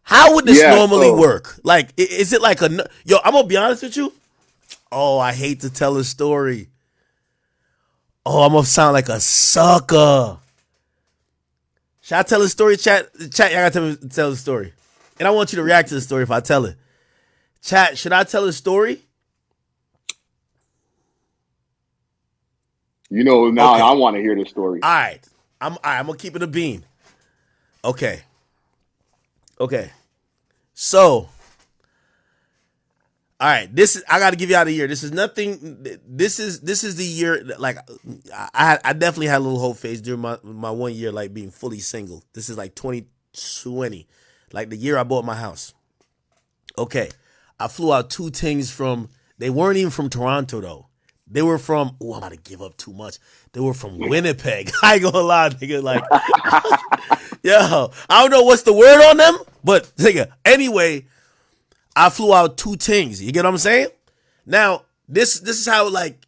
How would this normally work? Like, is it like yo? I'm gonna be honest with you. Oh, I hate to tell a story. Oh, I'm gonna sound like a sucker. Should I tell a story, chat? Chat, y'all gotta tell the story, and I want you to react to the story if I tell it. Chat, should I tell a story? You know, now okay. I want to hear this story. All right. I'm gonna keep it a bean. Okay. So, all right. I got to give you out a year. This is nothing. This is the year. Like, I definitely had a little whole phase during my 1 year, like being fully single. This is like 2020, like the year I bought my house. Okay, I flew out 2 things from. They weren't even from Toronto though. They were from, I'm about to give up too much. They were from Winnipeg. I ain't gonna lie, nigga. Like, yo, I don't know what's the word on them, but nigga, anyway, I flew out 2 things. You get what I'm saying? Now, this is how like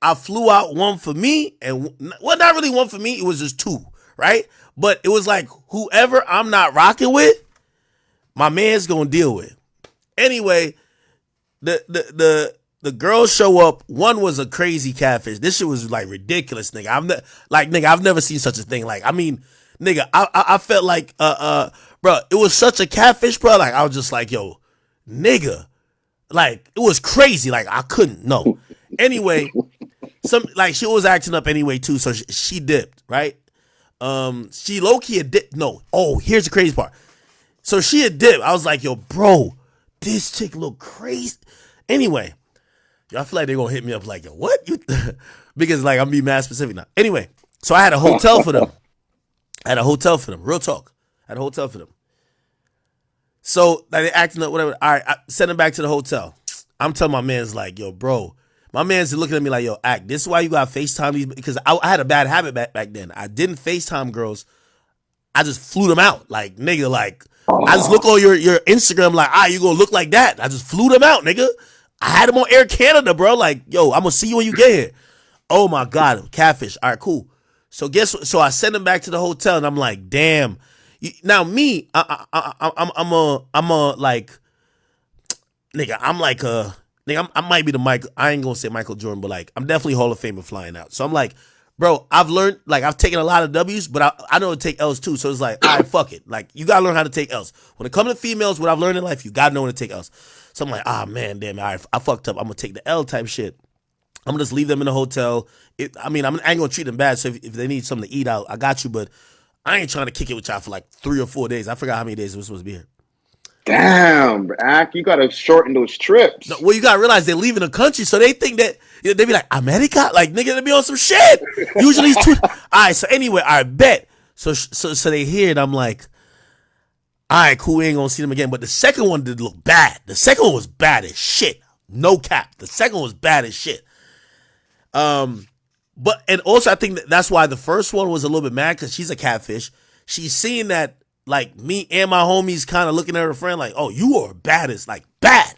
I flew out one for me, and well, not really one for me. It was just 2, right? But it was like whoever I'm not rocking with, my man's gonna deal with. Anyway, the girls show up. One was a crazy catfish. This shit was like ridiculous, nigga. I've never seen such a thing. Like, I mean, nigga, I felt like, bro, it was such a catfish, bro. Like, I was just like, yo, nigga, like, it was crazy. Like, I couldn't, no. Anyway, she was acting up anyway too, so she dipped, right? She low key had dipped. No, here's the crazy part. So she had dipped. I was like, yo, bro, this chick look crazy. Anyway. I feel like they're going to hit me up like, yo, what? Because, like, I'm being mad specific now. Anyway, so I had a hotel for them. Real talk. I had a hotel for them. So, like, they're acting up, whatever. All right, I send them back to the hotel. I'm telling my man's like, yo, bro. My man's looking at me like, yo, Act, this is why you got to FaceTime these. Because I had a bad habit back then. I didn't FaceTime girls. I just flew them out. Like, nigga, like, I just look on your Instagram like, you going to look like that. I just flew them out, nigga. I had him on Air Canada, bro. Like, yo, I'm gonna see you when you get here. Oh my God, catfish. All right, cool. So so I send him back to the hotel, and I'm like, damn. Now me, I'm a like, nigga. I'm like nigga. I might be the Michael. I ain't gonna say Michael Jordan, but like, I'm definitely Hall of Fame flying out. So I'm like, bro, I've learned, like, I've taken a lot of W's, but I know how to take L's too. So it's like, all right, fuck it. Like, you gotta learn how to take L's. When it comes to females, what I've learned in life, you gotta know when to take L's. So I'm like, man, damn, all right, I fucked up. I'm gonna take the L type shit. I'm gonna just leave them in the hotel. I ain't gonna treat them bad. So if they need something to eat out, I got you. But I ain't trying to kick it with y'all for like 3 or 4 days. I forgot how many days we're supposed to be here. Damn, Ak, you gotta shorten those trips. No, well, you gotta realize they're leaving the country, so they think that they be like, America, like, nigga, they be on some shit. Usually it's 2. All right, so anyway, I bet. So they hear it. I'm like, all right, cool, we ain't gonna see them again. But the second one did look bad. The second one was bad as shit. No cap. The second one was bad as shit. But, and also I think that's why the first one was a little bit mad, because she's a catfish. She's seeing that, like, me and my homies kind of looking at her friend like, oh, you are baddest, like, bad.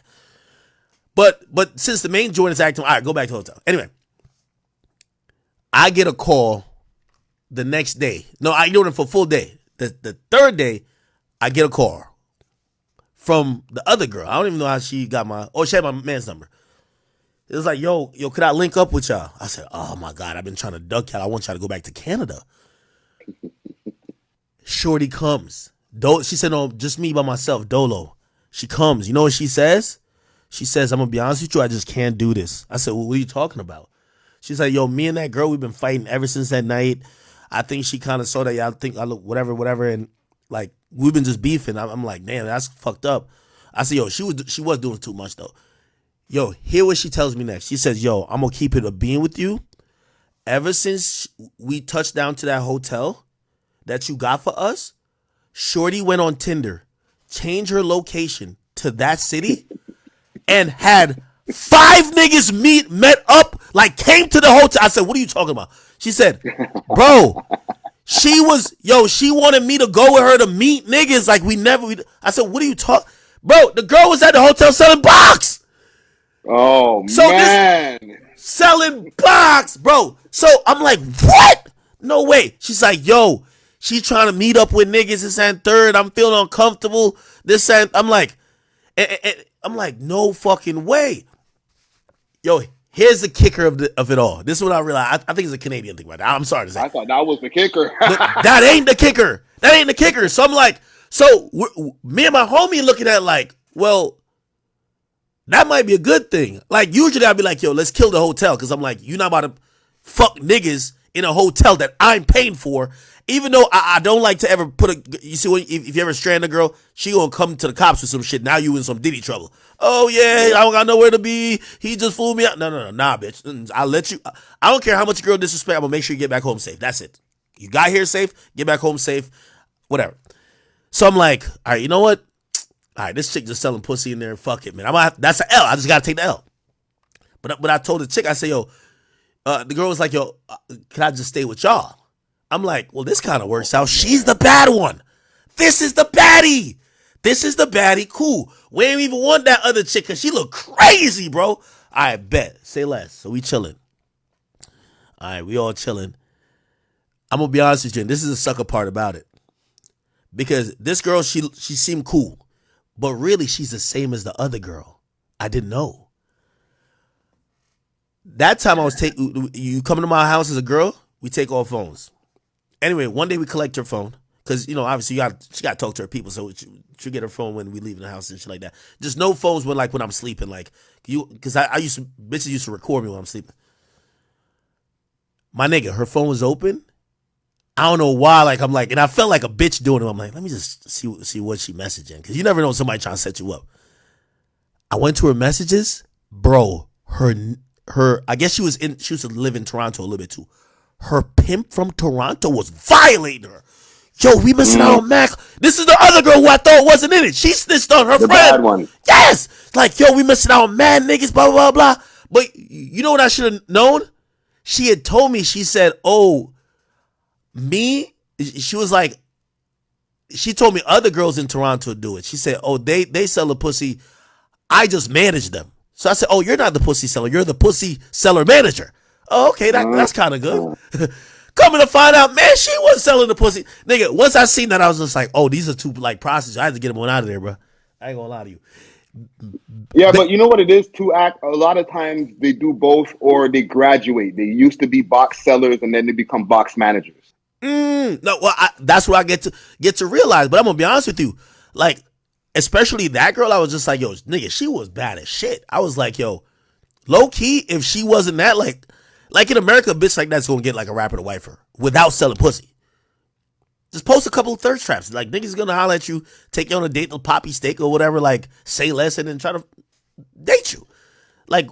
But since the main joint is acting, all right, go back to the hotel. Anyway, I get a call the next day. No, I ignored him for a full day. The third day, I get a call from the other girl. I don't even know how she got she had my man's number. It was like, yo, could I link up with y'all? I said, oh my God, I've been trying to duck y'all. I want y'all to go back to Canada. Shorty comes. She said, no, just me by myself, Dolo. She comes. You know what she says? She says, I'm going to be honest with you, I just can't do this. I said, well, what are you talking about? She's like, yo, me and that girl, we've been fighting ever since that night. I think she kind of saw that, I think I look whatever, and like, we've been just beefing. I'm like, damn, that's fucked up. I said, yo, she was doing too much though. Yo, hear what she tells me next. She says, yo, I'm gonna keep it a being with you. Ever since we touched down to that hotel that you got for us, Shorty went on Tinder, changed her location to that city, and had 5 niggas met up, like came to the hotel. I said, what are you talking about? She said, bro, she wanted me to go with her to meet niggas like I said, what are you talking? Bro, the girl was at the hotel selling box. Oh, man. Selling box, bro. So I'm like, what? No way. She's like, yo, she's trying to meet up with niggas this and third. I'm feeling uncomfortable. This and I'm like, no fucking way. Yo, here's the kicker of it all. This is what I realized. I think it's a Canadian thing right now. I'm sorry to say. I thought that was the kicker. That ain't the kicker. That ain't the kicker. So I'm like, me and my homie looking at like, well, that might be a good thing. Like, usually I'd be like, yo, let's kill the hotel. Because I'm like, you're not about to fuck niggas in a hotel that I'm paying for. Even though I don't like to ever you see, if you ever strand a girl, she gonna come to the cops with some shit. Now you in some Diddy trouble. Oh, yeah, I don't got nowhere to be. He just fooled me out. No, nah, bitch. I'll let you. I don't care how much your girl disrespect. I'm gonna make sure you get back home safe. That's it. You got here safe, get back home safe, whatever. So I'm like, all right, you know what? All right, this chick just selling pussy in there. Fuck it, man. That's an L. I just gotta take the L. But I told the chick, I say, yo, the girl was like, yo, can I just stay with y'all? I'm like, well, this kind of works out. She's the bad one. This is the baddie. Cool. We ain't even want that other chick because she look crazy, bro. I bet. Say less. So we chilling. All right, we all chilling. I'm gonna be honest with you, and this is the sucker part about it. Because this girl, she seemed cool. But really, she's the same as the other girl. I didn't know. That time I was you coming to my house as a girl, we take all phones. Anyway, one day we collect her phone. Because, obviously she got to talk to her people. So she'll get her phone when we leave the house and shit like that. Just no phones when I'm sleeping. Because bitches used to record me when I'm sleeping. My nigga, her phone was open. I don't know why, and I felt like a bitch doing it. I'm like, let me just see what she messaging. Because you never know somebody trying to set you up. I went to her messages. Bro, her I guess she used to live in Toronto a little bit too. Her pimp from Toronto was violating her. Yo, we missing out on Mac. This is the other girl who I thought wasn't in it. She snitched on her friend. Bad one. Yes. Like, yo, we missing out on mad niggas, blah, blah, blah, blah. But you know what I should have known? She had told me, she said, oh, she was like, she told me other girls in Toronto do it. She said, oh, they sell a pussy. I just manage them. So I said, oh, you're not the pussy seller. You're the pussy seller manager. Oh, okay, that's kind of good. Coming to find out, man, she was selling the pussy. Nigga, once I seen that, I was just like, oh, these are two prostitutes. I had to get them on out of there, bro. I ain't gonna lie to you. Yeah, but you know what it is to act. A lot of times they do both, or they graduate. They used to be box sellers, and then they become box managers. No, well, that's what I get to realize. But I'm gonna be honest with you, like, especially that girl, I was just like, yo, nigga, she was bad as shit. I was like, yo, low key, if she wasn't that, like in America, a bitch like that's gonna get like a rapper to wife her without selling pussy. Just post a couple of thirst traps. Like, niggas gonna holler at you, take you on a date to Poppy Steak or whatever, like, say less and then try to date you. Like,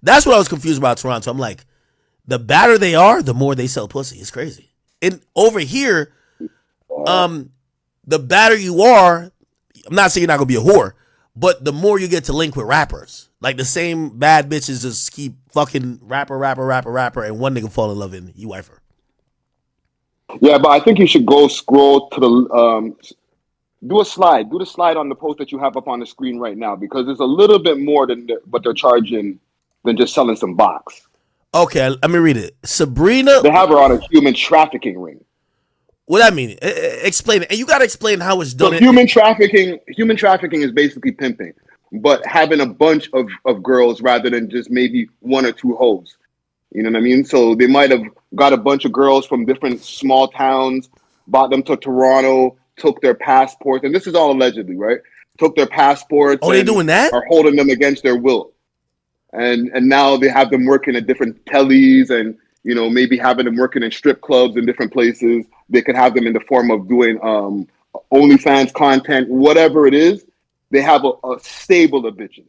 that's what I was confused about Toronto. I'm like, the badder they are, the more they sell pussy. It's crazy. And over here, the badder you are, I'm not saying you're not gonna be a whore, but the more you get to link with rappers. Like, the same bad bitches just keep fucking rapper, and one nigga fall in love and you wife her. Yeah, but I think you should go scroll to the do the slide on the post that you have up on the screen right now, because there's a little bit more than what they're charging than just selling some box. Okay, let me read it. Sabrina, they have her on a human trafficking ring. What that mean? Explain it, and you got to explain how it's done. So human trafficking is basically pimping, but having a bunch of girls rather than just maybe one or two hoes. You know what I mean? So they might have got a bunch of girls from different small towns, brought them to Toronto, took their passports, and this is all allegedly, right? Took their passports. Oh, they doing that? Are holding them against their will, and now they have them working at different tellies, and maybe having them working in strip clubs in different places. They could have them in the form of doing OnlyFans content, whatever it is. they have a stable of bitches.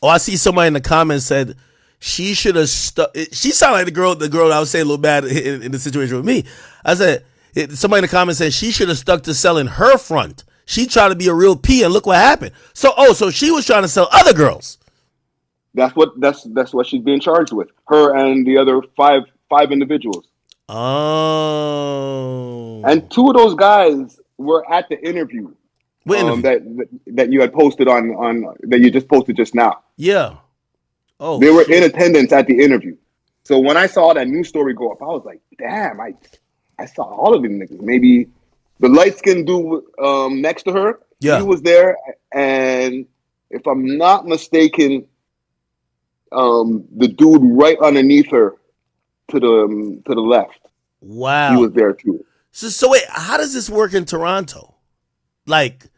Oh, I see somebody in the comments said she should have stuck. She sounded like the girl that I was saying a little bad in the situation with me. I said, somebody in the comments said she should have stuck to selling her front. She tried to be a real P, and look what happened. So she was trying to sell other girls. That's what she's being charged with. Her and the other five individuals. Oh. And 2 of those guys were at the interview. That you had posted on that you just posted just now. Yeah. Oh. They were in attendance at the interview. So when I saw that news story go up, I was like, damn, I saw all of them niggas. Maybe the light skinned dude next to her, he was there, and if I'm not mistaken, the dude right underneath her to the left. Wow. He was there too. So wait, how does this work in Toronto? Like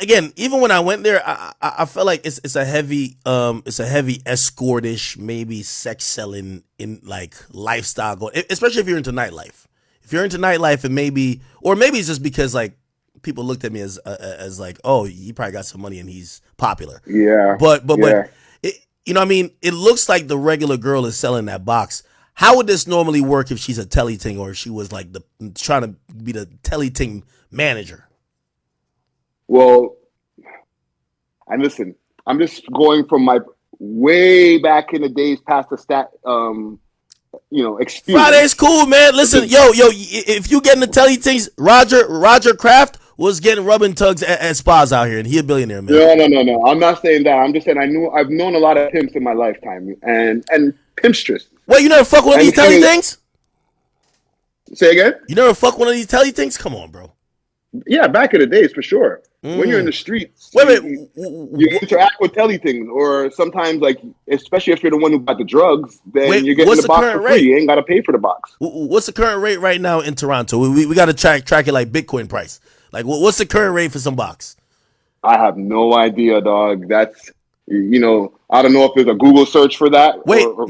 again, even when I went there, I felt like it's a heavy escortish, maybe sex selling in like lifestyle going, especially if you're into nightlife. If you're into nightlife, and maybe it's just because like people looked at me as like, oh, he probably got some money and he's popular. Yeah. But it, you know what I mean? It looks like the regular girl is selling that box. How would this normally work if she's a telly ting, or if she was like trying to be the telly ting manager? Well, and listen, I'm just going from my way back in the days past the experience. Friday's cool, man. Listen, yo, if you getting the telly things, Roger Kraft was getting rubbing tugs at spas out here, and he a billionaire, man. No. I'm not saying that. I'm just saying I've known a lot of pimps in my lifetime, and pimpsters. Wait, you never fuck one of these telly things? Say again? You never fuck one of these telly things? Come on, bro. Yeah, back in the days, for sure. When you're in the streets, you interact with telly things, or sometimes, like, especially if you're the one who got the drugs, then you're getting the box for free. You ain't got to pay for the box. What's the current rate right now in Toronto? We got to track it like Bitcoin price. Like, what's the current rate for some box? I have no idea, dog. That's, I don't know if there's a Google search for that. Wait, but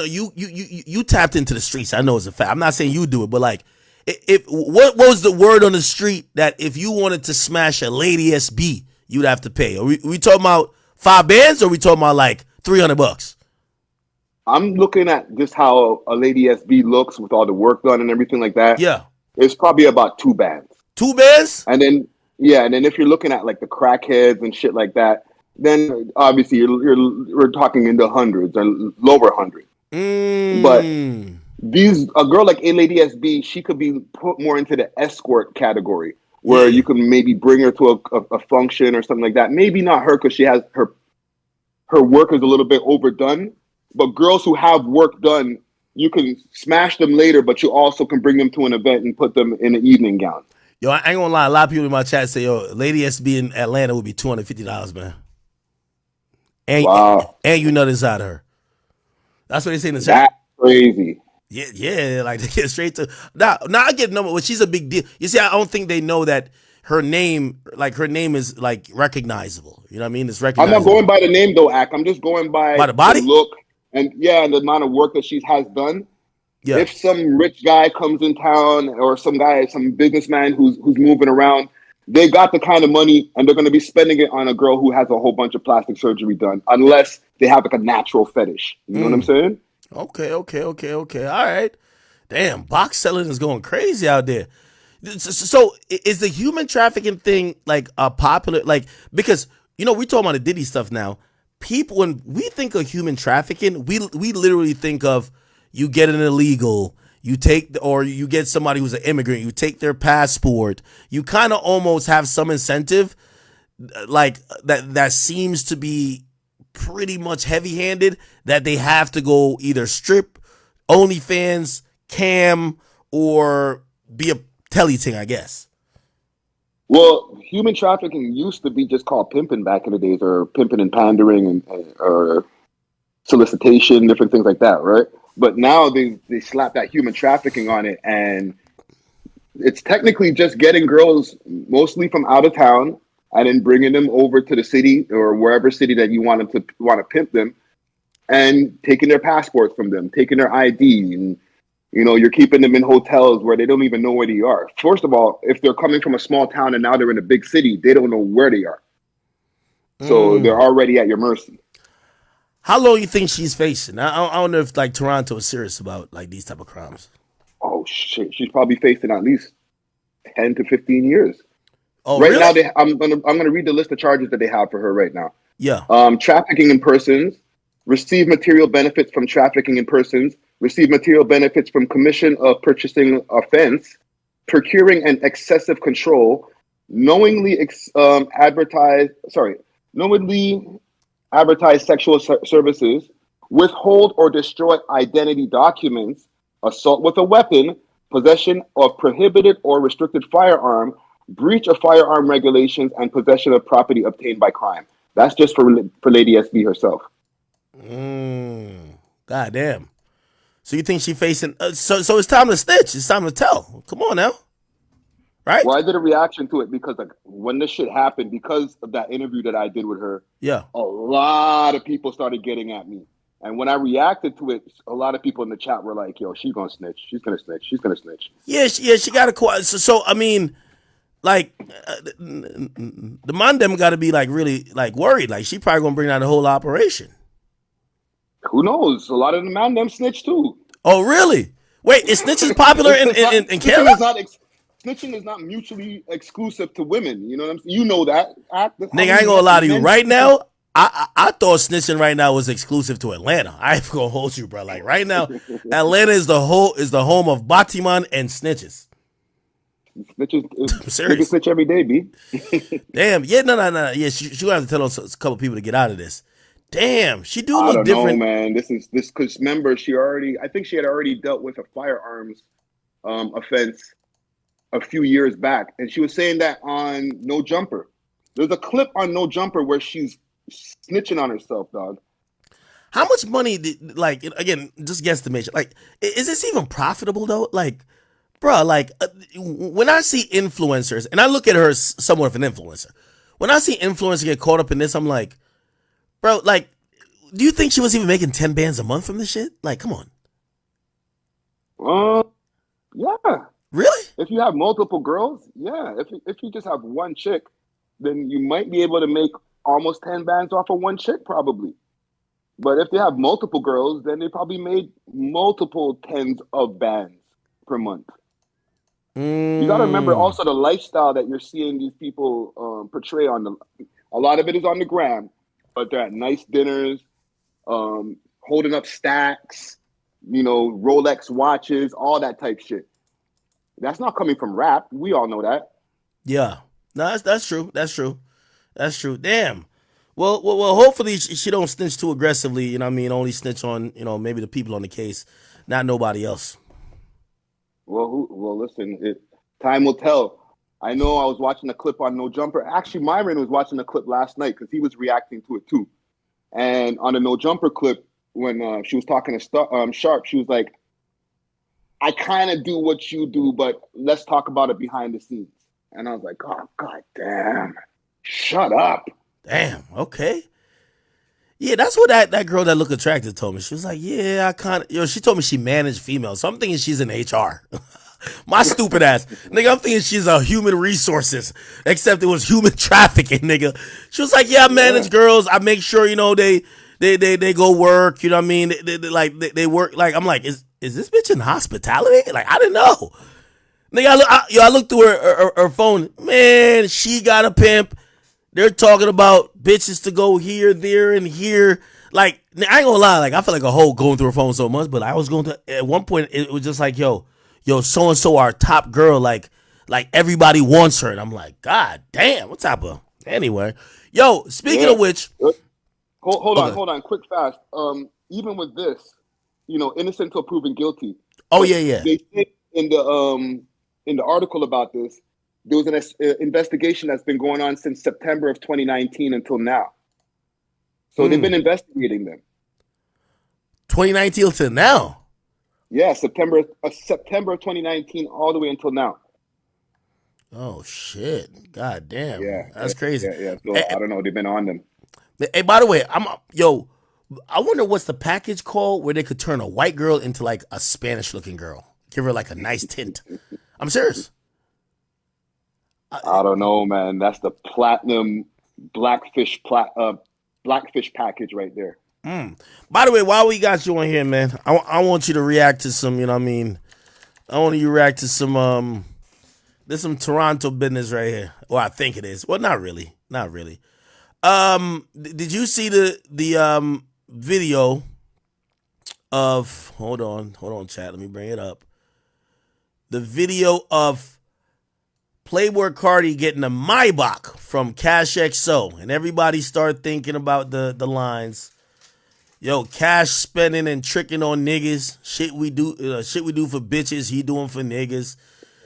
you tapped into the streets. I know it's a fact. I'm not saying you do it, but like, what was the word on the street that if you wanted to smash a lady SB, you'd have to pay? Are we talking about 5 bands, or are we talking about like $300? I'm looking at just how a lady SB looks with all the work done and everything like that. Yeah. It's probably about 2 bands. 2 bands? And then if you're looking at like the crackheads and shit like that, then obviously we're talking in the hundreds or lower hundreds. But a girl like a lady SB, she could be put more into the escort category, where you can maybe bring her to a function or something like that. Maybe not her, because she has her work is a little bit overdone. But girls who have work done, you can smash them later, but you also can bring them to an event and put them in an evening gown. Yo, I ain't gonna lie. A lot of people in my chat say, yo, lady SB in Atlanta would be $250, man. And you nut inside of her. That's what they say in the chat. That's crazy. Yeah, like they get straight to now. I get number, but she's a big deal. You see, I don't think they know that her name is like recognizable. You know what I mean? It's recognizable. I'm not going by the name though, Ak. I'm just going by the body, the look, and the amount of work that she has done. Yeah. If some rich guy comes in town, or some businessman who's moving around, they got the kind of money, and they're going to be spending it on a girl who has a whole bunch of plastic surgery done, unless they have like a natural fetish. You know what I'm saying? Okay. All right. Damn, box selling is going crazy out there. So is the human trafficking thing like a popular, like, because, we talking about the Diddy stuff now. People, when we think of human trafficking, we literally think of you get an illegal, you get somebody who's an immigrant, you take their passport, you kind of almost have some incentive, like that seems to be pretty much heavy-handed, that they have to go either strip, OnlyFans, cam, or be a telly ting, I guess. Well, human trafficking used to be just called pimping back in the days, or pimping and pandering, or solicitation, different things like that, right? But now they slap that human trafficking on it, and it's technically just getting girls mostly from out of town, and then bringing them over to the city or wherever city that you want to pimp them, and taking their passports from them, taking their ID, and You're keeping them in hotels where they don't even know where they are. First of all, if they're coming from a small town and now they're in a big city, they don't know where they are. So they're already at your mercy. How long you think she's facing? I don't know if like Toronto is serious about like these type of crimes. Oh shit, she's probably facing at least 10 to 15 years. Oh, right really? now, I'm gonna read the list of charges that they have for her right now. Yeah. Trafficking in persons, receive material benefits from trafficking in persons, receive material benefits from commission of purchasing offense, procuring an excessive control, knowingly advertise sexual services, withhold or destroy identity documents, assault with a weapon, possession of prohibited or restricted firearm, breach of firearm regulations, and possession of property obtained by crime. That's just for Lady SB herself. God damn. So you think she facing? So it's time to snitch. It's time to tell. Come on now. Right? Well, I did a reaction to it because like when this shit happened, because of that interview that I did with her, yeah, a lot of people started getting at me. And when I reacted to it, a lot of people in the chat were like, "Yo, she's gonna snitch. She's gonna snitch. She's gonna snitch." Yeah, she got to. So I mean, like the man them got to be like really like worried. Like she probably gonna bring down the whole operation. Who knows? A lot of the man them snitch too. Oh, really? Wait, is snitching popular in Canada? Snitching is not mutually exclusive to women. You know what I'm saying? You know that. Nigga, I ain't gonna lie to you. Right now, I thought snitching right now was exclusive to Atlanta. I ain't gonna hold you, bro. Like right now, Atlanta is the home of Batiman and snitches. Snitches, I'm serious. Snitch every day, B. Damn. Yeah, no. Yeah, she gonna have to tell a couple people to get out of this. Damn, she do look I don't different. know, man. This because remember I think she had already dealt with a firearms offense a few years back, and she was saying that on No Jumper. There's a clip on No Jumper where she's snitching on herself, dog. How much money did, like, again, just guesstimation, like, is this even profitable though? Like, bro, like when I see influencers, and I look at her as somewhat of an influencer, when I see influencers get caught up in this, I'm like, bro, like, do you think she was even making 10 bands a month from this shit? Like, come on. Yeah. Really? If you have multiple girls, yeah. If you just have one chick, then you might be able to make almost 10 bands off of one chick, probably. But if they have multiple girls, then they probably made multiple tens of bands per month. You got to remember also the lifestyle that you're seeing these people portray on a lot of it is on the gram, but they're at nice dinners, holding up stacks, Rolex watches, all that type shit. That's not coming from rap. We all know that. Yeah, no, that's true. That's true. Damn. Well, hopefully she don't snitch too aggressively. You know what I mean? Only snitch on maybe the people on the case, not nobody else. Well, listen. Time will tell. I know I was watching a clip on No Jumper. Actually, Myron was watching the clip last night because he was reacting to it too. And on the No Jumper clip, when she was talking to Sharp, she was like, I kind of do what you do, but let's talk about it behind the scenes. And I was like, oh, God damn. Shut up. Damn. Okay. Yeah, that's what that girl that looked attractive told me. She was like, yeah, I kind of, she told me she managed females. So I'm thinking she's in HR. My stupid ass. Nigga, I'm thinking she's a human resources, except it was human trafficking, nigga. She was like, yeah, I manage girls. I make sure, they go work. You know what I mean? They work. Like, I'm like, is this bitch in hospitality? Like, I didn't know. Nigga, I looked through her phone. Man, she got a pimp. They're talking about bitches to go here, there, and here. Like, I ain't gonna lie. Like, I feel like a hoe going through her phone so much, but I was going to, at one point, it was just like, yo, so-and-so, our top girl, like everybody wants her. And I'm like, God damn, what type of, anyway. Yo, speaking of which. Hold on, quick, fast. Even with this, innocent until proven guilty. Oh, yeah. They said in the article about this, there was an investigation that's been going on since September of 2019 until now. So they've been investigating them. 2019 till now? Yeah, September of 2019 all the way until now. Oh, shit. God damn. Yeah. That's crazy. Yeah. So I don't know. They've been on them. Hey, by the way, I wonder what's the package called where they could turn a white girl into like a Spanish looking girl, give her like a nice tint. I'm serious. I don't know, man. That's the platinum blackfish package right there. By the way, while we got you on here, man, I want you to react to some. You know what I mean? I want you to react to some. There's some Toronto business right here. Well, I think it is. Well, not really. Not really. Did you see the video of hold on, chat. Let me bring it up. The video of Playboy Cardi getting a Maybach from Cash XO, and everybody started thinking about the lines. Yo, Cash spending and tricking on niggas. Shit we do for bitches. He doing for niggas.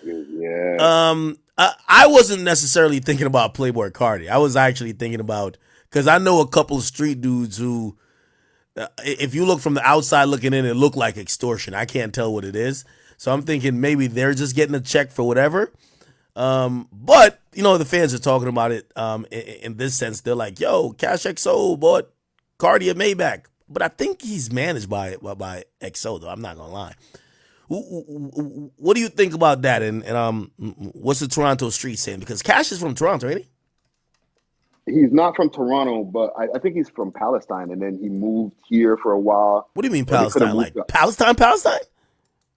Yeah. I wasn't necessarily thinking about Playboy Cardi. I was actually thinking about, because I know a couple of street dudes who, if you look from the outside looking in, it look like extortion. I can't tell what it is. So I'm thinking maybe they're just getting a check for whatever. But, you know, the fans are talking about it in this sense. They're like, yo, Cash XO bought Cardi a Maybach. But I think he's managed by XO, though. I'm not going to lie. What do you think about that? And what's the Toronto street saying? Because Cash is from Toronto, ain't he? He's not from Toronto, but I think he's from Palestine, and then he moved here for a while. What do you mean Palestine? Like Palestine?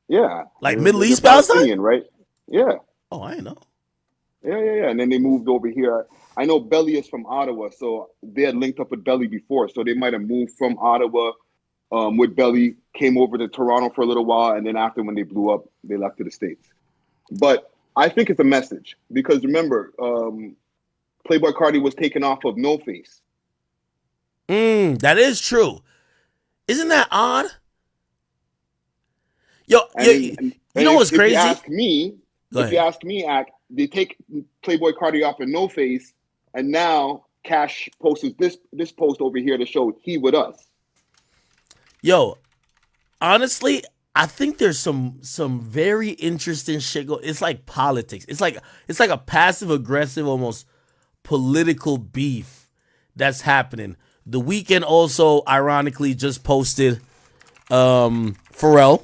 Yeah. Like Middle East Palestine? Right? Yeah. Oh, I didn't know. Yeah. And then they moved over here. I know Belly is from Ottawa, so they had linked up with Belly before, so they might have moved from Ottawa with Belly, came over to Toronto for a little while, and then after when they blew up, they left to the States. But I think it's a message, because remember, Playboy Cardi was taken off of No Face. That is true. Isn't that odd? Yo, you know what's crazy? If you ask me, they take Playboy Cardi off of No Face, and now Cash posts this post over here to show he with us. Yo, honestly, I think there's some very interesting shit going. It's like politics. It's like a passive aggressive, almost political beef that's happening. The Weeknd also, ironically, just posted Pharrell,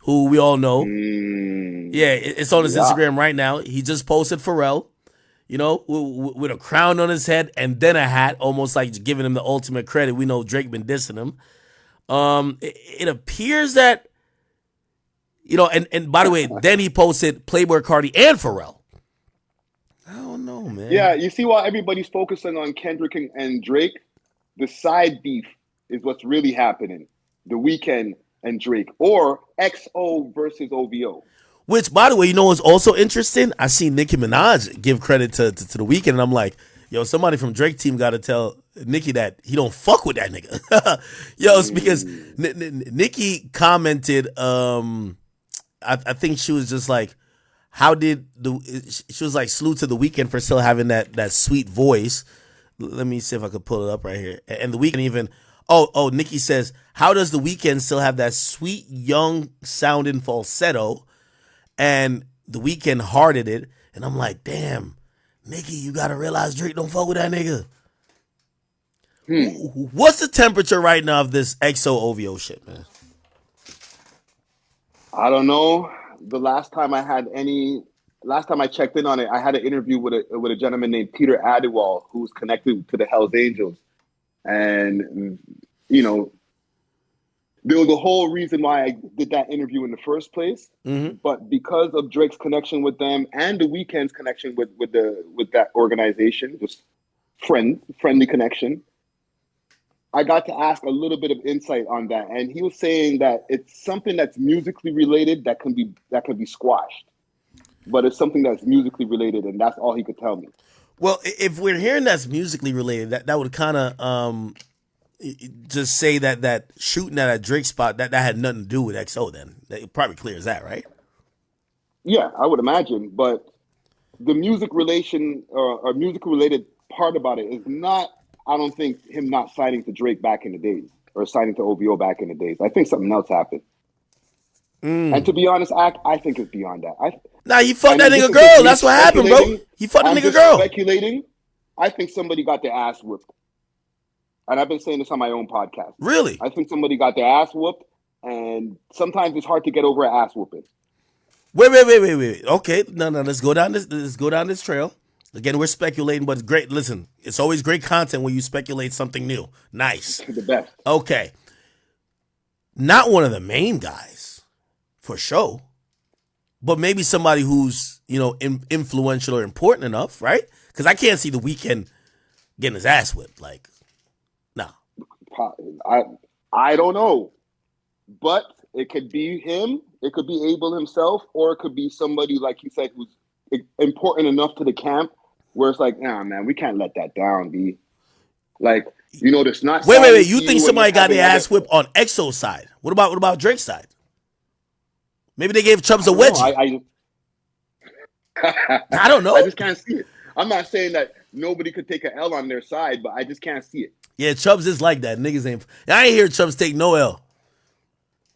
who we all know. Yeah, it's on his Instagram right now. He just posted Pharrell, you know, with a crown on his head and then a hat, almost like giving him the ultimate credit. We know Drake been dissing him. It appears that, you know, and by the way, then he posted Playboy Cardi and Pharrell. I don't know, man. Yeah, you see why everybody's focusing on Kendrick and Drake? The side beef is what's really happening. The Weeknd and Drake, or XO versus OVO. Which, by the way, you know what's also interesting? I seen Nicki Minaj give credit to the Weeknd, and I'm like, yo, somebody from Drake team got to tell Nicki that he don't fuck with that nigga. Yo, it's because Nicki commented, I think she was just like, she was like, salute to the Weeknd for still having that sweet voice. Let me see if I could pull it up right here. And the Weeknd even, Nicki says, how does the Weeknd still have that sweet, young sounding falsetto? And the Weeknd hearted it. And I'm like, damn, Nicki, you got to realize Drake don't fuck with that nigga. What's the temperature right now of this XO OVO shit, man? I don't know. The last time I checked in on it, I had an interview with a gentleman named Peter Adiwal, who's connected to the Hells Angels. And, you know, there was a whole reason why I did that interview in the first place. But because of Drake's connection with them and the Weeknd's connection with that organization, just friendly connection, I got to ask a little bit of insight on that. And he was saying that it's something that's musically related that can be squashed. But it's something that's musically related, and that's all he could tell me. Well, if we're hearing that's musically related, that would kind of just say that shooting at a Drake spot, that had nothing to do with XO then. It probably clears that, right? Yeah, I would imagine. But the music relation or music related part about it is not, I don't think, him not signing to Drake back in the days or signing to OVO back in the days. I think something else happened. And to be honest, I think it's beyond that. Nah, he fucked that nigga girl. That's what happened, bro. He fucked the nigga girl. Speculating. I think somebody got their ass whipped. And I've been saying this on my own podcast. Really? I think somebody got their ass whooped, and sometimes it's hard to get over an ass whooping. Wait. Okay, no. Let's go down this trail. Again, we're speculating, but it's great. Listen, it's always great content when you speculate something new. Nice. The best. Okay. Not one of the main guys, for sure. But maybe somebody who's, influential or important enough, right? Because I can't see The Weeknd getting his ass whipped. Like, no. I don't know. But it could be him, it could be Abel himself, or it could be somebody, like you said, who's important enough to the camp where it's like, nah, man, we can't let that down, B. Like, there's not. Wait. You think somebody got their ass whipped on EXO's side? What about Drake's side? Maybe they gave Chubbs a wedgie. I don't know. I just can't see it. I'm not saying that nobody could take an L on their side, but I just can't see it. Yeah, Chubbs is like that. Niggas ain't. I ain't hear Chubbs take no L.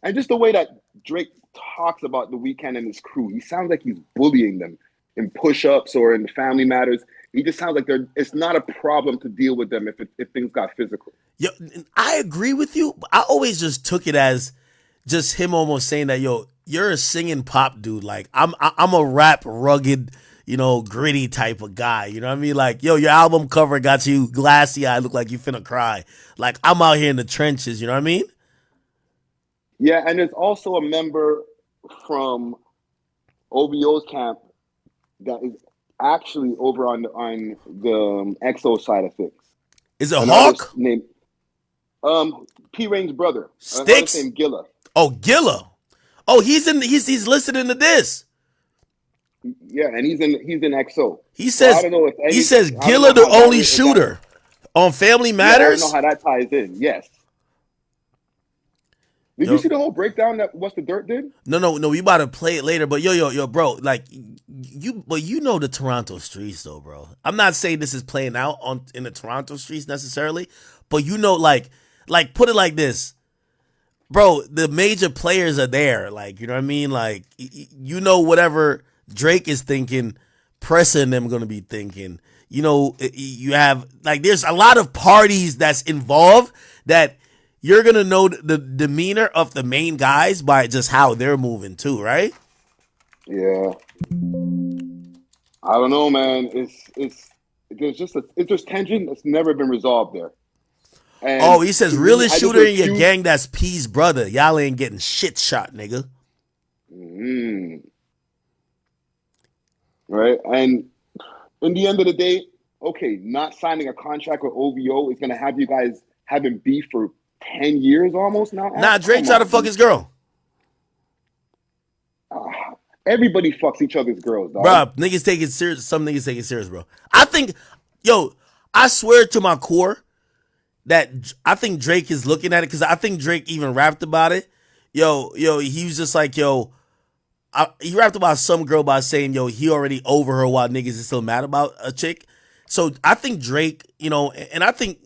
And just the way that Drake talks about The Weeknd and his crew, he sounds like he's bullying them in push-ups or in Family Matters. He just sounds like it's not a problem to deal with them if things got physical. Yo, I agree with you. I always just took it as just him almost saying that, yo, you're a singing pop dude. Like, I'm a rap, rugged, gritty type of guy. You know what I mean? Like, yo, your album cover got you glassy eyed, look like you finna cry. Like, I'm out here in the trenches. You know what I mean? Yeah, and there's also a member from OVO's camp that is actually over on the EXO side of things. Is it Hawk? Named P Rain's brother. Sticks? Named Gilla. Oh, Gilla. Oh, he's listed into this. Yeah, and he's in EXO. He says I don't know if he says Gilla the only shooter on Family Matters. I don't know how that ties in. Yes. Did you see the whole breakdown that What's the Dirt did? No. We about to play it later. But yo, bro, like you know the Toronto streets though, bro. I'm not saying this is playing out in the Toronto streets necessarily, but like put it like this, bro. The major players are there, like, you know what I mean. Like, whatever Drake is thinking, Pressa and them gonna be thinking. You have, like, there's a lot of parties that's involved that. You're going to know the demeanor of the main guys by just how they're moving too, right? Yeah. I don't know, man. There's just tension that's never been resolved there. And he says, realest shooter in your gang, that's P's brother. Y'all ain't getting shit shot, nigga. Right? And in the end of the day, okay, not signing a contract with OVO is going to have you guys having beef for 10 years almost now? Nah, Drake tried to fuck his girl. Everybody fucks each other's girls, dog. Bruh, niggas take it serious. Some niggas take it serious, bro. I swear to my core that I think Drake is looking at it, because I think Drake even rapped about it. He was just like, he rapped about some girl by saying, he already over her while niggas is still mad about a chick. So I think Drake, and I think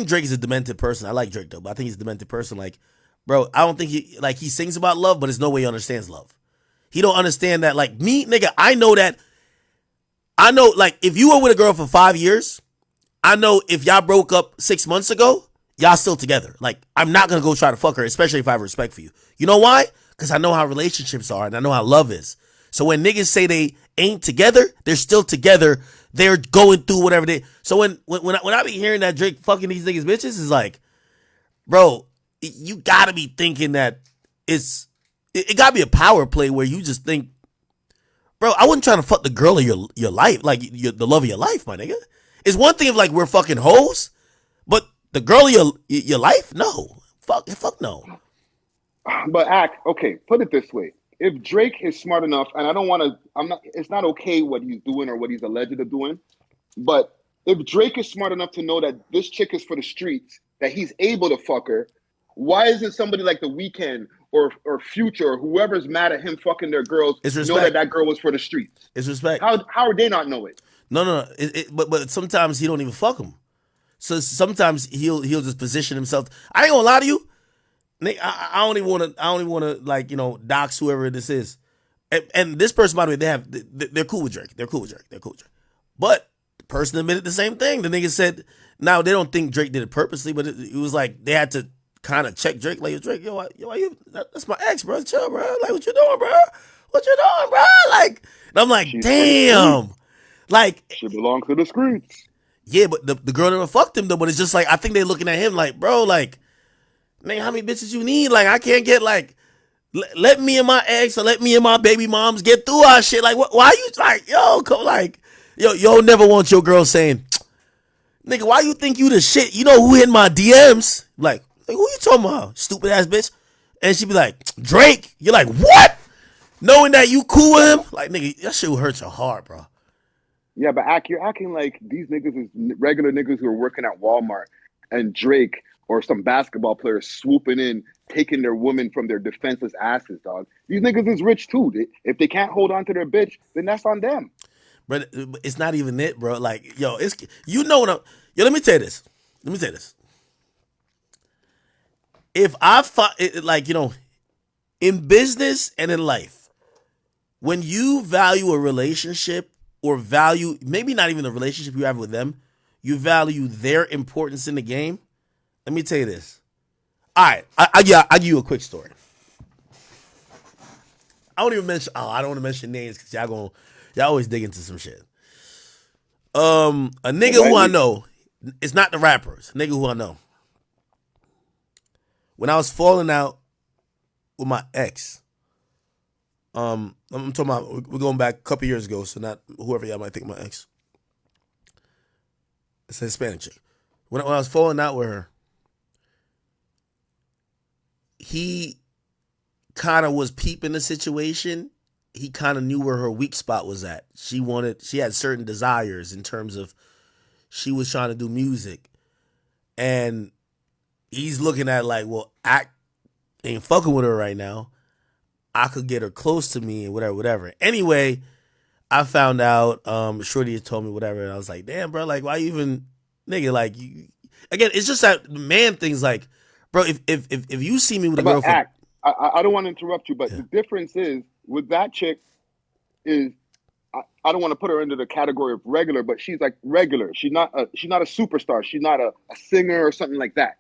Drake is a demented person. I like Drake though, but I think he's a demented person. Like, bro, I don't think he sings about love, but there's no way he understands love. He don't understand that. Like, me, nigga, I know, like, if you were with a girl for 5 years, I know if y'all broke up 6 months ago, y'all still together. Like, I'm not gonna go try to fuck her, especially if I have respect for you. You know why? Because I know how relationships are and I know how love is. So when niggas say they ain't together, they're still together. They're going through whatever they. So when I be hearing that Drake fucking these niggas bitches, is like, bro, you gotta be thinking that it gotta be a power play where you just think, bro, I wasn't trying to fuck the girl of your life, like the love of your life, my nigga. It's one thing if, like, we're fucking hoes, but the girl of your life, no, fuck no. But okay, put it this way. If Drake is smart enough, and it's not okay what he's doing or what he's alleged of doing, but if Drake is smart enough to know that this chick is for the streets, that he's able to fuck her, why isn't somebody like The Weeknd or Future or whoever's mad at him fucking their girls know that girl was for the streets? It's respect. How would they not know it? No. But sometimes he don't even fuck them. So sometimes he'll just position himself. I ain't gonna lie to you. I don't even want to like, dox whoever this is, and this person, by the way, they're cool with Drake. But the person admitted the same thing. The nigga said Now they don't think Drake did it purposely, but it was like they had to kind of check Drake. Like Drake, yo, that's my ex, bro. Chill, bro. Like what you doing, bro? What you doing, bro? Like, and I'm like, damn. Like, she belongs to the streets. Yeah, but the girl never fucked him though. But it's just like I think they're looking at him like, bro, like, man, how many bitches you need? Like, I can't get like. Let me and my ex or let me and my baby moms get through our shit. Like, why you like, yo, never want your girl saying, nigga, why you think you the shit? You know who hit my DMs? Like who you talking about, stupid ass bitch? And she be like, Drake. You're like, what? Knowing that you cool with him? Like, nigga, that shit will hurt your heart, bro. Yeah, but you're acting like these niggas is regular niggas who are working at Walmart and Drake or some basketball players swooping in, taking their woman from their defenseless asses, dog. These niggas is rich too. If they can't hold on to their bitch, then that's on them. But it's not even it, bro. Like, yo, it's what I'm. Yo, let me tell you this. If I like, in business and in life, when you value a relationship or value maybe not even the relationship you have with them, you value their importance in the game. Let me tell you this. All right, I'll give you a quick story. I don't want to mention names because y'all always dig into some shit. A nigga who I know, it's not the rappers. Nigga who I know. When I was falling out with my ex, I'm talking about we're going back a couple years ago, so not whoever y'all might think my ex. It's a Hispanic chick. When I was falling out with her, he kind of was peeping the situation. He kind of knew where her weak spot was at. She had certain desires in terms of she was trying to do music. And he's looking at like, well, I ain't fucking with her right now. I could get her close to me and whatever. Anyway, I found out, Shorty had told me whatever, and I was like, damn, bro, like, why you even, nigga, like, you, again, it's just that man thing's like, bro, if you see me with a girlfriend. I don't want to interrupt you, but the difference is with that chick is I don't want to put her into the category of regular, but she's like regular. She's not a superstar. She's not a singer or something like that.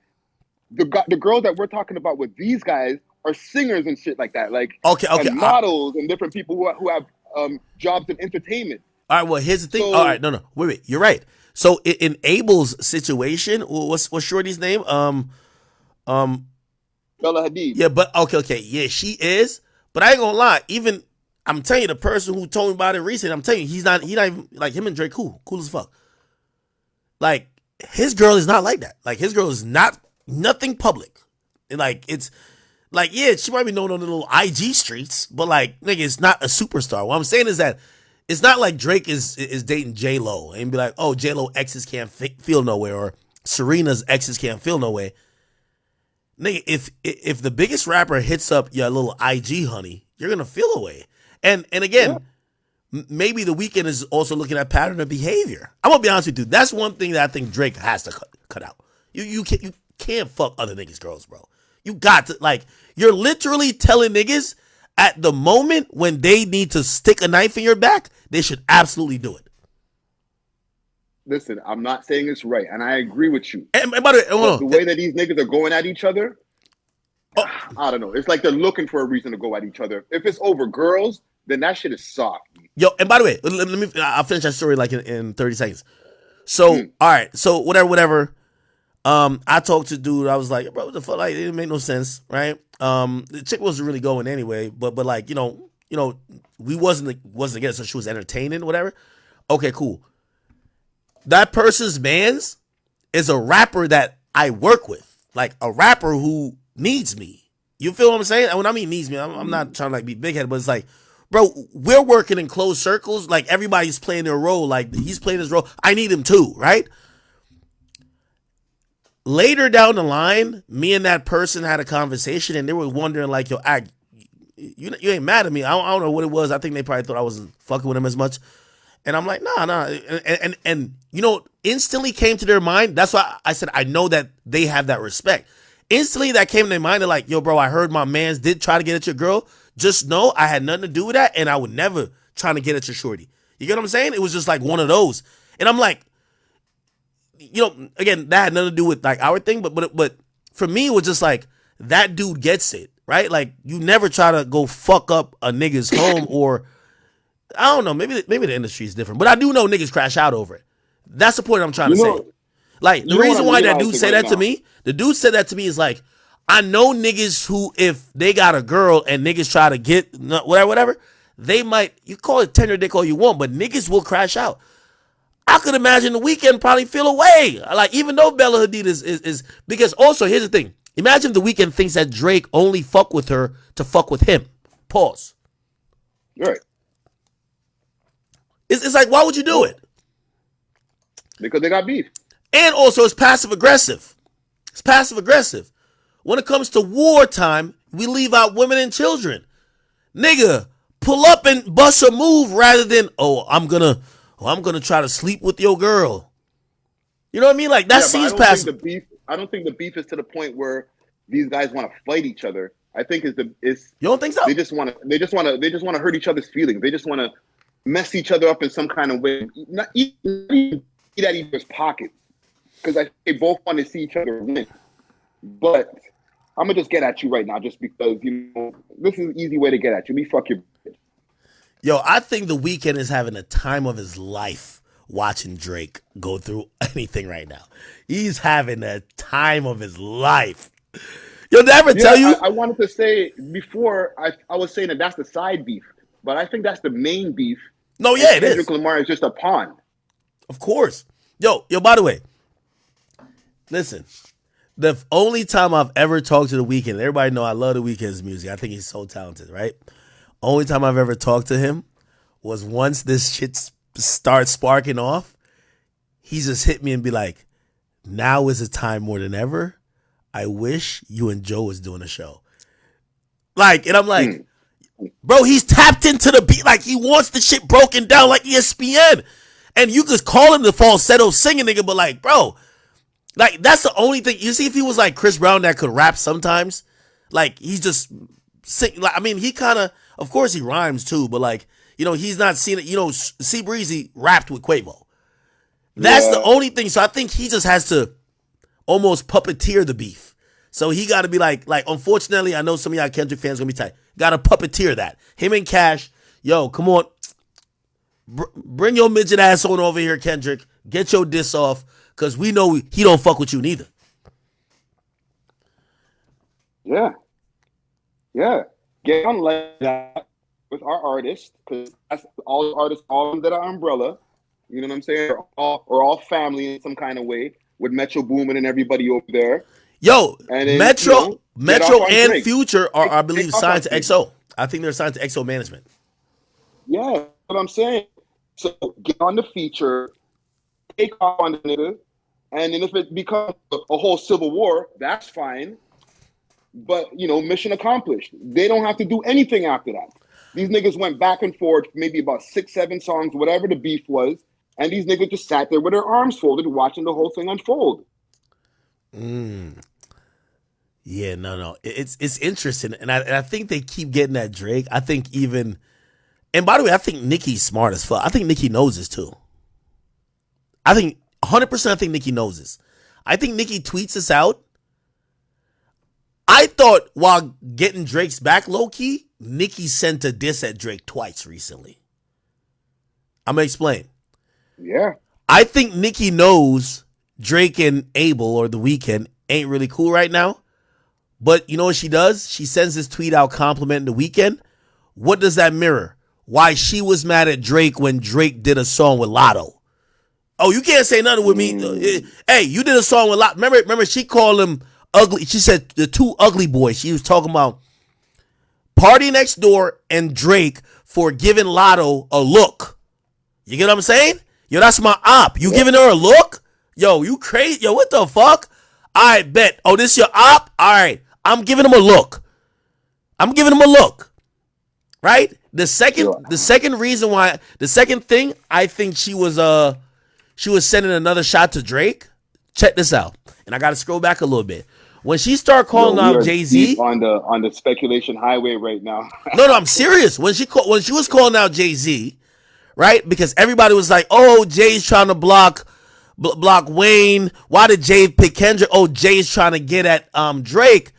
The girls that we're talking about with these guys are singers and shit like that, like and models and different people who have jobs in entertainment. All right, well, here's the thing. All right, no, wait, you're right. So in Abel's situation, what's Shorty's name? Bella Hadid. Yeah, but okay, yeah, she is. But I ain't gonna lie, even I'm telling you, the person who told me about it recently, I'm telling you, he not even like him and Drake cool as fuck. Like his girl is not like that. Like his girl is nothing public. And like it's like, yeah, she might be known on the little IG streets, but like, nigga, it's not a superstar. What I'm saying is that it's not like Drake is dating J-Lo and be like, oh, J-Lo exes can't feel nowhere, or Serena's exes can't feel no way. Nigga, if the biggest rapper hits up your little IG honey, you're gonna feel a way. And again, maybe The Weeknd is also looking at pattern of behavior. I'm gonna be honest with you. That's one thing that I think Drake has to cut out. You can't fuck other niggas' girls, bro. You got to, like, you're literally telling niggas at the moment when they need to stick a knife in your back, they should absolutely do it. Listen, I'm not saying it's right, and I agree with you. And by the way, the way that these niggas are going at each other, I don't know. It's like they're looking for a reason to go at each other. If it's over girls, then that shit is soft. Yo, and by the way, I'll finish that story like in 30 seconds. So, all right, so whatever. I talked to dude. I was like, bro, what the fuck? Like, it didn't make no sense, right? The chick wasn't really going anyway, but like, we wasn't together, so she was entertaining, whatever. Okay, cool. That person's mans is a rapper that I work with, like a rapper who needs me. You feel what I'm saying? When I mean needs me, I'm not trying to like be big headed, but it's like, bro, we're working in closed circles. Like everybody's playing their role. Like he's playing his role. I need him too, right? Later down the line, me and that person had a conversation, and they were wondering, like, yo, you ain't mad at me. I don't know what it was. I think they probably thought I wasn't fucking with him as much. And I'm like, nah. And instantly came to their mind. That's why I said I know that they have that respect. Instantly that came to their mind. They're like, yo, bro, I heard my mans did try to get at your girl. Just know I had nothing to do with that, and I would never try to get at your shorty. You get what I'm saying? It was just like one of those. And I'm like, again, that had nothing to do with like our thing, but for me, it was just like that dude gets it, right? Like you never try to go fuck up a nigga's home, or I don't know, maybe the industry is different, but I do know niggas crash out over it. That's the point I'm trying to say. Like the reason why that dude said that to me, the dude said that to me is like, I know niggas who, if they got a girl and niggas try to get whatever, they might, you call it tender dick all you want, but niggas will crash out. I could imagine the Weeknd probably feel away. Like, even though Bella Hadid is because also, here's the thing. Imagine if the Weeknd thinks that Drake only fuck with her to fuck with him. Pause. Right. It's like, why would you do it? Because they got beef. And also, it's passive aggressive. It's passive aggressive. When it comes to wartime, we leave out women and children. Nigga, pull up and bust a move rather than, I'm gonna try to sleep with your girl. You know what I mean? Like that seems passive. I don't think the beef is to the point where these guys want to fight each other. I think you don't think so? They just want to hurt each other's feelings. They just want to mess each other up in some kind of way. Not eat at each other's pockets, because I think they both want to see each other win. But I'm gonna just get at you right now, just because this is an easy way to get at you. Me fuck your bitch. Yo, I think the Weeknd is having a time of his life watching Drake go through anything right now. He's having a time of his life. Yo, did I ever tell you? I wanted to say before, I was saying that that's the side beef, but I think that's the main beef. No, yeah, it is. Kendrick Lamar is just a pawn. Of course. Yo, by the way, listen, the only time I've ever talked to the Weeknd, everybody know I love the Weeknd's music. I think he's so talented, right? Only time I've ever talked to him was once this shit starts sparking off. He just hit me and be like, now is the time more than ever. I wish you and Joe was doing a show. Like, and I'm like, bro, he's tapped into the beat. Like, he wants the shit broken down like ESPN. And you could call him the falsetto singing nigga, but like, bro, like, that's the only thing. You see, if he was like Chris Brown that could rap sometimes, like, he's just sing. Like, I mean, he kind of course he rhymes too, but like, he's not seen it. C Breezy rapped with Quavo. That's the only thing. So I think he just has to almost puppeteer the beef. So he got to be like, unfortunately, I know some of y'all Kendrick fans gonna be tight. Got to puppeteer that. Him and Cash, yo, come on, bring your midget ass on over here, Kendrick. Get your diss off, cause we know he don't fuck with you neither. Yeah. Get on like that with our artists, because that's all artists, all of them that are umbrella. You know what I'm saying? Or all family in some kind of way, with Metro Boomin and everybody over there. Yo, and then, Metro and Drake. Future are, I believe, signed to XO. I think they're signed to XO management. Yeah, that's what I'm saying. So get on the feature, take off on the nigga, and then if it becomes a whole civil war, that's fine. But, mission accomplished. They don't have to do anything after that. These niggas went back and forth, maybe about 6-7 songs, whatever the beef was, and these niggas just sat there with their arms folded, watching the whole thing unfold. Yeah, no. It's interesting, and I think they keep getting that Drake. I think even, and by the way, I think Nicki's smart as fuck. I think Nicki knows this too. I think 100%. I think Nicki knows this. I think Nicki tweets this out. I thought while getting Drake's back low key, Nicki sent a diss at Drake twice recently. I'm gonna explain. Yeah. I think Nicki knows Drake and Abel or The Weeknd ain't really cool right now. But you know what she does? She sends this tweet out complimenting The Weeknd. What does that mirror? Why she was mad at Drake when Drake did a song with Lotto. Oh, you can't say nothing with me. Hey, you did a song with Lotto. Remember she called him ugly. She said the two ugly boys. She was talking about Party Next Door and Drake for giving Lotto a look. You get what I'm saying? Yo, that's my op. You giving her a look? Yo, you crazy? Yo, what the fuck? I bet. Oh, this your op? All right. I'm giving him a look. Right? The second reason why, the second thing, I think she was sending another shot to Drake. Check this out. And I got to scroll back a little bit. When she started calling out Jay-Z on the speculation highway right now. No, I'm serious. When she was calling out Jay-Z, right? Because everybody was like, "Oh, Jay's trying to block block Wayne. Why did Jay pick Kendrick? Oh, Jay's trying to get at Drake.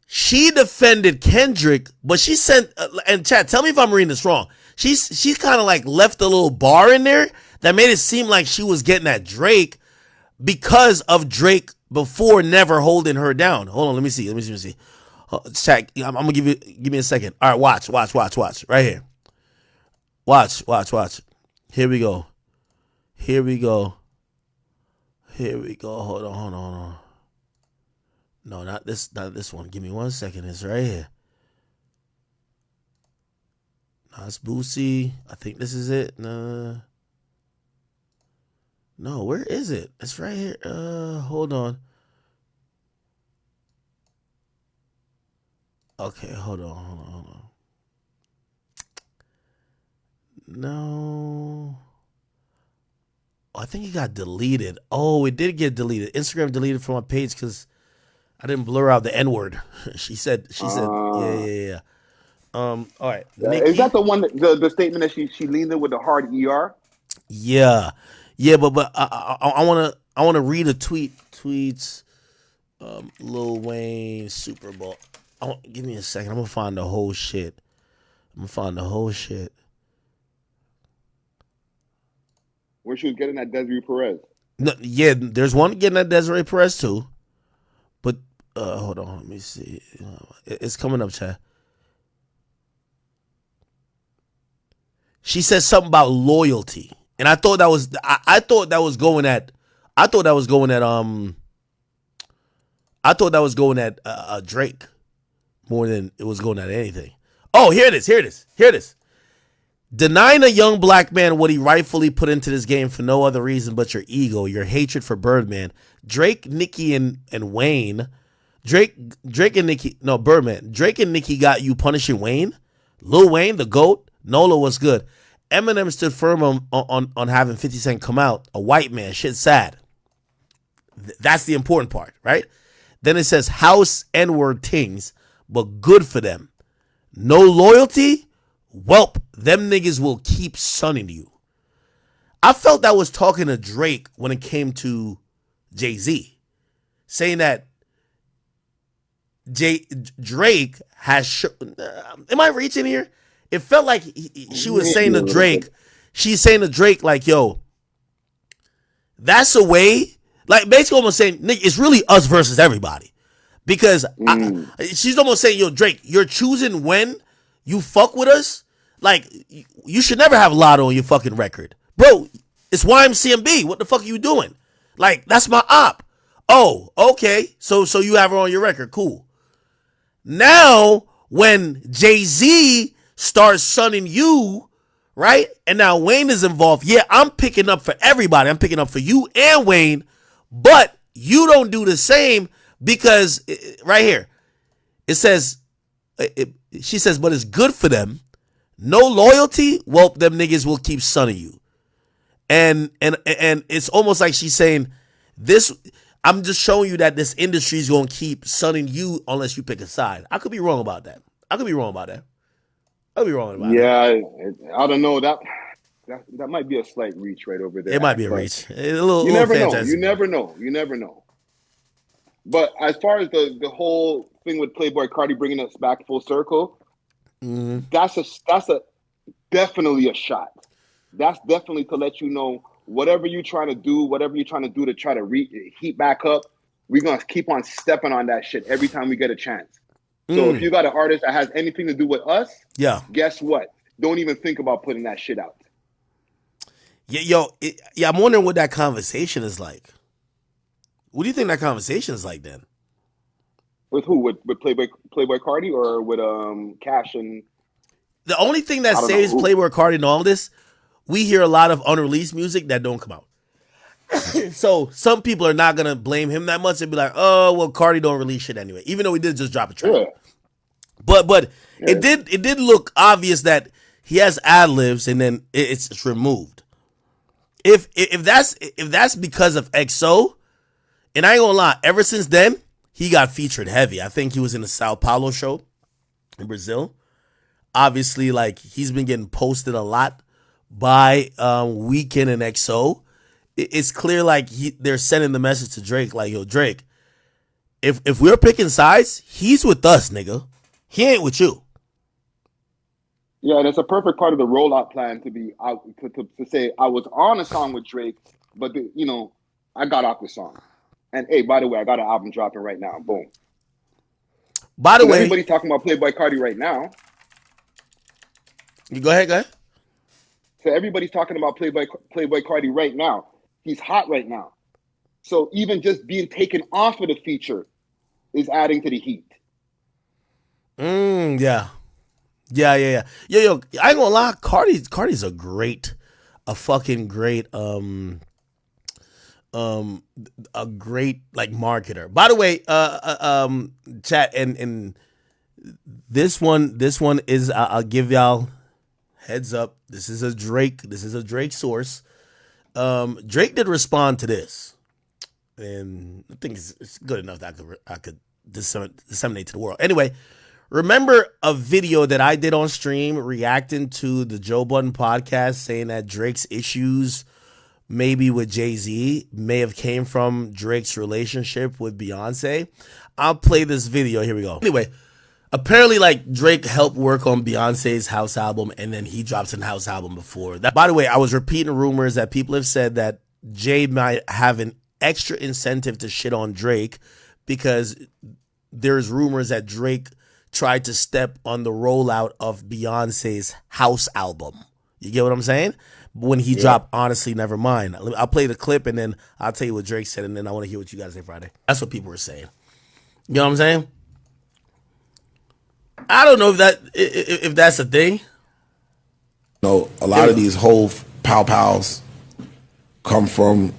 She defended Kendrick, but she sent and chat. Tell me if I'm reading this wrong. She's kind of like left a little bar in there that made it seem like she was getting at Drake because of Drake before never holding her down. Hold on, let me see. Chat, I'm gonna give me a second. All right, watch, right here. Watch. Here we go. Hold on. No, not this one. Give me 1 second. It's right here. No, it's Boosie. I think this is it. No, where is it? It's right here. Hold on. Okay, hold on. No. I think it got deleted. Oh, it did get deleted. Instagram deleted from my page because I didn't blur out the N-word. She said, yeah. All right. Is that the one the statement that she leaned in with the hard ER? Yeah, but I wanna read a tweets. Lil Wayne Super Bowl. Give me a second. I'm gonna find the whole shit. Where she was getting at Desiree Perez. No, yeah, there's one getting at Desiree Perez too. But hold on, let me see. It's coming up, chat. She said something about loyalty, and I thought that was going at Drake more than it was going at anything. Oh, here it is. Denying a young black man what he rightfully put into this game for no other reason but your ego, your hatred for Birdman. Drake, Nicki, and Wayne. Birdman. Drake and Nicki got you punishing Wayne. Lil Wayne, the GOAT. Nola was good. Eminem stood firm on having 50 Cent come out. A white man. Shit sad. That's the important part, right? Then it says house N-word tings, but good for them. No loyalty? Welp, them niggas will keep sunning you. I felt that was talking to Drake when it came to Jay-Z. Saying that Drake has... am I reaching here? It felt like she was saying to Drake... She's saying to Drake like, yo, that's a way... Like, basically almost saying, nigga, it's really us versus everybody. Because she's almost saying, yo, Drake, you're choosing when you fuck with us. Like, you should never have Lotto on your fucking record. Bro, it's YMCMB. What the fuck are you doing? Like, that's my op. Oh, okay. So you have her on your record. Cool. Now, when Jay-Z starts sunning you, right? And now Wayne is involved. Yeah, I'm picking up for everybody. I'm picking up for you and Wayne. But you don't do the same because, right here, it says, she says, but it's good for them. No loyalty? Well, them niggas will keep sunning you. And it's almost like she's saying, this, I'm just showing you that this industry is going to keep sunning you unless you pick a side. I could be wrong about that. Yeah, I don't know. That might be a slight reach right over there. It might be a reach. You never know. But as far as the whole thing with Playboy Cardi bringing us back full circle, that's definitely a shot. That's definitely to let you know whatever you're trying to do to try to heat back up, we're going to keep on stepping on that shit every time we get a chance. So if you got an artist that has anything to do with us, guess what? Don't even think about putting that shit out. Yeah, I'm wondering what that conversation is like. What do you think that conversation is like then? With who? With Playboy Cardi or with Cash and... The only thing that saves Playboy Cardi and all this, we hear a lot of unreleased music that don't come out. So some people are not gonna blame him that much and be like, oh well, Cardi don't release shit anyway, even though he did just drop a track. Yeah. But it did look obvious that he has ad libs and then it's removed. If that's because of XO, and I ain't gonna lie, ever since then he got featured heavy. I think he was in the Sao Paulo show in Brazil. Obviously, like he's been getting posted a lot by Weeknd and XO. it's clear like they're sending the message to Drake, like, yo, Drake, if we're picking sides, he's with us, nigga. He ain't with you. Yeah, and it's a perfect part of the rollout plan to be out to say I was on a song with Drake, but I got off the song. And hey, by the way, I got an album dropping right now. Boom. By the way, everybody's talking about Playboy Cardi right now. You go ahead. So everybody's talking about Playboy Cardi right now. He's hot right now. So even just being taken off of the feature is adding to the heat. Yeah. Yo, I ain't gonna lie. Cardi's a fucking great, a great like marketer. By the way, chat and this one is I'll give y'all heads up. This is a Drake source. Drake did respond to this, and I think it's good enough that I could disseminate to the world. Anyway. Remember a video that I did on stream reacting to the Joe Budden podcast saying that Drake's issues maybe with Jay-Z may have came from Drake's relationship with Beyonce? I'll play this video. Here we go. Anyway, apparently like Drake helped work on Beyonce's House album and then he drops an House album before that. By the way, I was repeating rumors that people have said that Jay might have an extra incentive to shit on Drake because there's rumors that Drake tried to step on the rollout of Beyonce's House album. You get what I'm saying? When he dropped Honestly Nevermind. I'll play the clip and then I'll tell you what Drake said and then I want to hear what you guys say Friday. That's what people were saying. You know what I'm saying? I don't know if that's a thing. No, a lot of these whole pow pows come from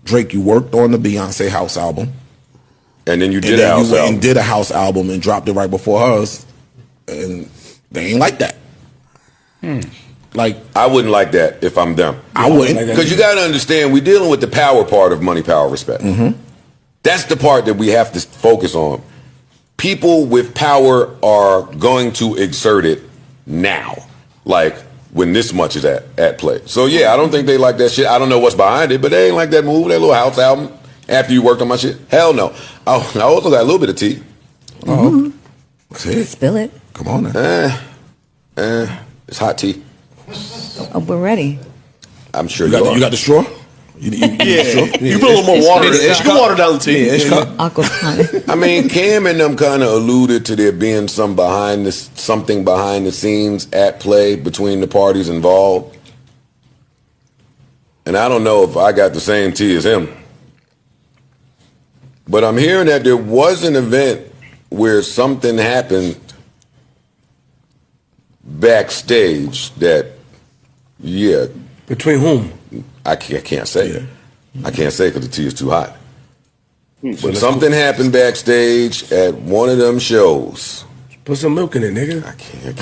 Drake. You worked on the Beyonce House album. And then you did a house album. And did a house album and dropped it right before hers. And they ain't like that. Like, I wouldn't like that if I'm them. I wouldn't. Because you got to understand, we're dealing with the power part of money, power, respect. That's the part that we have to focus on. People with power are going to exert it now. Like, when this much is at play. So, yeah, I don't think they like that shit. I don't know what's behind it, but they ain't like that move, that little house album. After you worked on my shit? Hell no. Oh, I also got a little bit of tea. Spill it. Come on now. It's hot tea. Oh, we're ready. I'm sure you got the straw? You put a little more water in it. You can water down the tea. I mean, Cam and them kind of alluded to there being something behind the scenes at play between the parties involved. And I don't know if I got the same tea as him. But I'm hearing that there was an event where something happened backstage that, Between whom? I can't say. I can't say because the tea is too hot. But something happened backstage at one of them shows. Put some milk in it, nigga. I can't.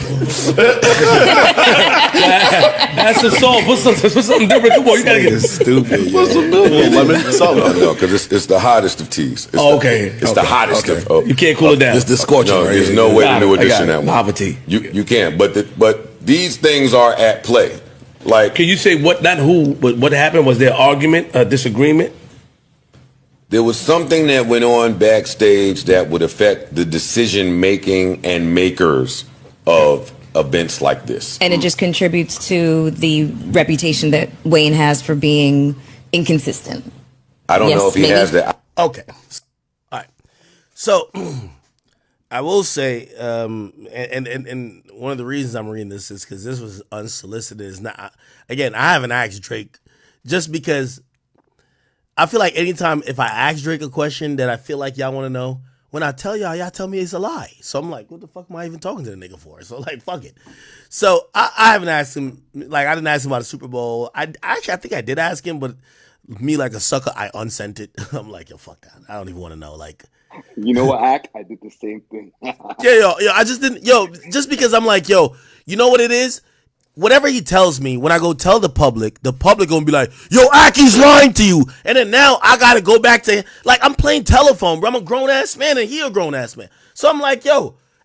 That's the salt. Put something different. Come on, you gotta get stupid. Put some milk in it. Lemon, salt. No, because it's the hottest of teas. It's the hottest of. You can't cool it down. It's the scorching. No, there's no way to new edition that one. Lava tea. You can't. But these things are at play. Like, can you say what? Not who, but what happened? Was there argument, a disagreement? There was something that went on backstage that would affect the decision making and makers of events like this. And it just contributes to the reputation that Wayne has for being inconsistent. I don't know if he has that. Okay. All right. So I will say, and one of the reasons I'm reading this is because this was unsolicited. Is not, again, I haven't asked Drake just because I feel like anytime if I ask Drake a question that I feel like y'all want to know, when I tell y'all tell me it's a lie. So I'm like, what the fuck am I even talking to the nigga for? So like, fuck it. So I haven't asked him, like I didn't ask him about the Super Bowl. I think I did ask him, but me like a sucker, I unsent it. I'm like, yo, fuck that. I don't even want to know. Like, you know what, Ak? I did the same thing. I just didn't, just because I'm like, you know what it is? Whatever he tells me, when I go tell the public gonna be like, yo, Aki's lying to you. And then now I gotta go back to, like, I'm playing telephone, bro. I'm a grown-ass man and he a grown-ass man. So I'm like,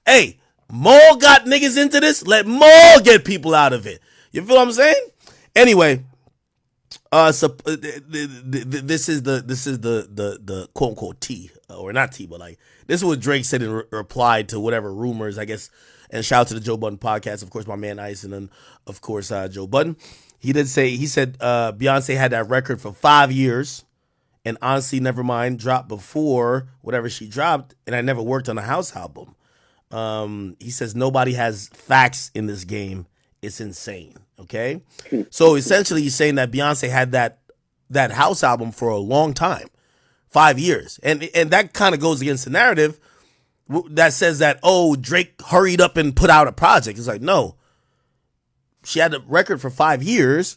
hey, Maul got niggas into this. Let Maul get people out of it. You feel what I'm saying? Anyway, This is the quote unquote tea, or not tea, but like this is what Drake said in reply to whatever rumors, I guess. And shout out to the Joe Budden podcast, of course, my man Ice, and then of course Joe Budden. He said Beyonce had that record for 5 years, and honestly, Nevermind dropped before whatever she dropped, and I never worked on a house album. He says nobody has facts in this game. It's insane. Okay, so essentially, he's saying that Beyonce had that house album for a long time, 5 years, and that kind of goes against the narrative that says that, oh, Drake hurried up and put out a project. It's like, no, she had a record for 5 years.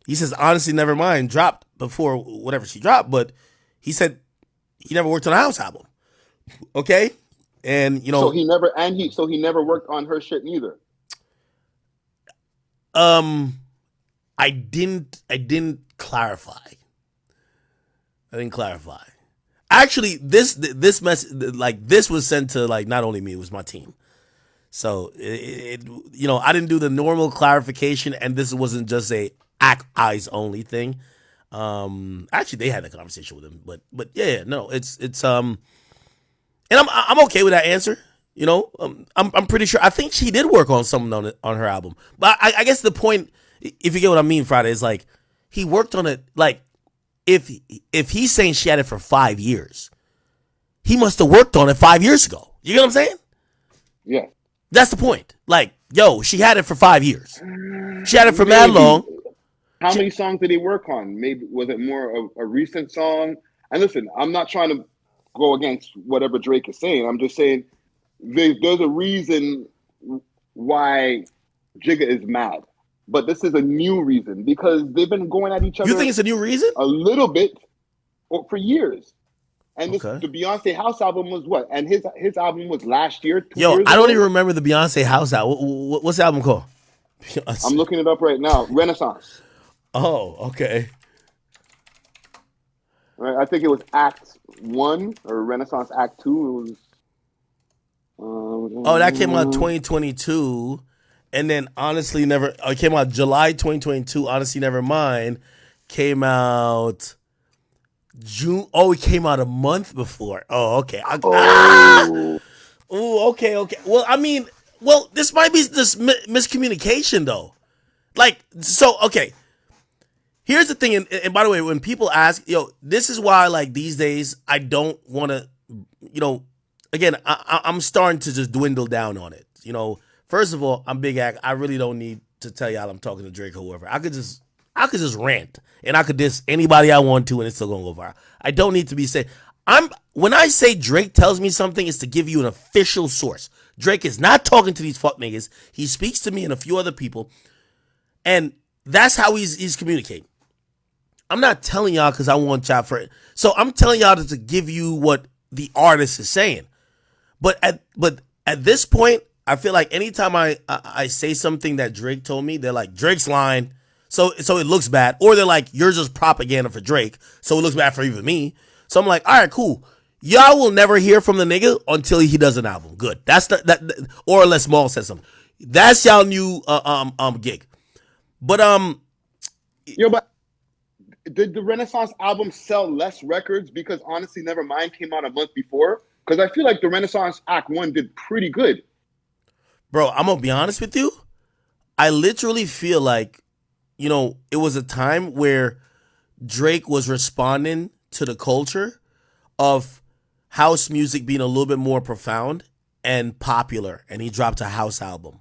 He says, honestly, Nevermind dropped before whatever she dropped, but he said he never worked on a house album. Okay, and you know, so he never worked on her shit neither. I didn't clarify. Actually, this message, like, this was sent to, like, not only me, it was my team. So it I didn't do the normal clarification, and this wasn't just a eyes only thing. Actually, they had a conversation with him, but yeah, no, it's and I'm okay with that answer. I'm pretty sure. I think she did work on something on her album, but I guess the point, if you get what I mean, Friday, is like he worked on it. Like if he's saying she had it for 5 years, he must have worked on it 5 years ago. You get what I'm saying? Yeah. That's the point. Like, yo, she had it for 5 years. She had it for mad long. How many songs did he work on? Maybe was it more of a recent song? And listen, I'm not trying to go against whatever Drake is saying. I'm just saying there's a reason why Jigga is mad. But this is a new reason because they've been going at each other. You think it's a new reason? A little bit, for years. And the Beyonce house album was what? And his album was last year. Yo, I don't even remember the Beyonce house album. What's the album called? I'm looking it up right now. Renaissance. Oh, okay. Right, I think it was Act 1 or Renaissance Act 2. It was. That came out 2022, and then Honestly Never. It came out July 2022. Honestly Nevermind came out June. Oh, it came out a month before. Oh, okay. Okay. Well, I mean, this might be this miscommunication though. Like, so okay. Here's the thing, and by the way, when people ask, this is why, like, these days I don't want to, again, I'm starting to just dwindle down on it. First of all, I'm Big Act. I really don't need to tell y'all I'm talking to Drake or whoever. I could just rant, and I could diss anybody I want to, and it's still gonna go viral. I don't need to be saying. When I say Drake tells me something, it's to give you an official source. Drake is not talking to these fuck niggas. He speaks to me and a few other people, and that's how he's communicating. I'm not telling y'all because I want y'all for it. So I'm telling y'all to give you what the artist is saying. But at this point, I feel like anytime I say something that Drake told me, they're like, Drake's lying, so it looks bad. Or they're like, you're just propaganda for Drake, so it looks bad for even me. So I'm like, all right, cool. Y'all will never hear from the nigga until he does an album. Good. That's that. Or unless Maul says something. That's y'all new gig. But but did the Renaissance album sell less records because Honestly Nevermind came out a month before? Because I feel like the Renaissance Act 1 did pretty good. Bro, I'm going to be honest with you. I literally feel like, it was a time where Drake was responding to the culture of house music being a little bit more profound and popular, and he dropped a house album.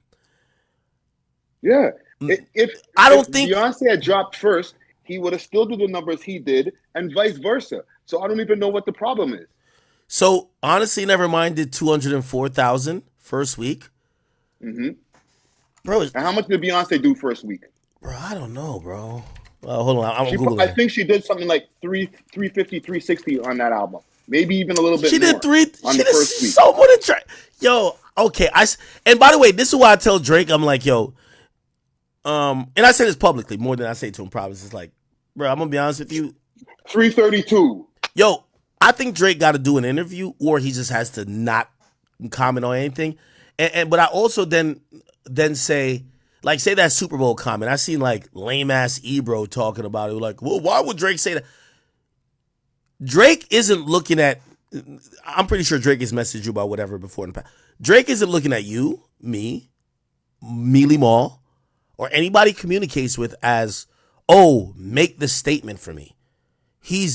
Yeah. If Beyonce had dropped first, he would have still did the numbers he did, and vice versa. So I don't even know what the problem is. So Honestly Nevermind did 204,000 first week. Mm-hmm. Bro, and how much did Beyonce do first week? Bro, I don't know, bro. Hold on, I'm Googling. I think she did something like 350, 360 on that album. Maybe even a little bit. She more did three. On she the did first week. so more than Drake. Yo, okay. And by the way, this is why I tell Drake, I'm like, yo, and I say this publicly more than I say to him. Probably, it's like, bro, I'm gonna be honest with you. 332. Yo, I think Drake got to do an interview, or he just has to not comment on anything. But I also then say, like say that Super Bowl comment. I seen like lame ass Ebro talking about it. Like, well, why would Drake say that? Drake isn't looking at. I'm pretty sure Drake has messaged you about whatever before in the past. Drake isn't looking at you, me, Mealy Mall, or anybody he communicates with as, oh, make the statement for me. He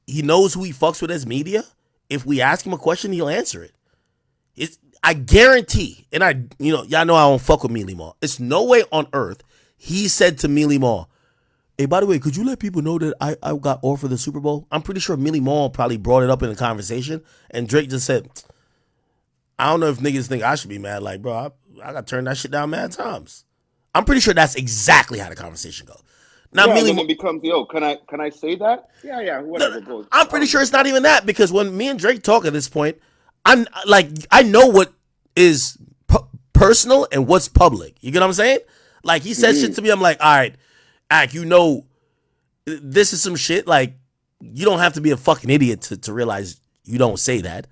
knows who he fucks with as media. If we ask him a question, he'll answer it. I guarantee, and y'all know I don't fuck with Mealy Mall. It's no way on earth he said to Mealy Mall, hey, by the way, could you let people know that I got offered the Super Bowl? I'm pretty sure Mealy Mall probably brought it up in a conversation, and Drake just said, I don't know if niggas think I should be mad. Like, bro, I got to turn that shit down mad times. I'm pretty sure that's exactly how the conversation goes. Now, yeah, Mealy and then it becomes, yo, can I say that? Yeah, whatever goes. I'm pretty sure it's not even that, because when me and Drake talk at this point, I know what is personal and what's public. You get what I'm saying? Like, he said shit to me, I'm like, all right, Ak, this is some shit. Like, you don't have to be a fucking idiot to realize you don't say that,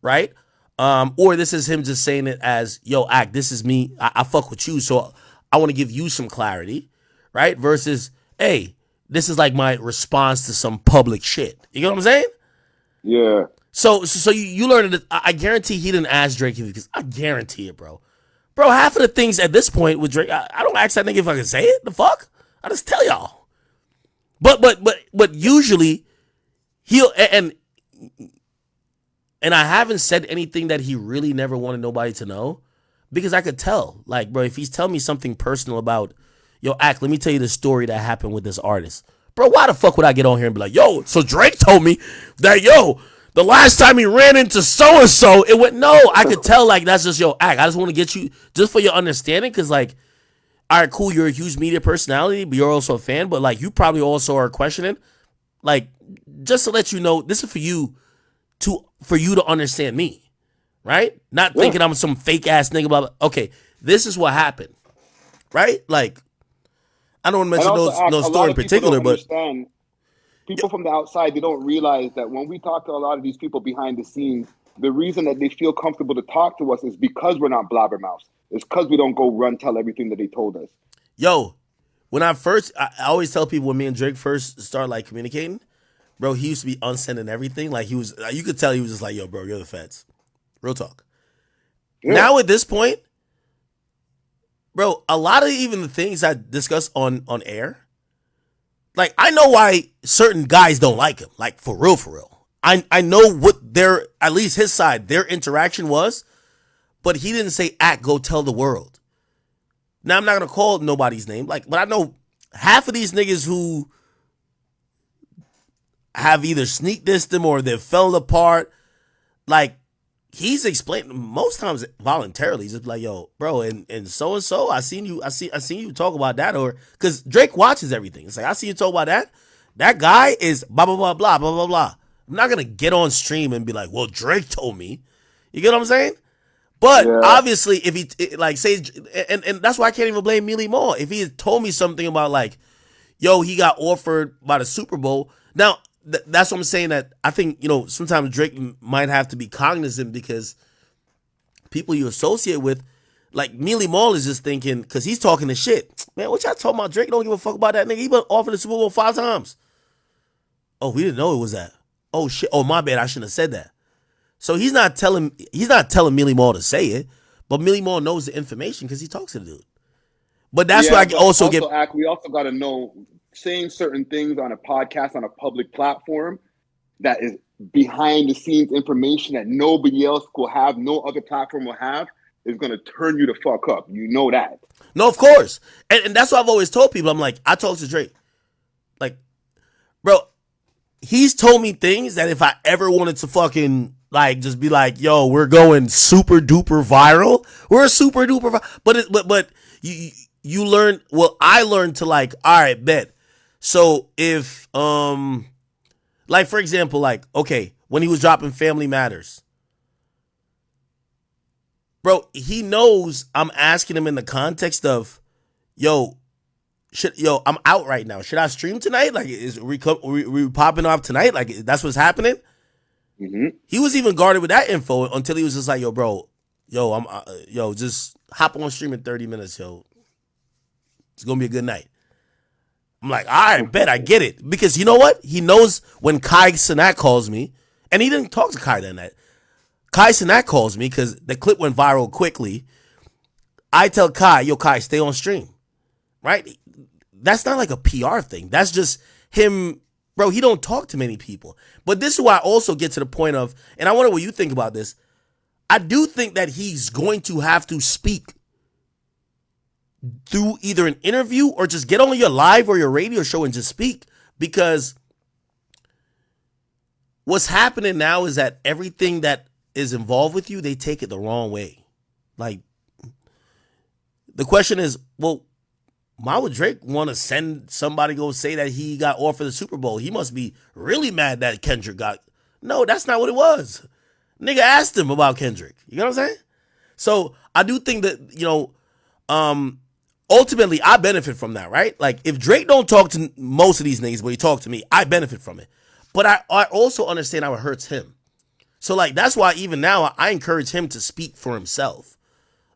right? Or this is him just saying it as, yo, Ak, this is me. I fuck with you, so I want to give you some clarity, right? Versus, hey, this is like my response to some public shit. You get what I'm saying? Yeah. So you learned it. I guarantee he didn't ask Drake because I guarantee it, bro. Bro, half of the things at this point with Drake, I don't ask that nigga if I can say it. The fuck? I just tell y'all. But usually he'll and I haven't said anything that he really never wanted nobody to know, because I could tell. Like, bro, if he's telling me something personal about, yo, Ak, let me tell you the story that happened with this artist. Bro, why the fuck would I get on here and be like, yo, so Drake told me that, yo, the last time he ran into so-and-so, it went, no, I could tell, like, that's just, yo, Ak, I just want to get you, just for your understanding, because, like, all right, cool, you're a huge media personality, but you're also a fan, but, like, you probably also are questioning. Like, just to let you know, this is for you to understand me, right? Not thinking I'm some fake-ass nigga, blah, blah. Okay, this is what happened, right? Like, I don't want to mention no story in particular, but people from the outside, they don't realize that when we talk to a lot of these people behind the scenes, the reason that they feel comfortable to talk to us is because we're not blabbermouths. It's because we don't go tell everything that they told us. Yo, when I always tell people when me and Drake first start like communicating, bro, he used to be unsending everything. Like, he was, you could tell he was just like, yo, bro, you're the feds. Real talk. Yeah. Now at this point, bro, a lot of even the things I discuss on air, like, I know why certain guys don't like him. Like, for real, for real. I know what at least his side, their interaction was, but he didn't say, Ak, go tell the world. Now, I'm not going to call nobody's name, like, but I know half of these niggas who have either sneak dissed him or they fell apart, like, he's explained most times voluntarily, just like, yo, bro, and so I seen you talk about that, or because Drake watches everything. It's like, I see you talk about that. That guy is blah blah blah blah blah blah blah. I'm not gonna get on stream and be like, well, Drake told me. You get what I'm saying? But obviously, if he like says, and that's why I can't even blame Mealy Mall. If he had told me something about like, yo, he got offered by the Super Bowl. Now, that's what I'm saying, that I think, sometimes Drake might have to be cognizant, because people you associate with, like Mealy Mall is just thinking, because he's talking the shit. Man, what y'all talking about? Drake don't give a fuck about that nigga. He been offered the Super Bowl 5 times. Oh, we didn't know it was that. Oh, shit. Oh, my bad. I shouldn't have said that. So he's not telling Mealy Mall to say it, but Mealy Mall knows the information because he talks to the dude. But that's why I also get. We also got to know, saying certain things on a podcast, on a public platform, that is behind the scenes information that nobody else will have, no other platform will have, is going to turn you the fuck up. You know that. No, of course. And that's what I've always told people. I'm like, I talk to Drake. Like, bro, he's told me things that if I ever wanted to fucking, like, just be like, yo, we're going super duper viral. We're super duper viral. But you learn, well, I learned to, like, all right, bet. So if, like, for example, like, okay, when he was dropping Family Matters, bro, he knows I'm asking him in the context of, yo, I'm out right now. Should I stream tonight? Like, we popping off tonight? Like, that's what's happening? Mm-hmm. He was even guarded with that info until he was just like, yo, bro, yo, just hop on stream in 30 minutes, yo. It's gonna be a good night. I'm like, all right, bet I get it. Because you know what? He knows when Kai Cenat calls me, and he didn't talk to Kai that night. Kai Cenat calls me because the clip went viral quickly. I tell Kai, yo, Kai, stay on stream. Right? That's not like a PR thing. That's just him, bro. He don't talk to many people. But this is why I also get to the point of, and I wonder what you think about this. I do think that he's going to have to speak through either an interview or just get on your live or your radio show and just speak, because what's happening now is that everything that is involved with you, they take it the wrong way. Like, the question is, well, why would Drake want to send somebody go say that he got offered the Super Bowl? He must be really mad that Kendrick got. No, that's not what it was. Nigga asked him about Kendrick. You know what I'm saying? So I do think that, ultimately I benefit from that, right? Like, if Drake don't talk to most of these niggas, but he talk to me, I benefit from it. But I also understand how it hurts him. So, like, that's why even now I encourage him to speak for himself.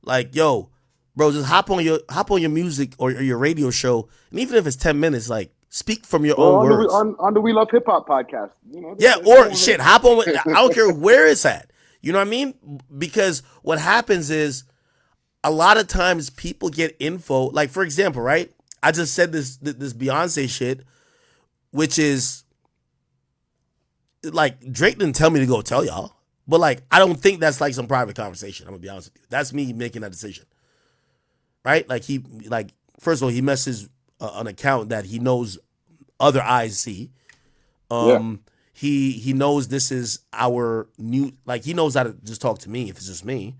Like, yo, bro, just hop on your music or your radio show, and even if it's 10 minutes, like, speak from your own words. On the We Love Hip Hop podcast. Yeah, or shit, hop on. I don't care where it's at. You know what I mean? Because what happens is a lot of times people get info. Like, for example, right? I just said this Beyonce shit, which is like, Drake didn't tell me to go tell y'all, but like, I don't think that's like some private conversation. I'm gonna be honest with you. That's me making that decision, right? Like, first of all, he messaged an account that he knows other eyes see. He knows this is our new, like, he knows how to just talk to me if it's just me.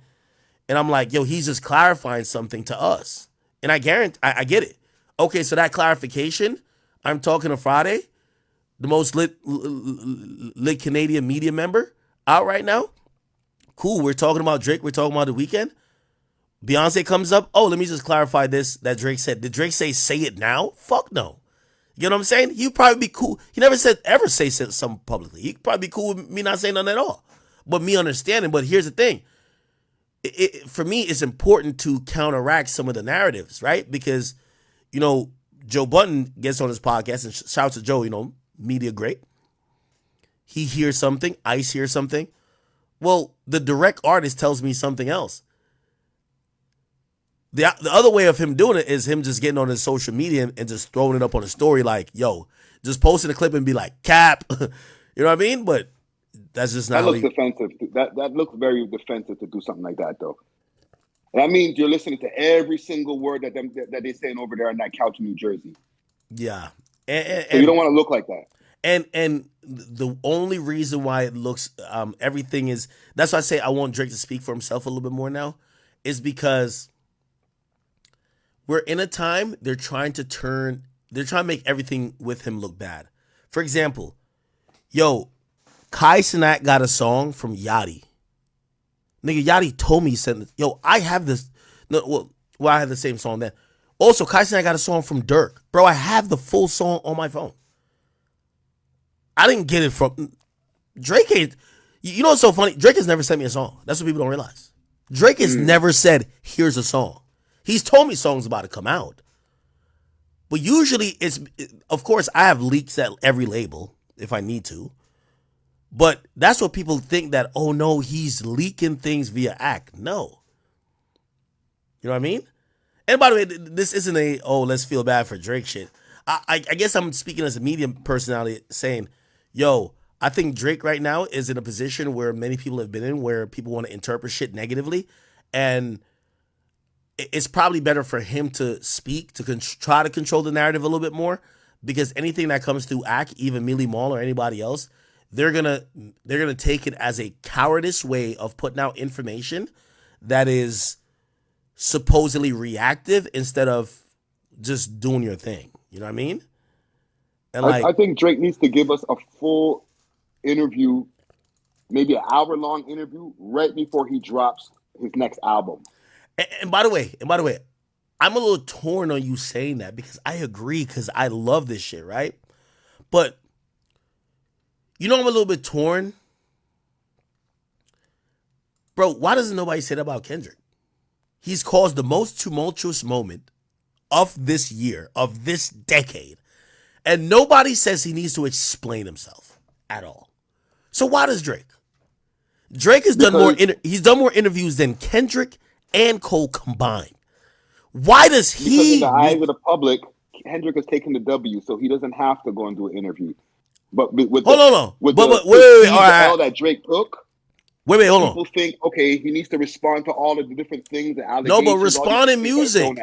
And I'm like, yo, he's just clarifying something to us. And I guarantee, I get it. Okay, so that clarification, I'm talking to Friday, the most lit Canadian media member out right now. Cool, we're talking about Drake, we're talking about The Weeknd. Beyonce comes up, oh, let me just clarify this that Drake said. Did Drake say it now? Fuck no. You know what I'm saying? He'd probably be cool. He never said ever say something publicly. He'd probably be cool with me not saying nothing at all. But me understanding. But here's the thing. For me, it's important to counteract some of the narratives, right? Because, Joe Budden gets on his podcast, and shout out to Joe, media great. He hears something. Ice hears something. Well, the direct artist tells me something else. The other way of him doing it is him just getting on his social media and just throwing it up on a story like, yo, just posting a clip and be like, cap. You know what I mean? But that's just not. That looks defensive. That looks very defensive to do something like that, though. That means you're listening to every single word that they're saying over there on that couch in New Jersey. Yeah. So you don't want to look like that. And the only reason why it looks, everything is, that's why I say I want Drake to speak for himself a little bit more now, is because we're in a time they're trying to make everything with him look bad. For example, yo, Kai Cenat got a song from Yachty. Nigga, Yachty told me, he said, yo, I have this. No, well, I had the same song then. Also, Kai Cenat got a song from Dirk. Bro, I have the full song on my phone. I didn't get it from Drake. You know what's so funny? Drake has never sent me a song. That's what people don't realize. Drake has never said, here's a song. He's told me songs about to come out. But usually of course, I have leaks at every label if I need to. But that's what people think, that, oh no, he's leaking things via act. No. You know what I mean? And by the way, this isn't let's feel bad for Drake shit. I guess I'm speaking as a media personality saying, yo, I think Drake right now is in a position where many people have been in, where people want to interpret shit negatively. And it's probably better for him to speak, to try to control the narrative a little bit more, because anything that comes through act, even Millie Mall or anybody else, they're gonna take it as a cowardice way of putting out information that is supposedly reactive instead of just doing your thing. You know what I mean? And I think Drake needs to give us a full interview, maybe an hour-long interview, right before he drops his next album. And by the way, I'm a little torn on you saying that, because I agree, because I love this shit, right? But I'm a little bit torn. Bro, why doesn't nobody say that about Kendrick? he's caused the most tumultuous moment of this year, of this decade. And nobody says he needs to explain himself at all. So why does Drake? Drake has done more. He's done more interviews than Kendrick and Cole combined. Why does he? Because in the eyes of the public, Kendrick has taken the W, so he doesn't have to go and do an interview. But with wait, the L that Drake took, hold on. People think, okay, he needs to respond to all of the different things, the allegations. No, but respond in music.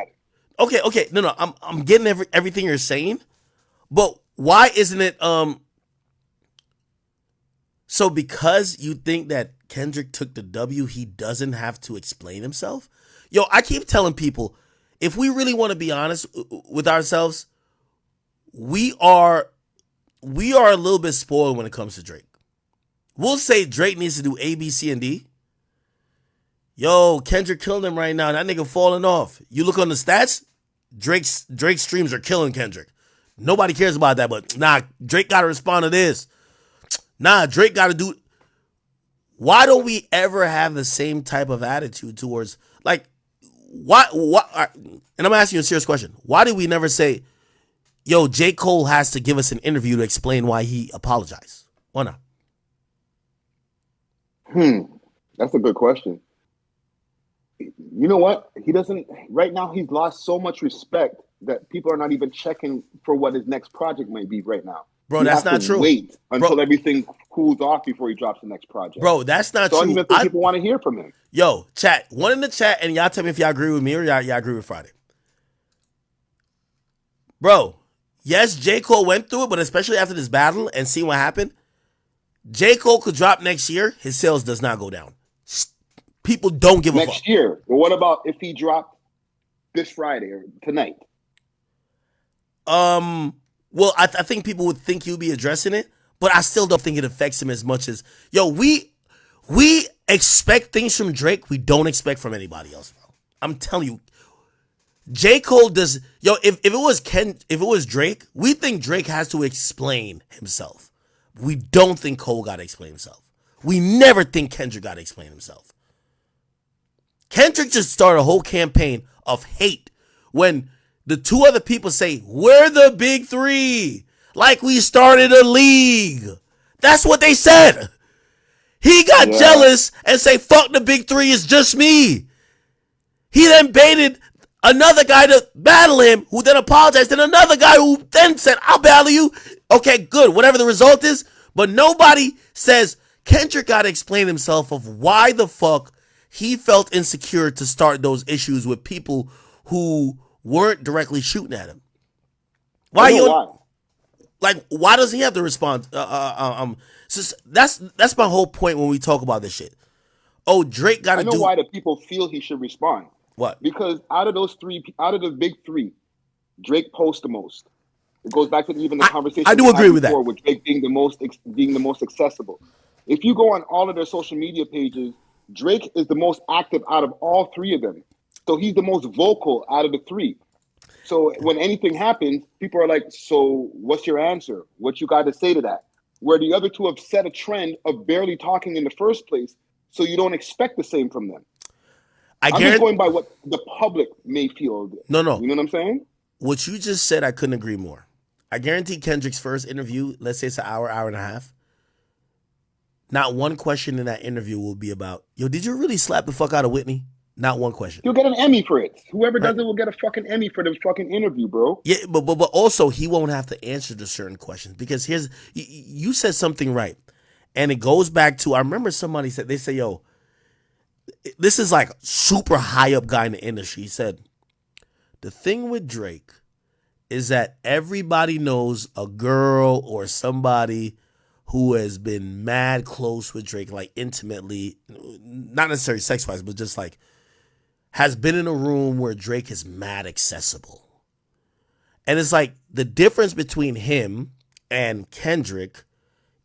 Okay. No, I'm getting everything you're saying, but why isn't it? So because you think that Kendrick took the W, he doesn't have to explain himself? Yo, I keep telling people, if we really want to be honest with ourselves, we are a little bit spoiled when it comes to Drake. We'll say Drake needs to do A, B, C, and D. Yo, Kendrick killing him right now. That nigga falling off. You look on the stats, Drake's streams are killing Kendrick. Nobody cares about that, but nah, Drake got to respond to this. Nah, Drake got to do. Why don't we ever have the same type of attitude towards, like, what? And I'm asking you a serious question. Why do we never say, yo, J. Cole has to give us an interview to explain why he apologized? Why not? That's a good question. You know what? He doesn't, right now he's lost so much respect that people are not even checking for what his next project might be right now. Bro, that's not true. Wait until everything cools off before he drops the next project. Bro, that's not true. I don't even think people want to hear from him. Yo, chat. One in the chat, and y'all tell me if y'all agree with me or y'all agree with Friday. Bro, yes, J. Cole went through it, but especially after this battle and seeing what happened, J. Cole could drop next year. His sales does not go down. People don't give a fuck. Next year. But what about if he dropped this Friday or tonight? Well, I think people would think you'd be addressing it, but I still don't think it affects him as much as, yo, we expect things from Drake we don't expect from anybody else, bro. I'm telling you. J. Cole does, yo, if it was Drake, we think Drake has to explain himself. We don't think Cole got to explain himself. We never think Kendrick got to explain himself. Kendrick just started a whole campaign of hate when the two other people say, we're the big three, like we started a league. That's what they said. He got jealous and say, fuck the big three, it's just me. He then baited another guy to battle him, who then apologized, and another guy who then said, I'll battle you. Okay, good, whatever the result is. But nobody says Kendrick got to explain himself of why the fuck he felt insecure to start those issues with people who weren't directly shooting at him. Why does he have to respond? So that's my whole point when we talk about this shit. Oh, Drake got to do. I know why the people feel he should respond. What? Because out of the big three, Drake posts the most. It goes back to even the conversation I do agree with that. With Drake being the most accessible. If you go on all of their social media pages, Drake is the most active out of all three of them. So he's the most vocal out of the three. So when anything happens, people are like, so what's your answer? What you got to say to that? Where the other two have set a trend of barely talking in the first place, so you don't expect the same from them. I'm just going by what the public may feel. No. You know what I'm saying? What you just said, I couldn't agree more. I guarantee Kendrick's first interview, let's say it's an hour and a half, not one question in that interview will be about, yo, did you really slap the fuck out of Whitney? Not one question. You'll get an Emmy for it. Whoever does it will get a fucking Emmy for the fucking interview, bro. Yeah, but also he won't have to answer to certain questions because you said something right. And it goes back to, I remember somebody said, they say, yo, this is like super high up guy in the industry. He said, the thing with Drake is that everybody knows a girl or somebody who has been mad close with Drake, like intimately, not necessarily sex-wise, but just like has been in a room where Drake is mad accessible. And it's like the difference between him and Kendrick,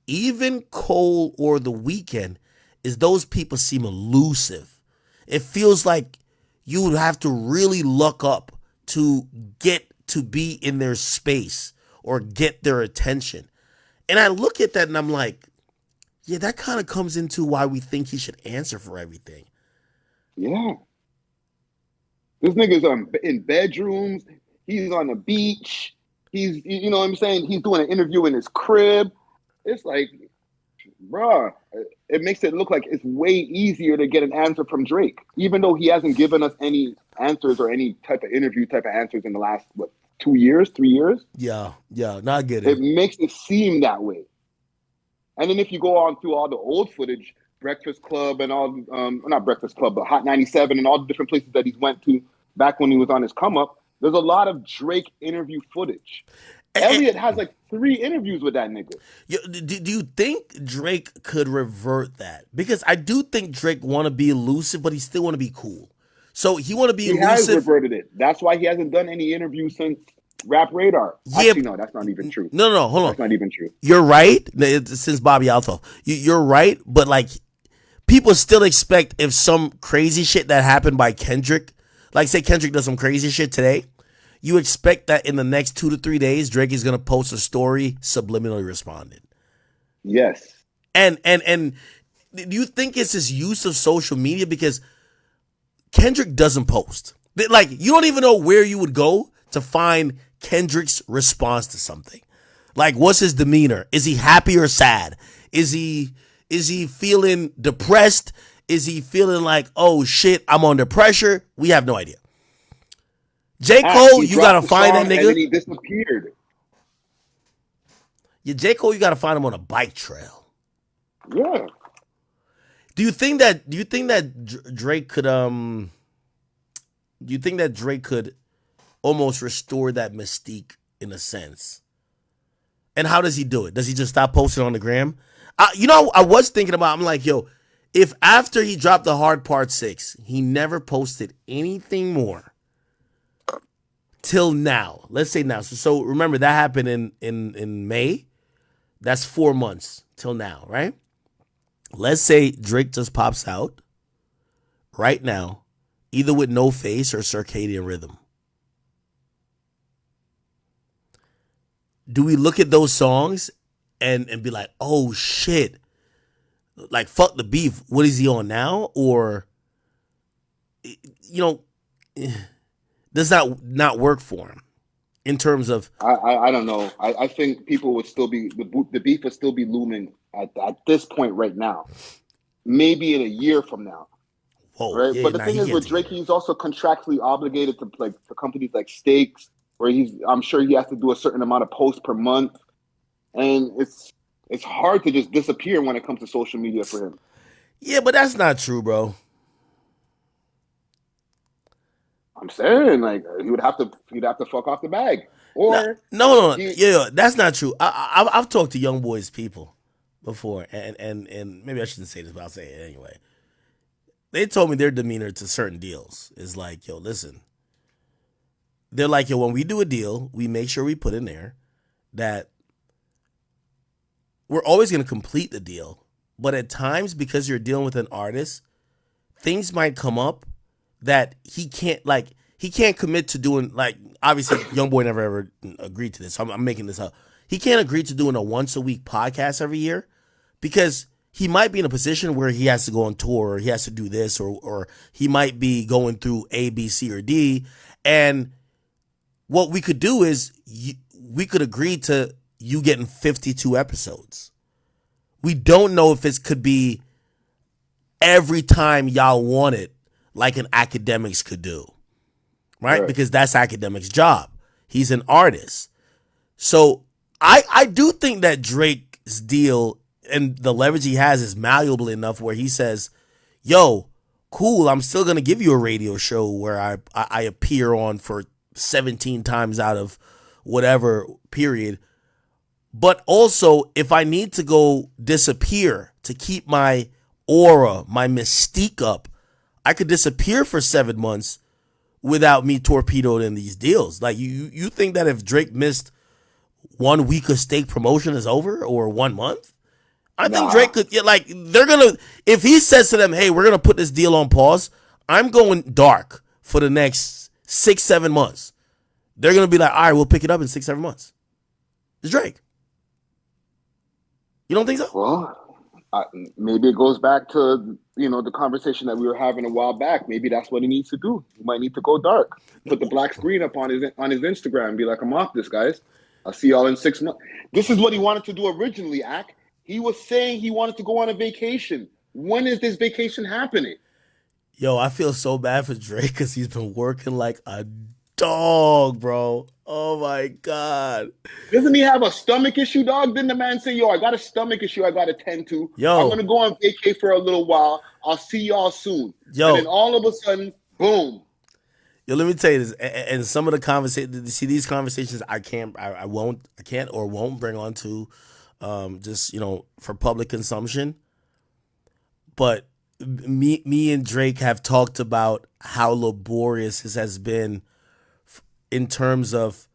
even Cole or The Weeknd, is those people seem elusive. It feels like you would have to really look up to get to be in their space or get their attention. And I look at that and I'm like, yeah, that kind of comes into why we think he should answer for everything. Yeah. This nigga's in bedrooms. He's on the beach. He's, you know what I'm saying? He's doing an interview in his crib. It's like, bruh, it makes it look like it's way easier to get an answer from Drake, even though he hasn't given us any answers or any type of interview type of answers in the last, 2 years, 3 years? Yeah, not get It it. makes it seem that way. And then if you go on through all the old footage, Breakfast Club and all, not Breakfast Club, but Hot 97 and all the different places that he's went to back when he was on his come up, there's a lot of Drake interview footage. Elliot has like 3 interviews with that nigga. Do you think Drake could revert that? Because I do think Drake want to be elusive, but he still want to be cool. So he want to be He elusive. has reverted it. That's why he hasn't done any interviews since Rap Radar. Actually, no, that's not even true. No, hold on. That's not even true. You're right. Since Bobby Alto, you're right. But like, people still expect if some crazy shit that happened by Kendrick, like say Kendrick does some crazy shit today, you expect that in the next 2 to 3 days, Drake is gonna post a story subliminally responding. Yes. And do you think it's his use of social media? Because Kendrick doesn't post. Like, you don't even know where you would go to find Kendrick's response to something. Like, what's his demeanor? Is he happy or sad? Is he feeling depressed? Is he feeling like, oh shit, I'm under pressure? We have no idea. J. Cole, you gotta find that nigga. And then he disappeared. Yeah, J. Cole, you gotta find him on a bike trail. Yeah. Do you think that Drake could do you think that Drake could almost restore that mystique in a sense? And how does he do it? Does he just stop posting on the gram? I was thinking about, I'm like, yo, if after he dropped the Hard Part 6, he never posted anything more till now. Let's say now. So remember that happened in May. That's 4 months till now, right? Let's say Drake just pops out right now, either with No Face or Circadian Rhythm. Do we look at those songs and be like, oh shit, like fuck the beef, what is he on now? Or, does that not work for him in terms of? I don't know. I think people would still be, the beef would still be looming at this point right now. Maybe in a year from now. Whoa, right? yeah, But the thing is with Drake, he's also contractually obligated to, like, for companies like Stakes, where I'm sure he has to do a certain amount of posts per month. And it's hard to just disappear when it comes to social media for him. Yeah, but that's not true, bro. I'm saying, like, he'd have to fuck off the bag. Or no. Yeah, that's not true. I've talked to young boys people before, and maybe I shouldn't say this, but I'll say it anyway. They told me their demeanor to certain deals is like, yo, listen. They're like, yo, when we do a deal, we make sure we put in there that we're always going to complete the deal. But at times, because you're dealing with an artist, things might come up that he can't commit to doing. Like, obviously, YoungBoy never ever agreed to this. So I'm making this up. He can't agree to doing a once a week podcast every year because he might be in a position where he has to go on tour or he has to do this or he might be going through A, B, C, or D. And what we could do is we could agree to you getting 52 episodes. We don't know if it could be every time y'all want it, like an Akademiks could do, right? Because that's Akademiks' job. He's an artist. So I do think that Drake's deal and the leverage he has is malleable enough where he says, yo, cool, I'm still going to give you a radio show where I appear on for 17 times out of whatever period. But also, if I need to go disappear to keep my aura, my mystique up, I could disappear for 7 months without me torpedoed in these deals. Like, you think that if Drake missed 1 week of Stake promotion is over or 1 month? I think Drake could, like, they're going to, if he says to them, hey, we're going to put this deal on pause, I'm going dark for the next 6-7 months. They're going to be like, all right, we'll pick it up in 6-7 months. It's Drake. You don't think so? Well, Maybe it goes back to the conversation that we were having a while back. Maybe that's what he needs to do. He might need to go dark, put the black screen up on his Instagram, and be like, "I'm off this, guys. I'll see y'all in 6 months." This is what he wanted to do originally. He was saying he wanted to go on a vacation. When is this vacation happening? Yo, I feel so bad for Drake because he's been working like a dog, bro. Oh my God. Doesn't he have a stomach issue, dog? Didn't the man say, "Yo, I got a stomach issue I got to tend to. I'm going to go on vacay for a little while. I'll see y'all soon." And then all of a sudden, boom. Yo, let me tell you this. And some of the conversations, see, these conversations I can't or won't bring on to just, for public consumption. But me and Drake have talked about how laborious this has been in terms of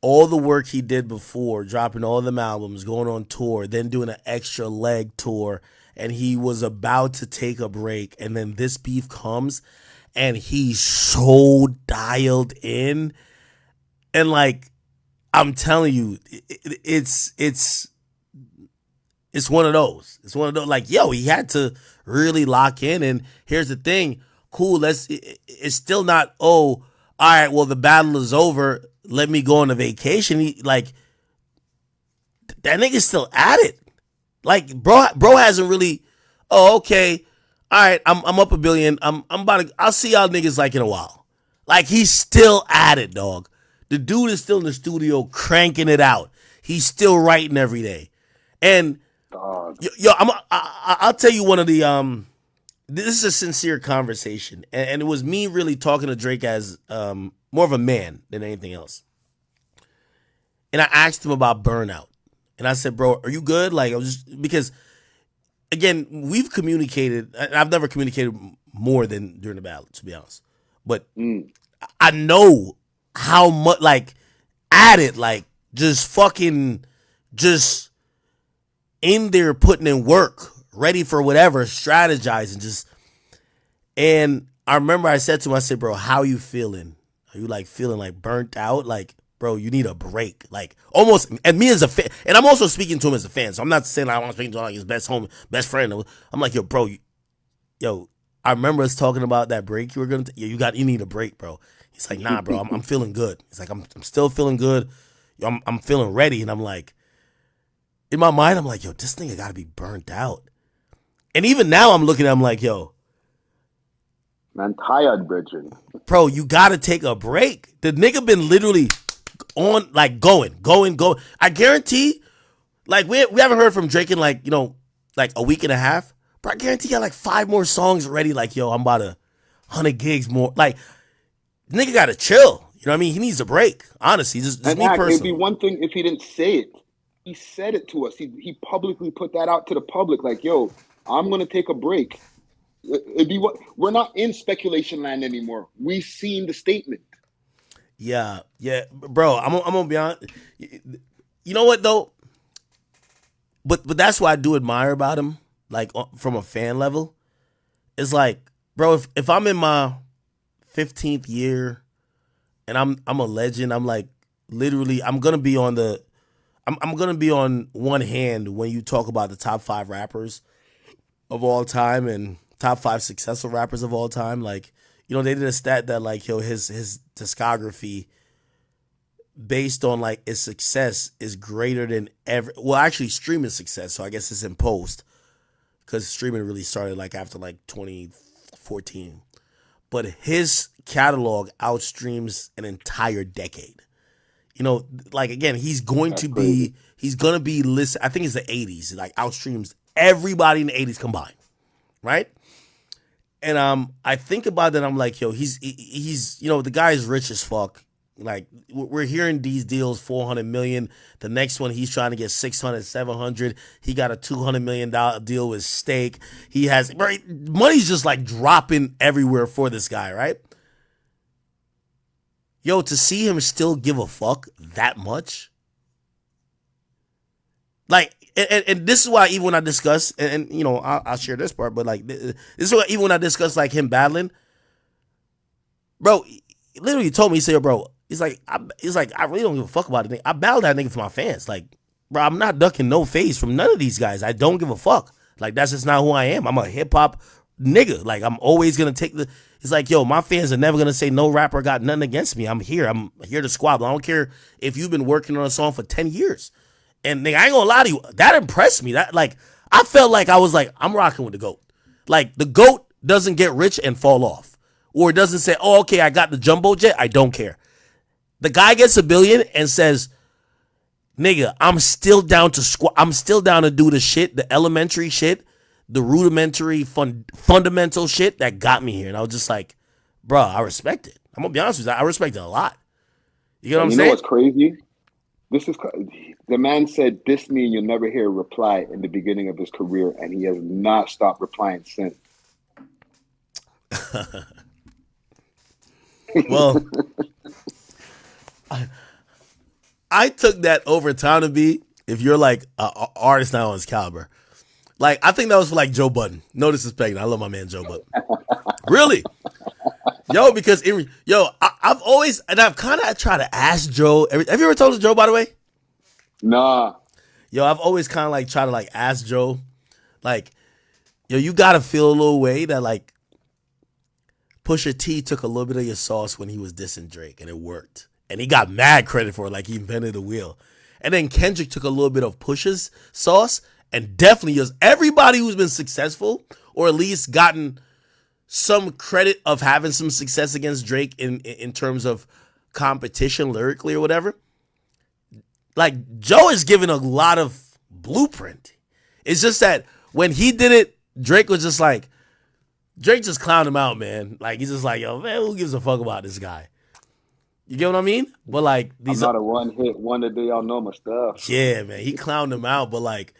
all the work he did before, dropping all them albums, going on tour, then doing an extra leg tour, and he was about to take a break, and then this beef comes, and he's so dialed in, and like, I'm telling you, it's one of those. It's one of those. Like, yo, he had to really lock in, and here's the thing, cool. It's still not. Oh, all right. Well, the battle is over. Let me go on a vacation. That nigga's still at it. Like, bro hasn't really. Oh, okay. All right. I'm up $1 billion. I'm about to. I'll see y'all niggas like in a while. Like, he's still at it, dog. The dude is still in the studio cranking it out. He's still writing every day. And yo, I'll tell you one of the this is a sincere conversation, and it was me really talking to Drake as more of a man than anything else. And I asked him about burnout, and I said, "Bro, are you good?" Like, I was just because, again, we've communicated. I've never communicated more than during the battle, to be honest. But I know how much, like, at it, like, just fucking, just in there putting in work, ready for whatever, strategizing, just. And I remember I said to him, I said, "Bro, how you feeling? Are you like feeling like burnt out? Like, bro, you need a break." Like, almost. And me as a fan, and I'm also speaking to him as a fan, so I'm not saying I want to speak to him like his best friend. I'm like, yo, bro, I remember us talking about that break you were gonna. You need a break, bro. He's like, "Nah, bro, I'm feeling good." He's like, I'm still feeling good. I'm feeling ready, and I'm like, in my mind, I'm like, yo, this nigga gotta be burnt out. And even now, I'm looking at him like, yo, man, tired, Bridget. Bro, you gotta take a break. The nigga been literally on, like, going. I guarantee, like, we haven't heard from Drake in like a week and a half. But I guarantee he got like 5 more songs ready. Like, yo, I'm about 100 gigs more. Like, nigga gotta chill. You know what I mean? He needs a break. Honestly, just me personally. It'd be one thing if he didn't say it. He said it to us. He publicly put that out to the public. Like, yo, I'm gonna take a break. It'd be what we're not in speculation land anymore. We've seen the statement. Yeah, bro. I'm gonna be honest. You know what though? But that's what I do admire about him. Like, from a fan level, it's like, bro, if I'm in my 15th year and I'm a legend, I'm like, literally, I'm gonna be on one hand when you talk about the top 5 rappers of all time and top 5 successful rappers of all time. Like, they did a stat that, like, yo, his discography based on, like, his success is greater than ever. Well, actually, streaming success. So I guess it's in post, because streaming really started like after like 2014. But his catalog outstreams an entire decade. Like, again, he's going to be listed. I think it's the 80s. Like, outstreams everybody in the 80s combined, right? And I think about that. I'm like, yo, he's the guy is rich as fuck. Like, we're hearing these deals, 400 million. The next one, he's trying to get 600, 700. He got a $200 million deal with Stake. He has, right, money's just like dropping everywhere for this guy, right? Yo, to see him still give a fuck that much, like, and this is why even when I discuss, and I'll share this part, but like, this is why even when I discuss like him battling, bro, he literally told me, he said, bro, he's like, I really don't give a fuck about it. I battled that nigga for my fans. Like, bro, I'm not ducking no face from none of these guys. I don't give a fuck. Like, that's just not who I am. I'm a hip hop nigga. Like, I'm always gonna take the. It's like, yo, my fans are never gonna say no rapper got nothing against me. I'm here to squabble. I don't care if you've been working on a song for 10 years. And nigga, I ain't gonna lie to you, that impressed me. That, like, I felt like I was like, I'm rocking with the GOAT. Like, the GOAT doesn't get rich and fall off. Or it doesn't say, oh, okay, I got the jumbo jet. I don't care. The guy gets $1 billion and says, nigga, I'm still down to do the shit, the elementary shit, the rudimentary, fundamental shit that got me here. And I was just like, bro, I respect it. I'm gonna be honest with you, I respect it a lot. You get what I'm saying? You know what's crazy? The man said, "Diss me and you'll never hear a reply" in the beginning of his career, and he has not stopped replying since. Well, I took that over time to be, if you're like an artist now on his caliber. Like, I think that was for like Joe Budden. No disrespect. I love my man Joe Budden. Really? Yo, because I've always, and I've kind of tried to ask Joe. Have you ever talked to Joe, by the way? Nah. Yo, I've always kind of like tried to like ask Joe, like, yo, you gotta feel a little way that like Pusha T took a little bit of your sauce when he was dissing Drake, and it worked. And he got mad credit for it, like he invented the wheel. And then Kendrick took a little bit of Pusha's sauce, and definitely just everybody who's been successful, or at least gotten some credit of having some success against Drake in terms of competition lyrically or whatever. Like, Joe is giving a lot of blueprint. It's just that when he did it, Drake was just like, Drake just clowned him out, man. Like, he's just like, yo, man, who gives a fuck about this guy? You get what I mean? But like, I'm not a one-hit wonder. They all know my stuff. Yeah, man, he clowned him out. But like,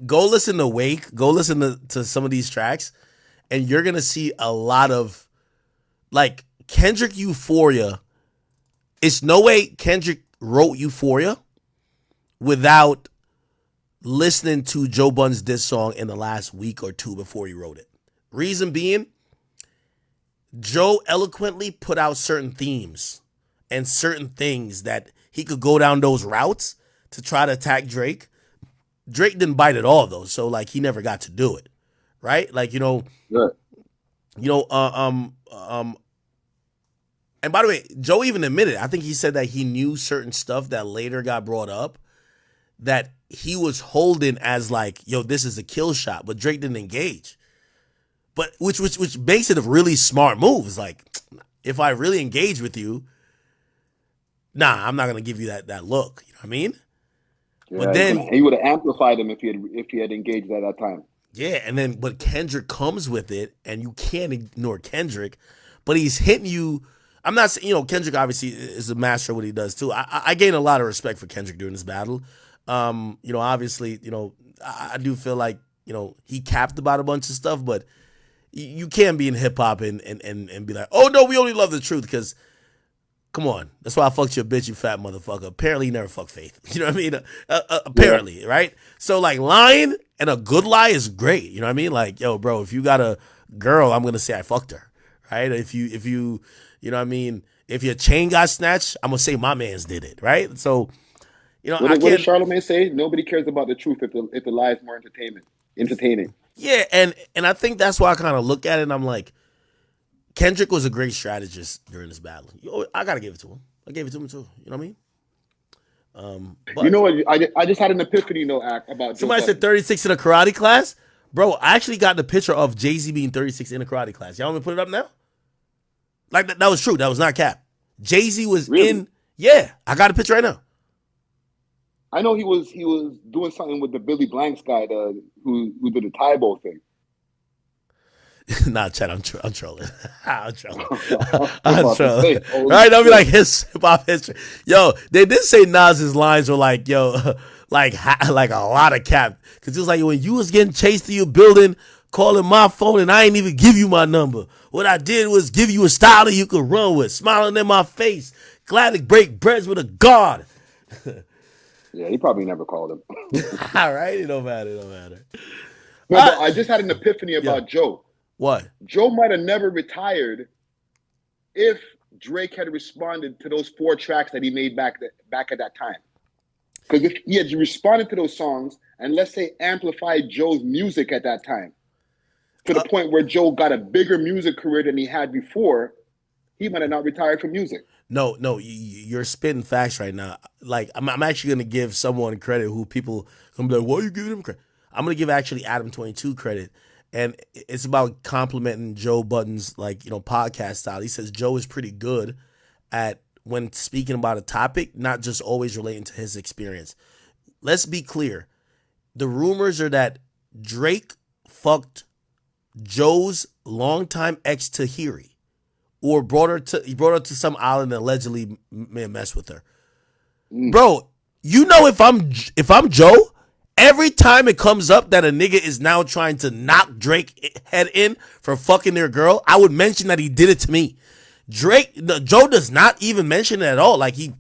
go listen to Wake. Go listen to some of these tracks, and you're gonna see a lot of like Kendrick Euphoria. It's no way Kendrick wrote Euphoria without listening to Joe Budden's diss song in the last week or two before he wrote it. Reason being, Joe eloquently put out certain themes and certain things that he could go down those routes to try to attack Drake. Drake didn't bite at all though, so like he never got to do it, right? Like, and by the way, Joe even admitted, I think he said that he knew certain stuff that later got brought up that he was holding as like, yo, this is a kill shot, but Drake didn't engage. But which makes it a really smart move. It's like, if I really engage with you, nah, I'm not gonna give you that look. You know what I mean? Yeah, but then he would have amplified him if he had engaged at that time. Yeah, and then but Kendrick comes with it, and you can't ignore Kendrick. But he's hitting you. I'm not saying, Kendrick obviously is a master of what he does too. I gain a lot of respect for Kendrick during this battle. Obviously, I do feel like, he capped about a bunch of stuff, but you can't be in hip hop and be like, oh no, we only love the truth, because come on, that's why I fucked your bitch, you fat motherfucker. Apparently, you never fucked Faith. You know what I mean? Apparently, yeah. Right? So like, lying and a good lie is great. You know what I mean? Like, yo, bro, if you got a girl, I'm gonna say I fucked her, right? If you, you know what I mean? If your chain got snatched, I'm gonna say my man's did it, right? So, what did Charlamagne say? Nobody cares about the truth if the lie is more entertaining. Yeah, and I think that's why I kind of look at it and I'm like, Kendrick was a great strategist during this battle. I gotta give it to him. I gave it to him too. You know what I mean? But you know what? I just had an epiphany, about somebody said 36 in a karate class. Bro, I actually got the picture of Jay-Z being 36 in a karate class. Y'all want me to put it up now? Like, that was true. That was not cap. Jay-Z was in. Yeah, I got a picture right now. I know he was doing something with the Billy Blanks guy, who did the Tybo thing. Nah, Chad, I'm trolling. I'm trolling. Right? That'll be like his hip hop history. Yo, they did say Nas's lines were like, yo, like a lot of cap. Because it was like, when you was getting chased through your building, calling my phone, and I ain't even give you my number. What I did was give you a style that you could run with, smiling in my face, glad to break breads with a guard. Yeah, he probably never called him. All right, it don't matter. No, but I just had an epiphany about Joe. What? Joe might have never retired if Drake had responded to those 4 tracks that he made back at that time. Because if he had responded to those songs and let's say amplified Joe's music at that time to the point where Joe got a bigger music career than he had before, he might have not retired from music. No, you're spitting facts right now. Like I'm actually gonna give someone credit who people gonna be like, "Why are you giving him credit?" I'm gonna give actually Adam 22 credit, and it's about complimenting Joe Budden's podcast style. He says Joe is pretty good at when speaking about a topic, not just always relating to his experience. Let's be clear. The rumors are that Drake fucked Joe's longtime ex Tahiri, or brought her to some island and allegedly messed with her. Bro, if I'm Joe, every time it comes up that a nigga is now trying to knock Drake head in for fucking their girl, I would mention that he did it to me. Joe does not even mention it at all. Like, he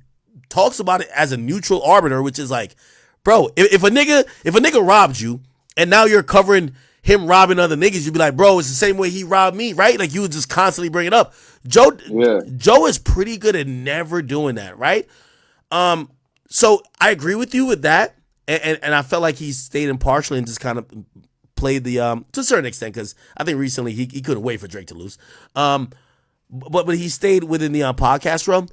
talks about it as a neutral arbiter, which is like, bro, if a nigga robbed you and now you're covering him robbing other niggas, you'd be like, bro, it's the same way he robbed me, right? Like, you would just constantly bring it up. Joe is pretty good at never doing that, right? So I agree with you with that, and I felt like he stayed impartial and just kind of played the to a certain extent, because I think recently he couldn't wait for Drake to lose. But he stayed within the podcast realm.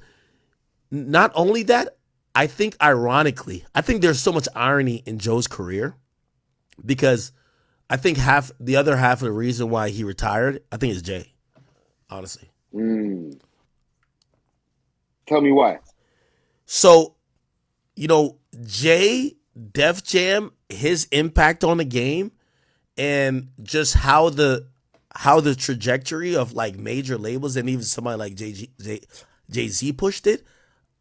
Not only that, I think ironically, I think there's so much irony in Joe's career, because I think the other half of the reason why he retired, I think, is Jay. Honestly. Tell me why. So, Jay, Def Jam, his impact on the game, and just how the trajectory of like major labels and even somebody like Jay-Z pushed it,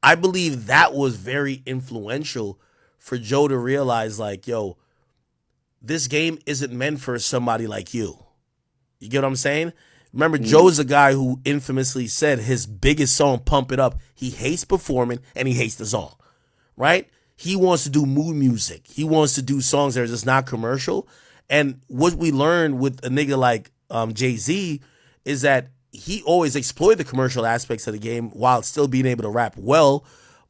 I believe that was very influential for Joe to realize, like, yo, this game isn't meant for somebody like you. You get what I'm saying? Remember, Joe's a guy who infamously said his biggest song, Pump It Up, he hates performing and he hates the song, right? He wants to do mood music. He wants to do songs that are just not commercial. And what we learned with a nigga like Jay-Z is that he always exploited the commercial aspects of the game while still being able to rap well,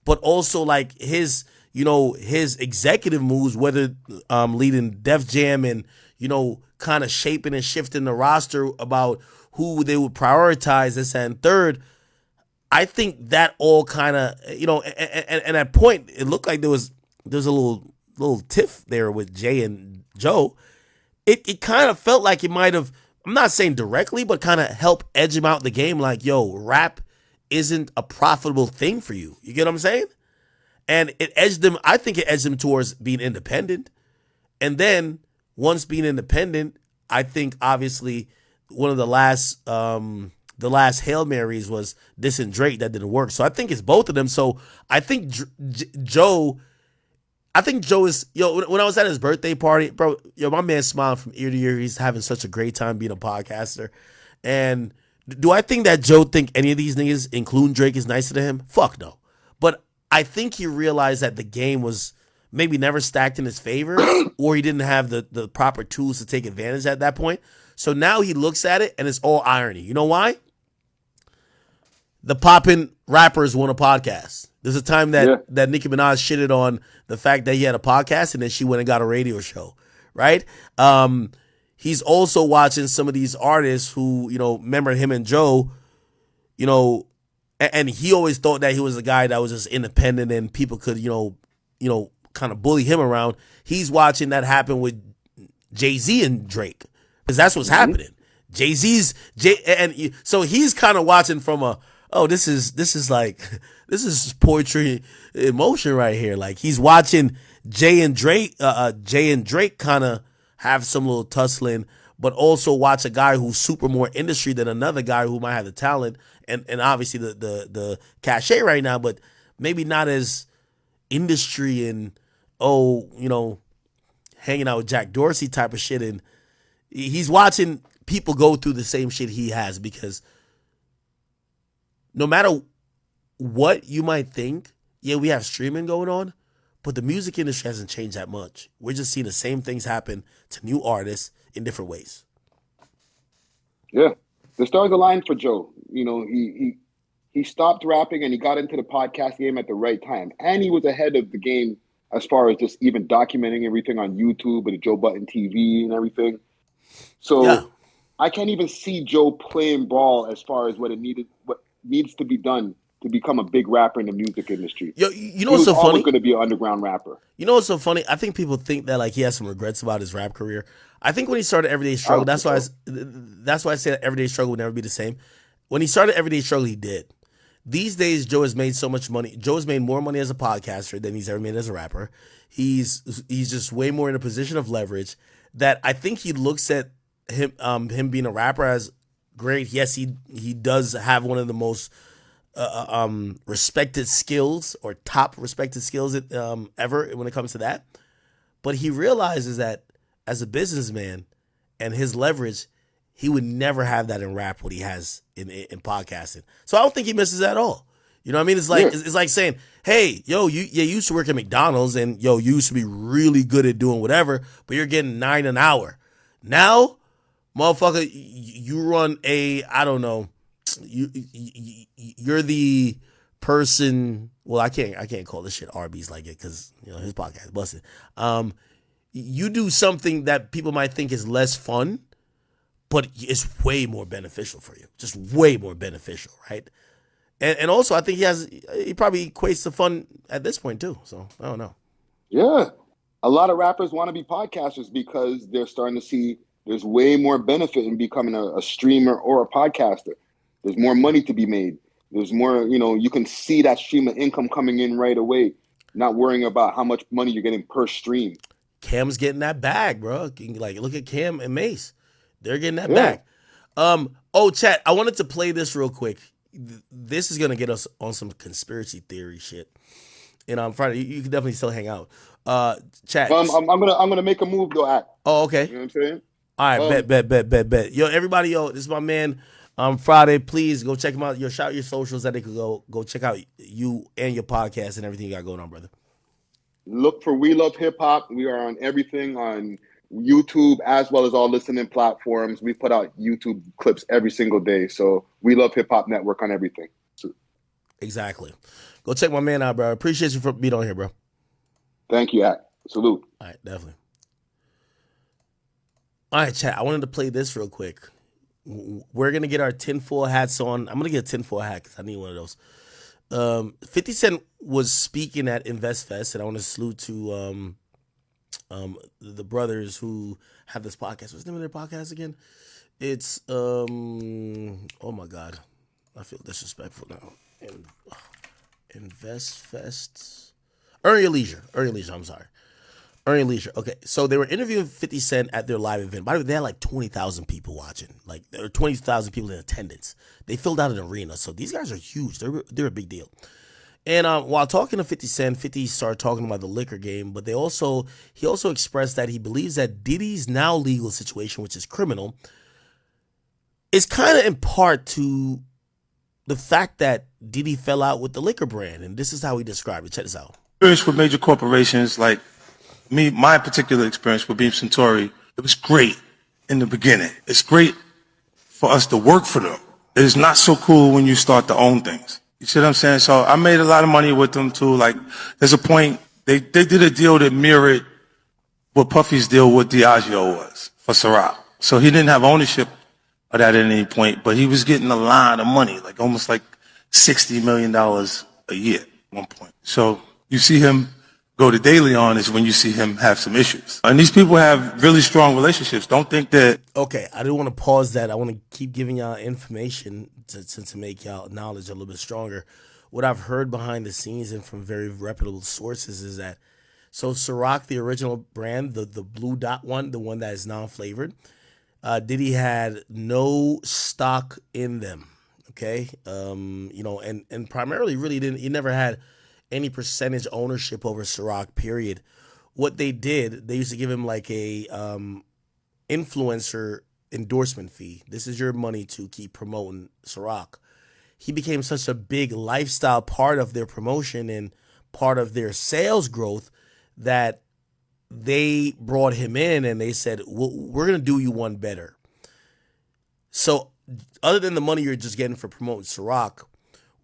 but also like his executive moves, whether leading Def Jam and, kind of shaping and shifting the roster about who they would prioritize, this and third. I think that all kind of, and at point, it looked like there was a little tiff there with Jay and Joe. It kind of felt like it might have, I'm not saying directly, but kind of help edge him out the game. Like, yo, rap isn't a profitable thing for you. You get what I'm saying? And I think it edged him towards being independent. And then once being independent, I think obviously one of the last Hail Marys was this and Drake that didn't work. So I think it's both of them. So I think Joe is, when I was at his birthday party, bro, my man smiled from ear to ear. He's having such a great time being a podcaster. And do I think that Joe think any of these niggas, including Drake, is nicer to him? Fuck no. But I think he realized that the game was maybe never stacked in his favor, or he didn't have the proper tools to take advantage at that point. So now he looks at it and it's all irony. You know why? The poppin' rappers want a podcast. There's a time that Nicki Minaj shitted on the fact that he had a podcast, and then she went and got a radio show, right? He's also watching some of these artists who, remember him and Joe, and he always thought that he was a guy that was just independent and people could, kind of bully him around. He's watching that happen with Jay-Z and Drake, because that's what's happening. So he's kind of watching from this is poetry in motion right here. Like, he's watching Jay and Drake kind of have some little tussling, but also watch a guy who's super more industry than another guy who might have the talent and obviously the cachet right now, but maybe not as industry and hanging out with Jack Dorsey type of shit. And he's watching people go through the same shit he has, because no matter what you might think, we have streaming going on, but the music industry hasn't changed that much. We're just seeing the same things happen to new artists in different ways. Yeah. The stars aligned for Joe. He stopped rapping and he got into the podcast game at the right time. And he was ahead of the game as far as just even documenting everything on YouTube and Joe Button TV and everything. So I can't even see Joe playing ball as far as what needs to be done to become a big rapper in the music industry. Yo, you know He what's was so always funny? going to be an underground rapper. You know what's so funny? I think people think that like he has some regrets about his rap career. I think when he started Everyday Struggle, I don't that's why I say that Everyday Struggle would never be the same. When he started Everyday Struggle, he did. These days, Joe has made so much money. Joe has made more money as a podcaster than he's ever made as a rapper. He's just way more in a position of leverage that I think he looks at him being a rapper as great. Yes, he does have one of the most respected skills or top respected skills ever when it comes to that. But he realizes that as a businessman and his leverage, he would never have that in rap what he has in podcasting. So I don't think he misses that at all. You know what I mean? It's like it's like saying, hey, yo, you used to work at McDonald's and yo, you used to be really good at doing whatever, but you're getting $9 an hour. Now, motherfucker, you run I don't know, you're the person. Well, I can't call this shit Arby's like it because his podcast is busted. You do something that people might think is less fun, but it's way more beneficial for you. Just way more beneficial, right? And also, I think he probably equates to fun at this point too. So I don't know. Yeah, a lot of rappers want to be podcasters because they're starting to see there's way more benefit in becoming a streamer or a podcaster. There's more money to be made. There's more, you can see that stream of income coming in right away, not worrying about how much money you're getting per stream. Cam's getting that bag, bro. Like, look at Cam and Mace. They're getting that bag. Chat, I wanted to play this real quick. This is going to get us on some conspiracy theory shit. And on Friday, you can definitely still hang out. Chat. I'm gonna make a move though. Oh, okay. You know what I'm saying? All right, bet. Yo, everybody, this is my man. Friday, please go check him out. Shout your socials that they could go check out you and your podcast and everything you got going on, brother. Look for We Love Hip Hop. We are on everything on YouTube as well as all listening platforms. We put out YouTube clips every single day. So We Love Hip Hop Network on everything. Exactly. Go check my man out, bro. Appreciate you for being on here, bro. Thank you, Salute. All right, definitely. All right, chat. I wanted to play this real quick. We're going to get our tinfoil hats on. I'm going to get a tinfoil hat because I need one of those. 50 Cent was speaking at InvestFest, and I want to salute to the brothers who have this podcast. What's the name of their podcast again? It's, oh my God. I feel disrespectful now. InvestFest. Earn Your Leisure, I'm sorry. Earn Your Leisure. Okay, so they were interviewing 50 Cent at their live event. By the way, they had like 20,000 people watching. Like, there were 20,000 people in attendance. They filled out an arena. So these guys are huge. They're a big deal. And while talking to 50 Cent, 50 started talking about the liquor game, but he also expressed that he believes that Diddy's now legal situation, which is criminal, is kind of in part to the fact that Diddy fell out with the liquor brand. And this is how he described it. Check this out. Experience with major corporations, like my particular experience with Beam Centauri, it was great in the beginning. It's great for us to work for them. It is not so cool when you start to own things. You see what I'm saying? So I made a lot of money with them too. Like, there's a point, they did a deal that mirrored what Puffy's deal with Diageo was for Ciroc. So he didn't have ownership of that at any point, but he was getting a lot of money, like almost like $60 million a year at one point. So you see him go to daily on is when you see him have some issues. And these people have really strong relationships. Don't think that... Okay, I do want to pause that. I want to keep giving y'all information to make y'all knowledge a little bit stronger. What I've heard behind the scenes and from very reputable sources is that, so Ciroc, the original brand, the blue dot one, the one that is non-flavored, Diddy had no stock in them. Okay, and primarily really he never had any percentage ownership over Ciroc, period. What they did, they used to give him like a influencer endorsement fee. This is your money to keep promoting Ciroc. He became such a big lifestyle part of their promotion and part of their sales growth that they brought him in and they said, we're going to do you one better. So other than the money you're just getting for promoting Ciroc,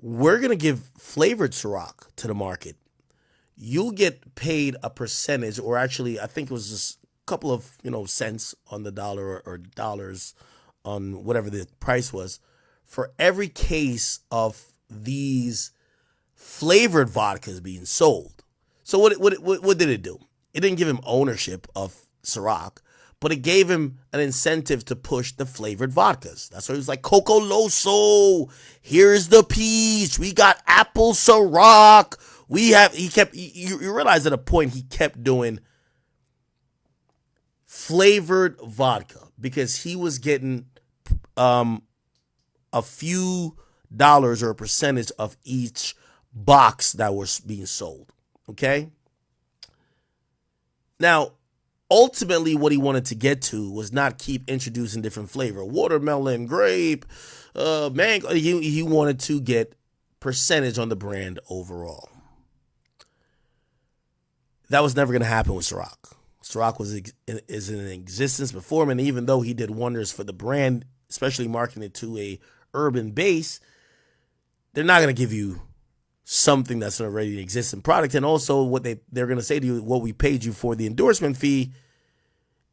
we're going to give flavored Ciroc to the market. you get paid a percentage, or actually, I think it was just a couple of cents on the dollar or dollars on whatever the price was for every case of these flavored vodkas being sold. So what did it do? It didn't give him ownership of Ciroc, but it gave him an incentive to push the flavored vodkas. That's why he was like, Coco Loso, here's the peach. We got apple Ciroc. You realize at a point he kept doing flavored vodka because he was getting a few dollars or a percentage of each box that was being sold. Okay? Now, ultimately, what he wanted to get to was not keep introducing different flavor. Watermelon, grape, mango. He wanted to get percentage on the brand overall. That was never going to happen with Ciroc. Ciroc is in existence before him, and even though he did wonders for the brand, especially marketing it to a urban base, they're not going to give you something that's an already existing product. And also what they're going to say to you, what we paid you for the endorsement fee,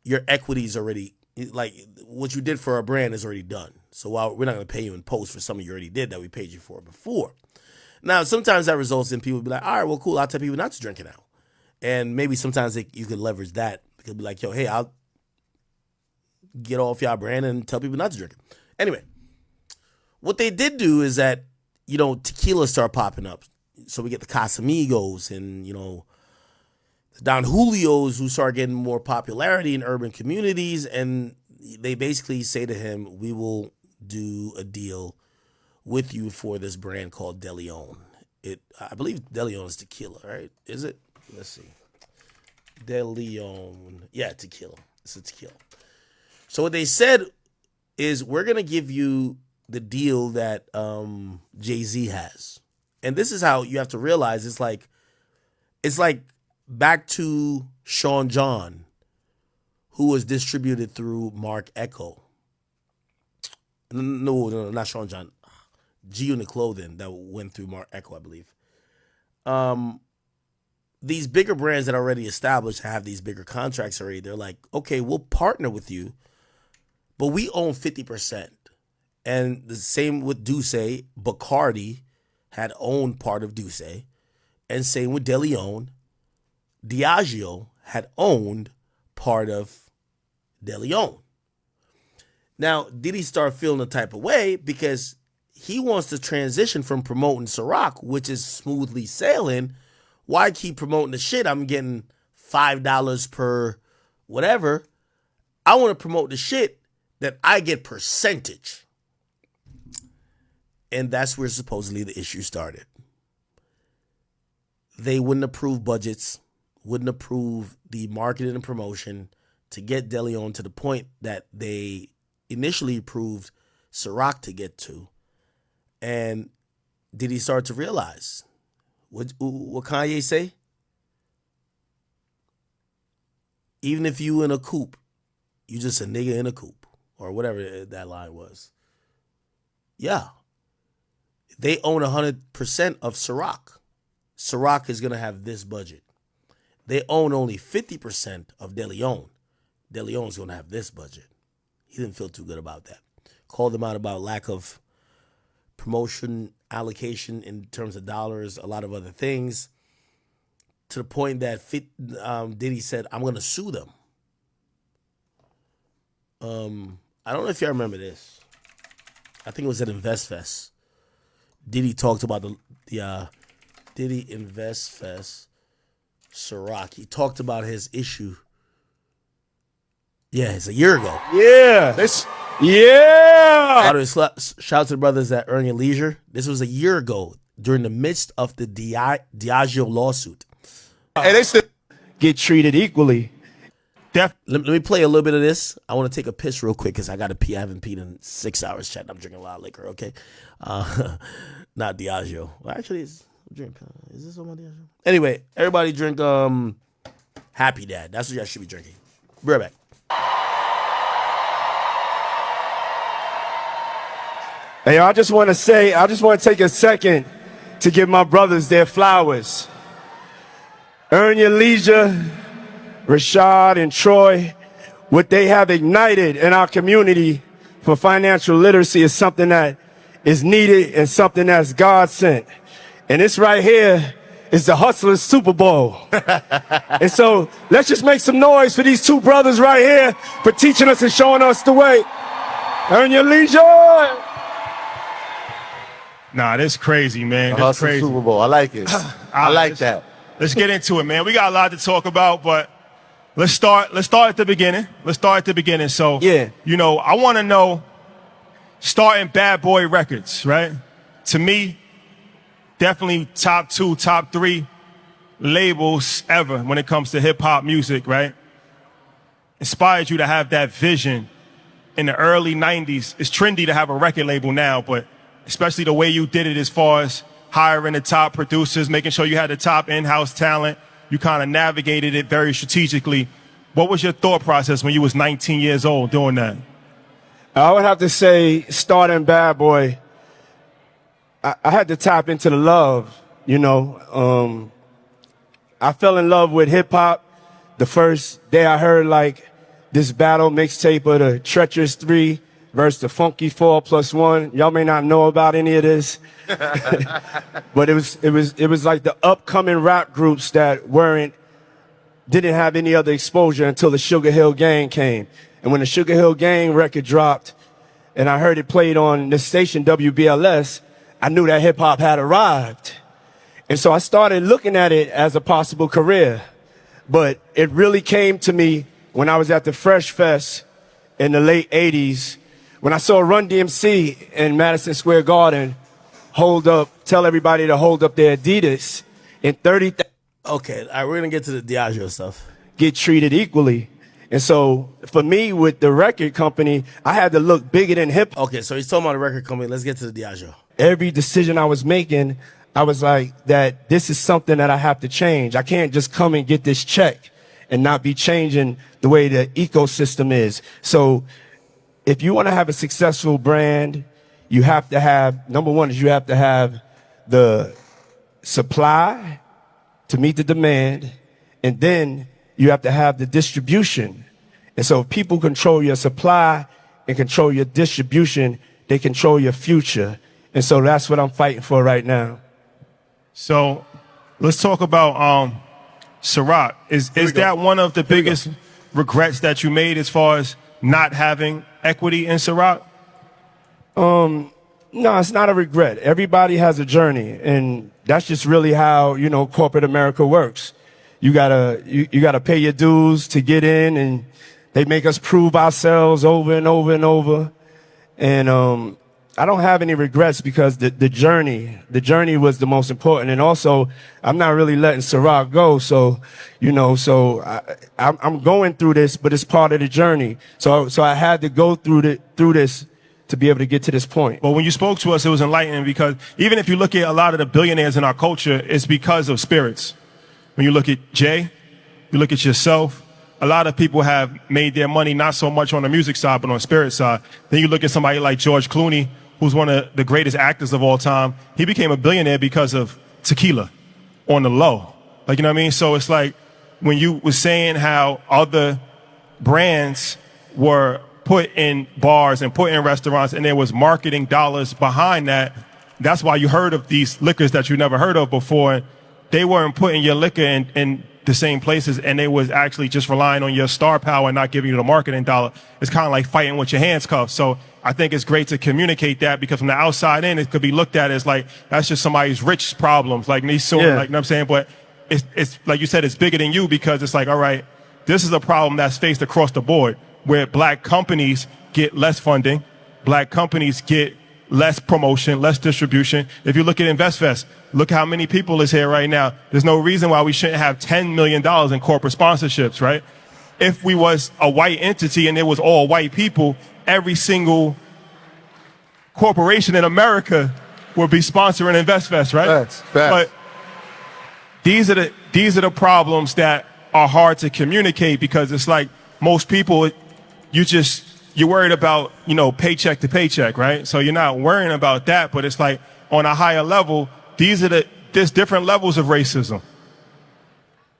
your equity is already, like what you did for our brand is already done. So while we're not going to pay you in post for something you already did that we paid you for before. Now, sometimes that results in people be like, all right, well, cool. I'll tell people not to drink it now. And maybe sometimes you could leverage that. It could be like, yo, hey, I'll get off y'all brand and tell people not to drink it. Anyway, what they did do is that, tequila started popping up. So we get the Casamigos and, the Don Julios who start getting more popularity in urban communities. And they basically say to him, we will do a deal with you for this brand called De Leon. I believe De Leon is tequila, right? Is it? Let's see. De Leon. Yeah, tequila. It's a tequila. So what they said is, we're going to give you the deal that Jay-Z has. And this is how you have to realize it's like back to Sean John, who was distributed through Mark Echo. No, not Sean John. G-Unit Clothing that went through Mark Echo, I believe. These bigger brands that are already established have these bigger contracts already. They're like, okay, we'll partner with you, but we own 50%. And the same with Douce. Bacardi had owned part of Douce. And same with De Leon. Diageo had owned part of De Leon. Now, did he start feeling the type of way? Because he wants to transition from promoting Ciroc, which is smoothly sailing. Why keep promoting the shit? I'm getting $5 per whatever. I want to promote the shit that I get percentage. And that's where supposedly the issue started. They wouldn't approve budgets, wouldn't approve the marketing and promotion to get De Leon to the point that they initially approved Ciroc to get to. And did he start to realize what Kanye say? Even if you in a coupe, you just a nigga in a coupe, or whatever that line was. Yeah. They own 100% of Ciroc. Ciroc is going to have this budget. They own only 50% of De Leon. De Leon is going to have this budget. He didn't feel too good about that. Called them out about lack of promotion allocation in terms of dollars, a lot of other things, to the point that Diddy said, I'm going to sue them. I don't know if y'all remember this. I think it was at InvestFest. Diddy talked about the Diddy InvestFest Ciroc. He talked about his issue. Yeah, it's a year ago. Yeah. By the way, shout out to the brothers at Earn Your Leisure. This was a year ago during the midst of the Diageo lawsuit. And they still get treated equally. Let me play a little bit of this. I want to take a piss real quick because I got to pee. I haven't peed in 6 hours, chat. I'm drinking a lot of liquor, okay? Not Diageo. Well, actually, is this on my Diageo? Anyway, everybody drink Happy Dad. That's what y'all should be drinking. Be right back. Hey, I just want to take a second to give my brothers their flowers. Earn Your Leisure, Rashad and Troy, what they have ignited in our community for financial literacy is something that is needed and something that's God sent. And this right here is the Hustlers Super Bowl. And so let's just make some noise for these two brothers right here for teaching us and showing us the way. Earn Your Leisure. Nah, that's crazy, man. That's crazy. Super Bowl. I like it. I like that. Let's get into it, man. We got a lot to talk about, but let's start at the beginning. So, yeah, I want to know, starting Bad Boy Records, right? To me, definitely top 2, top 3 labels ever when it comes to hip hop music, right? Inspired you to have that vision in the early 90s. It's trendy to have a record label now, but especially the way you did it as far as hiring the top producers, making sure you had the top in-house talent. You kind of navigated it very strategically. What was your thought process when you was 19 years old doing that? I would have to say, starting Bad Boy, I had to tap into the love, I fell in love with hip-hop the first day I heard, this battle mixtape of the Treacherous 3 versus the Funky 4+1. Y'all may not know about any of this. But it was like the upcoming rap groups that didn't have any other exposure until the Sugar Hill Gang came. And when the Sugar Hill Gang record dropped and I heard it played on the station WBLS, I knew that hip hop had arrived. And so I started looking at it as a possible career. But it really came to me when I was at the Fresh Fest in the late 80s, when I saw Run DMC in Madison Square Garden tell everybody to hold up their Adidas in 30. Okay, all right, we're going to get to the Diageo stuff. Get treated equally. And so for me, with the record company, I had to look bigger than hip. Okay, so he's talking about the record company. Let's get to the Diageo. Every decision I was making, I was like, that this is something that I have to change. I can't just come and get this check and not be changing the way the ecosystem is. So if you want to have a successful brand, you have to have, number one is you have to have the supply to meet the demand, and then you have to have the distribution. And so if people control your supply and control your distribution, they control your future. And so that's what I'm fighting for right now. So let's talk about Ciroc. Is that one of the biggest regrets that you made as far as not having equity in Ciroc? No, it's not a regret. Everybody has a journey, and that's just really how, corporate America works. You gotta pay your dues to get in, and they make us prove ourselves over and over and over. And I don't have any regrets because the journey was the most important. And also, I'm not really letting Ciroc go. So, I'm going through this, but it's part of the journey. So I had to go through this to be able to get to this point. Well, when you spoke to us, it was enlightening because even if you look at a lot of the billionaires in our culture, it's because of spirits. When you look at Jay, you look at yourself, a lot of people have made their money not so much on the music side, but on the spirit side. Then you look at somebody like George Clooney, who's one of the greatest actors of all time. He became a billionaire because of tequila on the low. You know what I mean? So it's like when you were saying how other brands were put in bars and put in restaurants and there was marketing dollars behind that, that's why you heard of these liquors that you never heard of before. They weren't putting your liquor in the same places, and they was actually just relying on your star power and not giving you the marketing dollar. It's kind of like fighting with your hands cuffed. So I think it's great to communicate that because from the outside in, it could be looked at as like, that's just somebody's rich problems, like me soon, you know what I'm saying? But it's like you said, it's bigger than you because it's like, all right, this is a problem that's faced across the board where black companies get less funding, black companies get less promotion, less distribution. If you look at InvestFest, look how many people is here right now. There's no reason why we shouldn't have $10 million in corporate sponsorships, right? If we was a white entity and it was all white people, every single corporation in America would be sponsoring InvestFest, right? Facts. But these are the problems that are hard to communicate because it's like most people, you're worried about, paycheck to paycheck, right? So you're not worrying about that, but it's like on a higher level, there's different levels of racism.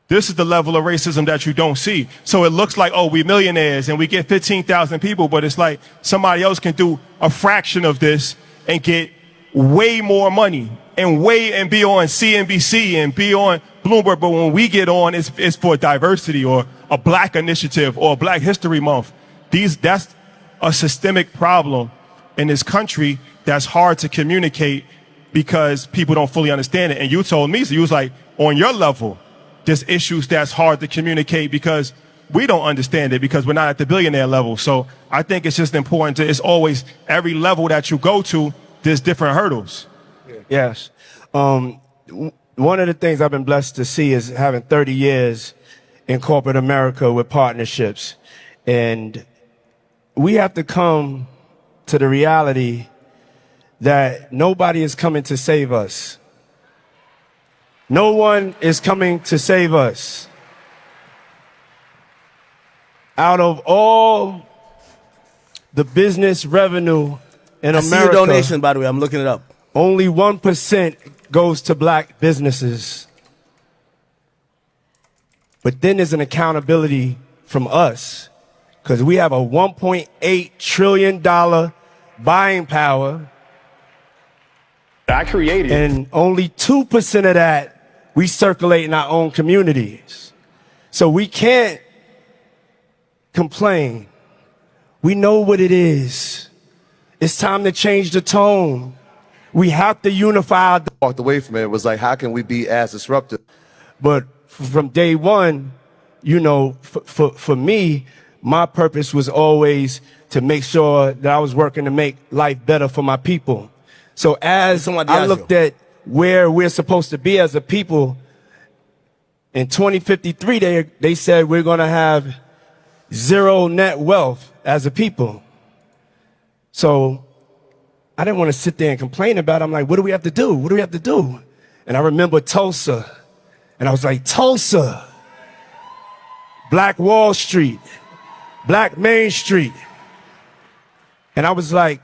This is the level of racism that you don't see. So it looks like, oh, we millionaires and we get 15,000 people, but it's like somebody else can do a fraction of this and get way more money and be on CNBC and be on Bloomberg. But when we get on, it's for diversity or a black initiative or a Black History Month. That's a systemic problem in this country that's hard to communicate because people don't fully understand it. And you told me, so you was like, on your level, there's issues that's hard to communicate because we don't understand it because we're not at the billionaire level. So I think it's just important it's always every level that you go to, there's different hurdles. Yes. One of the things I've been blessed to see is having 30 years in corporate America with partnerships. And we have to come to the reality that nobody is coming to save us. No one is coming to save us. Out of all the business revenue in America, I see your donation, by the way. I'm looking it up. Only 1% goes to black businesses. But then there's an accountability from us because we have a $1.8 trillion buying power. I created. And only 2% of that we circulate in our own communities. So we can't complain. We know what it is. It's time to change the tone. We have to unify. Walked away from it. It was like, how can we be as disruptive? But from day one, you know, for me, my purpose was always to make sure that I was working to make life better for my people. So as I looked at where we're supposed to be as a people, in 2053, they said we're going to have zero net wealth as a people. So I didn't want to sit there and complain about it. I'm like, what do we have to do? What do we have to do? And I remember Tulsa. And I was like, Tulsa, Black Wall Street, Black Main Street. And I was like,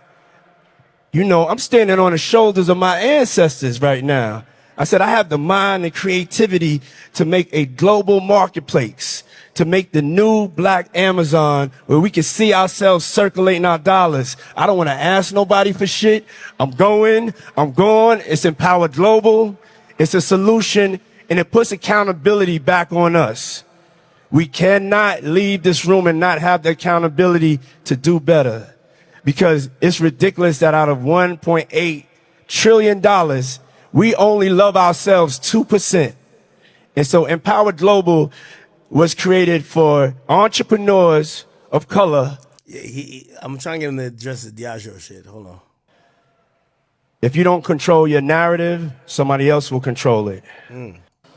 you know, I'm standing on the shoulders of my ancestors right now. I said, I have the mind and creativity to make a global marketplace, to make the new black Amazon where we can see ourselves circulating our dollars. I don't want to ask nobody for shit. I'm going. It's Empowered Global. It's a solution, and it puts accountability back on us. We cannot leave this room and not have the accountability to do better. Because it's ridiculous that out of $1.8 trillion, we only love ourselves 2%. And so Empowered Global was created for entrepreneurs of color. I'm trying to get him to address the Diageo shit. Hold on. If you don't control your narrative, somebody else will control it.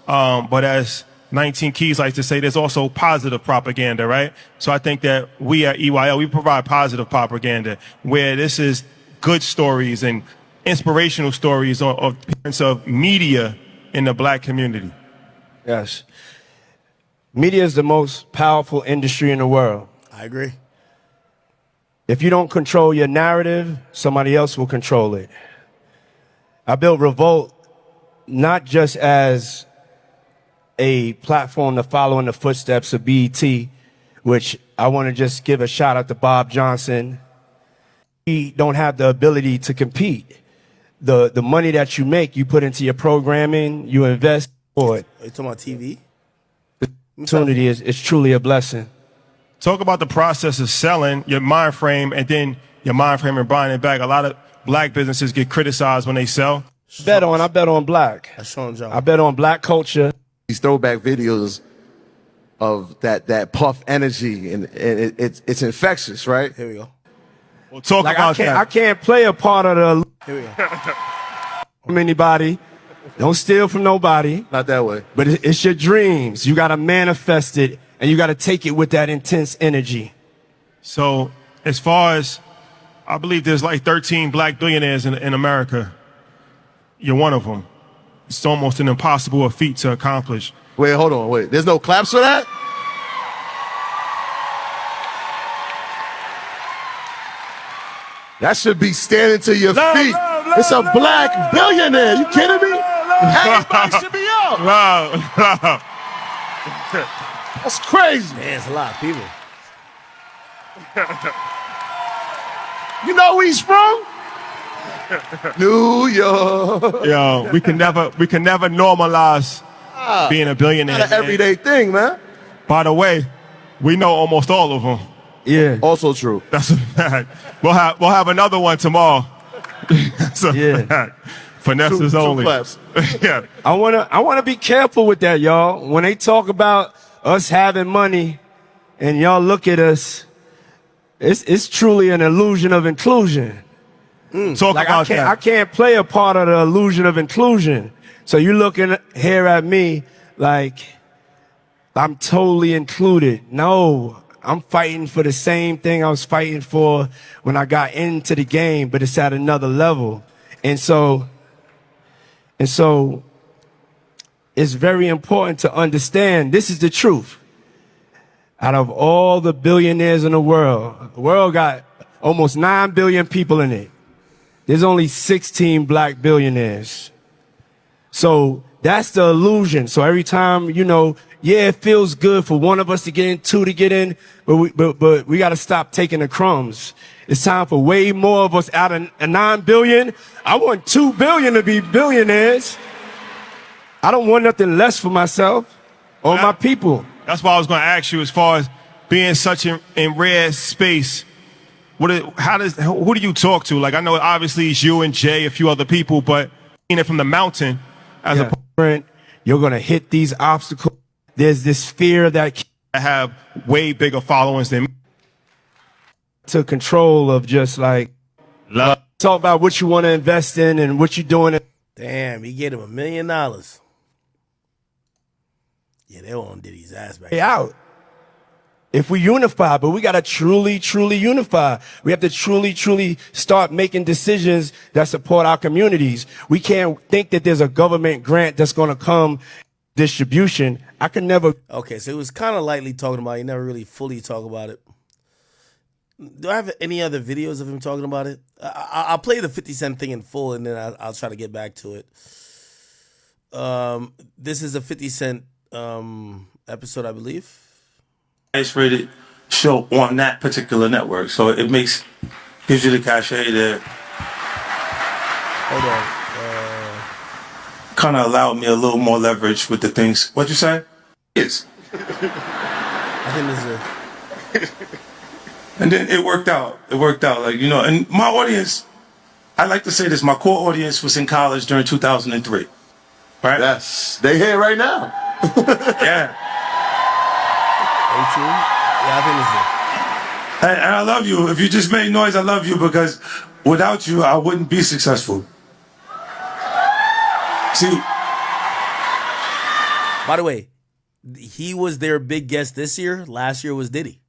But as 19 Keys likes to say, there's also positive propaganda, right? So I think that we at EYL, we provide positive propaganda where this is good stories and inspirational stories of appearance of media in the black community. Yes. Media is the most powerful industry in the world. I agree. If you don't control your narrative, somebody else will control it. I built Revolt not just as a platform to follow in the footsteps of BET, which I want to just give a shout out to Bob Johnson. We don't have the ability to compete. The money that you make, you put into your programming, you invest for it. Are you talking about TV? The opportunity is truly a blessing. Talk about the process of selling your mind frame and then your mind frame and buying it back. A lot of black businesses get criticized when they sell. I bet on black. I bet on black culture. These throwback videos of that puff energy, and it's infectious, right? Here we go. We'll talk about that. I can't play a part of the. Here we go. From anybody. Don't steal from nobody. Not that way. But it's your dreams. You got to manifest it, and you got to take it with that intense energy. So as far as, I believe there's like 13 black billionaires in America. You're one of them. It's almost an impossible feat to accomplish. Wait, hold on. Wait, there's no claps for that? That should be standing to your feet. It's a black billionaire. You kidding me? Everybody should be up. That's crazy. Man, it's a lot of people. You know where he's from? New York. Yo, we can never normalize being a billionaire. Not an everyday thing, man. By the way, we know almost all of them. Yeah. Also true. That's a fact. We'll have another one tomorrow. That's a fact. Finesses only. Yeah. I wanna be careful with that, y'all. When they talk about us having money and y'all look at us, it's truly an illusion of inclusion. Talk about that. I can't play a part of the illusion of inclusion. So you looking here at me like I'm totally included. No, I'm fighting for the same thing I was fighting for when I got into the game, but it's at another level. And so it's very important to understand this is the truth. Out of all the billionaires in the world got almost 9 billion people in it. There's only 16 black billionaires. So that's the illusion. So every time, it feels good for one of us to get in, two to get in, but we got to stop taking the crumbs. It's time for way more of us out of 9 billion. I want 2 billion to be billionaires. I don't want nothing less for myself or my people. That's why I was going to ask you, as far as being such in rare space, who do you talk to? Like, I know obviously it's you and Jay, a few other people, but seeing it from the mountain as a you're going to hit these obstacles. There's this fear that I have way bigger followings than me. To control of just like love. Talk about what you want to invest in and what you're doing. Damn, he gave him $1 million. Yeah, they were on Diddy's ass back out. If we unify, but we got to truly, truly unify. We have to truly, truly start making decisions that support our communities. We can't think that there's a government grant that's going to come distribution. I can never. Okay, so it was kind of lightly talking about it. He never really fully talked about it. Do I have any other videos of him talking about it? I'll play the 50 Cent thing in full, and then I'll try to get back to it. This is a 50 Cent episode, I believe. Highest rated show on that particular network, so it gives you the cachet that kind of allowed me a little more leverage with the things. What'd you say? Yes. I think this is And then it worked out. And my audience, I like to say this, my core audience was in college during 2003. Right? Yes. They here right now. Yeah. 18? Yeah, I think this is it. And I love you. If you just made noise, I love you, because without you, I wouldn't be successful. See? By the way, he was their big guest this year. Last year was Diddy.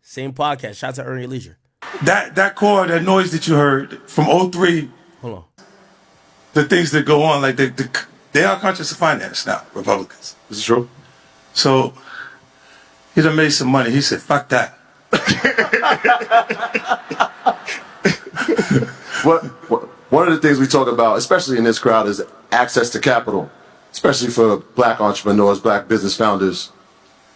Same podcast. Shout out to Earn Your Leisure. That chord, that noise that you heard from 03. Hold on. The things that go on, like they are conscious of finance now, Republicans. This is true. So he done made some money. He said, fuck that. One of the things we talk about, especially in this crowd, is access to capital, especially for black entrepreneurs, black business founders.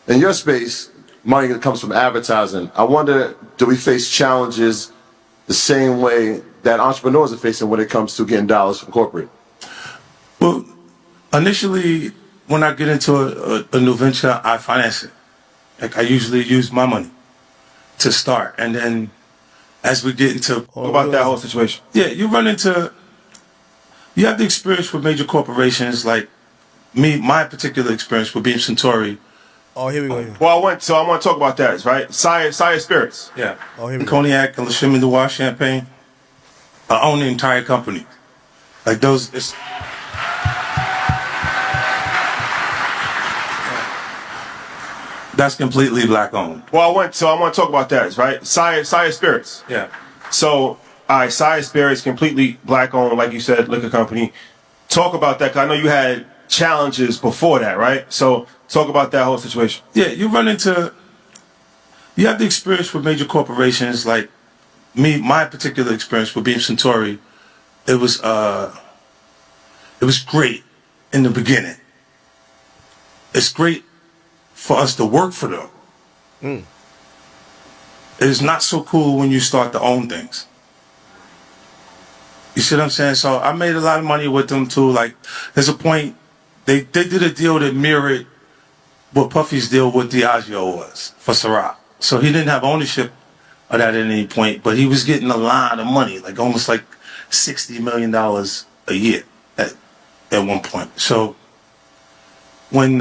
In your space, money that comes from advertising. I wonder, do we face challenges the same way that entrepreneurs are facing when it comes to getting dollars from corporate? Well, initially, when I get into a new venture, I finance it. Like, I usually use my money to start. And then as we get into... What about that whole situation? Yeah, you have the experience with major corporations, like my particular experience with Beam Centauri. Oh, here we go. Well, I want to talk about that, right? Sire Spirits. Yeah. Oh, here we go. Cognac and Le Chemin de Noir Champagne. I own the entire company. Like those... That's completely black owned. Well, I want to talk about that, right? Sire Spirits. Yeah. So, all right, Sire Spirits, completely black owned, like you said, liquor company. Talk about that, because I know you had challenges before that, right? So, talk about that whole situation. Yeah, you have the experience with major corporations, like my particular experience with Beam Centauri. It was great in the beginning. It's great for us to work for them. It is not so cool when you start to own things. You see what I'm saying? So I made a lot of money with them too. Like, there's a point, they did a deal that mirrored what Puffy's deal with Diageo was for Ciroc. So he didn't have ownership of that at any point, but he was getting a lot of money, like almost like $60 million a year at one point. So when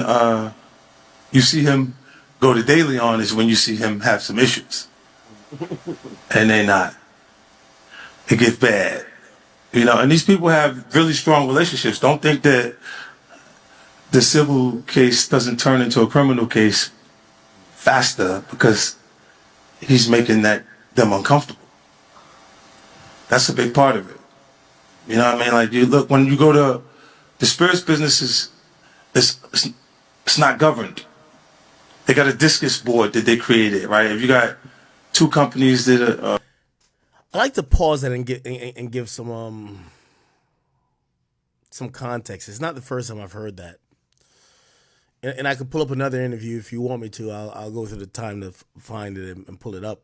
you see him go to De Leon is when you see him have some issues. And they not. It gets bad. You know, and these people have really strong relationships. Don't think that the civil case doesn't turn into a criminal case faster because he's making them uncomfortable. That's a big part of it. You know what I mean? Like, you look, when you go to the spirits business, it's not governed. They got a discus board that they created, right? If you got two companies that are I like to pause that and give some context. It's not the first time I've heard that, and I could pull up another interview if you want me to. I'll go through the time to find it and pull it up.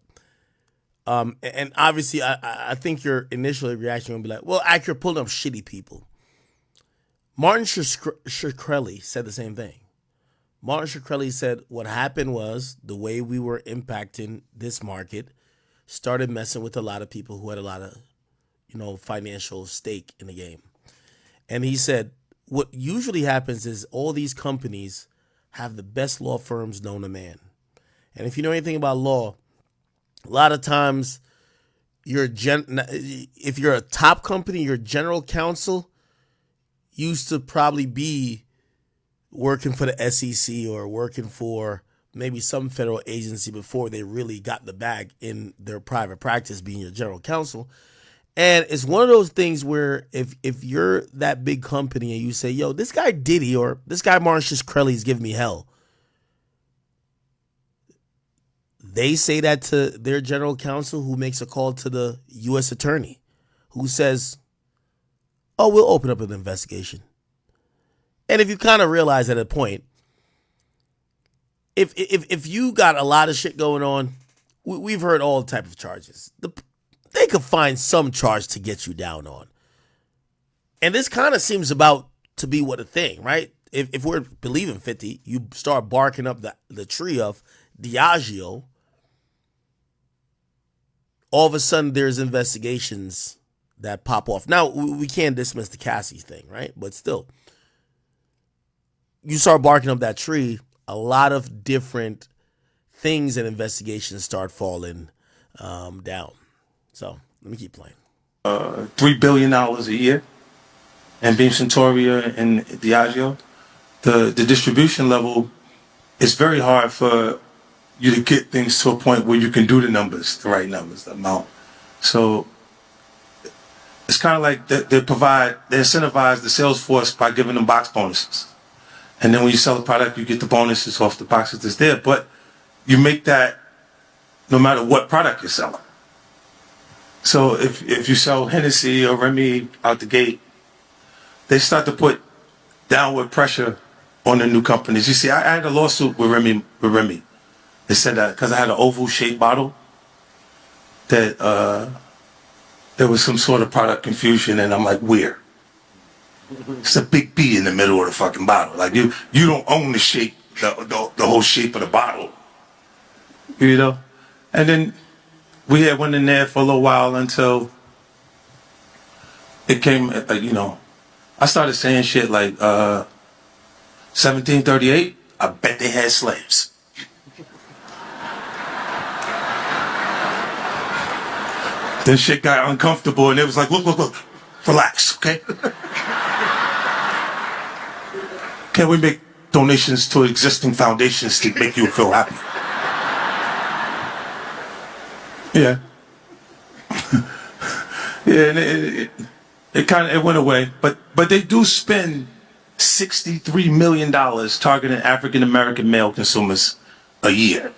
And obviously, I think your initial reaction would be like, "Well, you're pulling up shitty people." Martin Shkreli said the same thing. Martin Shkreli said what happened was the way we were impacting this market started messing with a lot of people who had a lot of, financial stake in the game. And he said, what usually happens is all these companies have the best law firms known to man. And if you know anything about law, a lot of times if you're a top company, your general counsel used to probably be working for the SEC or working for maybe some federal agency before they really got the bag in their private practice being your general counsel. And it's one of those things where if you're that big company and you say, yo, this guy Diddy or this guy Martin Shkreli is giving me hell, they say that to their general counsel who makes a call to the U.S. attorney who says, oh, we'll open up an investigation. And if you kind of realize at a point, if you got a lot of shit going on, we've heard all type of charges. They could find some charge to get you down on. And this kind of seems about to be what a thing, right? If we're believing 50, you start barking up the tree of Diageo, all of a sudden there's investigations that pop off. Now, we can't dismiss the Cassie thing, right? But still, you start barking up that tree, a lot of different things and investigations start falling down. So let me keep playing. $3 billion a year, and Beam Centauria and Diageo, the distribution level, it's very hard for you to get things to a point where you can do the numbers, the right numbers, the amount. So it's kind of like they incentivize the sales force by giving them box bonuses. And then when you sell a product, you get the bonuses off the boxes that's there. But you make that no matter what product you're selling. So if you sell Hennessy or Remy out the gate, they start to put downward pressure on the new companies. You see, I had a lawsuit with Remy. They said that because I had an oval-shaped bottle, that there was some sort of product confusion, and I'm like, where? It's a big B in the middle of the fucking bottle. Like, you don't own the shape, the whole shape of the bottle. You know? And then we had went in there for a little while until it came, I started saying shit like, 1738, I bet they had slaves. Then shit got uncomfortable and it was like, look, relax, okay? Can we make donations to existing foundations to make you feel happy? Yeah. Yeah, and it went away. But they do spend $63 million targeting African American male consumers a year.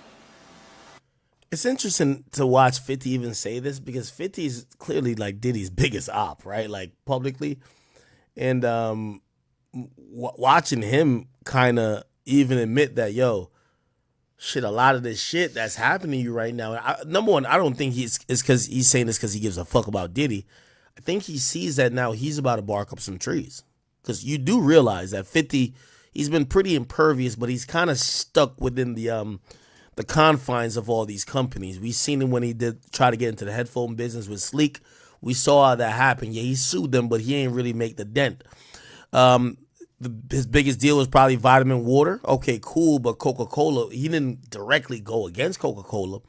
It's interesting to watch 50 even say this because 50 is clearly like Diddy's biggest op, right? Like publicly. And watching him kind of even admit that, yo, shit, a lot of this shit that's happening to you right now. Number one, I don't think it's because he's saying this because he gives a fuck about Diddy. I think he sees that now he's about to bark up some trees. Because you do realize that 50, he's been pretty impervious, but he's kind of stuck within the confines of all these companies. We seen him when he did try to get into the headphone business with Sleek. We saw how that happened. Yeah, he sued them, but he ain't really make the dent. His biggest deal was probably Vitamin Water. Okay, cool, but Coca-Cola, he didn't directly go against Coca-Cola.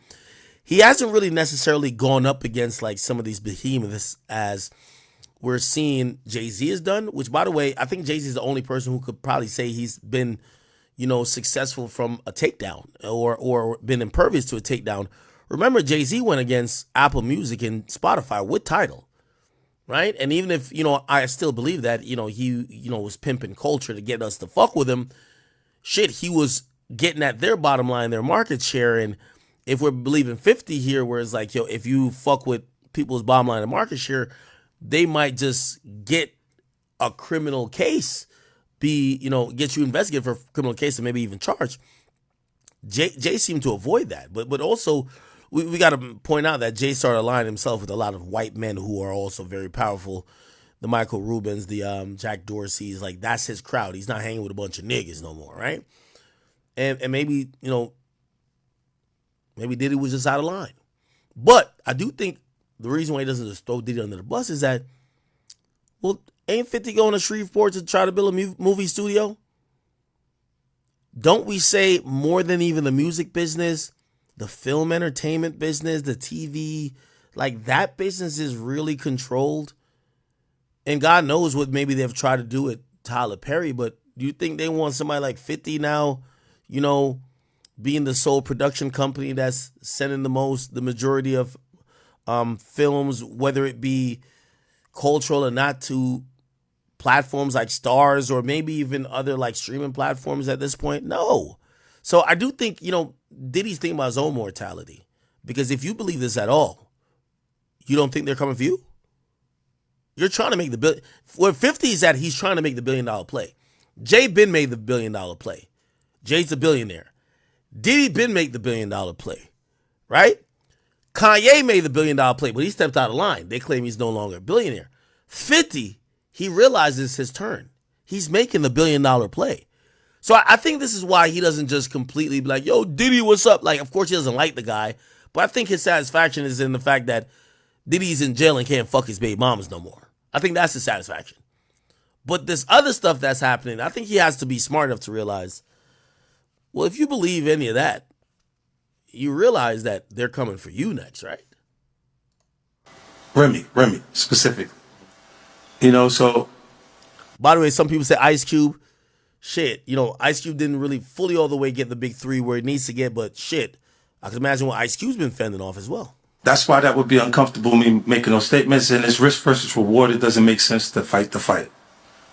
He hasn't really necessarily gone up against like some of these behemoths as we're seeing Jay-Z has done, which by the way, I think Jay-Z is the only person who could probably say he's been, successful from a takedown or been impervious to a takedown. Remember, Jay-Z went against Apple Music and Spotify with Tidal. Right. And even if, I still believe that, he, was pimping culture to get us to fuck with him. Shit, he was getting at their bottom line, their market share. And if we're believing 50 here, where it's like, if you fuck with people's bottom line and market share, they might just get a criminal case, get you investigated for a criminal case and maybe even charged. Jay seemed to avoid that. But also, we got to point out that Jay started aligning himself with a lot of white men who are also very powerful. The Michael Rubins, the Jack Dorseys, like that's his crowd. He's not hanging with a bunch of niggas no more, right? And maybe, maybe Diddy was just out of line. But I do think the reason why he doesn't just throw Diddy under the bus is that, well, ain't 50 going to Shreveport to try to build a movie studio? Don't we say more than even the music business, the film entertainment business, the TV, like that business is really controlled? And God knows what maybe they've tried to do with Tyler Perry, but do you think they want somebody like 50 now, being the sole production company that's sending the majority of films, whether it be cultural or not, to platforms like Stars or maybe even other like streaming platforms at this point? No. So I do think, Diddy's thinking about his own mortality. Because if you believe this at all, you don't think they're coming for you? You're trying to make the billion. Where 50 is at, he's trying to make the $1 billion play. Jay Ben made the $1 billion play. Jay's a billionaire. Diddy Ben made the $1 billion play. Right? Kanye made the $1 billion play, but he stepped out of line. They claim he's no longer a billionaire. 50, he realizes his turn. He's making the $1 billion play. So I think this is why he doesn't just completely be like, yo, Diddy, what's up? Like, of course he doesn't like the guy, but I think his satisfaction is in the fact that Diddy's in jail and can't fuck his baby mamas no more. I think that's his satisfaction. But this other stuff that's happening, I think he has to be smart enough to realize, well, if you believe any of that, you realize that they're coming for you next, right? Remy, specifically. So. By the way, some people say Ice Cube. Shit, Ice Cube didn't really fully all the way get the big three where it needs to get, but shit, I can imagine what Ice Cube's been fending off as well. That's why that would be uncomfortable, me making those statements. And it's risk versus reward. It doesn't make sense to fight the fight.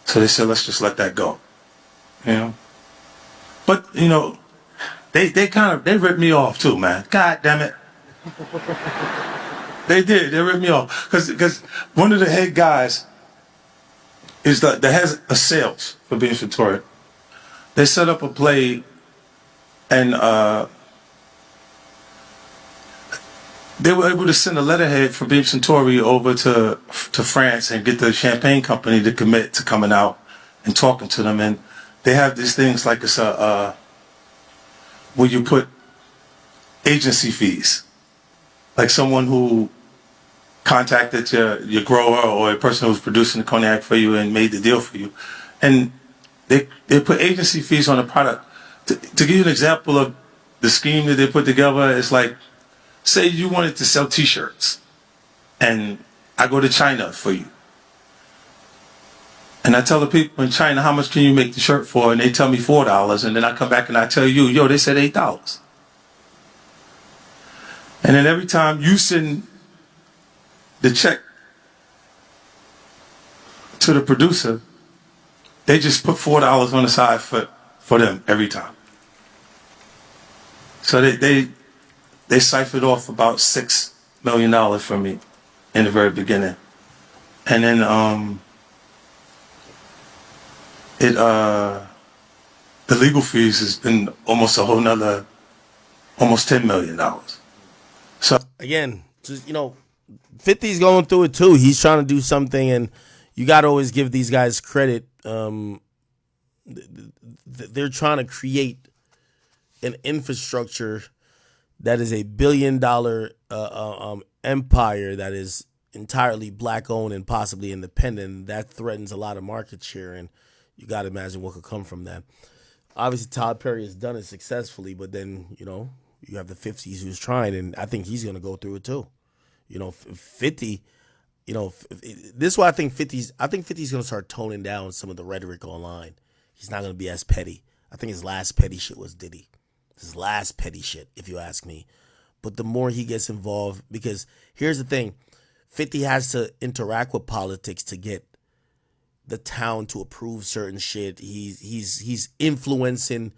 So they said, let's just let that go. But, they ripped me off too, man. God damn it. They did. They ripped me off. Because one of the head guys is the head of sales for Beam Victoria. They set up a play and they were able to send a letterhead for Beam Centauri over to France and get the champagne company to commit to coming out and talking to them. And they have these things like it's where you put agency fees, like someone who contacted your grower or a person who's producing the cognac for you and made the deal for you, and they put agency fees on the product. To give you an example of the scheme that they put together, it's like, say you wanted to sell T-shirts, and I go to China for you. And I tell the people in China, how much can you make the shirt for? And they tell me $4, and then I come back and I tell you, yo, they said $8. And then every time you send the check to the producer, they just put $4 on the side for them every time. So they ciphered off about $6 million from me in the very beginning. And then the legal fees has been almost a whole nother almost $10 million. So again, just 50's going through it too. He's trying to do something, and you got to always give these guys credit. They're trying to create an infrastructure that is a $1 billion empire that is entirely black owned and possibly independent. That threatens a lot of market share, and you got to imagine what could come from that. Obviously, Todd Perry has done it successfully, but then you have the 50s who's trying, and I think he's going to go through it too. 50. This is why I think 50's. I think 50's going to start toning down some of the rhetoric online. He's not going to be as petty. I think his last petty shit was Diddy. His last petty shit, if you ask me. But the more he gets involved, because here's the thing, 50 has to interact with politics to get the town to approve certain shit. He's influencing.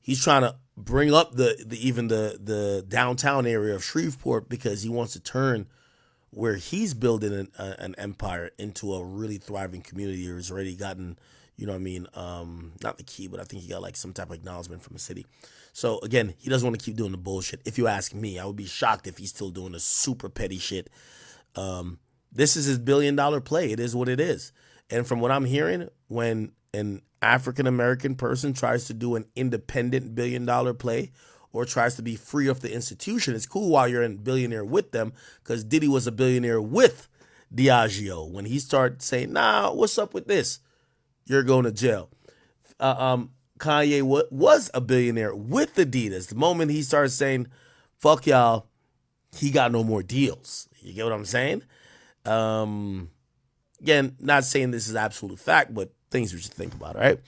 He's trying to bring up the downtown area of Shreveport because he wants to turn where he's building an empire into a really thriving community. He's already gotten, not the key, but I think he got like some type of acknowledgement from the city. So again, he doesn't want to keep doing the bullshit. If you ask me, I would be shocked if he's still doing the super petty shit. This is his $1 billion play. It is what it is. And from what I'm hearing, when an African-American person tries to do an independent $1 billion play or tries to be free of the institution, it's cool while you're a billionaire with them, because Diddy was a billionaire with Diageo. When he started saying, nah, what's up with this? You're going to jail. Kanye was a billionaire with Adidas. The moment he started saying, fuck y'all, he got no more deals. You get what I'm saying? Again, not saying this is absolute fact, but things we should think about, right?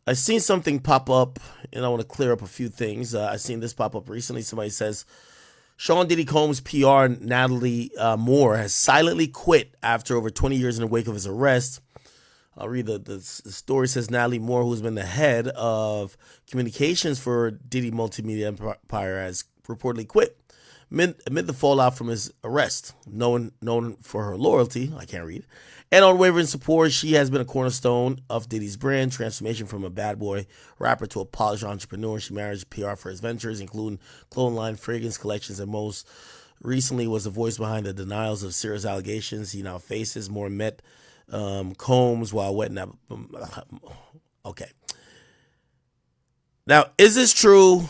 I seen something pop up, and I want to clear up a few things. I seen this pop up recently. Somebody says, Sean Diddy Combs' PR, Natalie Moore, has silently quit after over 20 years in the wake of his arrest. I'll read the story. Says Natalie Moore, who's been the head of communications for Diddy Multimedia Empire, has reportedly quit amid the fallout from his arrest. Known for her loyalty, I can't read, and unwavering support, she has been a cornerstone of Diddy's brand transformation from a bad boy rapper to a polished entrepreneur. She managed PR for his ventures, including clone line, fragrance collections, and most recently was the voice behind the denials of serious allegations he now faces. Moore met Combs while wetting up. Okay. Now, is this true?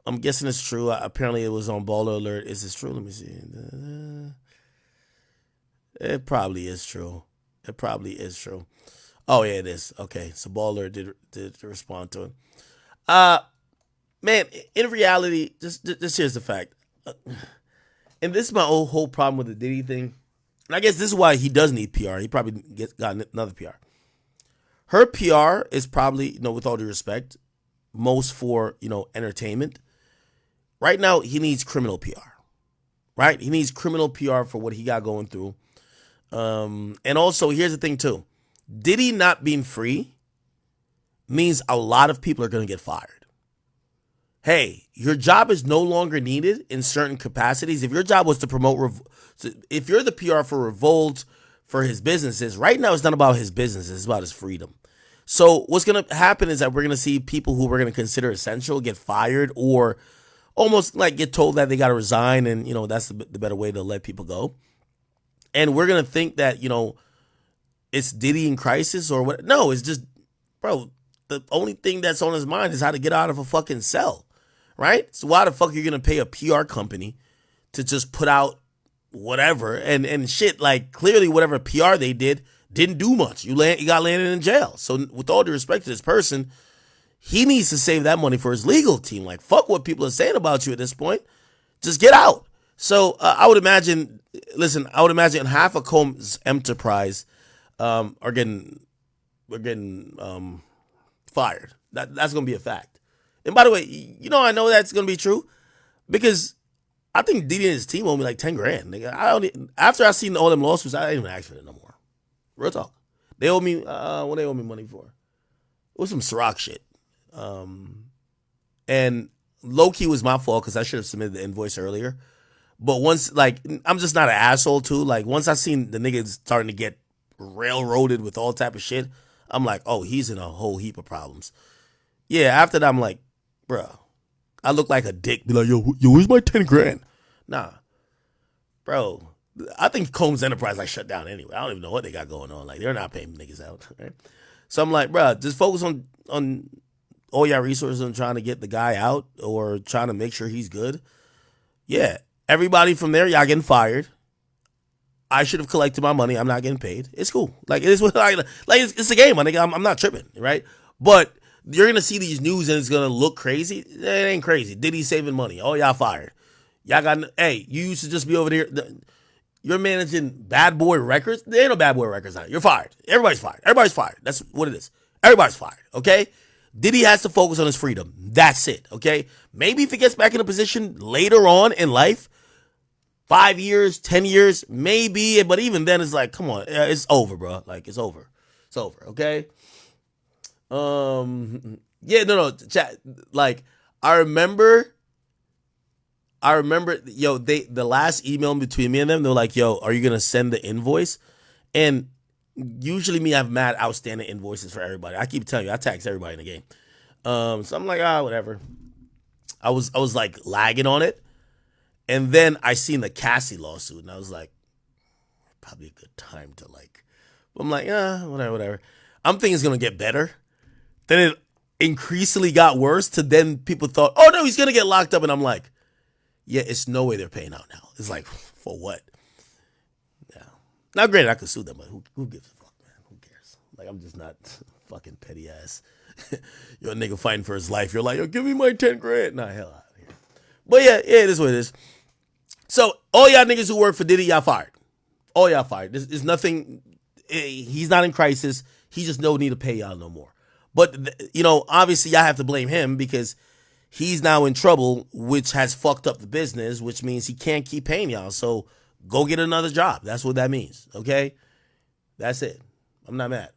I'm guessing it's true. Apparently, it was on Baller Alert. Is this true? Let me see. It probably is true. It probably is true. Oh, yeah, it is. Okay, so Baller did respond to it. Man, in reality, just here's the fact. And this is my whole problem with the Diddy thing. And I guess this is why he does need PR. He probably got another PR. Her PR is probably, with all due respect, most for, entertainment. Right now, he needs criminal PR. Right? He needs criminal PR for what he got going through. And also, here's the thing, too. Diddy not being free means a lot of people are going to get fired. Hey, your job is no longer needed in certain capacities. If your job was to promote, if you're the PR for Revolt, for his businesses, right now it's not about his business, it's about his freedom. So what's going to happen is that we're going to see people who we're going to consider essential get fired or almost like get told that they got to resign, and, that's the better way to let people go. And we're going to think that, it's Diddy in crisis or what. No, it's just, bro, the only thing that's on his mind is how to get out of a fucking cell. Right? So why the fuck are you going to pay a PR company to just put out whatever and shit? Like, clearly whatever PR they did didn't do much. You got landed in jail. So with all due respect to this person, he needs to save that money for his legal team. Like, fuck what people are saying about you at this point. Just get out. So I would imagine half of Combs' enterprise are getting fired. That's going to be a fact. And by the way, I know that's going to be true because I think Diddy and his team owe me like 10 grand. After I seen all them lawsuits, I didn't even ask for it no more. Real talk. They owe me, what they owe me money for? It was some Ciroc shit. And low-key was my fault because I should have submitted the invoice earlier. But once, I'm just not an asshole too. Like, once I seen the niggas starting to get railroaded with all type of shit, I'm like, oh, he's in a whole heap of problems. Yeah, after that, I'm like, bro, I look like a dick. Be like, yo, where's my 10 grand? Nah, bro. I think Combs Enterprise like shut down anyway. I don't even know what they got going on. Like they're not paying niggas out. Right? So I'm like, bro, just focus on all your resources on trying to get the guy out or trying to make sure he's good. Yeah, everybody from there, y'all getting fired. I should have collected my money. I'm not getting paid. It's cool. Like it is what it's a game, my nigga. I'm not tripping, right? But you're gonna see these news and it's gonna look crazy. It ain't crazy. Diddy saving money. Oh, y'all fired. Y'all got hey. You used to just be over there. You're managing Bad Boy Records. There ain't no Bad Boy Records now. You're fired. Everybody's fired. Everybody's fired. That's what it is. Everybody's fired. Okay. Diddy has to focus on his freedom. That's it. Okay. Maybe if he gets back in a position later on in life. 5 years, 10 years, maybe, but even then it's like, come on, it's over, bro. Like it's over. It's over, okay? Yeah, no, chat. Like, I remember, yo, the last email between me and them, they're like, yo, are you gonna send the invoice? And usually me, I have mad outstanding invoices for everybody. I keep telling you, I tax everybody in the game. So I'm like, whatever. I was like lagging on it. And then I seen the Cassie lawsuit, and I was like, probably a good time to like. I'm like, whatever. I'm thinking it's gonna get better. Then it increasingly got worse. To then people thought, oh no, he's gonna get locked up, and I'm like, yeah, it's no way they're paying out now. It's like, for what? Yeah. Now, granted, I could sue them, but who gives a fuck, man? Who cares? Like, I'm just not fucking petty ass. You're a nigga fighting for his life. You're like, yo, give me my 10 grand. Nah, hell out of here. But yeah, it is what it is. So all y'all niggas who work for Diddy, y'all fired. All y'all fired. There's nothing. He's not in crisis. He just no need to pay y'all no more. But obviously y'all have to blame him because he's now in trouble, which has fucked up the business, which means he can't keep paying y'all. So go get another job. That's what that means. Okay, that's it. I'm not mad.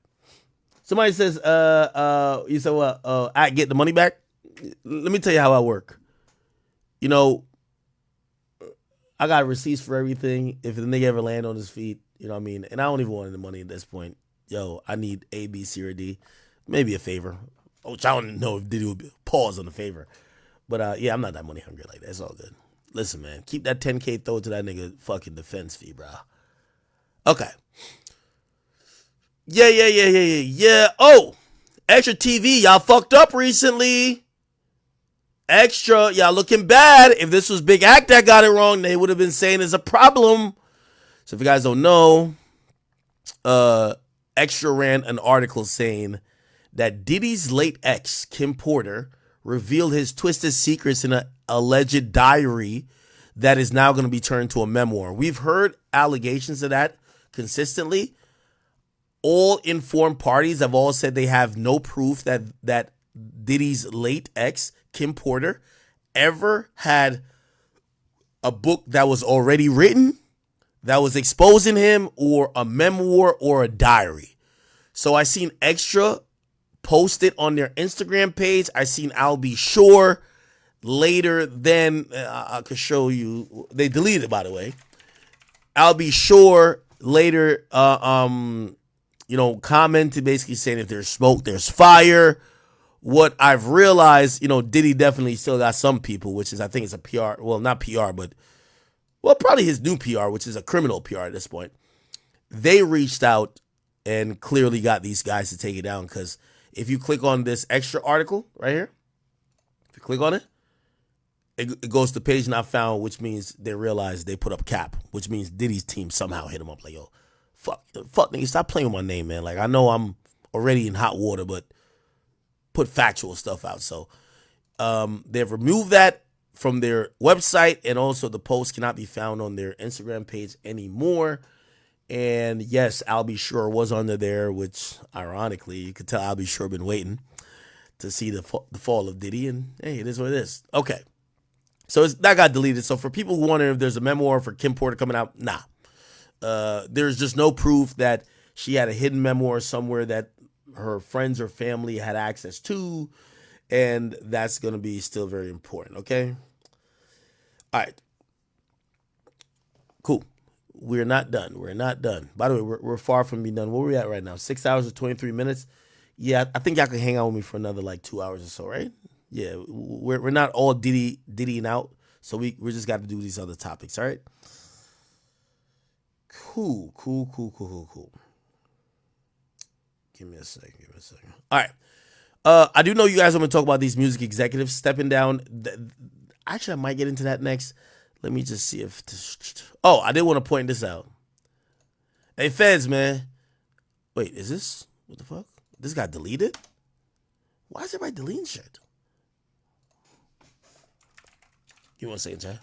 Somebody says, you said what? I get the money back. Let me tell you how I work. I got receipts for everything. If the nigga ever land on his feet, you know what I mean? And I don't even want the money at this point. Yo, I need A, B, C, or D. Maybe a favor. Which I don't know if Diddy would pause on the favor. But yeah, I'm not that money hungry like that. It's all good. Listen, man, keep that 10K throw to that nigga fucking defense fee, bro. Okay. Yeah. Oh, Extra TV, y'all fucked up recently. Extra, y'all looking bad. If this was Big Act that got it wrong, they would have been saying it's a problem. So if you guys don't know, Extra ran an article saying that Diddy's late ex, Kim Porter, revealed his twisted secrets in an alleged diary that is now going to be turned to a memoir. We've heard allegations of that consistently. All informed parties have all said they have no proof that Diddy's late ex, Kim Porter, ever had a book that was already written that was exposing him, or a memoir, or a diary. So I seen Extra post it on their Instagram page. I seen Al B. Sure later. Then I could show you. They deleted it, by the way. Al B. Sure later, commented basically saying if there's smoke, there's fire. What I've realized, Diddy definitely still got some people, which is, I think it's a PR, well, not PR, but, well, probably his new PR, which is a criminal PR at this point. They reached out and clearly got these guys to take it down, because if you click on this Extra article right here, if you click on it, it goes to page not found, which means they realized they put up cap, which means Diddy's team somehow hit him up like, yo, fuck, nigga, stop playing with my name, man. Like, I know I'm already in hot water, but put factual stuff out. So they've removed that from their website, and also the post cannot be found on their Instagram page anymore. And yes, I'll Be Sure was under there, which ironically, you could tell I'll Be Sure been waiting to see the fall of Diddy, and hey, it is what it is. Okay, so that got deleted. So for people who wonder if there's a memoir for Kim Porter coming out, nah. There's just no proof that she had a hidden memoir somewhere that her friends or family had access to, and that's going to be still very important, okay? All right. Cool. We're not done. By the way, we're far from being done. Where are we at right now? 6 hours and 23 minutes? Yeah, I think y'all can hang out with me for another like 2 hours or so, right? Yeah, we're not all diddying out, so we just got to do these other topics. All right. Cool. Give me a second. All right. I do know you guys want to talk about these music executives stepping down. Actually, I might get into that next. Let me just see if. Oh, I did want to point this out. Hey, Feds, man. Wait, is this what the fuck? This got deleted? Why is everybody deleting shit? Give me 1 second, chat.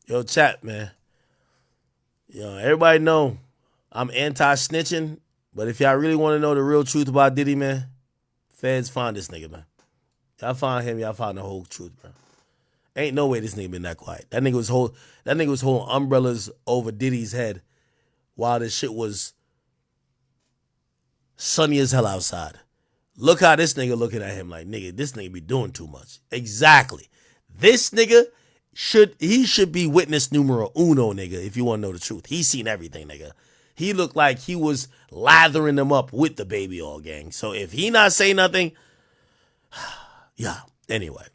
Yo, chat, man. Yo, everybody know I'm anti-snitching, but if y'all really want to know the real truth about Diddy, man, Feds find this nigga, man. Y'all find him, y'all find the whole truth, bro. Ain't no way this nigga been that quiet. That nigga was holding umbrellas over Diddy's head while this shit was sunny as hell outside. Look how this nigga looking at him like, nigga, this nigga be doing too much. Exactly. This nigga should be witness numero uno, nigga, if you want to know the truth. He seen everything, nigga. He looked like he was lathering them up with the baby oil gang. So if he not say nothing, yeah. Anyway.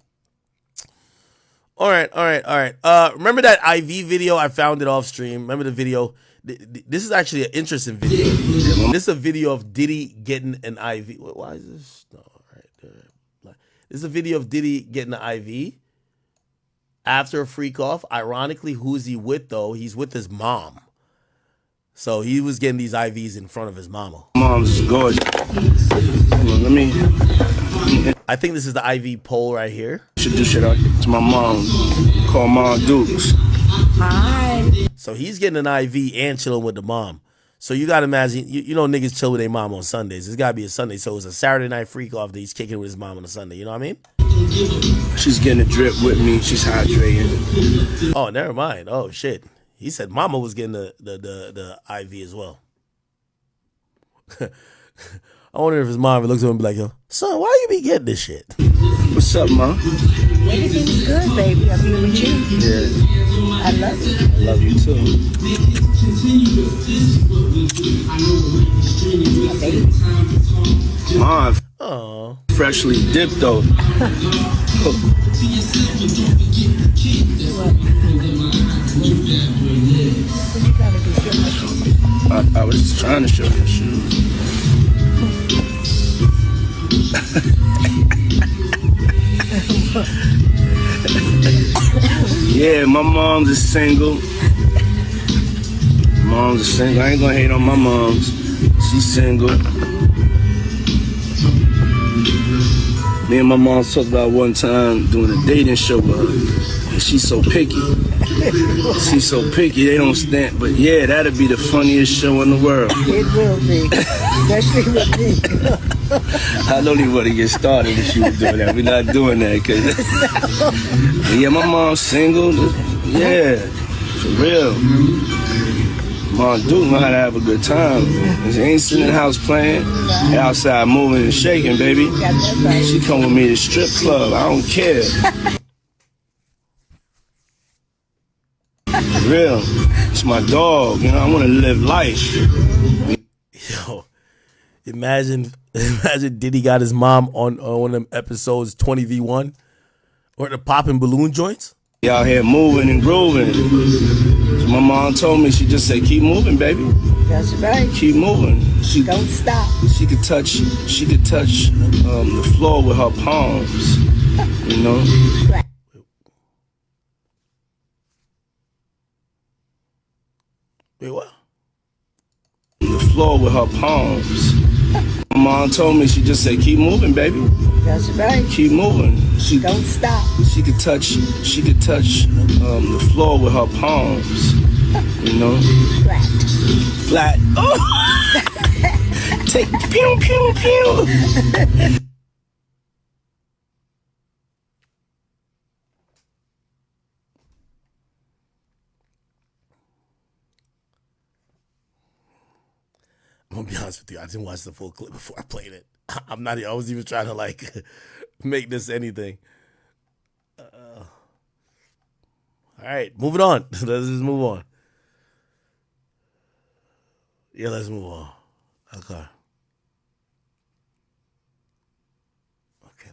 All right. Remember that IV video? I found it off stream. Remember the video? This is actually an interesting video. This is a video of Diddy getting an IV. Why is this? No, all right. This is a video of Diddy getting an IV after a freak off. Ironically, who's he with though? He's with his mom. So he was getting these IVs in front of his mama. Mom's gorgeous. Let me. I think this is the IV poll right here. Introduce it to my mom. Call Mom Dukes. Hi. So he's getting an IV and chilling with the mom. So you got to imagine, you know niggas chill with their mom on Sundays. It's got to be a Sunday. So it's a Saturday night freak off that he's kicking with his mom on a Sunday. You know what I mean? She's getting a drip with me. She's hydrating. Oh, never mind. Oh, shit. He said mama was getting the IV as well. I wonder if his mom looks at him and be like, yo, son, why you be getting this shit? What's up, Mom? Everything's good, baby. I'm here with you. Yeah. I love you. I love you too. My baby. Mom, freshly dipped though. I was just trying to show you a shoe. Yeah, my mom's is single. Mom's is single. I ain't gonna hate on my mom's. She's single. Me and my mom talked about one time doing a dating show with her. And she's so picky. She's so picky, they don't stand. But yeah, that'd be the funniest show in the world. It will be. Especially with me. I don't even want to get started if she was doing that. We're not doing that. Cause yeah, my mom's single. Yeah, for real. Mom do know how to have a good time. She ain't sitting in the house playing. They outside moving and shaking, baby. She come with me to strip club. I don't care. For real. It's my dog. You know, I want to live life. Yo, imagine Diddy got his mom on one of them episodes 20v1 or the popping balloon joints. Y'all here moving and grooving. So my mom told me, she just said, keep moving, baby. That's right. Keep moving. Don't stop. She could touch the floor with her palms. You know? Wait, what? The floor with her palms. My mom told me, she just said, keep moving, baby. That's right. Keep moving. Don't stop. She could touch the floor with her palms. You know? Flat. Oh! Take pew pew pew. I'm gonna be honest with you. I didn't watch the full clip before I played it. I was even trying to like make this anything. All right, moving on. Let's just move on. Yeah, let's move on. Okay,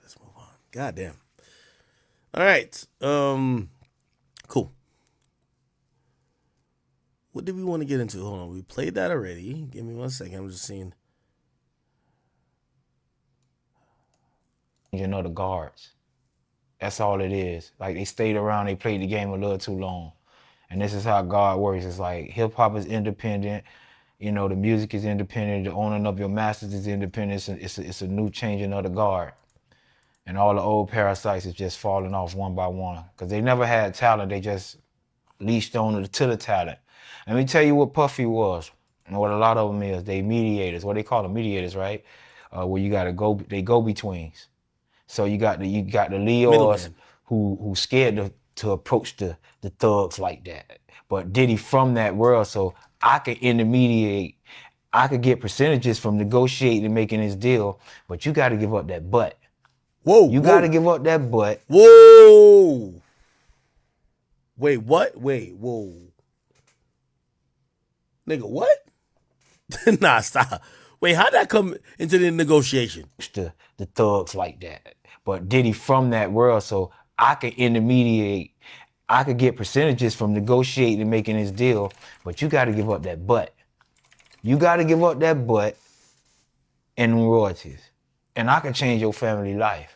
let's move on. God damn. All right. Cool. What did we want to get into? Hold on. We played that already. Give me 1 second. I'm just seeing. You know, the guards. That's all it is. Like, they stayed around, they played the game a little too long. And this is how God works. It's like hip hop is independent. You know, the music is independent. The owning of your masters is independent. It's a new changing of the guard. And all the old parasites is just falling off one by one. Because they never had talent. They just leashed on to the talent. Let me tell you what Puffy was. And what a lot of them is. They mediators. What they call them, mediators, right? Where you got to go, they go-betweens. So you got the Leos who scared to approach the thugs like that. But Diddy from that world, so I could intermediate. I could get percentages from negotiating and making this deal, but you got to give up that butt. Whoa. You got to give up that butt. Whoa. Wait, what? Wait, whoa. Nigga, what? Nah, stop. Wait, how'd that come into the negotiation? The thugs like that. But Diddy from that world, so I could intermediate. I could get percentages from negotiating and making this deal, but you got to give up that butt. You got to give up that butt and royalties. And I can change your family life.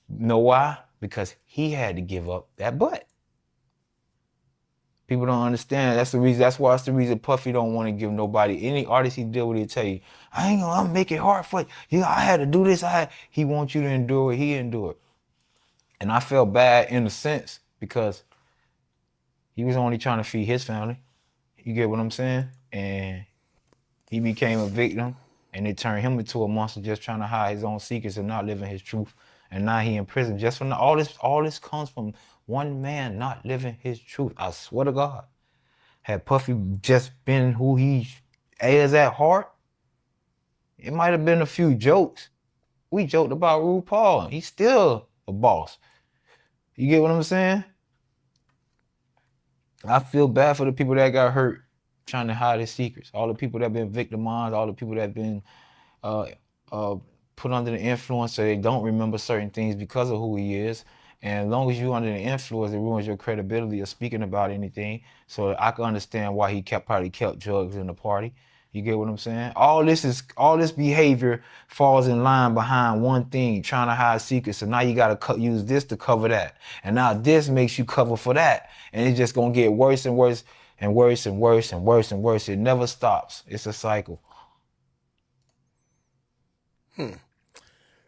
Know why? Because he had to give up that butt. People don't understand. That's the reason. That's why it's the reason Puffy don't want to give nobody, any artist he deal with, he'll tell you, I'm make it hard for you. Yeah, I had to do this. He wants you to endure what he endured. And I felt bad in a sense because he was only trying to feed his family. You get what I'm saying? And he became a victim, and it turned him into a monster just trying to hide his own secrets and not living his truth. And now he in prison just from all this comes from one man not living his truth. I swear to God. Had Puffy just been who he is at heart, it might have been a few jokes. We joked about RuPaul. He's still a boss. You get what I'm saying? I feel bad for the people that got hurt trying to hide his secrets. All the people that been victimized, all the people that been put under the influence so they don't remember certain things because of who he is. And as long as you're under the influence, it ruins your credibility of speaking about anything. So I can understand why he probably kept drugs in the party. You get what I'm saying? All this behavior falls in line behind one thing, trying to hide secrets. So now you got to use this to cover that. And now this makes you cover for that. And it's just going to get worse and worse and worse and worse and worse and worse. It never stops. It's a cycle.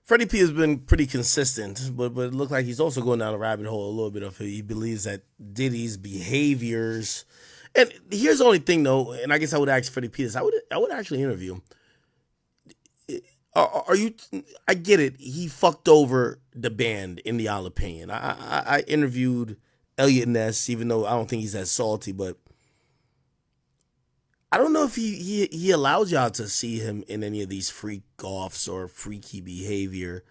Freddie P has been pretty consistent, but it looked like he's also going down a rabbit hole a little bit of it. He believes that Diddy's behaviors, and here's the only thing though, and I guess I would ask Freddie P this. I would actually interview him. Are you? I get it. He fucked over the band in the Isle of Pain. I interviewed Elliot Ness, even though I don't think he's that salty, but I don't know if he allows y'all to see him in any of these freak offs or freaky behavior.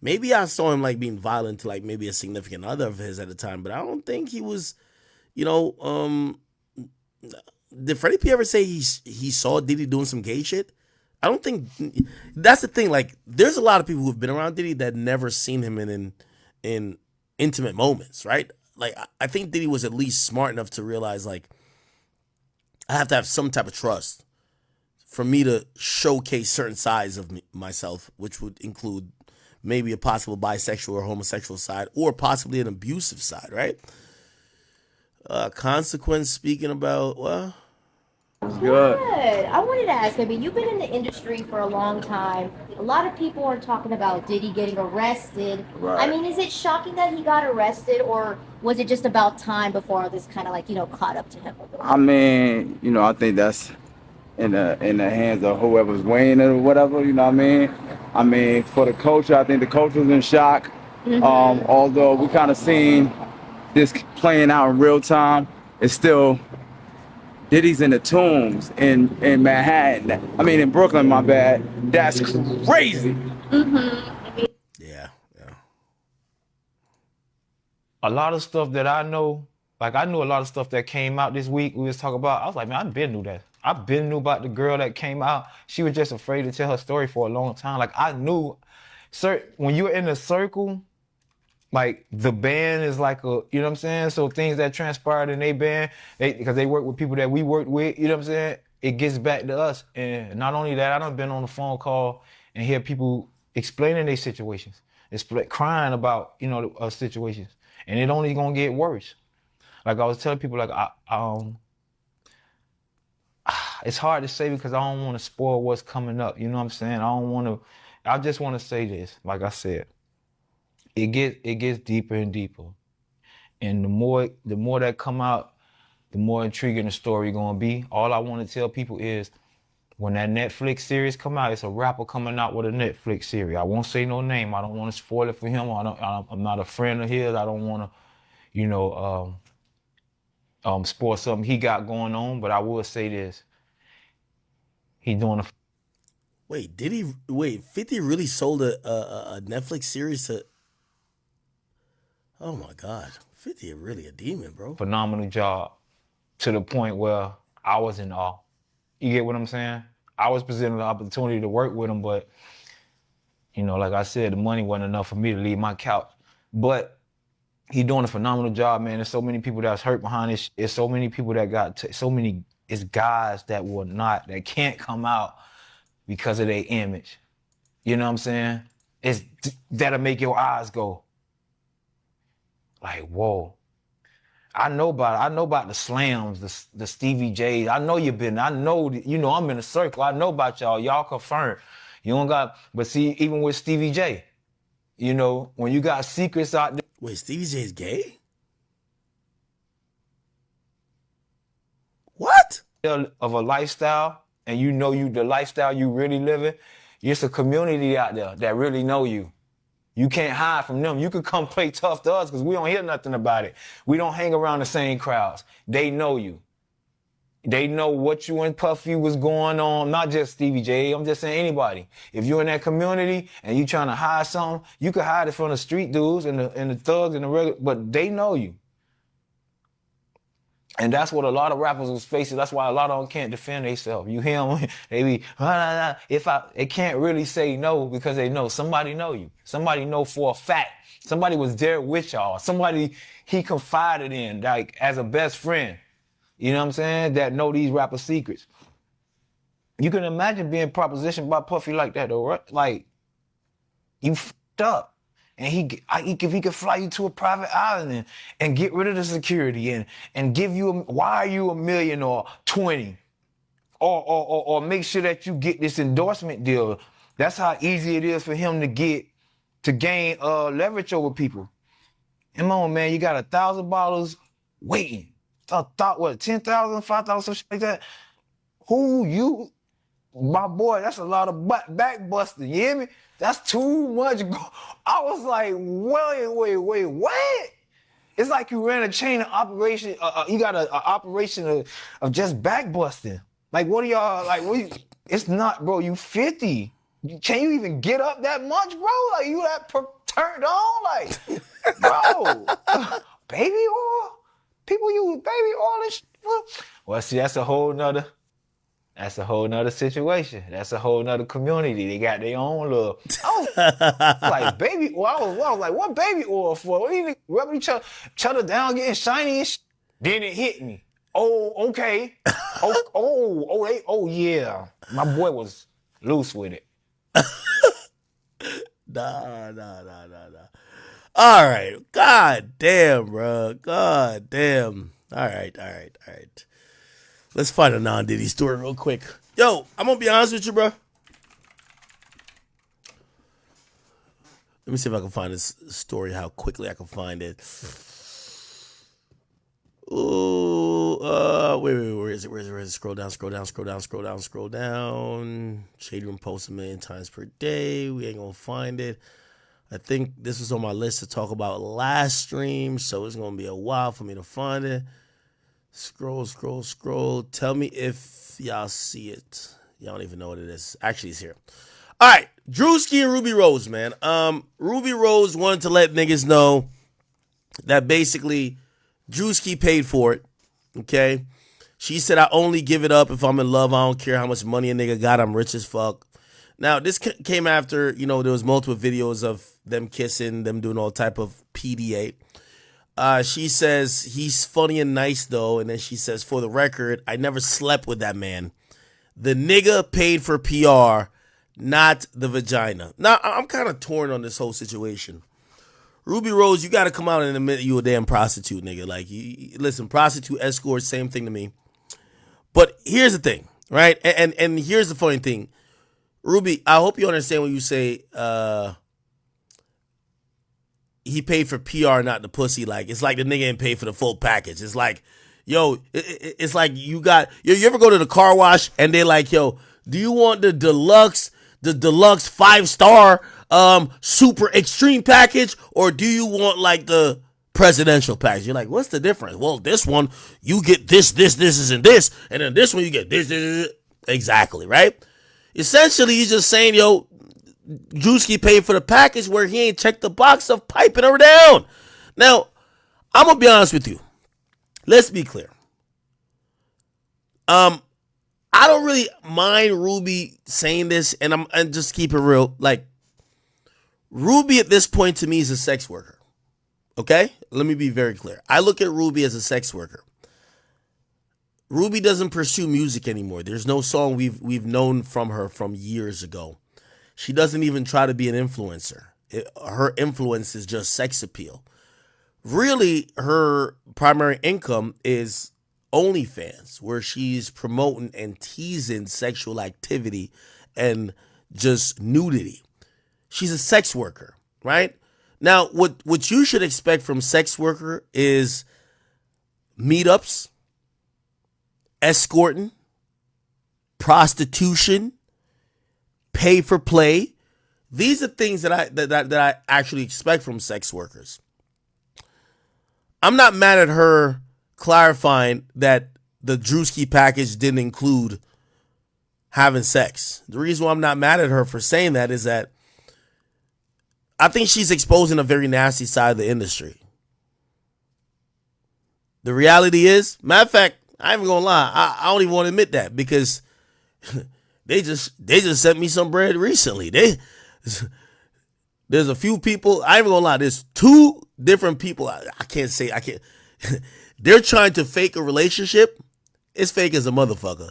Maybe I saw him like being violent to like maybe a significant other of his at the time, but I don't think he was, did Freddie P ever say he saw Diddy doing some gay shit? I don't think that's the thing. Like, there's a lot of people who've been around Diddy that never seen him in intimate moments, right? Like, I think Diddy was at least smart enough to realize, like, I have to have some type of trust for me to showcase certain sides of myself, which would include maybe a possible bisexual or homosexual side, or possibly an abusive side, right? Consequence speaking about, well... Good. I wanted to ask, you've been in the industry for a long time. A lot of people are talking about Diddy getting arrested. Right. Is it shocking that he got arrested, or was it just about time before all this kind of caught up to him? I think that's in the hands of whoever's weighing it or whatever, you know what I mean? For the culture, I think the culture's in shock. Although we kind of seen this playing out in real time, it's still Diddy's in the tombs in Manhattan. In Brooklyn, my bad. That's crazy. Yeah. A lot of stuff that I know Like, I knew a lot of stuff that came out this week we was talking about. I was like, man, I been knew that. I been knew about the girl that came out. She was just afraid to tell her story for a long time. Like, I knew, sir, when you're in a circle, like, the band is like a, you know what I'm saying? So things that transpired in their band, because they work with people that we worked with, you know what I'm saying? It gets back to us. And not only that, I done been on a phone call and hear people explaining their situations, crying about, you know, situations. And it only gonna get worse. Like I was telling people, like, it's hard to say because I don't want to spoil what's coming up. You know what I'm saying? I just want to say this. Like I said, it gets deeper and deeper. And the more that come out, the more intriguing the story gonna be. All I want to tell people is, when that Netflix series come out, it's a rapper coming out with a Netflix series. I won't say no name. I don't want to spoil it for him. I'm not a friend of his. I don't want to, you know, spoil something he got going on. But I will say this: he doing a. Wait, 50 really sold a Netflix series to. Oh my God, 50 is really a demon, bro. Phenomenal job, to the point where I was in awe. You get what I'm saying? I was presented the opportunity to work with him, but, you know, like I said, the money wasn't enough for me to leave my couch. But he doing a phenomenal job, man. There's so many people that's hurt behind this. There's so many people that got it's guys that that can't come out because of their image. You know what I'm saying? That'll make your eyes go like, whoa. I know about the slams, the Stevie J's. I know I'm in a circle. I know about y'all. Y'all confirmed. You don't got, but see, even with Stevie J, you know, when you got secrets out there. Wait, Stevie J's gay? What? Of a lifestyle, and you know the lifestyle you really living, it's a community out there that really know you. You can't hide from them. You could come play tough to us because we don't hear nothing about it. We don't hang around the same crowds. They know you. They know what you and Puffy was going on. Not just Stevie J. I'm just saying anybody. If you're in that community and you trying to hide something, you could hide it from the street dudes and the thugs and the regular, but they know you. And that's what a lot of rappers was facing. That's why a lot of them can't defend themselves. You hear them, they be, they can't really say no because they know somebody know you. Somebody know for a fact. Somebody was there with y'all. Somebody he confided in, like, as a best friend. You know what I'm saying? That know these rapper secrets. You can imagine being propositioned by Puffy like that, though, right? Like, you f***ed up. And he could fly you to a private island and get rid of the security and give you wire you $1 million or 20, or make sure that you get this endorsement deal. That's how easy it is for him to gain leverage over people. Come on, man, you got 1,000 bottles waiting. Thought what, 10,000, 5,000, some shit like that. My boy, that's a lot of back busting. You hear me? That's too much. I was like, wait, what? It's like you ran a chain of operation. You got an operation of just back busting. Like, what are y'all, like, it's not, bro, you 50. Can you even get up that much, bro? Like, you that turned on? Like, bro, baby oil? People use baby oil and shit. Well, see, that's a whole nother situation. That's a whole nother community. They got their own little. I was like, baby oil. I was like, what baby oil for? What you rubbing each other down, getting shiny and shit? Then it hit me. Oh, okay. Yeah. My boy was loose with it. Nah. All right. God damn, bro. God damn. All right. Let's find a non-Diddy story real quick. Yo, I'm going to be honest with you, bro. Let me see if I can find this story, how quickly I can find it. Ooh, wait, where is it? Scroll down. Shade Room posts 1 million times per day. We ain't going to find it. I think this was on my list to talk about last stream, so it's going to be a while for me to find it. Scroll. Tell me if y'all see it. Y'all don't even know what it is. Actually, it's here. All right, Drewski and Ruby Rose, man. Ruby Rose wanted to let niggas know that basically Drewski paid for it. Okay. She said, I only give it up if I'm in love. I don't care how much money a nigga got. I'm rich as fuck. Now, this came after, there was multiple videos of them kissing, them doing all type of PDA. She says, he's funny and nice, though. And then she says, for the record, I never slept with that man. The nigga paid for PR, not the vagina. Now, I'm kind of torn on this whole situation. Ruby Rose, you got to come out and admit you a damn prostitute, nigga. Like, listen, prostitute, escort, same thing to me. But here's the thing, right? And here's the funny thing. Ruby, I hope you understand when you say he paid for PR, not the pussy. Like, it's like the nigga ain't paid for the full package. It's like, yo, it's like you ever go to the car wash and they're like, yo, do you want the deluxe 5-star super extreme package, or do you want like the presidential package? You're like, what's the difference? Well, this one you get this, and this, and then this one you get this. Exactly, right? Essentially, he's just saying, yo, Drewski paid for the package where he ain't checked the box of piping her down. Now, I'm gonna be honest with you. Let's be clear. I don't really mind Ruby saying this, and just keep it real. Like, Ruby at this point to me is a sex worker. Okay? Let me be very clear. I look at Ruby as a sex worker. Ruby doesn't pursue music anymore. There's no song we've known from her from years ago. She doesn't even try to be an influencer. Her influence is just sex appeal. Really, her primary income is OnlyFans, where she's promoting and teasing sexual activity and just nudity. She's a sex worker, right? Now, what you should expect from sex worker is meetups, escorting, prostitution, pay for play. These are things that I actually expect from sex workers. I'm not mad at her clarifying that the Drewski package didn't include having sex. The reason why I'm not mad at her for saying that is that I think she's exposing a very nasty side of the industry. The reality is, matter of fact, I ain't even gonna lie, I don't even want to admit that, because they just sent me some bread recently. There's a few people, I ain't even gonna lie, there's 2 different people, I can't they're trying to fake a relationship. It's fake as a motherfucker.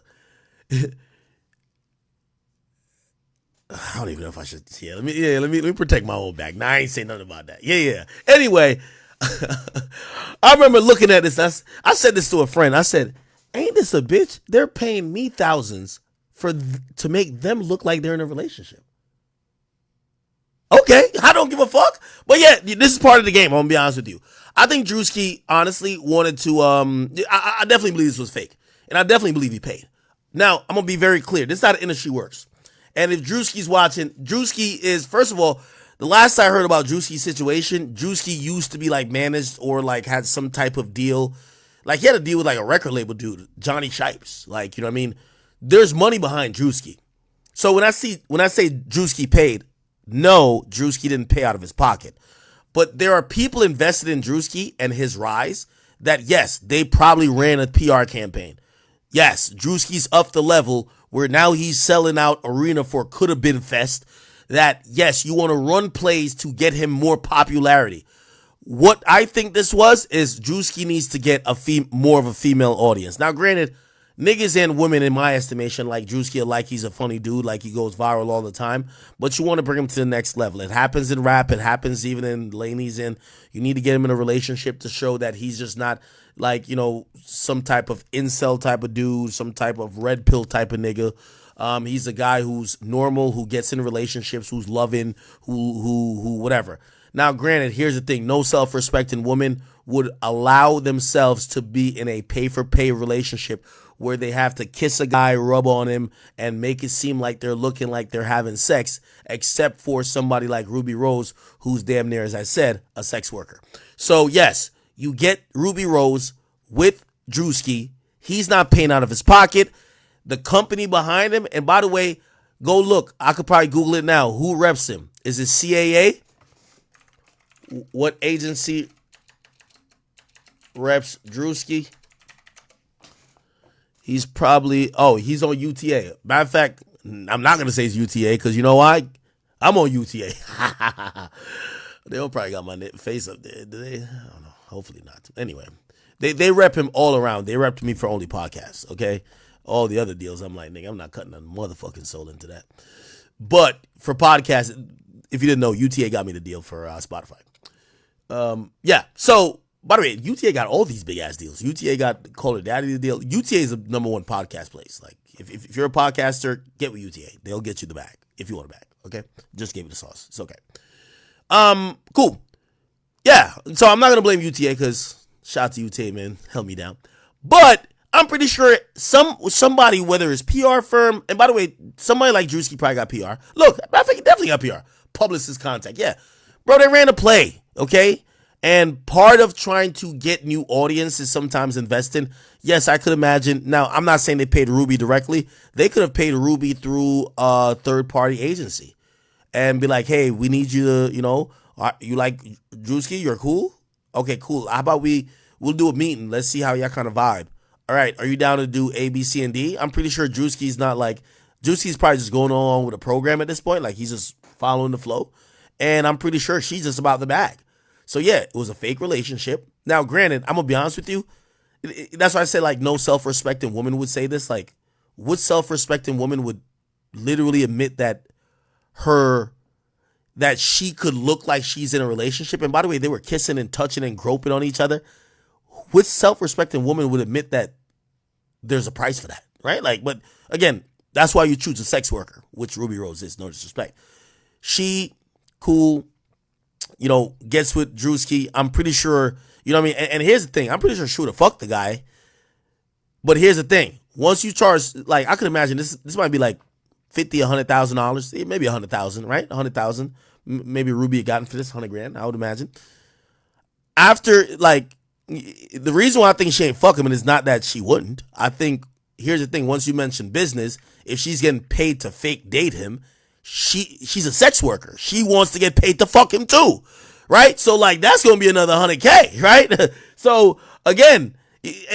I don't even know if I should. Let me protect my own back. Nah, I ain't saying nothing about that. Yeah. Anyway, I remember looking at this. I said this to a friend. I said, "Ain't this a bitch? They're paying me thousands to make them look like they're in a relationship." Okay, I don't give a fuck. But yeah, this is part of the game. I'm gonna be honest with you. I think Drewski honestly wanted to. I definitely believe this was fake, and I definitely believe he paid. Now, I'm gonna be very clear. This is how the industry works. And if Drewski's watching, Drewski is, first of all, the last I heard about Drewski's situation, Drewski used to be like managed or like had some type of deal. Like he had a deal with like a record label dude, Johnny Shipes. Like, you know what I mean? There's money behind Drewski. So when I say Drewski paid, no, Drewski didn't pay out of his pocket. But there are people invested in Drewski and his rise that, yes, they probably ran a PR campaign. Yes, Drewski's up the level where now he's selling out arena for Could Have Been Fest. That, yes, you want to run plays to get him more popularity. What I think this is Drewski needs to get more of a female audience. Now, granted, niggas and women, in my estimation, like Drewski, like he's a funny dude, like he goes viral all the time. But you want to bring him to the next level. It happens in rap. It happens even in lane he's in. You need to get him in a relationship to show that he's just not like, some type of incel type of dude, some type of red pill type of nigga. He's a guy who's normal, who gets in relationships, who's loving, who whatever. Now, granted, here's the thing. No self-respecting woman would allow themselves to be in a pay-for-pay relationship where they have to kiss a guy, rub on him, and make it seem like they're looking like they're having sex, except for somebody like Ruby Rose, who's damn near, as I said, a sex worker. So, yes, you get Ruby Rose with Drewski. He's not paying out of his pocket. The company behind him, and by the way, go look. I could probably Google it now. Who reps him? Is it CAA? What agency? reps Drewski. He's probably he's on UTA. Matter of fact, I'm not gonna say it's UTA because you know why? I'm on UTA. They all probably got my face up there. Do they? I don't know. Hopefully not. Anyway, they rep him all around. They repped me for only podcasts. Okay, all the other deals, I'm like, nigga, I'm not cutting a motherfucking soul into that. But for podcasts, if you didn't know, UTA got me the deal for Spotify. Yeah. So by the way, UTA got all these big ass deals. UTA got Call Her Daddy the deal. UTA is the number one podcast place. Like if you're a podcaster, get with UTA. They'll get you the bag if you want a bag. Okay, just give you the sauce. It's okay. Cool. Yeah. So I'm not gonna blame UTA because shout out to UTA, man, held me down. But I'm pretty sure somebody, whether it's PR firm, and by the way, somebody like Drewski probably got PR. Look, I think he definitely got PR. Publicist contact. Yeah. Bro, they ran a play, okay? And part of trying to get new audiences sometimes investing. Yes, I could imagine. Now, I'm not saying they paid Ruby directly. They could have paid Ruby through a third-party agency and be like, hey, we need you to, you like Drewski? You're cool? Okay, cool. How about we'll do a meeting. Let's see how y'all kind of vibe. All right, are you down to do A, B, C, and D? I'm pretty sure Drewski's not like, Drewski's probably just going along with a program at this point. Like, he's just following the flow. And I'm pretty sure she's just about the bag. So, yeah, it was a fake relationship. Now, granted, I'm going to be honest with you. That's why I say, like, no self-respecting woman would say this. Like, what self-respecting woman would literally admit that she could look like she's in a relationship? And by the way, they were kissing and touching and groping on each other. What self-respecting woman would admit that there's a price for that, right? Like, but again, that's why you choose a sex worker, which Ruby Rose is, no disrespect. She, cool, gets with Drewski. I'm pretty sure, you know what I mean? And here's the thing. I'm pretty sure she would have fucked the guy. But here's the thing. Once you charge, like, I could imagine this might be like $50,000, $100,000, maybe $100,000, right? $100,000. Maybe Ruby had gotten for this $100,000, I would imagine. After, like, the reason why I think she ain't fuck him is not that she wouldn't. I think, here's the thing. Once you mention business, if she's getting paid to fake date him, she's a sex worker. She wants to get paid to fuck him too, right? So, like, that's going to be another $100K, right? So, again,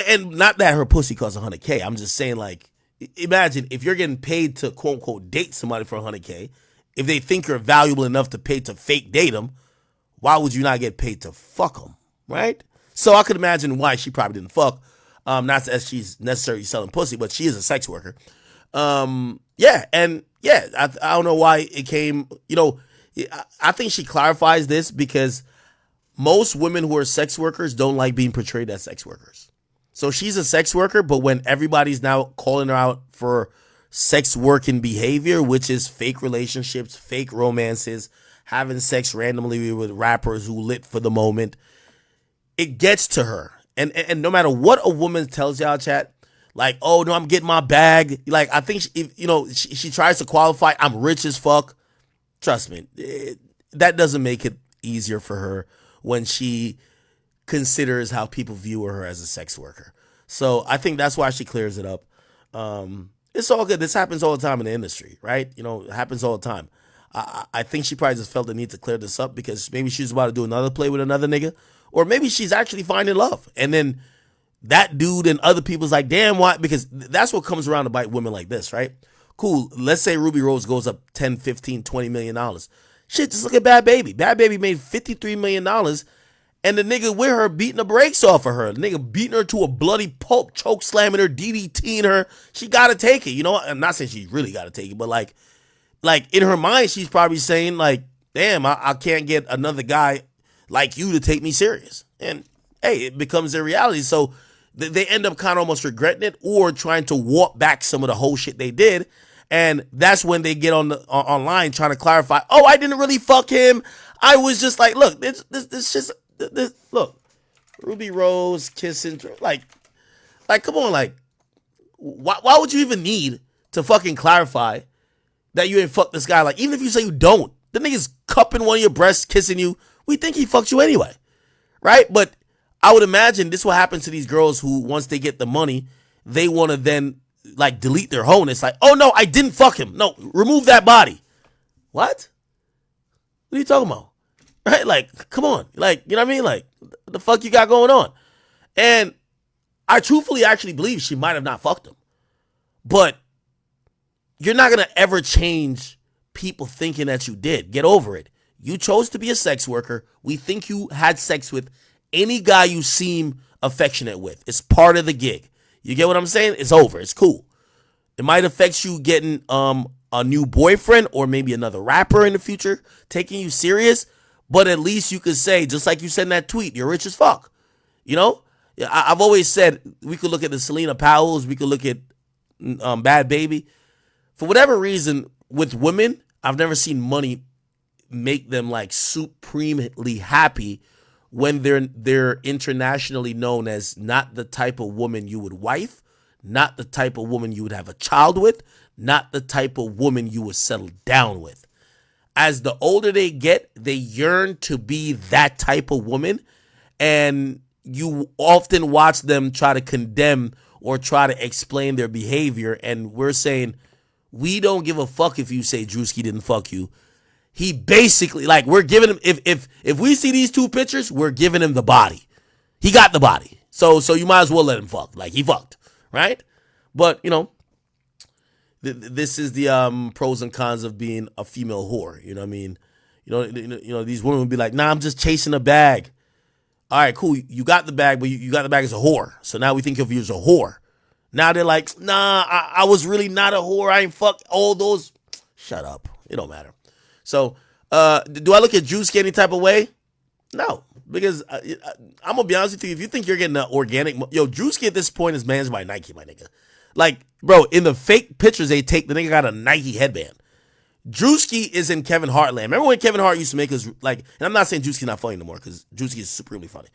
and not that her pussy costs $100K. I'm just saying, like, imagine if you're getting paid to, quote unquote, date somebody for $100K. If they think you're valuable enough to pay to fake date them, why would you not get paid to fuck them, right? So I could imagine why she probably didn't fuck. Not that she's necessarily selling pussy, but she is a sex worker. I don't know why it came, I think she clarifies this because most women who are sex workers don't like being portrayed as sex workers. So she's a sex worker, but when everybody's now calling her out for sex working behavior, which is fake relationships, fake romances, having sex randomly with rappers who lit for the moment, it gets to her. And no matter what a woman tells y'all, chat, like, oh, no, I'm getting my bag. Like, I think, she tries to qualify, I'm rich as fuck. Trust me, that doesn't make it easier for her when she considers how people view her as a sex worker. So I think that's why she clears it up. It's all good. This happens all the time in the industry, right? It happens all the time. I think she probably just felt the need to clear this up because maybe she's about to do another play with another nigga. Or maybe she's actually finding love. And then that dude and other people's like, damn, why? Because that's what comes around to bite women like this, right? Cool. Let's say Ruby Rose goes up 10, 15, $20 million. Shit, just look at Bad Baby. Bad Baby made $53 million. And the nigga with her beating the brakes off of her. The nigga beating her to a bloody pulp, choke slamming her, DDTing her. She got to take it. I'm not saying she really got to take it, but like in her mind, she's probably saying like, damn, I can't get another guy like you to take me serious. And hey, it becomes their reality. So they end up kind of almost regretting it or trying to warp back some of the whole shit they did. And that's when they get online trying to clarify, oh, I didn't really fuck him. I was just like, look, this just, look, Ruby Rose kissing, like, come on, like, why would you even need to fucking clarify that you ain't fucked this guy? Like, even if you say you don't, the nigga's cupping one of your breasts, kissing you, we think he fucked you anyway, right? But I would imagine this will happen to these girls who, once they get the money, they want to then, like, delete their hoe. And it's like, oh, no, I didn't fuck him. No, remove that body. What? What are you talking about? Right? Like, come on. Like, you know what I mean? Like, what the fuck you got going on? And I truthfully actually believe she might have not fucked him. But you're not going to ever change people thinking that you did. Get over it. You chose to be a sex worker. We think you had sex with any guy you seem affectionate with. It's part of the gig. You get what I'm saying? It's over. It's cool. It might affect you getting a new boyfriend or maybe another rapper in the future taking you serious. But at least you could say, just like you said in that tweet, you're rich as fuck. You know? I've always said we could look at the Selena Powells. We could look at Bad Baby. For whatever reason, with women, I've never seen money make them like supremely happy when they're internationally known as not the type of woman you would wife, not the type of woman you would have a child with, not the type of woman you would settle down with. As the older they get, they yearn to be that type of woman, and you often watch them try to condemn or try to explain their behavior, and we're saying, we don't give a fuck if you say Drewski didn't fuck you. He basically, like, we're giving him, if we see these two pictures, we're giving him the body. He got the body. So you might as well let him fuck. Like, he fucked, right? But, you know, this is the pros and cons of being a female whore. You know what I mean? You know, these women would be like, nah, I'm just chasing a bag. All right, cool. You got the bag, but you got the bag as a whore. So now we think of you as a whore. Now they're like, nah, I was really not a whore. I ain't fuck all those. Shut up. It don't matter. So, do I look at Drewski any type of way? No, because I'm gonna be honest with you. If you think you're getting an organic, Drewski at this point is managed by Nike, my nigga. Like, bro, in the fake pictures they take, the nigga got a Nike headband. Drewski is in Kevin Hart land. Remember when Kevin Hart used to make us like? And I'm not saying Drewski's not funny anymore because Drewski is supremely funny.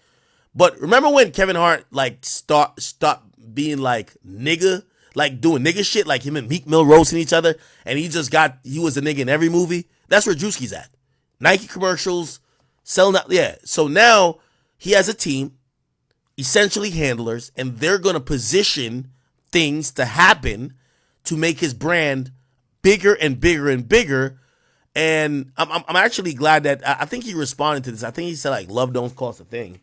But remember when Kevin Hart like stopped being like nigga, like doing nigga shit, like him and Meek Mill roasting each other, and he was a nigga in every movie. That's where Drewski's at. Nike commercials, selling out. Yeah. So now he has a team, essentially handlers, and they're going to position things to happen to make his brand bigger and bigger and bigger. And I'm actually glad that I think he responded to this. I think he said like love don't cost a thing.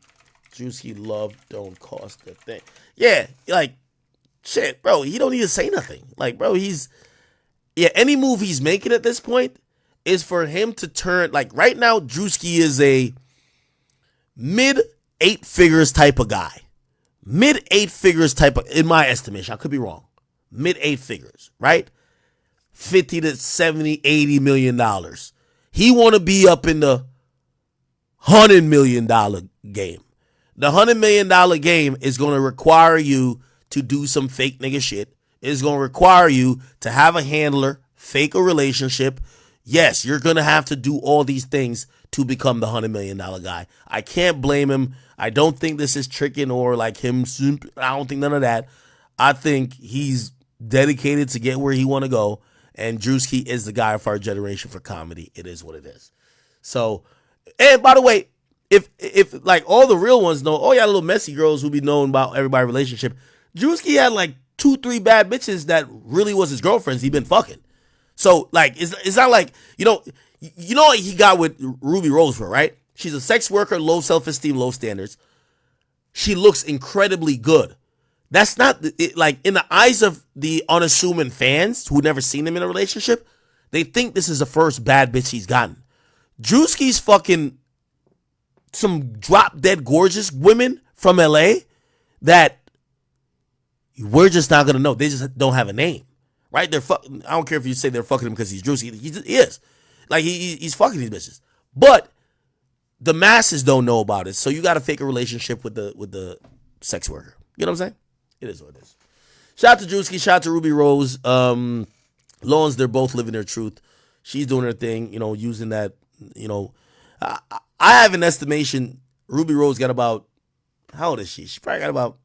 Drewski, love don't cost a thing. Yeah. Like shit, bro. He don't need to say nothing. Like, bro, any move he's making at this point is for him to turn, like right now, Drewski is a mid 8 figures type of guy. Mid 8 figures type of, in my estimation, I could be wrong. Mid 8 figures, right? 50 to 70, 80 million dollars. He want to be up in the $100 million game. The $100 million game is going to require you to do some fake nigga shit. It's going to require you to have a handler, fake a relationship. Yes, you're going to have to do all these things to become the $100 million guy. I can't blame him. I don't think this is tricking or like him. I don't think none of that. I think he's dedicated to get where he want to go. And Drewski is the guy of our generation for comedy. It is what it is. So, and by the way, if like all the real ones know, oh yeah, little messy girls who be knowing about everybody's relationship. Drewski had like 2-3 bad bitches that really was his girlfriends he been fucking. So, like, it's not like, you know what he got with Ruby Rose for, right? She's a sex worker, low self-esteem, low standards. She looks incredibly good. That's not, like, in the eyes of the unassuming fans who never seen him in a relationship, they think this is the first bad bitch he's gotten. Drewski's fucking some drop-dead gorgeous women from L.A. that we're just not going to know. They just don't have a name. Right? I don't care if you say they're fucking him because he's Drewski. He is. Like, he's fucking these bitches. But the masses don't know about it. So you got to fake a relationship with the sex worker. You know what I'm saying? It is what it is. Shout out to Drewski. Shout out to Ruby Rose. Lawrence, they're both living their truth. She's doing her thing, you know, using that, you know. I have an estimation. Ruby Rose got about, how old is she? She probably got about,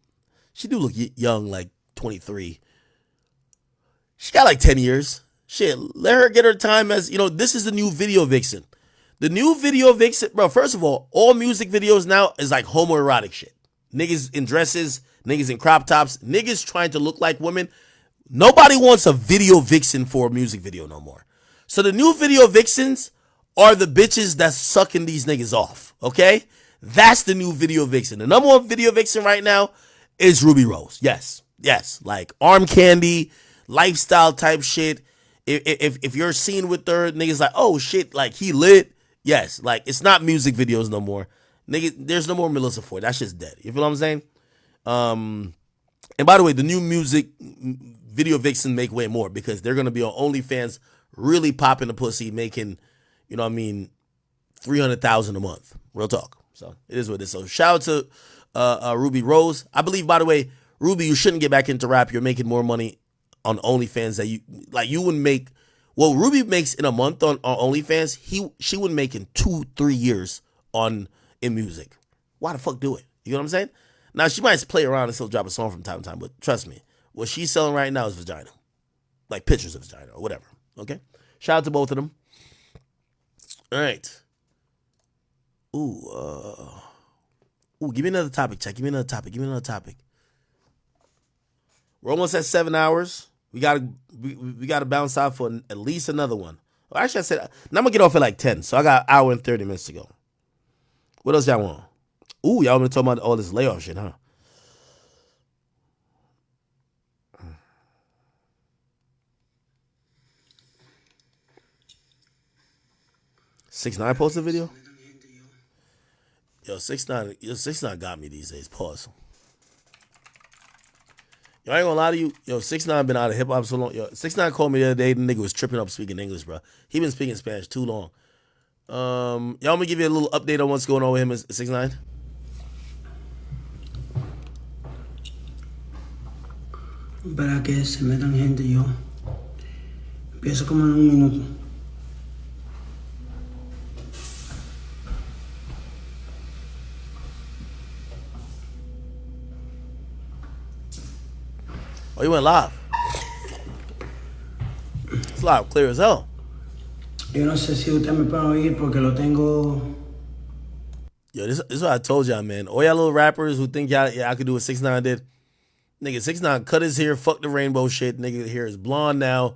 she do look young, like 23. She got like 10 years. Shit, let her get her time as, you know, this is the new video vixen. The new video vixen, bro, first of all music videos now is like homoerotic shit. Niggas in dresses, niggas in crop tops, niggas trying to look like women. Nobody wants a video vixen for a music video no more. So the new video vixens are the bitches that's sucking these niggas off. Okay? That's the new video vixen. The number one video vixen right now is Ruby Rose. Yes. Like arm candy, lifestyle type shit. If you're seen with her, niggas like, oh shit, like he lit. Yes, like it's not music videos no more. Nigga, there's no more Melissa Ford. That shit's dead. You feel what I'm saying? And by the way, the new music video vixen make way more because they're gonna be on OnlyFans, really popping the pussy, making, you know what I mean, 300,000 a month. Real talk. So it is what it is. So shout out to Ruby Rose. I believe, by the way, Ruby, you shouldn't get back into rap. You're making more money on OnlyFans that you wouldn't make. Well, Ruby makes in a month on OnlyFans. She wouldn't make in 2-3 years in music. Why the fuck do it? You know what I'm saying? Now she might play around and still drop a song from time to time, but trust me, what she's selling right now is vagina, like pictures of vagina or whatever. Okay, shout out to both of them. All right. Ooh, give me another topic, Check. Give me another topic. We're almost at 7 hours. We gotta bounce out for at least another one. Well, actually, I said now I'm gonna get off at like 10, so I got an hour and 30 minutes to go. What else y'all want? Ooh, y'all been talking about all this layoff shit, huh? Six Nine posted a video. Yo, 6ix9ine got me these days. Pause. Yo, I ain't gonna lie to you. Yo, 6ix9ine been out of hip hop so long. Yo, 6ix9ine called me the other day. The nigga was tripping up speaking English, bro. He been speaking Spanish too long. Y'all want me to give you a little update on what's going on with him and 6ix9ine? Para que se metan gente yo. Empiezo como en un minuto. Oh, you went live. It's live, clear as hell. Yo no sé si usted me puede oír porque lo tengo. Yo, this is what I told y'all, man. All y'all little rappers who think y'all could do what 6ix9ine did. Nigga, 6ix9ine cut his hair, fuck the rainbow shit. Nigga, hair is blonde now.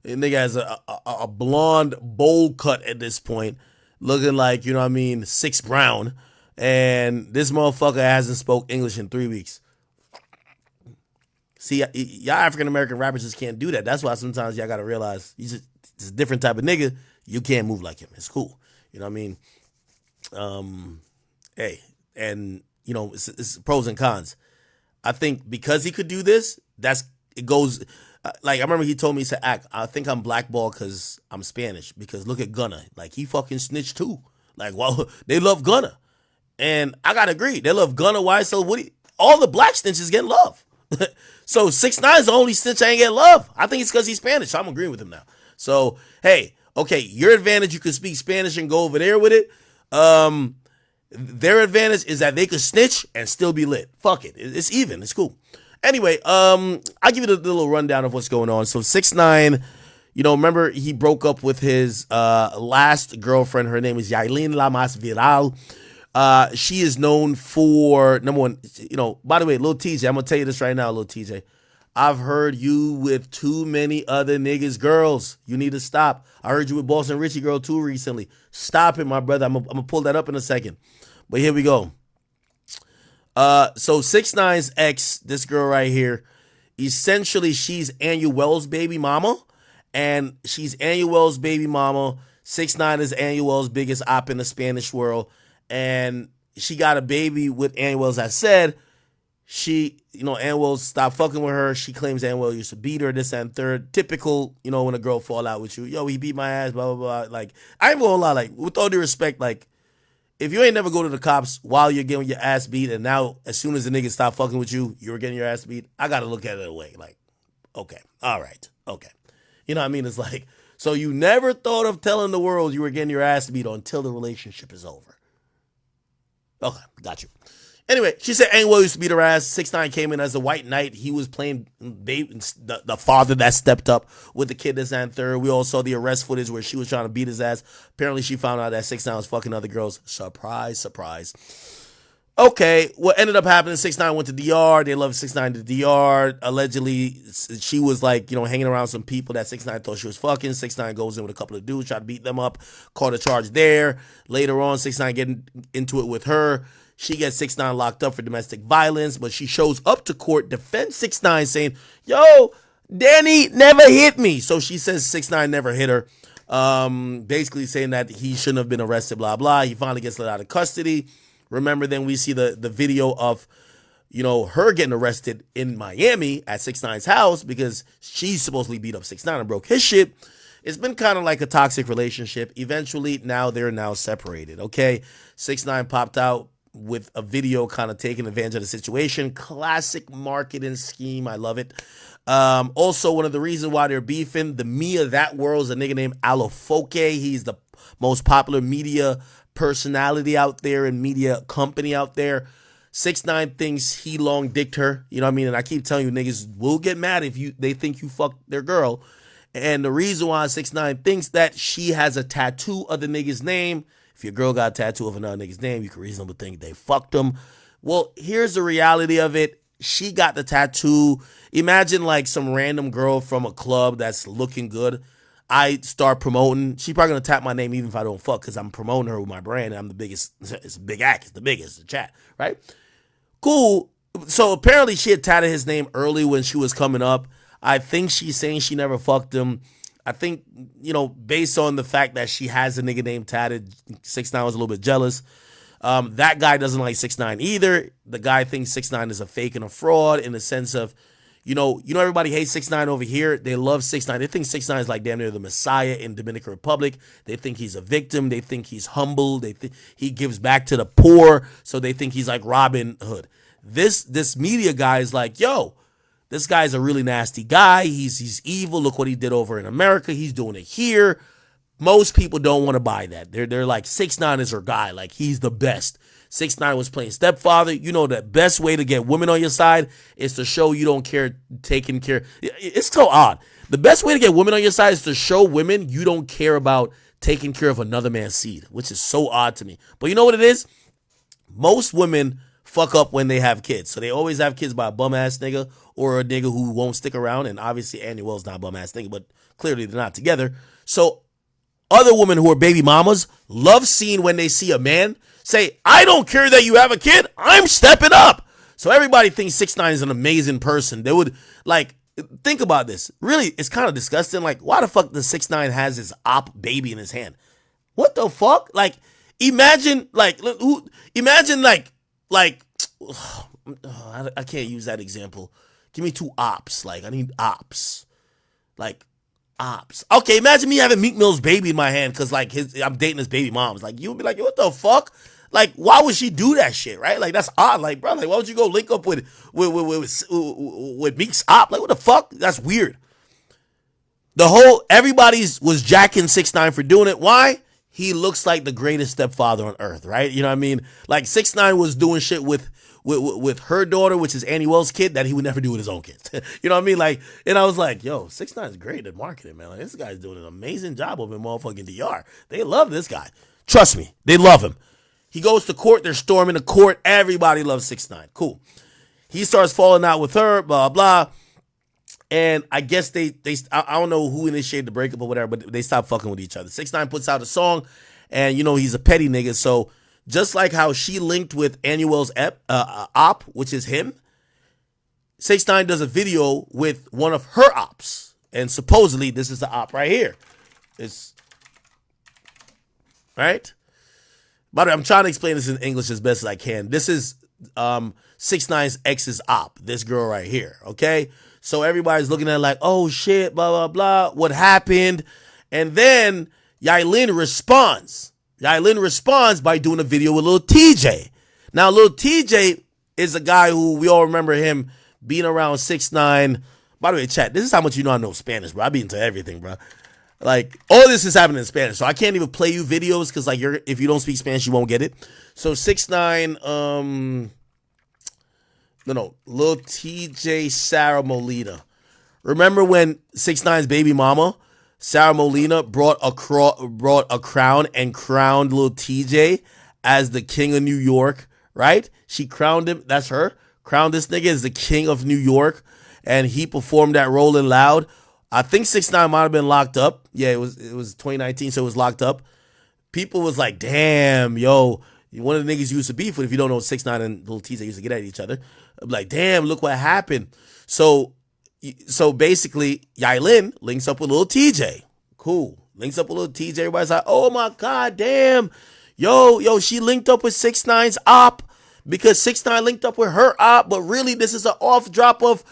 Nigga has a blonde bowl cut at this point, looking like, you know what I mean, 6 Brown. And this motherfucker hasn't spoke English in 3 weeks. See, y'all African American rappers just can't do that. That's why sometimes y'all gotta realize he's a different type of nigga. You can't move like him. It's cool. You know what I mean? Hey, and you know, it's pros and cons. I think because he could do this, it goes. Like I remember he told me to act. I think I'm blackballed because I'm Spanish. Because look at Gunna, like he fucking snitched too. Like, well, they love Gunna, and I gotta agree, they love Gunna. Why? So Woody, all the black snitches get love. So 6ix9ine is the only snitch I ain't get love. I think it's because he's Spanish. So I'm agreeing with him now. So hey, okay, your advantage, you can speak Spanish and go over there with it. Their advantage is that they could snitch and still be lit. Fuck it, it's even. It's cool. Anyway, I'll give you the little rundown of what's going on. So 6ix9ine, you know, remember he broke up with his last girlfriend. Her name is Yailin La Mas Viral. She is known for, number one, you know, by the way, Lil TJ, I'm going to tell you this right now, Lil TJ. I've heard you with too many other niggas' girls. You need to stop. I heard you with Boston Richie girl too recently. Stop it, my brother. I'm going to pull that up in a second. But here we go. So 6ix9ine's ex, this girl right here, essentially she's Annuel's baby mama. And she's Annuel's baby mama. 6ix9ine is Annuel's biggest op in the Spanish world. And she got a baby with Annuel, as I said. She, you know, Annuel stopped fucking with her. She claims Annuel used to beat her, this and third. Typical, you know, when a girl fall out with you. Yo, he beat my ass, blah, blah, blah. Like, I ain't gonna lie, like, with all due respect, like, if you ain't never go to the cops while you're getting your ass beat, and now as soon as the nigga stop fucking with you, you're getting your ass beat, I gotta look at it away. Like, okay, all right, okay. You know what I mean? It's like, so you never thought of telling the world you were getting your ass beat until the relationship is over. Okay, got you. Anyway, she said Annuel used to beat her ass. 6ix9ine came in as a white knight. He was playing the father that stepped up with the kid this and third. We all saw the arrest footage where she was trying to beat his ass. Apparently, she found out that 6ix9ine was fucking other girls. Surprise, surprise. Okay, what ended up happening, 6ix9ine went to DR. They loved 6ix9ine to DR. Allegedly, she was like, hanging around some people that 6ix9ine thought she was fucking. 6ix9ine goes in with a couple of dudes, try to beat them up, caught a charge there. Later on, 6ix9ine getting into it with her. She gets 6ix9ine locked up for domestic violence, but she shows up to court, defends 6ix9ine, saying, yo, Danny never hit me. So she says 6ix9ine never hit her. Basically saying that he shouldn't have been arrested, blah, blah. He finally gets let out of custody. Remember, then we see the video of, her getting arrested in Miami at 6ix9ine's house because she supposedly beat up 6ix9ine and broke his shit. It's been kind of like a toxic relationship. Eventually, they're now separated, okay? 6ix9ine popped out with a video kind of taking advantage of the situation. Classic marketing scheme. I love it. Also, one of the reasons why they're beefing, the me of that world is a nigga named Alofoke. He's the most popular media personality out there and media company out there. 6ix9ine thinks he long dicked her. You know what I mean? And I keep telling you, niggas will get mad if they think you fucked their girl. And the reason why 6ix9ine thinks that, she has a tattoo of the nigga's name. If your girl got a tattoo of another nigga's name, you can reasonably think they fucked him. Well, here's the reality of it. She got the tattoo. Imagine like some random girl from a club that's looking good. I start promoting. She probably gonna tap my name even if I don't fuck, because I'm promoting her with my brand and I'm the biggest. It's a big act. It's the biggest. The chat, right? Cool. So apparently she had tatted his name early when she was coming up. I think she's saying she never fucked him. I think, based on the fact that she has a nigga name tatted, 6ix9ine was a little bit jealous. That guy doesn't like 6ix9ine either. The guy thinks 6ix9ine is a fake and a fraud in the sense of, everybody hates 6ix9ine over here. They love 6ix9ine. They think 6ix9ine is like damn near the Messiah in Dominican Republic. They think he's a victim. They think he's humble. They think he gives back to the poor. So they think he's like Robin Hood. This media guy is like, yo, this guy's a really nasty guy. He's evil. Look what he did over in America. He's doing it here. Most people don't want to buy that. They're like, 6ix9ine is her guy. Like, he's the best. 6ix9ine was playing stepfather. The best way to get women on your side is to show you don't care taking care. It's so odd. The best way to get women on your side is to show women you don't care about taking care of another man's seed, which is so odd to me. But you know what it is? Most women fuck up when they have kids. So they always have kids by a bum-ass nigga or a nigga who won't stick around. And obviously, Annie Wells not a bum-ass nigga, but clearly they're not together. So other women who are baby mamas love seeing when they see a man say, I don't care that you have a kid, I'm stepping up. So everybody thinks 6ix9ine is an amazing person. They would, think about this. Really, it's kind of disgusting. Like, why the fuck does 6ix9ine has his op baby in his hand? What the fuck? Like, imagine, I can't use that example. Give me two ops. Like, I need ops. Like, ops. Okay, imagine me having Meek Mill's baby in my hand because I'm dating his baby moms. Like, you'd be like, what the fuck? Like, why would she do that shit, right? Like, that's odd. Like, bro, why would you go link up with Meek's op? Like, what the fuck? That's weird. Everybody's was jacking 6ix9ine for doing it. Why? He looks like the greatest stepfather on earth, right? You know what I mean? Like, 6ix9ine was doing shit with her daughter, which is Annie Wells' kid, that he would never do with his own kids. You know what I mean? Like, and I was like, yo, 6ix9ine is great at marketing, man. Like, this guy's doing an amazing job of in motherfucking DR. They love this guy. Trust me, they love him. He goes to court. They're storming the court. Everybody loves 6ix9ine. Cool. He starts falling out with her, blah, blah. And I guess I don't know who initiated the breakup or whatever, but they stopped fucking with each other. 6ix9ine puts out a song, and he's a petty nigga. So just like how she linked with Annie Wells' op, which is him, 6ix9ine does a video with one of her ops. And supposedly this is the op right here. It's right. By the way, I'm trying to explain this in English as best as I can. This is 6ix9ine's ex's op, this girl right here, okay? So everybody's looking at it like, oh shit, blah, blah, blah, what happened? And then Yailin responds. Yailin responds by doing a video with Lil TJ. Now, Lil TJ is a guy who we all remember him being around 6ix9ine. By the way, chat, this is how much I know Spanish, bro. I be into everything, bro. Like, all this is happening in Spanish, so I can't even play you videos because, if you don't speak Spanish, you won't get it. So 6ix9ine, Lil TJ, Sarah Molina. Remember when 6ix9ine's baby mama, Sarah Molina, brought a crown and crowned Lil TJ as the king of New York right? She crowned him. That's her. Crowned this nigga as the king of New York, and he performed that Rolling Loud. I think 6ix9ine might have been locked up. Yeah, it was 2019, so it was locked up. People was like, damn, yo, one of the niggas you used to beef with, if you don't know, 6ix9ine and Lil Tjay used to get at each other. I'm like, damn, look what happened. So basically, Yailin links up with Lil Tjay. Cool. Links up with Lil Tjay. Everybody's like, oh my God, damn. Yo, she linked up with 6ix9ine's op because 6ix9ine linked up with her op, but really this is an off drop of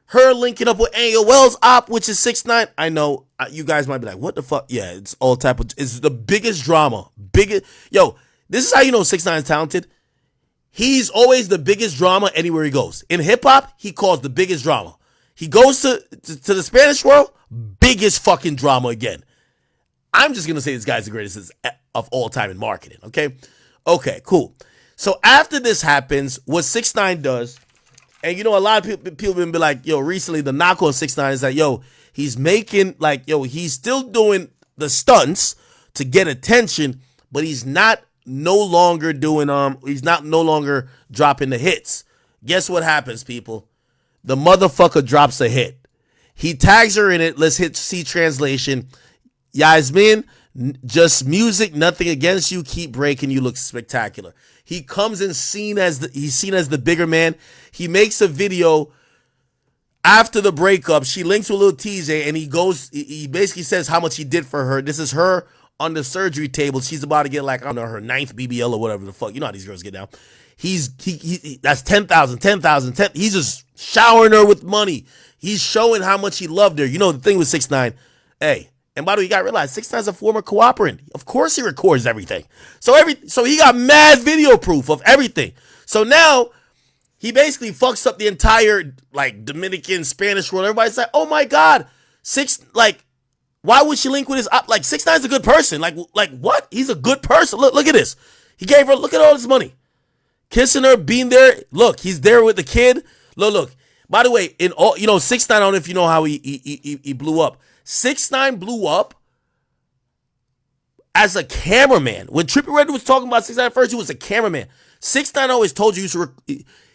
her linking up with AOL's op, which is 6ix9ine. I know you guys might be like, what the fuck? Yeah, it's all type of, it's the biggest drama. Yo, this is how you know 6ix9ine's talented. He's always the biggest drama anywhere he goes. In hip hop, he caused the biggest drama. He goes to the Spanish world, biggest fucking drama again. I'm just going to say this guy's the greatest of all time in marketing, okay? Okay, cool. So after this happens, what 6ix9ine does, and you know, a lot of people been be like, yo, recently the knock on 6ix9ine is that, yo, he's making, like, yo, he's still doing the stunts to get attention, but he's not no longer doing, he's not no longer dropping the hits. Guess what happens, people? The motherfucker drops a hit. He tags her in it. Let's hit see translation. Yasmin, just music, nothing against you. Keep breaking. You look spectacular. He comes in he's seen as the bigger man. He makes a video after the breakup. She links with Lil Tjay and he basically says how much he did for her. This is her on the surgery table. She's about to get like, I don't know, her 9th BBL or whatever the fuck. You know how these girls get down. That's 10,000. He's just showering her with money. He's showing how much he loved her. You know, the thing with 6ix9ine, hey, and by the way, you gotta realize 6ix9ine's a former cooperant. Of course he records everything. So he got mad video proof of everything. So now he basically fucks up the entire like Dominican Spanish world. Everybody's like, oh my God, why would she link with his like 6ix9ine's a good person? Like what? He's a good person. Look at this. He gave her, look at all this money. Kissing her, being there. Look, he's there with the kid. Look. By the way, in all, you know, 6ix9ine, I don't know if you know how he blew up. 6ix9ine blew up as a cameraman. When Trippie Redd was talking about 6ix9ine first, he was a cameraman. 6ix9ine always told you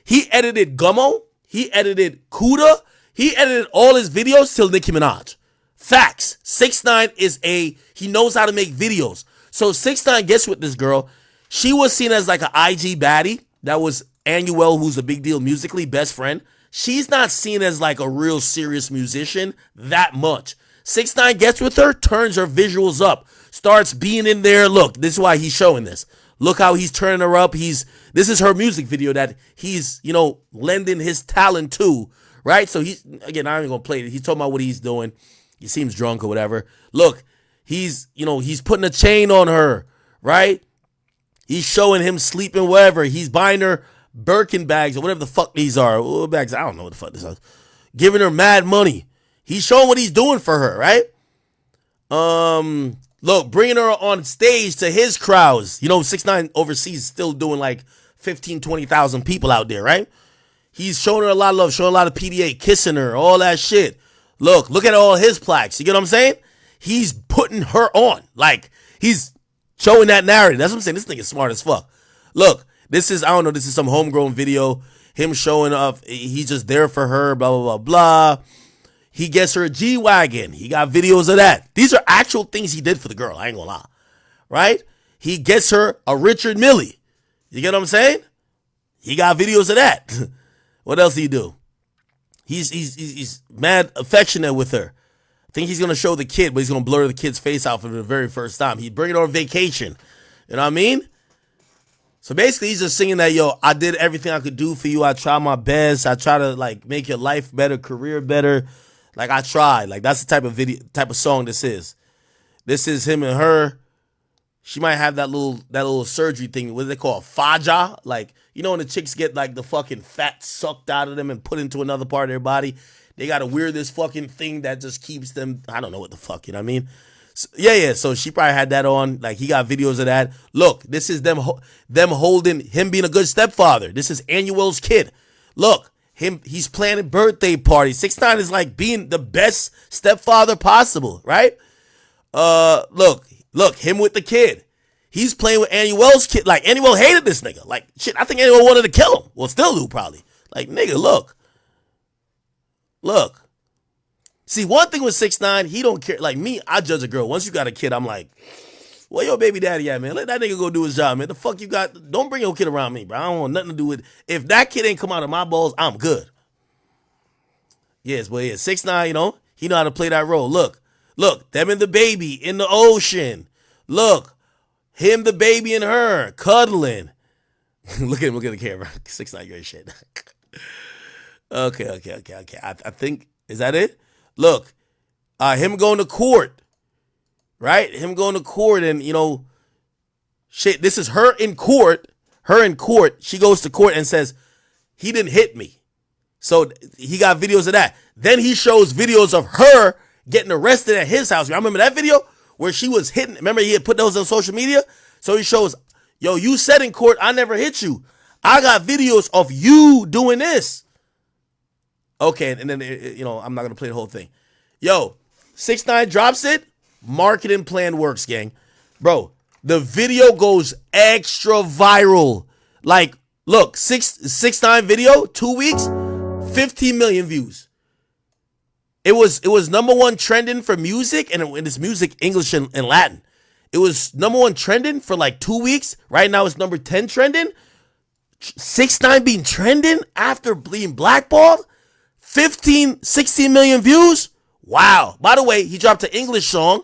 he edited Gummo, he edited Kuda, he edited all his videos till Nicki Minaj. Facts. 6ix9ine he knows how to make videos. So 6ix9ine gets with this girl. She was seen as like an IG baddie. That was Annuel, who's a big deal musically, best friend. She's not seen as like a real serious musician that much. 6ix9ine gets with her, turns her visuals up, starts being in there. Look, this is why he's showing this. Look how he's turning her up. This is her music video that he's, you know, lending his talent to, right? So he's, again, I'm not even gonna play it. He's talking about what he's doing. He seems drunk or whatever. Look, he's putting a chain on her, right? He's showing him sleeping wherever. He's buying her Birkin bags or whatever the fuck these are. What bags? I don't know what the fuck this is. Giving her mad money. He's showing what he's doing for her, right? Look, bringing her on stage to his crowds. You know, 6ix9ine overseas still doing like 15, 20,000 people out there, right? He's showing her a lot of love, showing a lot of PDA, kissing her, all that shit. Look at all his plaques. You get what I'm saying? He's putting her on. Like, he's showing that narrative. That's what I'm saying. This nigga's smart as fuck. Look, this is some homegrown video. Him showing up. He's just there for her, blah, blah, blah, blah. He gets her a G-Wagon. He got videos of that. These are actual things he did for the girl. I ain't gonna lie. Right? He gets her a Richard Mille. You get what I'm saying? He got videos of that. What else did he do? He's mad affectionate with her. I think he's gonna show the kid, but he's gonna blur the kid's face out for the very first time. He's bringing her on vacation. You know what I mean? So basically, he's just singing that, yo, I did everything I could do for you. I tried my best. I try to like make your life better, career better. Like I tried. Like that's the type of song this is. This is him and her. She might have that little surgery thing. What do they call it? Faja? Like, you know when the chicks get like the fucking fat sucked out of them and put into another part of their body? They gotta wear this fucking thing that just keeps them, I don't know what the fuck, you know what I mean? So, yeah. So she probably had that on. Like he got videos of that. Look, this is them holding him being a good stepfather. This is Annuel's kid. Look, he's planning birthday parties. 6ix9ine is like being the best stepfather possible, right? Look, him with the kid. He's playing with Annie Wells' kid. Like, Annie Wells hated this nigga. Like, shit, I think Annie Wells wanted to kill him. Well, still do, probably. Like, nigga, look. See, one thing with 6ix9ine, he don't care. Like me, I judge a girl. Once you got a kid, I'm like, where your baby daddy at, man? Let that nigga go do his job, man. The fuck you got? Don't bring your kid around me, bro. I don't want nothing to do with. If that kid ain't come out of my balls, I'm good. Yes, but yeah, 6ix9ine, he know how to play that role. Look, them and the baby in the ocean. Look, him, the baby, and her cuddling. Look at the camera. 6ix9ine, great shit. Okay. I think, is that it? Look, him going to court, right? Him going to court, and shit. This is her in court. She goes to court and says he didn't hit me. So he got videos of that. Then he shows videos of her getting arrested at his house. I remember that video where she was hitting. Remember he had put those on social media? So he shows, yo, you said in court, I never hit you. I got videos of you doing this. Okay, and then, I'm not going to play the whole thing. Yo, 6ix9ine drops it. Marketing plan works, gang. Bro, the video goes extra viral. Like, look, 6ix9ine video, 2 weeks, 15 million views. It was number one trending for music, and it's music, English, and Latin. It was number one trending for like 2 weeks. Right now it's number 10 trending. 6ix9ine being trending after being blackballed. 16 million views. Wow. By the way, he dropped an English song.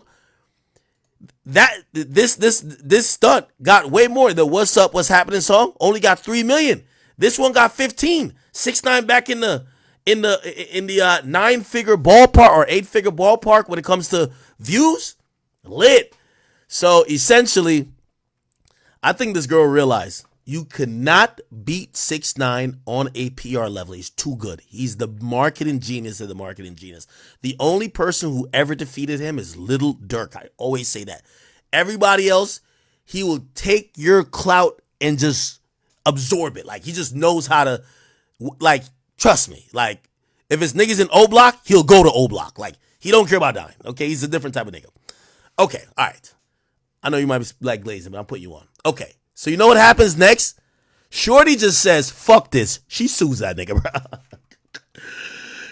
This stunt got way more. The What's Up, What's Happening song only got 3 million. This one got 15. 6ix9ine back in the 9-figure ballpark or 8-figure ballpark when it comes to views. Lit. So essentially, I think this girl realized you could not beat 6ix9ine on a PR level. He's too good. He's the marketing genius of the marketing genius. The only person who ever defeated him is Little Durk. I always say that. Everybody else, he will take your clout and just absorb it. Like, he just knows how to, like, trust me. Like, if it's niggas in O Block, he'll go to O Block. Like, he don't care about dying. Okay, he's a different type of nigga. Okay, all right. I know you might be like glazing, but I'm putting you on. Okay. So you know what happens next? Shorty just says, fuck this. She sues that nigga, bro.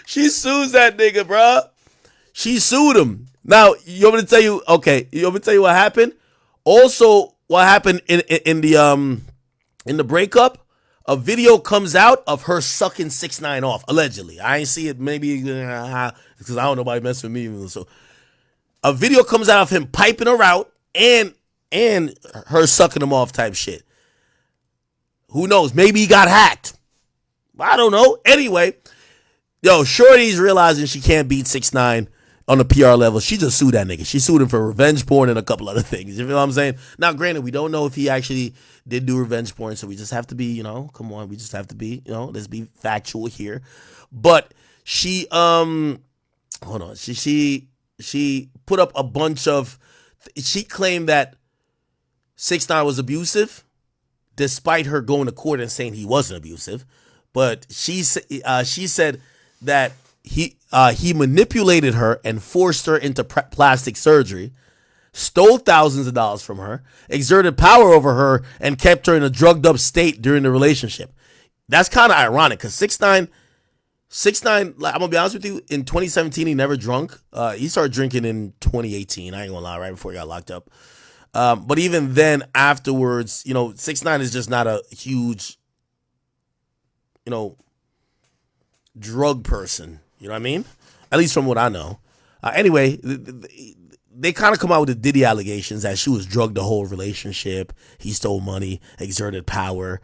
She sues that nigga, bro. She sued him. Now, you want me to tell you, okay, you want me to tell you what happened? Also, what happened in the breakup, a video comes out of her sucking 6ix9ine off, allegedly. I ain't see it, maybe, because I don't know nobody mess with me. So a video comes out of him piping her out and her sucking him off type shit. Who knows? Maybe he got hacked. I don't know. Anyway, yo, Shorty's realizing she can't beat 6ix9ine on the PR level. She just sued that nigga. She sued him for revenge porn and a couple other things. You feel what I'm saying? Now, granted, we don't know if he actually did do revenge porn, so we just have to be, come on, we just have to be, let's be factual here. But she, hold on, she put up a bunch of, she claimed that 6ix9ine was abusive, despite her going to court and saying he wasn't abusive. But she said that he manipulated her and forced her into plastic surgery, stole thousands of dollars from her, exerted power over her, and kept her in a drugged up state during the relationship. That's kind of ironic because 6ix9ine, I'm going to be honest with you, in 2017, he never drunk. He started drinking in 2018. I ain't going to lie, right before he got locked up. But even then, afterwards, 6ix9ine is just not a huge, drug person. You know what I mean? At least from what I know. Anyway, they kind of come out with the Diddy allegations that she was drugged the whole relationship. He stole money, exerted power,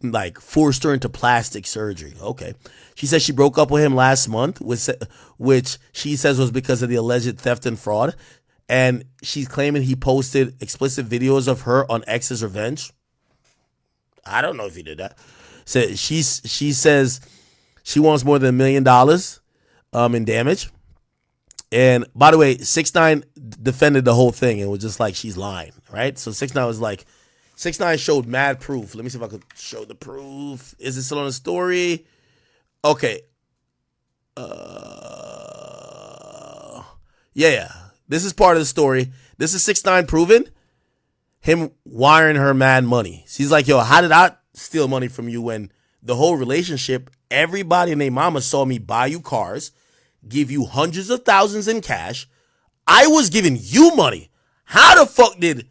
like forced her into plastic surgery. Okay. She says she broke up with him last month, which she says was because of the alleged theft and fraud. And she's claiming he posted explicit videos of her on X's revenge. I don't know if he did that. So she says she wants more than $1 million in damage. And by the way, 6ix9ine defended the whole thing and was just like, she's lying, right? So 6ix9ine was like, 6ix9ine showed mad proof. Let me see if I could show the proof. Is it still on the story? Okay. Yeah. This is part of the story. This is 6ix9ine proven. him wiring her mad money. She's like, yo, how did I steal money from you when the whole relationship, everybody and their mama saw me buy you cars, give you hundreds of thousands in cash. I was giving you money. How the fuck did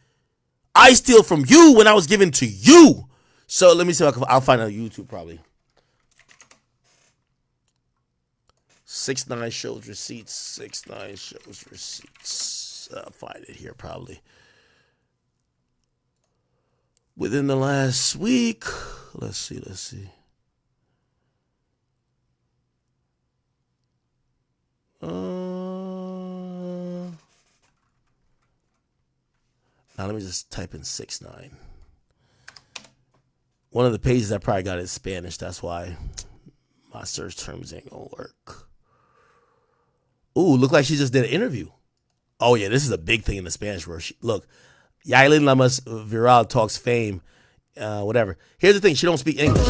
I steal from you when I was giving to you? So let me see if I'll find it on YouTube probably. 6ix9ine shows receipts. 6ix9ine shows receipts. I'll find it here probably. Within the last week. Let's see. Now let me just type in 6ix9ine. One of the pages I probably got in Spanish. That's why my search terms ain't gonna work. Ooh, look like she just did an interview. Oh yeah, this is a big thing in the Spanish world. Look, Yailin Lamas Viral talks fame, whatever. Here's the thing, she don't speak English.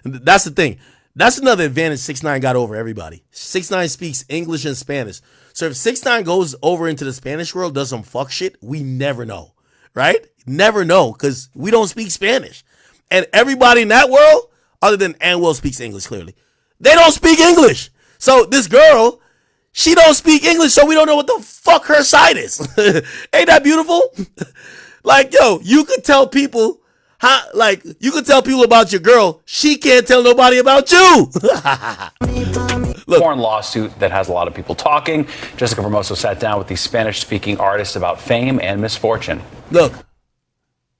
That's the thing. That's another advantage 6ix9ine got over everybody. 6ix9ine speaks English and Spanish. So if 6ix9ine goes over into the Spanish world, does some fuck shit, we never know, right? Never know, because we don't speak Spanish. And everybody in that world, other than Anwell speaks English, clearly, they don't speak English. So this girl, she don't speak English, so we don't know what the fuck her side is. Ain't that beautiful? Like, yo, you could tell people about your girl. She can't tell nobody about you. Foreign lawsuit that has a lot of people talking. Jessica Formoso sat down with the Spanish-speaking artist about fame and misfortune. Look.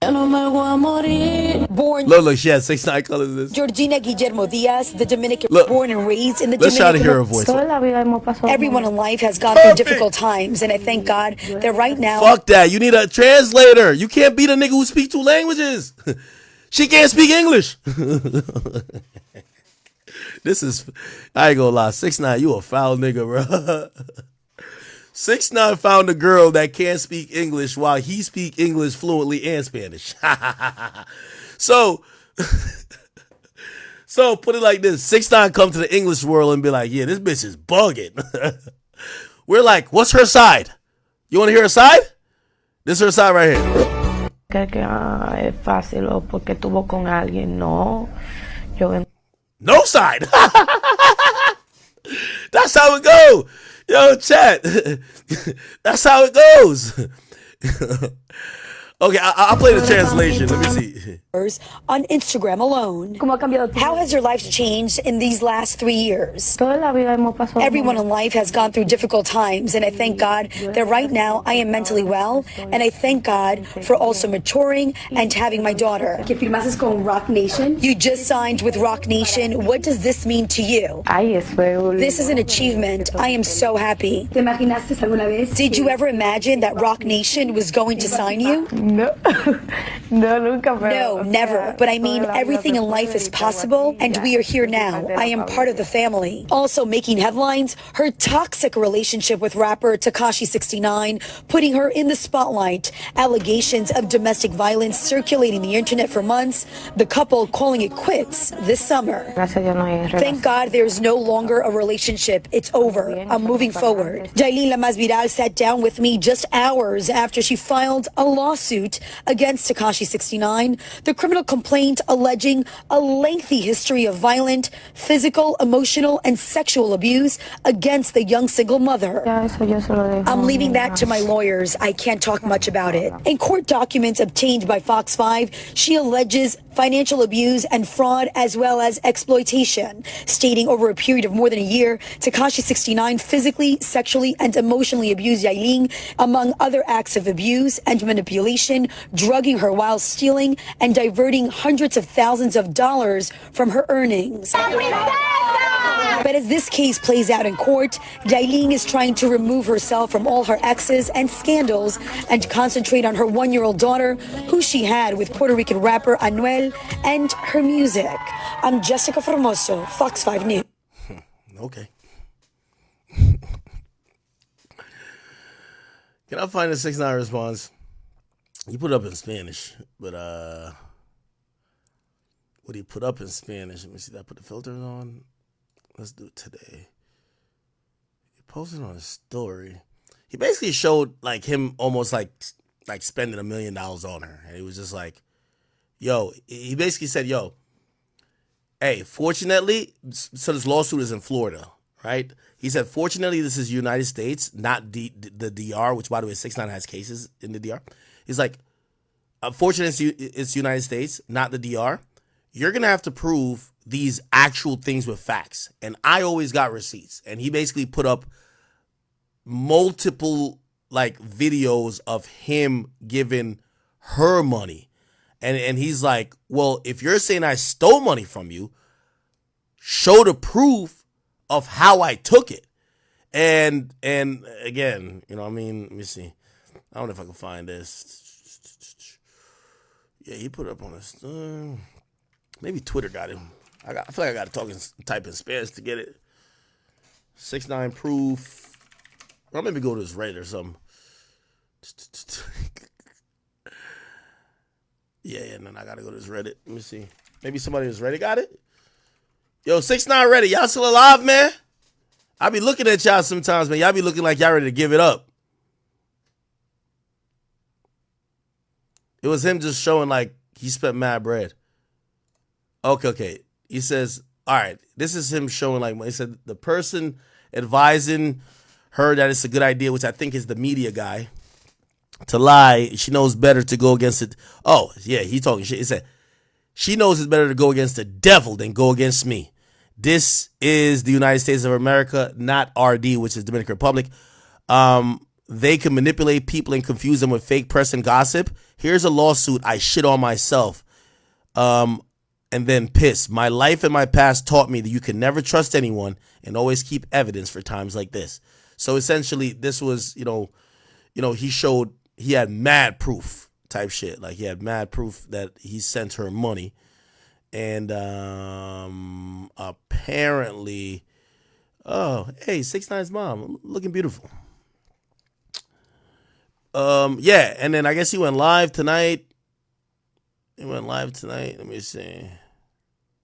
Born Look, she has 6ix9ine colors in this. Georgina Guillermo Diaz, the Dominican, born and raised in the Let's try to Dominican. hear her voice. Everyone in life has gone through difficult times, and I thank God that right now. Fuck that. You need a translator. You can't beat a nigga who speaks 2 languages. She can't speak English. This is, I ain't gonna lie. 6ix9ine, you a foul nigga, bro. 6ix9ine found a girl that can't speak English while he speak English fluently and Spanish. So put it like this. 6ix9ine come to the English world and be like, yeah, this bitch is bugging. We're like, what's her side? You want to hear her side? This is her side right here. Es fácil o porque tuvo con alguien, no. No side. That's how it go. Yo, chat. That's how it goes. Okay, I'll play the translation. Let me see. On Instagram alone. How has your life changed in these last 3 years? Everyone in life has gone through difficult times, and I thank God that right now I am mentally well, and I thank God for also maturing and having my daughter. You just signed with Rock Nation. What does this mean to you? This is an achievement. I am so happy. Did you ever imagine that Rock Nation was going to sign you? No, nunca. No, never. But I mean, everything in life is possible, and we are here now. I am part of the family. Also making headlines, her toxic relationship with rapper Tekashi 69, putting her in the spotlight. Allegations of domestic violence circulating the internet for months. The couple calling it quits this summer. Thank God there's no longer a relationship. It's over. I'm moving forward. Jailin La Más Viral sat down with me just hours after she filed a lawsuit against Tekashi 69, the criminal complaint alleging a lengthy history of violent, physical, emotional, and sexual abuse against the young single mother. I'm leaving that to my lawyers. I can't talk much about it. In court documents obtained by Fox 5, she alleges financial abuse and fraud as well as exploitation, stating over a period of more than a year, Tekashi 69 physically, sexually, and emotionally abused Yailin, among other acts of abuse and manipulation, drugging her while stealing and diverting hundreds of thousands of dollars from her earnings. But as this case plays out in court, Yailin is trying to remove herself from all her exes and scandals and concentrate on her 1-year-old daughter, who she had with Puerto Rican rapper Anuel, and her music. I'm Jessica Formoso, Fox 5 News. Okay. Can I find a 6ix9ine response? He put up in Spanish, but what he put up in Spanish? Let me see. Did I put the filters on? Let's do it today. He posted on his story. He basically showed like him almost like like spending $1 million on her. And he was just like, yo, he basically said, yo, hey, fortunately, so this lawsuit is in Florida, right? He said, fortunately, this is United States, not the DR, which, by the way, 6ix9ine has cases in the DR. He's like, unfortunately, it's United States, not the DR. You're going to have to prove these actual things with facts. And I always got receipts. And he basically put up multiple like videos of him giving her money. And he's like, well, if you're saying I stole money from you, show the proof of how I took it. And again, you know what I mean? Let me see. I don't know if I can find this. Yeah, he put it up on his... maybe Twitter got him. I feel like I got to type in Spanish to get it. 6ix9ine proof. Or maybe go to his Reddit or something. Yeah, and then I gotta go to his Reddit. Let me see. Maybe somebody who's Reddit got it. Yo, 6ix9ine Reddit, y'all still alive, man? I be looking at y'all sometimes, man. Y'all be looking like y'all ready to give it up. It was him just showing like he spent mad bread. Okay. He says, all right, this is him showing like, he said the person advising her that it's a good idea, which I think is the media guy, to lie. She knows better to go against it. Oh, yeah, he talking shit. He said, she knows it's better to go against the devil than go against me. This is the United States of America, not RD, which is Dominican Republic. They can manipulate people and confuse them with fake press and gossip. Here's a lawsuit I shit on myself. And then piss. My life and my past taught me that you can never trust anyone and always keep evidence for times like this. So essentially, this was, he showed he had mad proof type shit. Like he had mad proof that he sent her money. And apparently, oh, hey, 6ix9ine's mom looking beautiful. Yeah, and then I guess he went live tonight. Let me see.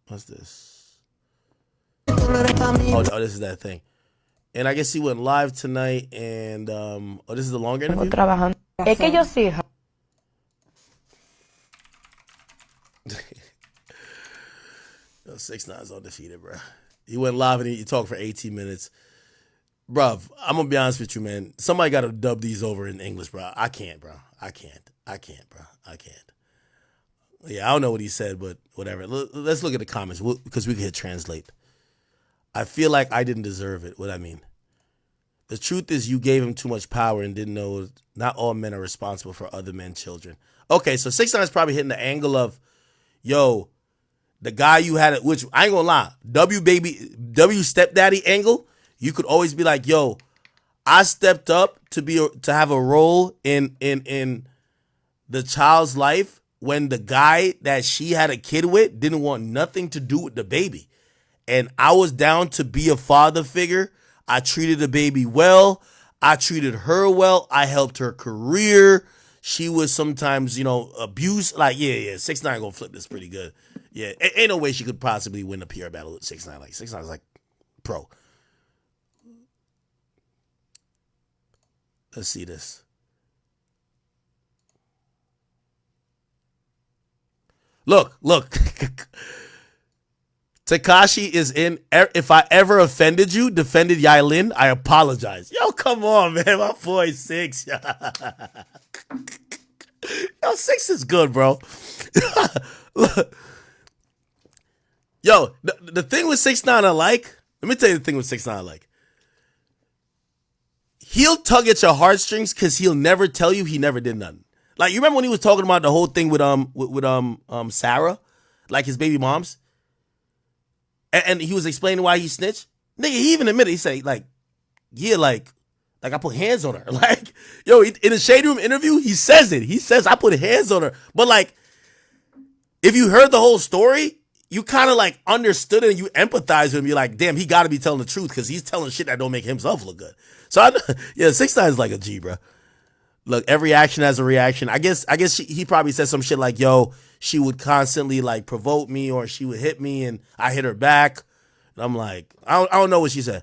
What's this? Oh, this is that thing. And I guess he went live tonight, and this is the longer interview. Es que yo sí. 6ix9ine's undefeated, bro. He went live and he talked for 18 minutes. Bruv, I'm going to be honest with you, man. Somebody got to dub these over in English, bro. I can't, bro. I can't, bro. I can't. Yeah, I don't know what he said, but whatever. Let's look at the comments because we can hit translate. I feel like I didn't deserve it. What I mean? The truth is you gave him too much power and didn't know not all men are responsible for other men's children. Okay, so 6ix9ine's probably hitting the angle of, yo, the guy you had, which I ain't gonna lie, W stepdaddy angle, you could always be like, yo, I stepped up to have a role in the child's life when the guy that she had a kid with didn't want nothing to do with the baby. And I was down to be a father figure. I treated the baby well. I treated her well. I helped her career. She was sometimes, abused. Like, yeah, 6ix9ine gonna flip this pretty good. Yeah, ain't no way she could possibly win a PR battle with 6ix9ine. Like, 6ix9ine's like pro. Let's see this. Look. Tekashi is in. If I ever offended you, defended Yailin, I apologize. Yo, come on, man. My boy 6. Yo, 6 is good, bro. Look. Yo, the thing with 6ix9ine I like, let me tell you the thing with 6ix9ine I like. He'll tug at your heartstrings because he'll never tell you he never did nothing. Like, you remember when he was talking about the whole thing with Sarah, like his baby moms, and he was explaining why he snitched. Nigga, he even admitted, he said, like, yeah, like I put hands on her. Like, yo, in a Shade Room interview, he says it. He says I put hands on her. But like, if you heard the whole story, you kind of like understood it and you empathize with him. You're like, damn, he got to be telling the truth because he's telling shit that don't make himself look good. So, 6ix9ine is like a G, bro. Look, every action has a reaction. I guess he probably said some shit like, yo, she would constantly like provoke me or she would hit me and I hit her back. And I'm like, I don't know what she said.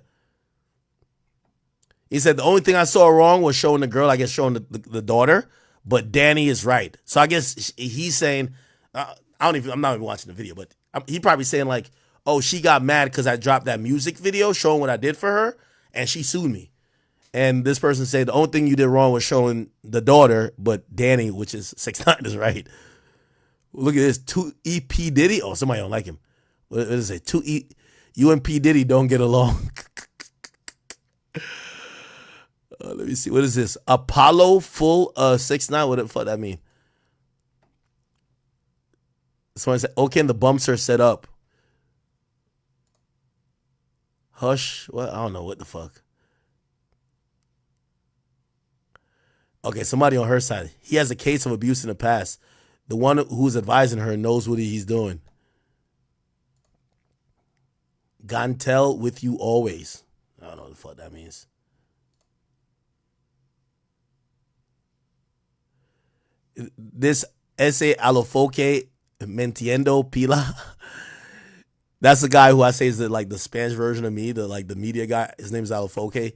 He said the only thing I saw wrong was showing the girl, I guess showing the daughter. But Danny is right. So I guess he's saying, I'm not even watching the video, but he probably saying like, oh, she got mad because I dropped that music video showing what I did for her, and she sued me. And this person said the only thing you did wrong was showing the daughter, but Danny, which is 6ix9ine, is right. Look at this. 2 P Diddy. Oh, somebody don't like him. What is it? You and P Diddy don't get along. Let me see. What is this? Apollo full 6ix9ine. What the fuck that mean? Someone said, okay, and the bumps are set up. Hush. What? I don't know what the fuck. Okay, somebody on her side. He has a case of abuse in the past. The one who's advising her knows what he's doing. Gantel with you always. I don't know what the fuck that means. This ese alofoque mentiendo pila. That's the guy who I say is the Spanish version of me, the media guy. His name is Alofoque.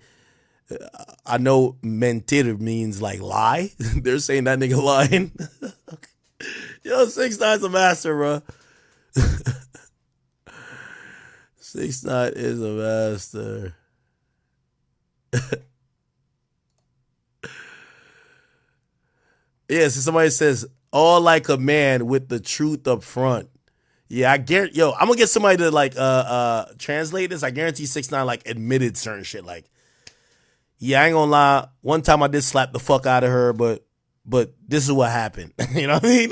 I know mentir means like lie. They're saying that nigga lying. Yo, 6ix9ine's a master, bro. 6ix9ine is a master. Yeah, so somebody says, all like a man with the truth up front. Yeah, I guarantee. Yo, I'm gonna get somebody to translate this. I guarantee 6ix9ine admitted certain shit. Yeah, I ain't gonna lie. One time I did slap the fuck out of her, but this is what happened. You know what I mean?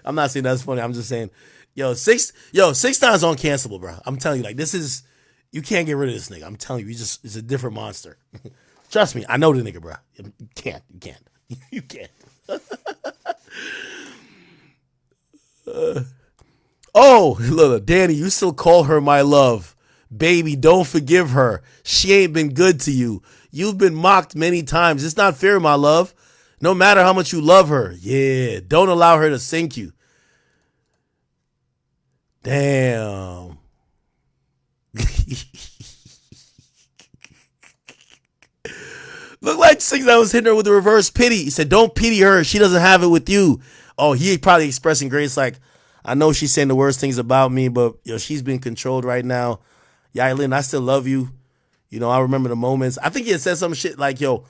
I'm not saying that's funny. I'm just saying, 6ix9ine's uncancelable, bro. I'm telling you, this is, you can't get rid of this nigga. I'm telling you, it's a different monster. Trust me, I know the nigga, bro. You can't. You can't. Oh, look, Danny, you still call her my love. Baby, don't forgive her. She ain't been good to you. You've been mocked many times. It's not fair, my love. No matter how much you love her. Yeah, don't allow her to sink you. Damn. Look like 6ix9ine was hitting her with a reverse pity. He said, don't pity her. She doesn't have it with you. Oh, he probably expressing grace I know she's saying the worst things about me, but she's being controlled right now. Yailin, I still love you. I remember the moments. I think he had said some shit the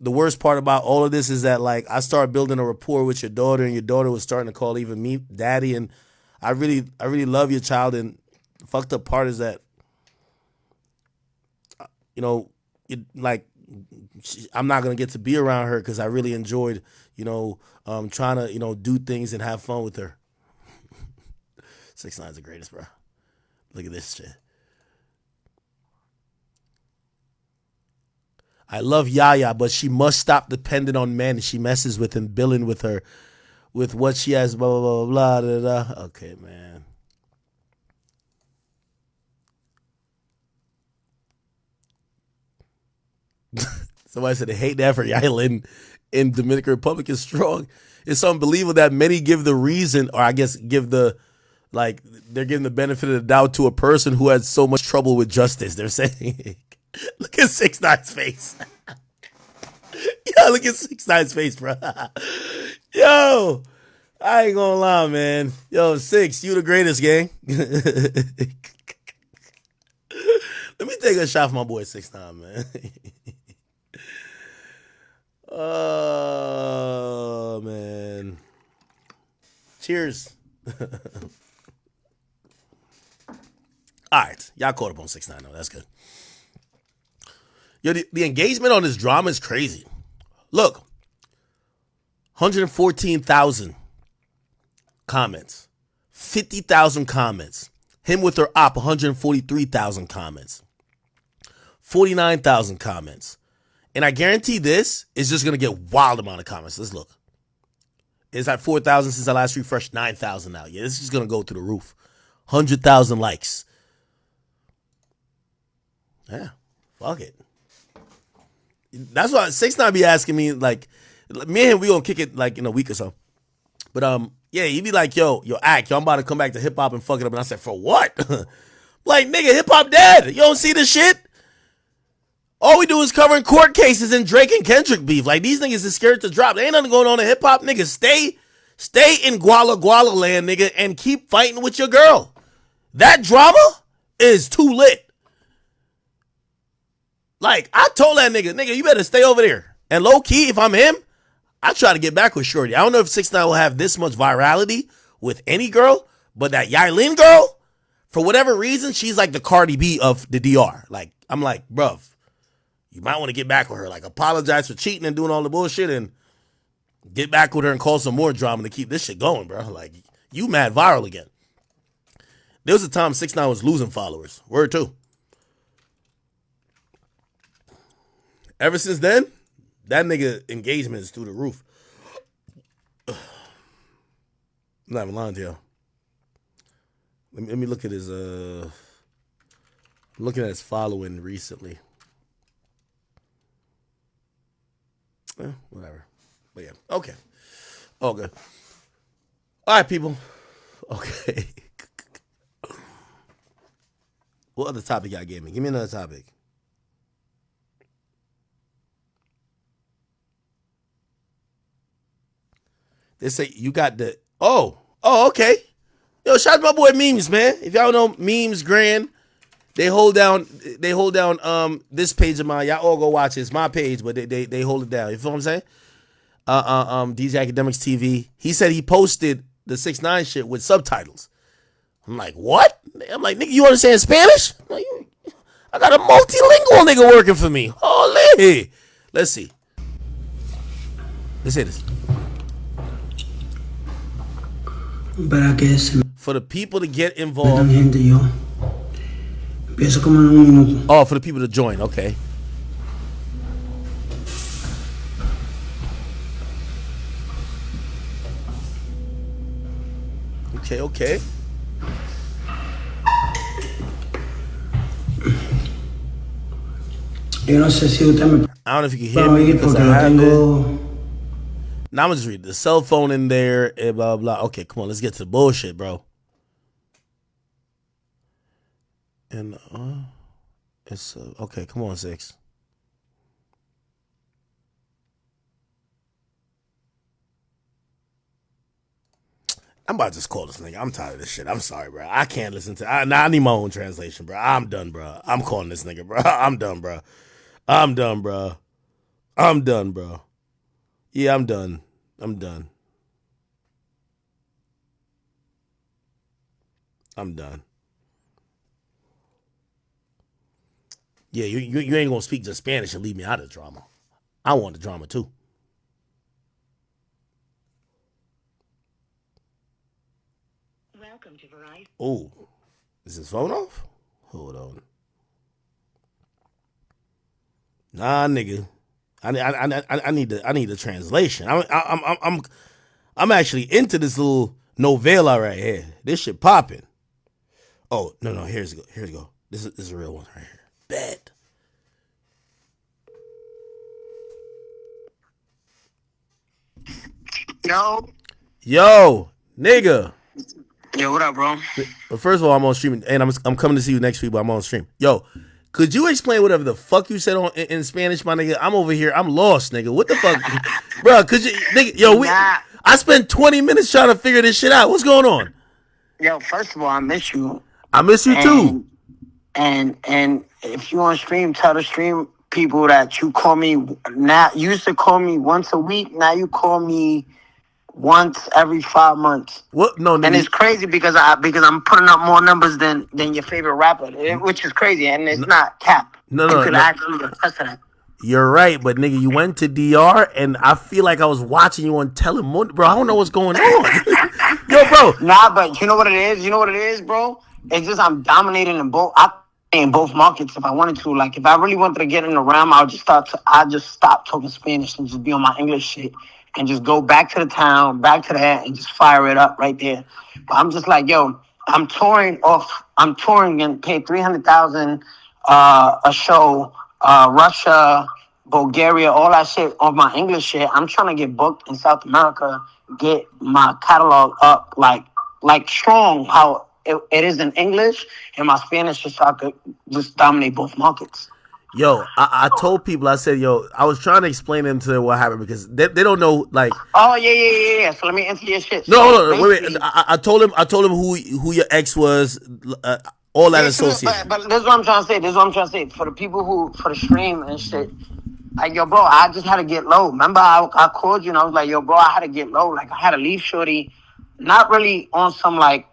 worst part about all of this is that I started building a rapport with your daughter, and your daughter was starting to call even me daddy, and I really love your child. And the fucked up part is that I'm not gonna get to be around her because I really enjoyed trying to do things and have fun with her. 6ix9ine's the greatest, bro. Look at this shit. I love Yaya, but she must stop depending on men. She messes with him, billing with her, with what she has, blah, blah, blah, blah, blah, blah. Okay, man. Somebody said they hate that for Yailin in Dominican Republic is strong. It's unbelievable that many give the reason, or I guess give the, they're giving the benefit of the doubt to a person who had so much trouble with justice. They're saying, look at 6ix9ine's face. Yo, look at 6ix9ine's face, bro. Yo, I ain't gonna lie, man. Yo, 6, you the greatest, gang. Let me take a shot for my boy 6ix9ine, man. Oh, man. Cheers. All right. Y'all caught up on 6ix9ine, though. That's good. Yo, the engagement on this drama is crazy. Look, 114,000 comments, 50,000 comments. Him with her op, 143,000 comments, 49,000 comments. And I guarantee this is just going to get wild amount of comments. Let's look. It's at 4,000 since I last refreshed, 9,000 now. Yeah, this is going to go through the roof. 100,000 likes. Yeah, fuck it. That's why 6ix9ine be asking me, me and him, we gonna kick it in a week or so. But yeah, he be like, yo, act, I'm about to come back to hip hop and fuck it up. And I said, for what? Nigga, hip hop dead. You don't see this shit? All we do is covering court cases and Drake and Kendrick beef. Like, these niggas is scared to drop. There ain't nothing going on in hip hop. Niggas, stay in Guala Guala land, nigga, and keep fighting with your girl. That drama is too lit. Like, I told that nigga, you better stay over there. And low key, if I'm him, I try to get back with Shorty. I don't know if 6ix9ine will have this much virality with any girl, but that Yailin girl, for whatever reason, she's like the Cardi B of the DR. Like, I'm like, bruv, you might want to get back with her. Like, apologize for cheating and doing all the bullshit and get back with her and cause some more drama to keep this shit going, bro. Like, you mad viral again. There was a time 6ix9ine was losing followers. Word too. Ever since then, that nigga engagement is through the roof. I'm not even lying to y'all. Let me look at his I'm looking at his following recently. Whatever. But yeah. Okay. Okay. All right, people. Okay. What other topic y'all gave me? Give me another topic. They say you got the okay. Yo, shout out to my boy Memes, man. If y'all know Memes Grand, they hold down this page of mine. Y'all all go watch it. It's my page, but they hold it down. You feel what I'm saying? DJ Akademiks TV. He said he posted the 6ix9ine shit with subtitles. I'm like, what? I'm like, nigga, you understand Spanish? I got a multilingual nigga working for me. Holy. Let's see. Let's hear this. For the people to get involved. Oh, for the people to join. Okay. Okay. Yo no sé si usted me I don't know if you can hear me because I have it. Now I'm gonna just read the cell phone in there, blah, blah. Okay, come on, let's get to the bullshit, bro. And it's okay, come on, 6. I'm about to just call this nigga. I'm tired of this shit. I'm sorry, bro. I can't listen to. I need my own translation, bro. I'm done, bro. I'm calling this nigga, bro. I'm done, bro. I'm done, bro. I'm done, bro. Yeah, I'm done. I'm done. I'm done. Yeah, you ain't gonna speak just Spanish and leave me out of the drama. I want the drama too. Welcome to Verizon. Oh, is his phone off? Hold on. Nah, nigga. I need the translation. I'm actually into this little novela right here. This shit popping. Oh no, here's go. This is a real one right here. Bet. Yo, nigga. Yo, what up, bro? But first of all, I'm on stream, and I'm coming to see you next week, but I'm on stream. Yo, could you explain whatever the fuck you said in Spanish, my nigga? I'm over here. I'm lost, nigga. What the fuck? Bro, could you, nigga, yo, I spent 20 minutes trying to figure this shit out. What's going on? Yo, first of all, I miss you. I miss you too. And if you on stream, tell the stream people that you call me now. You used to call me once a week. Now you call me once every 5 months. What? No, nigga. And it's crazy because I'm putting up more numbers than your favorite rapper, which is crazy, and it's not cap. No, you could actually attest to that. You're right, but nigga, you went to DR, and I feel like I was watching you on Telemundo. Bro, I don't know what's going on. Yo, bro. Nah, but you know what it is? You know what it is, bro? It's just I'm dominating in both. I in both markets if I wanted to. Like, if I really wanted to get in the realm, I'll just stop talking Spanish and just be on my English shit and just go back to the town, back to that, and just fire it up right there. But I'm just like, yo, I'm touring and paid $300,000 a show, Russia, Bulgaria, all that shit on my English shit. I'm trying to get booked in South America, get my catalog up like strong how it is in English, and my Spanish just so I could just dominate both markets. Yo, I told people, I said, yo, I was trying to explain them to what happened because they don't know, like. Oh yeah. So let me answer your shit. No, wait. I told him who your ex was, all that association. But this is what I'm trying to say. For the people for the stream and shit, like, yo, bro, I just had to get low. Remember, I called you and I was like, yo, bro, I had to get low. Like, I had to leave shorty, not really on some, like,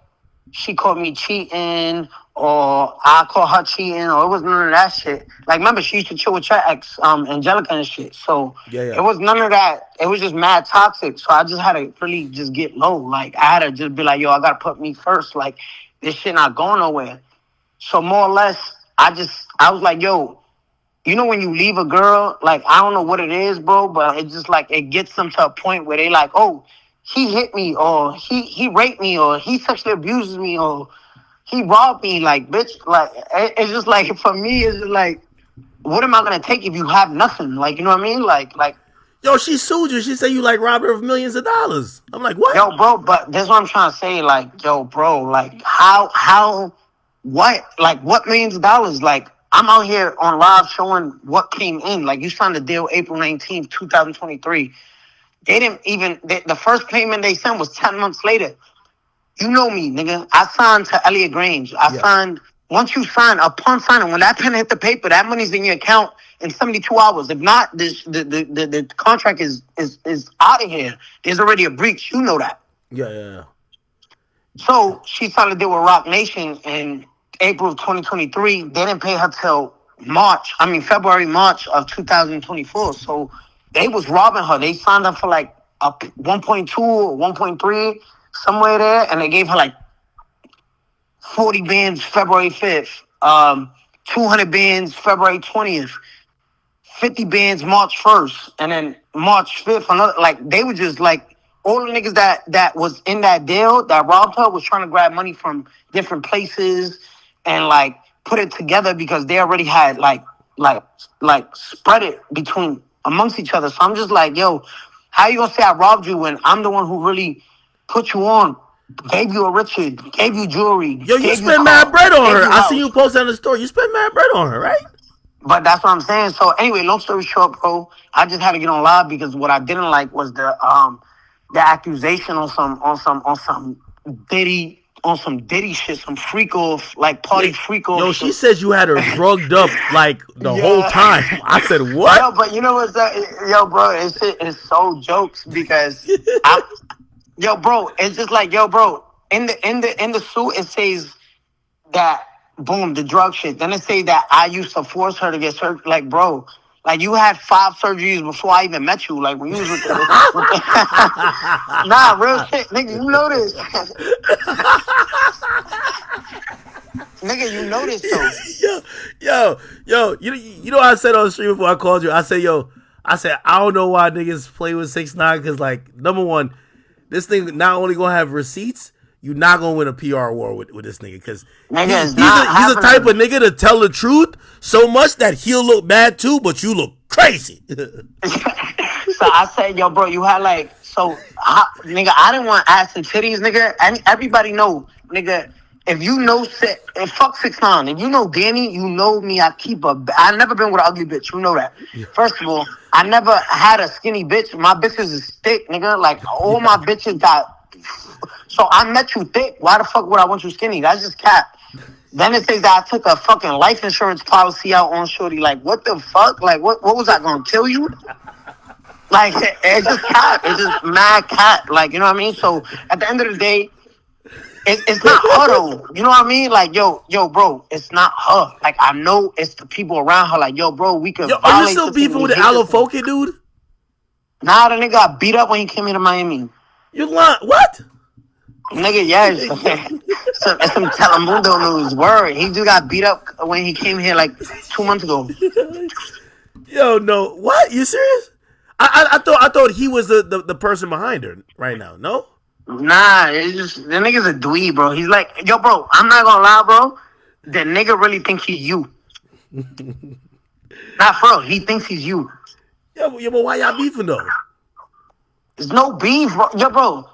she caught me cheating or I caught her cheating or it was none of that shit. Like, remember, she used to chill with your ex, Angelica and shit. So it was none of that. It was just mad toxic. So I just had to really just get low. Like, I had to just be like, yo, I got to put me first. Like, this shit not going nowhere. So more or less, I was like, yo, you know when you leave a girl, like, I don't know what it is, bro, but it just, like, it gets them to a point where they like, oh, he hit me, or he raped me, or he sexually abuses me, or he robbed me, like, bitch. Like, it's just like, for me, it's just like, what am I gonna take if you have nothing? Like, you know what I mean? Like, yo, she sued you. She said you like robbed her of millions of dollars. I'm like, what? Yo, bro, but that's what I'm trying to say. Like, yo, bro, like, how, what? Like, what millions of dollars? Like, I'm out here on live showing what came in. Like, you signed a deal April 19th, 2023. They didn't even, the first payment they sent was 10 months later. You know me, nigga. I signed to Elliott Grange. I signed, once you sign, upon signing, when that pen hit the paper, that money's in your account in 72 hours. If not, the contract is out of here. There's already a breach. You know that. Yeah. So she signed a deal with Rock Nation in April of 2023. They didn't pay her till February, March of 2024. So they was robbing her. They signed up for like a 1.2 or 1.3, somewhere there, and they gave her like 40 bands February 5th, 200 bands February 20th, 50 bands March 1st, and then March 5th, another, like, they were just like, all the niggas that was in that deal that robbed her was trying to grab money from different places and like put it together because they already had like spread it between amongst each other. So I'm just like, yo, how you gonna say I robbed you when I'm the one who really put you on, gave you a Richard, gave you jewelry. Yo, you spent mad bread on her. I see you post on the story. You spent mad bread on her, right? But that's what I'm saying. So anyway, long story short, bro, I just had to get on live because what I didn't like was the accusation on some Diddy shit, some freak off, like party freak off. Yo, shit. she says you had her drugged up like the whole time. I said, what? Yo, but you know what's that? Yo, bro, it's so jokes because yo, bro, it's just like, yo, bro, in the suit it says that, boom, the drug shit. Then it say that I used to force her to get surgery. Like, bro, like, you had 5 surgeries before I even met you. Like, when you was with the nah, real shit, nigga, you know this. Nigga, you know this though. Yo, you know what I said on the stream before I called you? I said, I don't know why niggas play with 6ix9ine because, like, number one, this thing not only gonna have receipts, you're not gonna win a PR war with this nigga because he's the type of nigga to tell the truth so much that he'll look bad too, but you look crazy. So I said, yo, bro, you had like, nigga, I didn't want ass and titties, nigga. And everybody know, nigga, if you know, fuck 6ix9ine. If you know Danny, you know me. I never been with an ugly bitch. You know that. First of all, I never had a skinny bitch. My bitches is thick, nigga. Like, all my bitches got. So I met you thick. Why the fuck would I want you skinny? That's just cap. Then it says that I took a fucking life insurance policy out on shorty. Like, what the fuck? Like, what was I gonna kill you? Like, it's just cap. It's just mad cat. Like, you know what I mean? So at the end of the day, it's not her though. You know what I mean? Like, yo, bro, it's not her. Like, I know it's the people around her. Like, yo, bro, we could. Are you still beefing with the Alofoke dude? Nah, the nigga got beat up when he came here to Miami. You lying? What? Nigga, yes. Some Telemundo news. Word. He just got beat up when he came here like 2 months ago. Yo, no. What? You serious? I thought he was the person behind her right now. No? Nah, it's just the nigga's a dweeb, bro. He's like, yo, bro, I'm not gonna lie, bro. The nigga really thinks he's you. Not for real. He thinks he's you. Yo, but why y'all beefing though? There's no beef, bro. Yo, bro.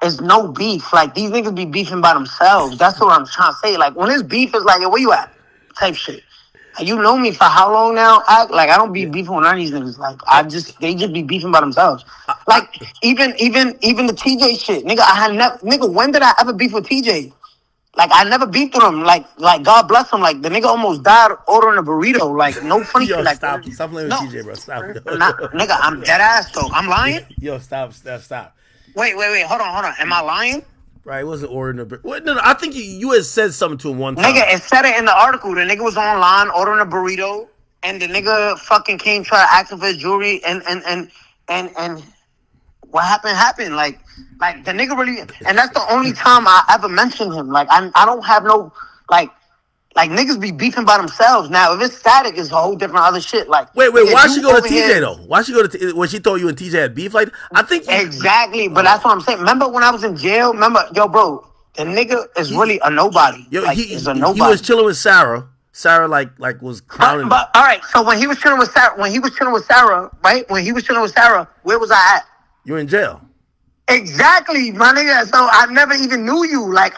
It's no beef. Like, these niggas be beefing by themselves. That's what I'm trying to say. Like, when it's beef, it's like, yo, where you at? Type shit. You know me for how long now? Like I don't be beefing with none of these niggas. Like they just be beefing by themselves. Like even the TJ shit, nigga. I had never, nigga. When did I ever beef with TJ? Like I never beefed with him. Like God bless him. Like the nigga almost died ordering a burrito. Like no funny shit. Yo, Like stop playing with no, TJ, bro. Stop. nah, nigga. I'm dead ass though. I'm lying. Yo, stop. Wait. Hold on. Am I lying? Right, it wasn't ordering a burrito. No, I think you had said something to him one time. Nigga, it said it in the article. The nigga was online ordering a burrito, and the nigga fucking came try to ask him for his jewelry, and what happened. Like the nigga really, and that's the only time I ever mentioned him. Like I don't have no like niggas be beefing by themselves. Now if it's static, it's a whole different other shit. Like wait, why she go to TJ though? Why she go to when she thought you and TJ had beef? Like I think exactly, but that's what I'm saying. Remember when I was in jail? Remember, yo, bro, the nigga is really a nobody. Yo, like, he is a nobody. He was chilling with Sarah. Sarah like was crowning. But all right, so when he was chilling with Sarah, right? When he was chilling with Sarah, where was I at? You're in jail. Exactly, my nigga. So I never even knew you. Like,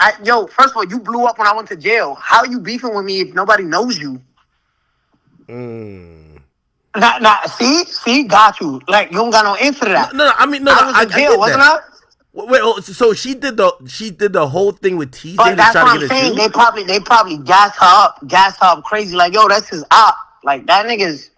first of all, you blew up when I went to jail. How you beefing with me if nobody knows you? See, got you. Like, you don't got no answer to that. No. I mean, no. I was in jail, wasn't I? Wait, so she did the whole thing with TJ. But that's what I'm saying. They probably gassed her up crazy. Like, yo, that's his op. Like, that nigga's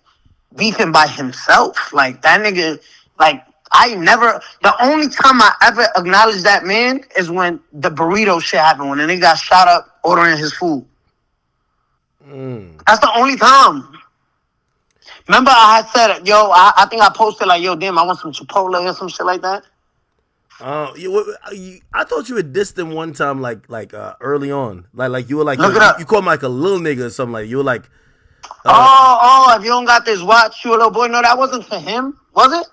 beefing by himself. Like, that nigga, like, the only time I ever acknowledged that man is when the burrito shit happened, when the nigga got shot up ordering his food. That's the only time. Remember I had said, yo, I think I posted like, yo, damn, I want some Chipotle or some shit like that. I thought you had dissed him one time, like early on, like you were like, you called him like a little nigga or something. Like you were like, if you don't got this watch, you a little boy. No, that wasn't for him, was it?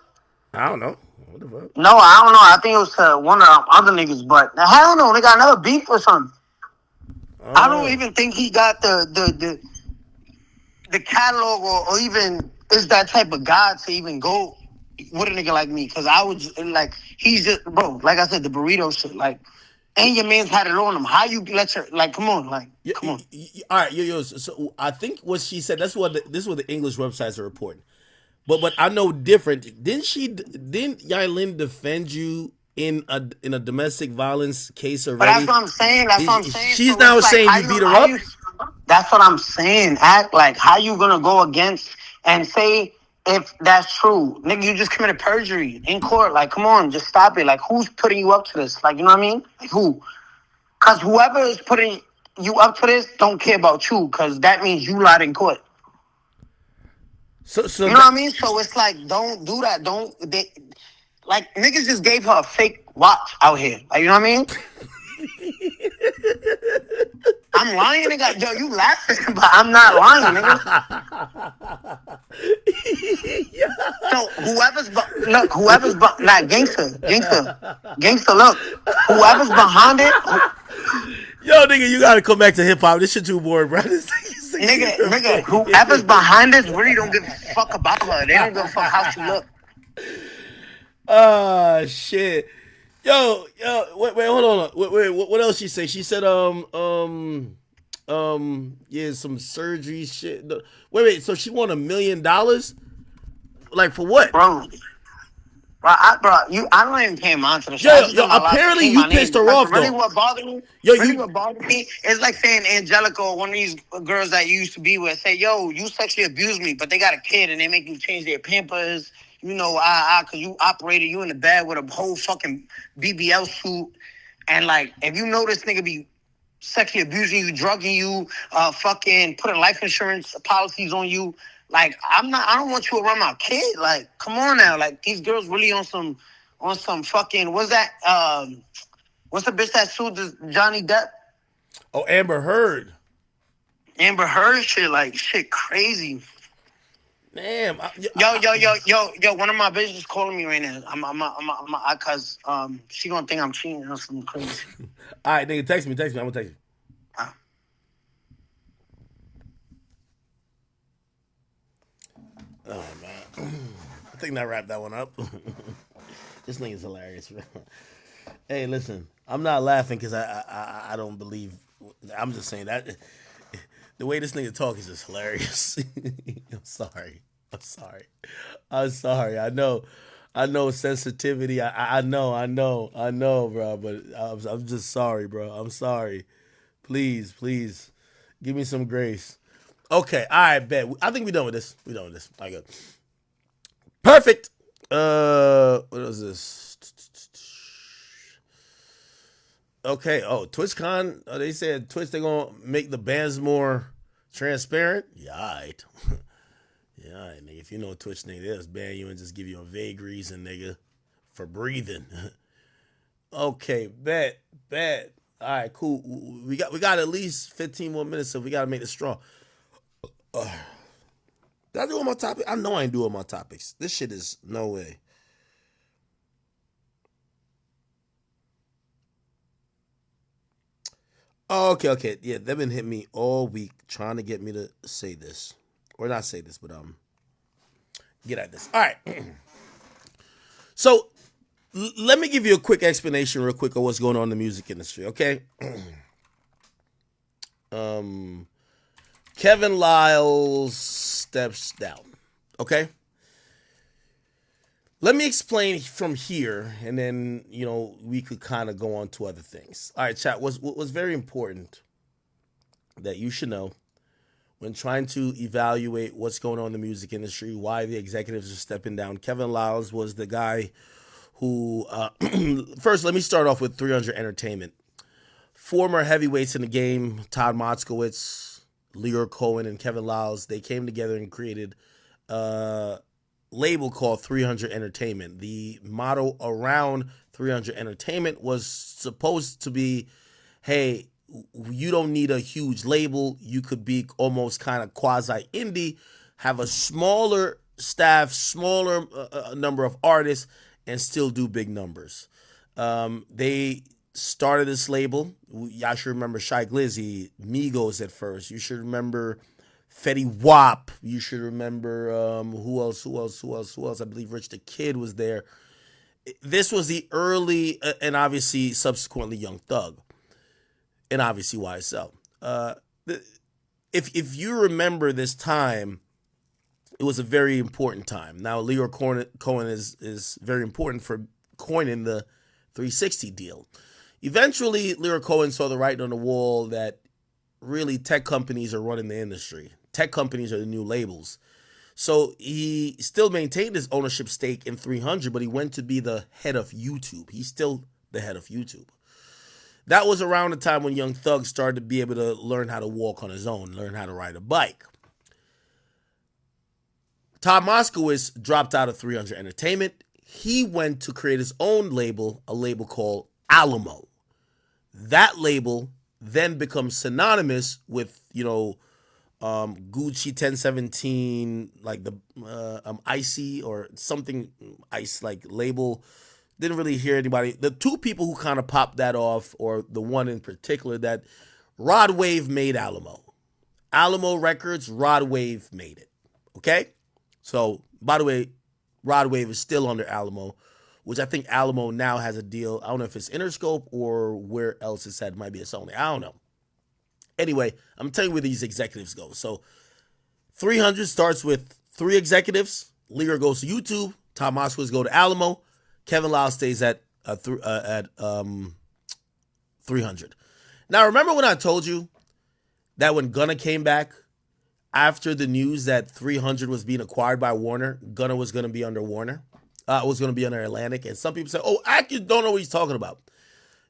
I don't know. What the fuck? No, I don't know. I think it was to one of the other niggas, but hell no, nigga, I never beef or something. I don't even think he got the catalog or even is that type of guy to even go with a nigga like me. Cause I was like, he's just, bro, like I said, the burrito shit, like, and your man's had it on him. How you let your, like, come on, like, come on. All right, yo, so I think what she said, this is what the English websites are reporting. But I know different. Didn't Yailin defend you in a domestic violence case already? But that's what I'm saying. She's so now saying you beat her up? That's what I'm saying. Act like, how you gonna go against and say if that's true? Nigga, you just committed perjury in court. Like, come on, just stop it. Like, who's putting you up to this? Like, you know what I mean? Like, who? Because whoever is putting you up to this don't care about you, because that means you lied in court. So you know what I mean? So it's like, don't do that. Like, niggas just gave her a fake watch out here. Like, you know what I mean? I'm lying, nigga. Yo, you laughing, but I'm not lying, nigga. So whoever's not gangster. Look, whoever's behind it. Yo, nigga, you gotta come back to hip hop. This shit too boring, bro. Nigga, whoever's behind this really don't give a fuck about her. They don't give a fuck how she look. Shit. Yo, wait, hold on. Wait, what else she say? She said, yeah, some surgery shit. Wait, so she won $1 million? Like, for what? Bro, I don't even pay on to the shit. Yo, apparently you pissed her off, really though. What bothered me? What bothered me is like saying Angelica or one of these girls that you used to be with say, yo, you sexually abused me, but they got a kid and they make you change their Pampers. You know, because you operated, you in the bed with a whole fucking BBL suit. And, like, if you know this nigga be sexually abusing you, drugging you, fucking putting life insurance policies on you, like, I don't want you around my kid. Like, come on now. Like, these girls really on some fucking, what's that? What's the bitch that sued Johnny Depp? Oh, Amber Heard. Amber Heard shit, like, shit crazy. Damn. Yo, one of my bitches calling me right now. Cause she gonna think I'm cheating or something crazy. All right, nigga, text me. I'm gonna text you. Oh man, I think that wrapped that one up. This nigga's hilarious, man. Hey, listen, I'm not laughing because I don't believe. I'm just saying that The way this nigga talk is just hilarious. I'm sorry. I'm sorry. I'm sorry. I know sensitivity. I know, bro. But I'm just sorry, bro. I'm sorry. Please, give me some grace. Okay, all right, bet. I think we're done with this. We're done with this. All right, good. Perfect. What is this? Okay. Oh, TwitchCon. They said Twitch. They're gonna make the bands more transparent. Yeah, all right. Yeah, all right, nigga. If you know Twitch, nigga, they'll just ban you and just give you a vague reason, nigga, for breathing. Okay, bet. All right, cool. We got at least 15 more minutes, so we gotta make this strong. Did I do all my topics? I know I ain't doing my topics. This shit is no way. Oh, okay. Yeah, they've been hitting me all week trying to get me to say this. Or not say this, but get at this. All right. So let me give you a quick explanation real quick of what's going on in the music industry, okay? Kevin Lyles steps down, okay? Let me explain from here, and then, we could kind of go on to other things. All right, chat, what was very important that you should know when trying to evaluate what's going on in the music industry, why the executives are stepping down. Kevin Lyles was the guy who, first, let me start off with 300 Entertainment. Former heavyweights in the game, Todd Moskowitz, Leor Cohen, and Kevin Lyles, they came together and created a label called 300 Entertainment. The motto around 300 Entertainment was supposed to be, hey, you don't need a huge label. You could be almost kind of quasi indie, have a smaller staff, smaller number of artists, and still do big numbers. They started this label. Y'all should remember Shy Glizzy, Migos at first. You should remember Fetty Wap. You should remember who else? I believe Rich the Kid was there. This was the early and obviously subsequently Young Thug. And obviously YSL. If you remember this time, it was a very important time. Now, Leor Cohen is very important for coining the 360 deal. Eventually, Leor Cohen saw the writing on the wall that really tech companies are running the industry. Tech companies are the new labels. So he still maintained his ownership stake in 300, but he went to be the head of YouTube. He's still the head of YouTube. That was around the time when Young Thug started to be able to learn how to walk on his own, learn how to ride a bike. Todd Moskowitz dropped out of 300 Entertainment. He went to create his own label, a label called Alamo. That label then becomes synonymous with, Gucci 1017, like the Icy or something Ice like label. Didn't really hear anybody. The two people who kind of popped that off, or the one in particular, that Rod Wave made Alamo. Alamo Records, Rod Wave made it. Okay? So, by the way, Rod Wave is still under Alamo, which I think Alamo now has a deal. I don't know if it's Interscope or where else it's at. It might be a Sony. I don't know. Anyway, I'm telling you where these executives go. So 300 starts with 3 executives. Leor goes to YouTube. Todd Moskowitz go to Alamo. Kevin Lyles stays at 300. Now, remember when I told you that when Gunna came back after the news that 300 was being acquired by Warner, Gunna was going to be under Warner? Was going to be under Atlantic. And some people say, oh, I don't know what he's talking about.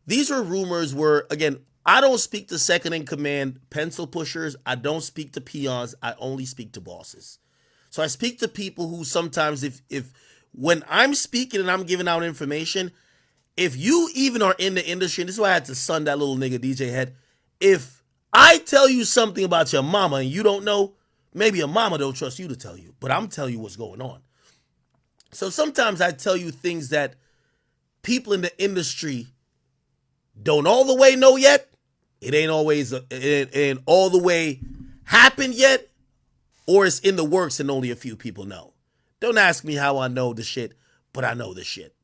These are rumors where, again, I don't speak to second in command pencil pushers. I don't speak to peons. I only speak to bosses. So I speak to people who sometimes, if when I'm speaking and I'm giving out information, if you even are in the industry, and this is why I had to son that little nigga DJ Head, if I tell you something about your mama and you don't know, maybe your mama don't trust you to tell you, but I'm telling you what's going on. So sometimes I tell you things that people in the industry don't all the way know yet. It ain't all the way happened yet, or it's in the works and only a few people know. Don't ask me how I know the shit, but I know the shit.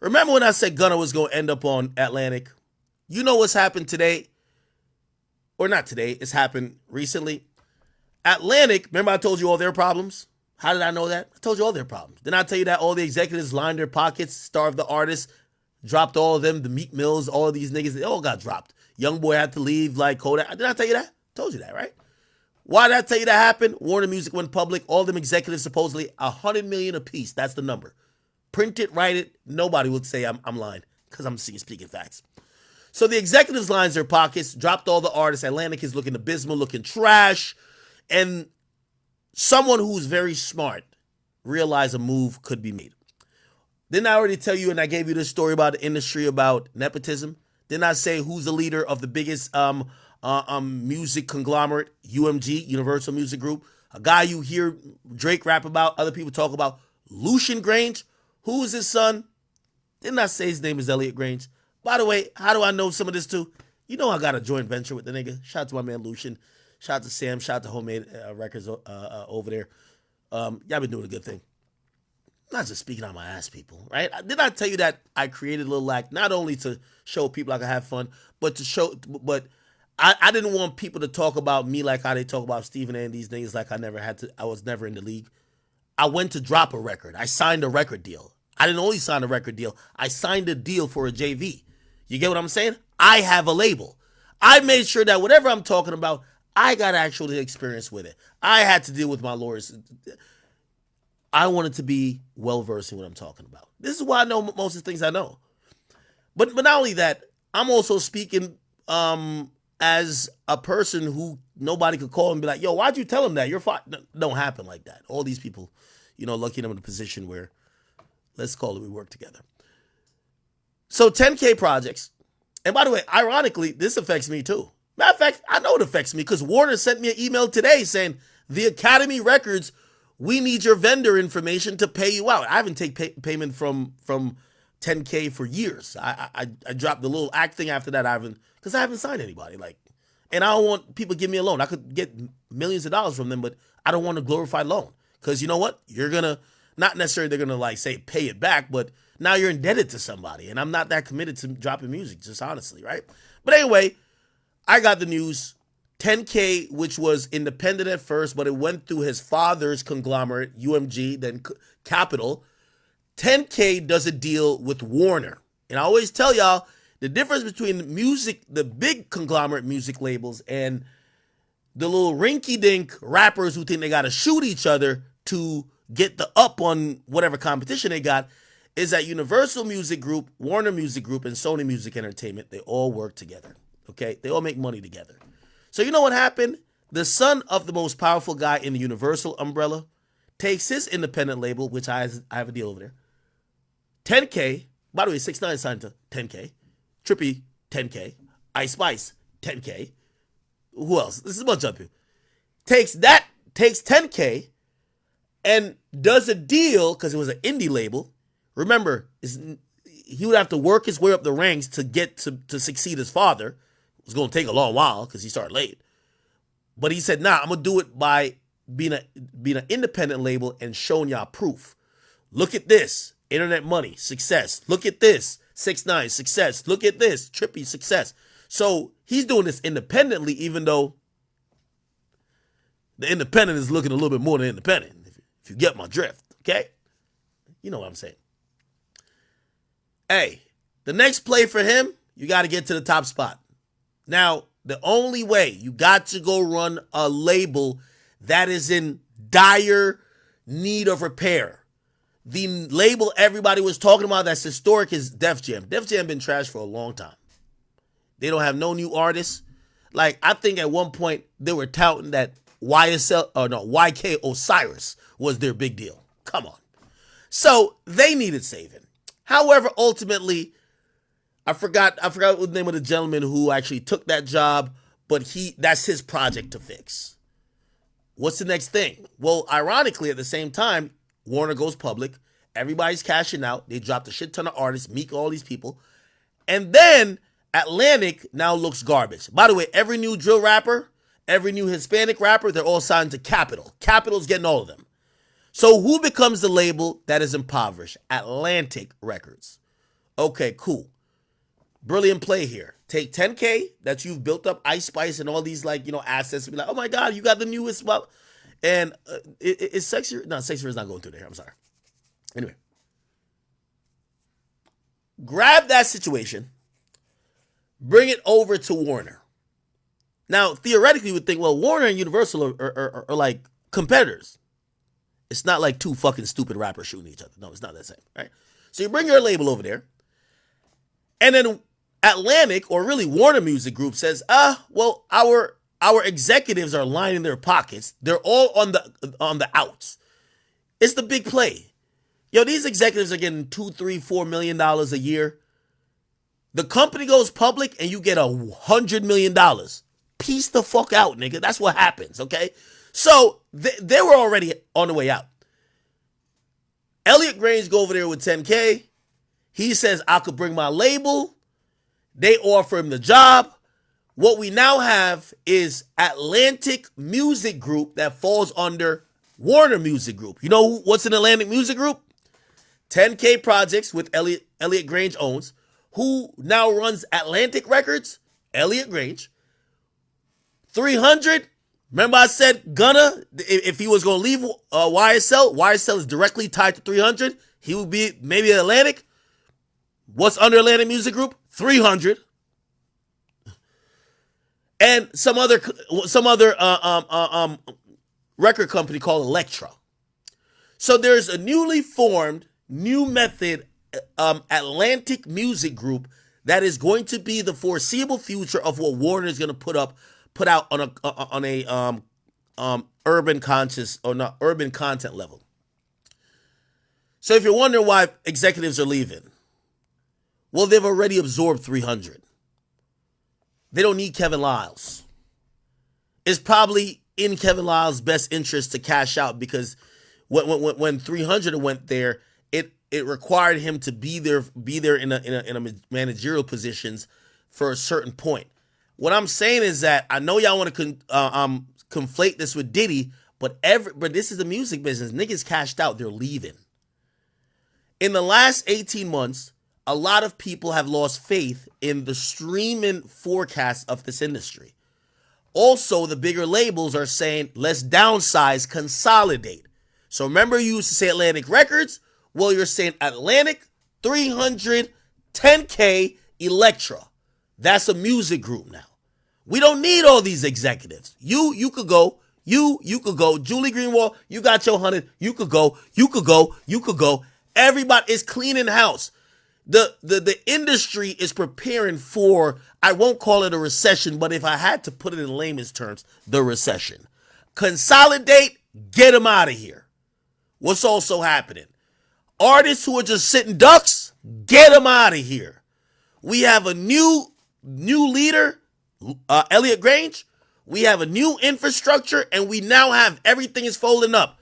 Remember when I said Gunna was going to end up on Atlantic? You know what's happened today? or not today, it's happened recently. Atlantic, remember I told you all their problems? How did I know that? I told you all their problems. Didn't I tell you that all the executives lined their pockets, starved the artists, dropped all of them, the Meek Mills, all of these niggas, they all got dropped. Young Boy had to leave like Kodak. Did I tell you that? Told you that, right? Why did I tell you that happened? Warner Music went public. All them executives supposedly $100 million apiece. That's the number. Print it, write it. Nobody would say I'm lying because I'm speaking facts. So the executives lines their pockets, dropped all the artists. Atlantic is looking abysmal, looking trash. And someone who's very smart realized a move could be made. Didn't I already tell you, and I gave you this story about the industry about nepotism? Didn't I say who's the leader of the biggest music conglomerate, UMG, Universal Music Group? A guy you hear Drake rap about, other people talk about, Lucian Grange. Who is his son? Didn't I say his name is Elliot Grange? By the way, how do I know some of this too? You know I got a joint venture with the nigga. Shout out to my man Lucian. Shout out to Sam. Shout out to Homemade Records over there. Y'all been doing a good thing. Not just speaking on my ass, people, right? Did I tell you that I created a little act not only to show people I can have fun, but I didn't want people to talk about me like how they talk about Stephen A. and these niggas like I was never in the league. I went to drop a record. I signed a record deal. I didn't only sign a record deal. I signed a deal for a JV. You get what I'm saying? I have a label. I made sure that whatever I'm talking about, I got actual experience with it. I had to deal with my lawyers. I wanted to be well-versed in what I'm talking about. This is why I know most of the things I know. But not only that, I'm also speaking as a person who nobody could call and be like, yo, why'd you tell him that? You're fine. No, don't happen like that. All these people, lucky I'm in a position where, let's call it, we work together. So 10K projects. And by the way, ironically, this affects me too. Matter of fact, I know it affects me because Warner sent me an email today saying, the Academy Records, we need your vendor information to pay you out. I haven't taken payment from 10K for years. I dropped the little act thing after that. Because I haven't signed anybody. And I don't want people to give me a loan. I could get millions of dollars from them, but I don't want a glorified loan. Because you know what? You're going to, not necessarily they're going to say pay it back, but now you're indebted to somebody. And I'm not that committed to dropping music, just honestly, right? But anyway, I got the news. 10K, which was independent at first, but it went through his father's conglomerate, UMG, then Capitol. 10K does a deal with Warner. And I always tell y'all, the difference between music, the big conglomerate music labels, and the little rinky-dink rappers who think they got to shoot each other to get the up on whatever competition they got, is that Universal Music Group, Warner Music Group, and Sony Music Entertainment, they all work together. Okay? They all make money together. So you know what happened? The son of the most powerful guy in the Universal umbrella takes his independent label, which I have a deal over there. 10K. By the way, 6ix9ine signed to 10K. Trippy, 10K. Ice Spice, 10K. Who else? This is a bunch of people. Takes 10K and does a deal, because it was an indie label. Remember, he would have to work his way up the ranks to get to succeed his father. It was going to take a long while because he started late. But he said, nah, I'm going to do it by being an independent label and showing y'all proof. Look at this. Internet Money, success. Look at this. 6ix9ine, success. Look at this. Trippy, success. So he's doing this independently, even though the independent is looking a little bit more than independent, if you get my drift, okay? You know what I'm saying. Hey, the next play for him, you got to get to the top spot. Now, the only way, you got to go run a label that is in dire need of repair. The label everybody was talking about that's historic is Def Jam. Def Jam been trashed for a long time. They don't have no new artists. Like, I think at one point they were touting that YK Osiris was their big deal. Come on. So they needed saving. However, ultimately, I forgot the name of the gentleman who actually took that job, but that's his project to fix. What's the next thing? Well, ironically, at the same time, Warner goes public. Everybody's cashing out. They dropped a shit ton of artists, Meek, all these people. And then Atlantic now looks garbage. By the way, every new drill rapper, every new Hispanic rapper, they're all signed to Capitol. Capitol's getting all of them. So who becomes the label that is impoverished? Atlantic Records. Okay, cool. Brilliant play here. Take 10K that you've built up, Ice Spice and all these like, assets, and be like, oh my God, you got the newest, well, and it's Sexy. No, Sexy is not going through there. I'm sorry. Anyway, grab that situation, bring it over to Warner. Now, theoretically, you would think, well, Warner and Universal are like competitors. It's not like two fucking stupid rappers shooting each other. No, it's not that same, right? So you bring your label over there, and then Atlantic, or really Warner Music Group, says, well, our executives are lining their pockets. They're all on the outs. It's the big play. Yo, these executives are getting $2, $3, $4 million a year. The company goes public and you get $100 million. Peace the fuck out, nigga. That's what happens, okay? So they were already on the way out. Elliot Grange go over there with 10K. He says, I could bring my label. They offer him the job. What we now have is Atlantic Music Group that falls under Warner Music Group. You know what's an Atlantic Music Group? 10K Projects, with Elliot Grange owns. Who now runs Atlantic Records? Elliot Grange. 300. Remember I said Gunna, if he was going to leave YSL is directly tied to 300. He would be maybe Atlantic. What's under Atlantic Music Group? 300. And some other record company called Elektra. So there's a newly formed, new method Atlantic Music Group that is going to be the foreseeable future of what Warner is going to put out on a urban conscious or not urban content level. So if you're wondering why executives are leaving, well, they've already absorbed 300. They don't need Kevin Liles. It's probably in Kevin Liles' best interest to cash out, because when 300 went there, it required him to be there in a managerial positions for a certain point. What I'm saying is that I know y'all want to conflate this with Diddy, but this is the music business. Niggas cashed out, they're leaving. In the last 18 months, a lot of people have lost faith in the streaming forecast of this industry. Also, the bigger labels are saying, let's downsize, consolidate. So remember, you used to say Atlantic Records. Well, you're saying Atlantic, 300, 10K, Elektra. That's a music group now. We don't need all these executives. You could go. You could go. Julie Greenwald, you got your 100. You could go. You could go. You could go. Everybody is cleaning house. The industry is preparing for, I won't call it a recession, but if I had to put it in layman's terms, the recession. Consolidate, get them out of here. What's also happening? Artists who are just sitting ducks, get them out of here. We have a new leader, Elliot Grange. We have a new infrastructure, and we now have everything is folding up.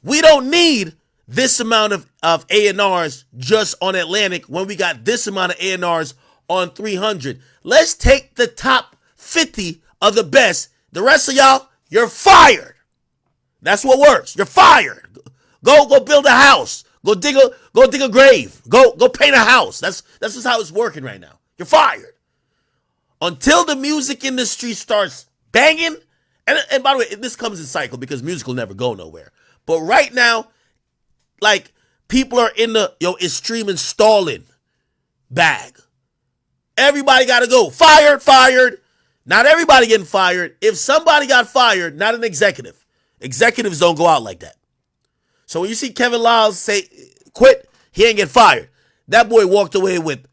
We don't need this amount of A&Rs just on Atlantic when we got this amount of A&Rs on 300. Let's take the top 50 of the best. The rest of y'all, you're fired. That's what works. You're fired. Go build a house. Go dig a grave. Go paint a house. That's just how it's working right now. You're fired. Until the music industry starts banging, and by the way, this comes in cycle because music will never go nowhere. But right now, like, people are in the, it's streaming stalling bag. Everybody got to go. Fired. Not everybody getting fired. If somebody got fired, not an executive. Executives don't go out like that. So when you see Kevin Liles say quit, he ain't get fired. That boy walked away with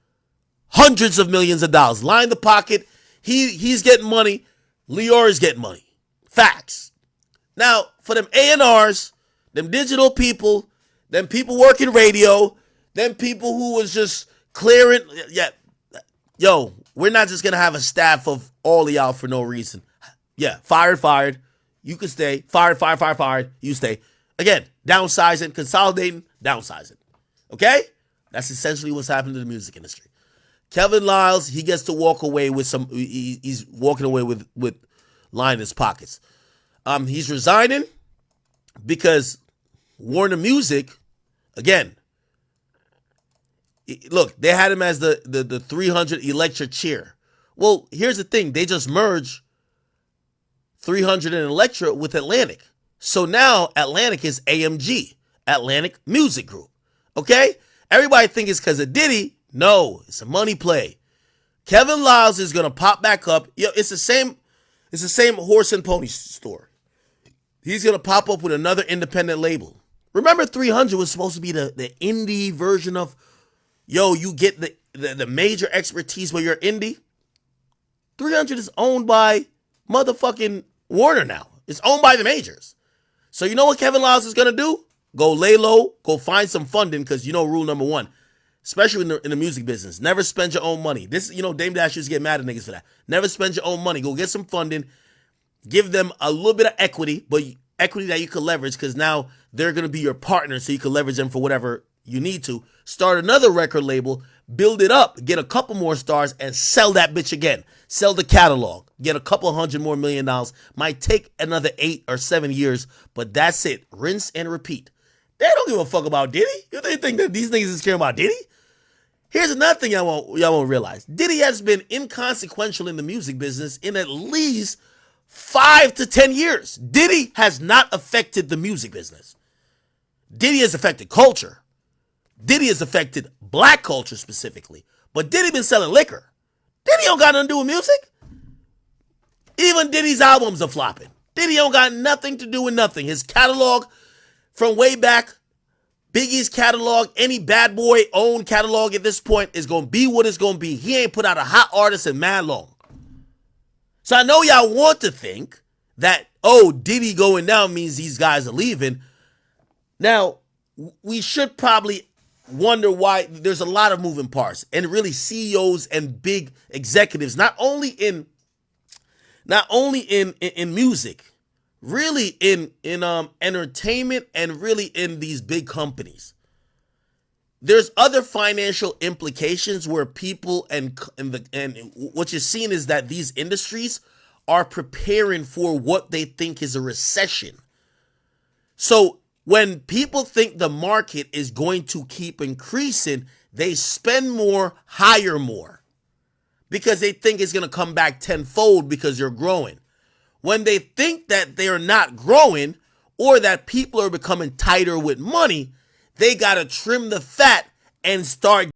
hundreds of millions of dollars. Line the pocket. He's getting money. Lior is getting money. Facts. Now, for them A&Rs, them digital people, them people working radio, them people who was just clearing, we're not just going to have a staff of all of y'all for no reason. Yeah, fired. You can stay. Fired. You stay. Again, downsizing, consolidating, downsizing. Okay? That's essentially what's happened to the music industry. Kevin Liles, he gets to walk away with he's walking away with line in his pockets. He's resigning because Warner Music, again, look, they had him as the 300 Elektra chair. Well, here's the thing. They just merged 300 and Elektra with Atlantic. So now Atlantic is AMG, Atlantic Music Group. Okay? Everybody think it's because of Diddy. No, it's a money play. Kevin Liles is going to pop back up. It's the same horse and pony store. He's going to pop up with another independent label. Remember 300 was supposed to be the indie version of, you get the major expertise where you're indie. 300 is owned by motherfucking Warner now. It's owned by the majors. So you know what Kevin Liles is going to do? Go lay low, go find some funding, because rule number one, especially in the music business, never spend your own money. This, Dame Dash used to get mad at niggas for that. Never spend your own money. Go get some funding. Give them a little bit of equity, but equity that you can leverage, because now they're going to be your partner, so you can leverage them for whatever you need to. Start another record label, build it up, get a couple more stars, and sell that bitch again. Sell the catalog. Get a couple $100 more million. Might take another 8 or 7 years, but that's it. Rinse and repeat. They don't give a fuck about Diddy. They think that these niggas is caring about Diddy? Here's another thing y'all won't realize. Diddy has been inconsequential in the music business in at least 5 to 10 years. Diddy has not affected the music business. Diddy has affected culture. Diddy has affected black culture specifically. But Diddy been selling liquor. Diddy don't got nothing to do with music. Even Diddy's albums are flopping. Diddy don't got nothing to do with nothing. His catalog from way back, Biggie's catalog, any bad boy owned catalog at this point is going to be what it's going to be. He ain't put out a hot artist in mad long. So I know y'all want to think that, Diddy going down means these guys are leaving. Now, we should probably wonder why there's a lot of moving parts, and really CEOs and big executives, not only in music, really in entertainment, and really in these big companies. There's other financial implications where people and what you're seeing is that these industries are preparing for what they think is a recession. So when people think the market is going to keep increasing, they spend more, hire more, because they think it's going to come back tenfold because you're growing. When they think that they're not growing, or that people are becoming tighter with money, they got to trim the fat and start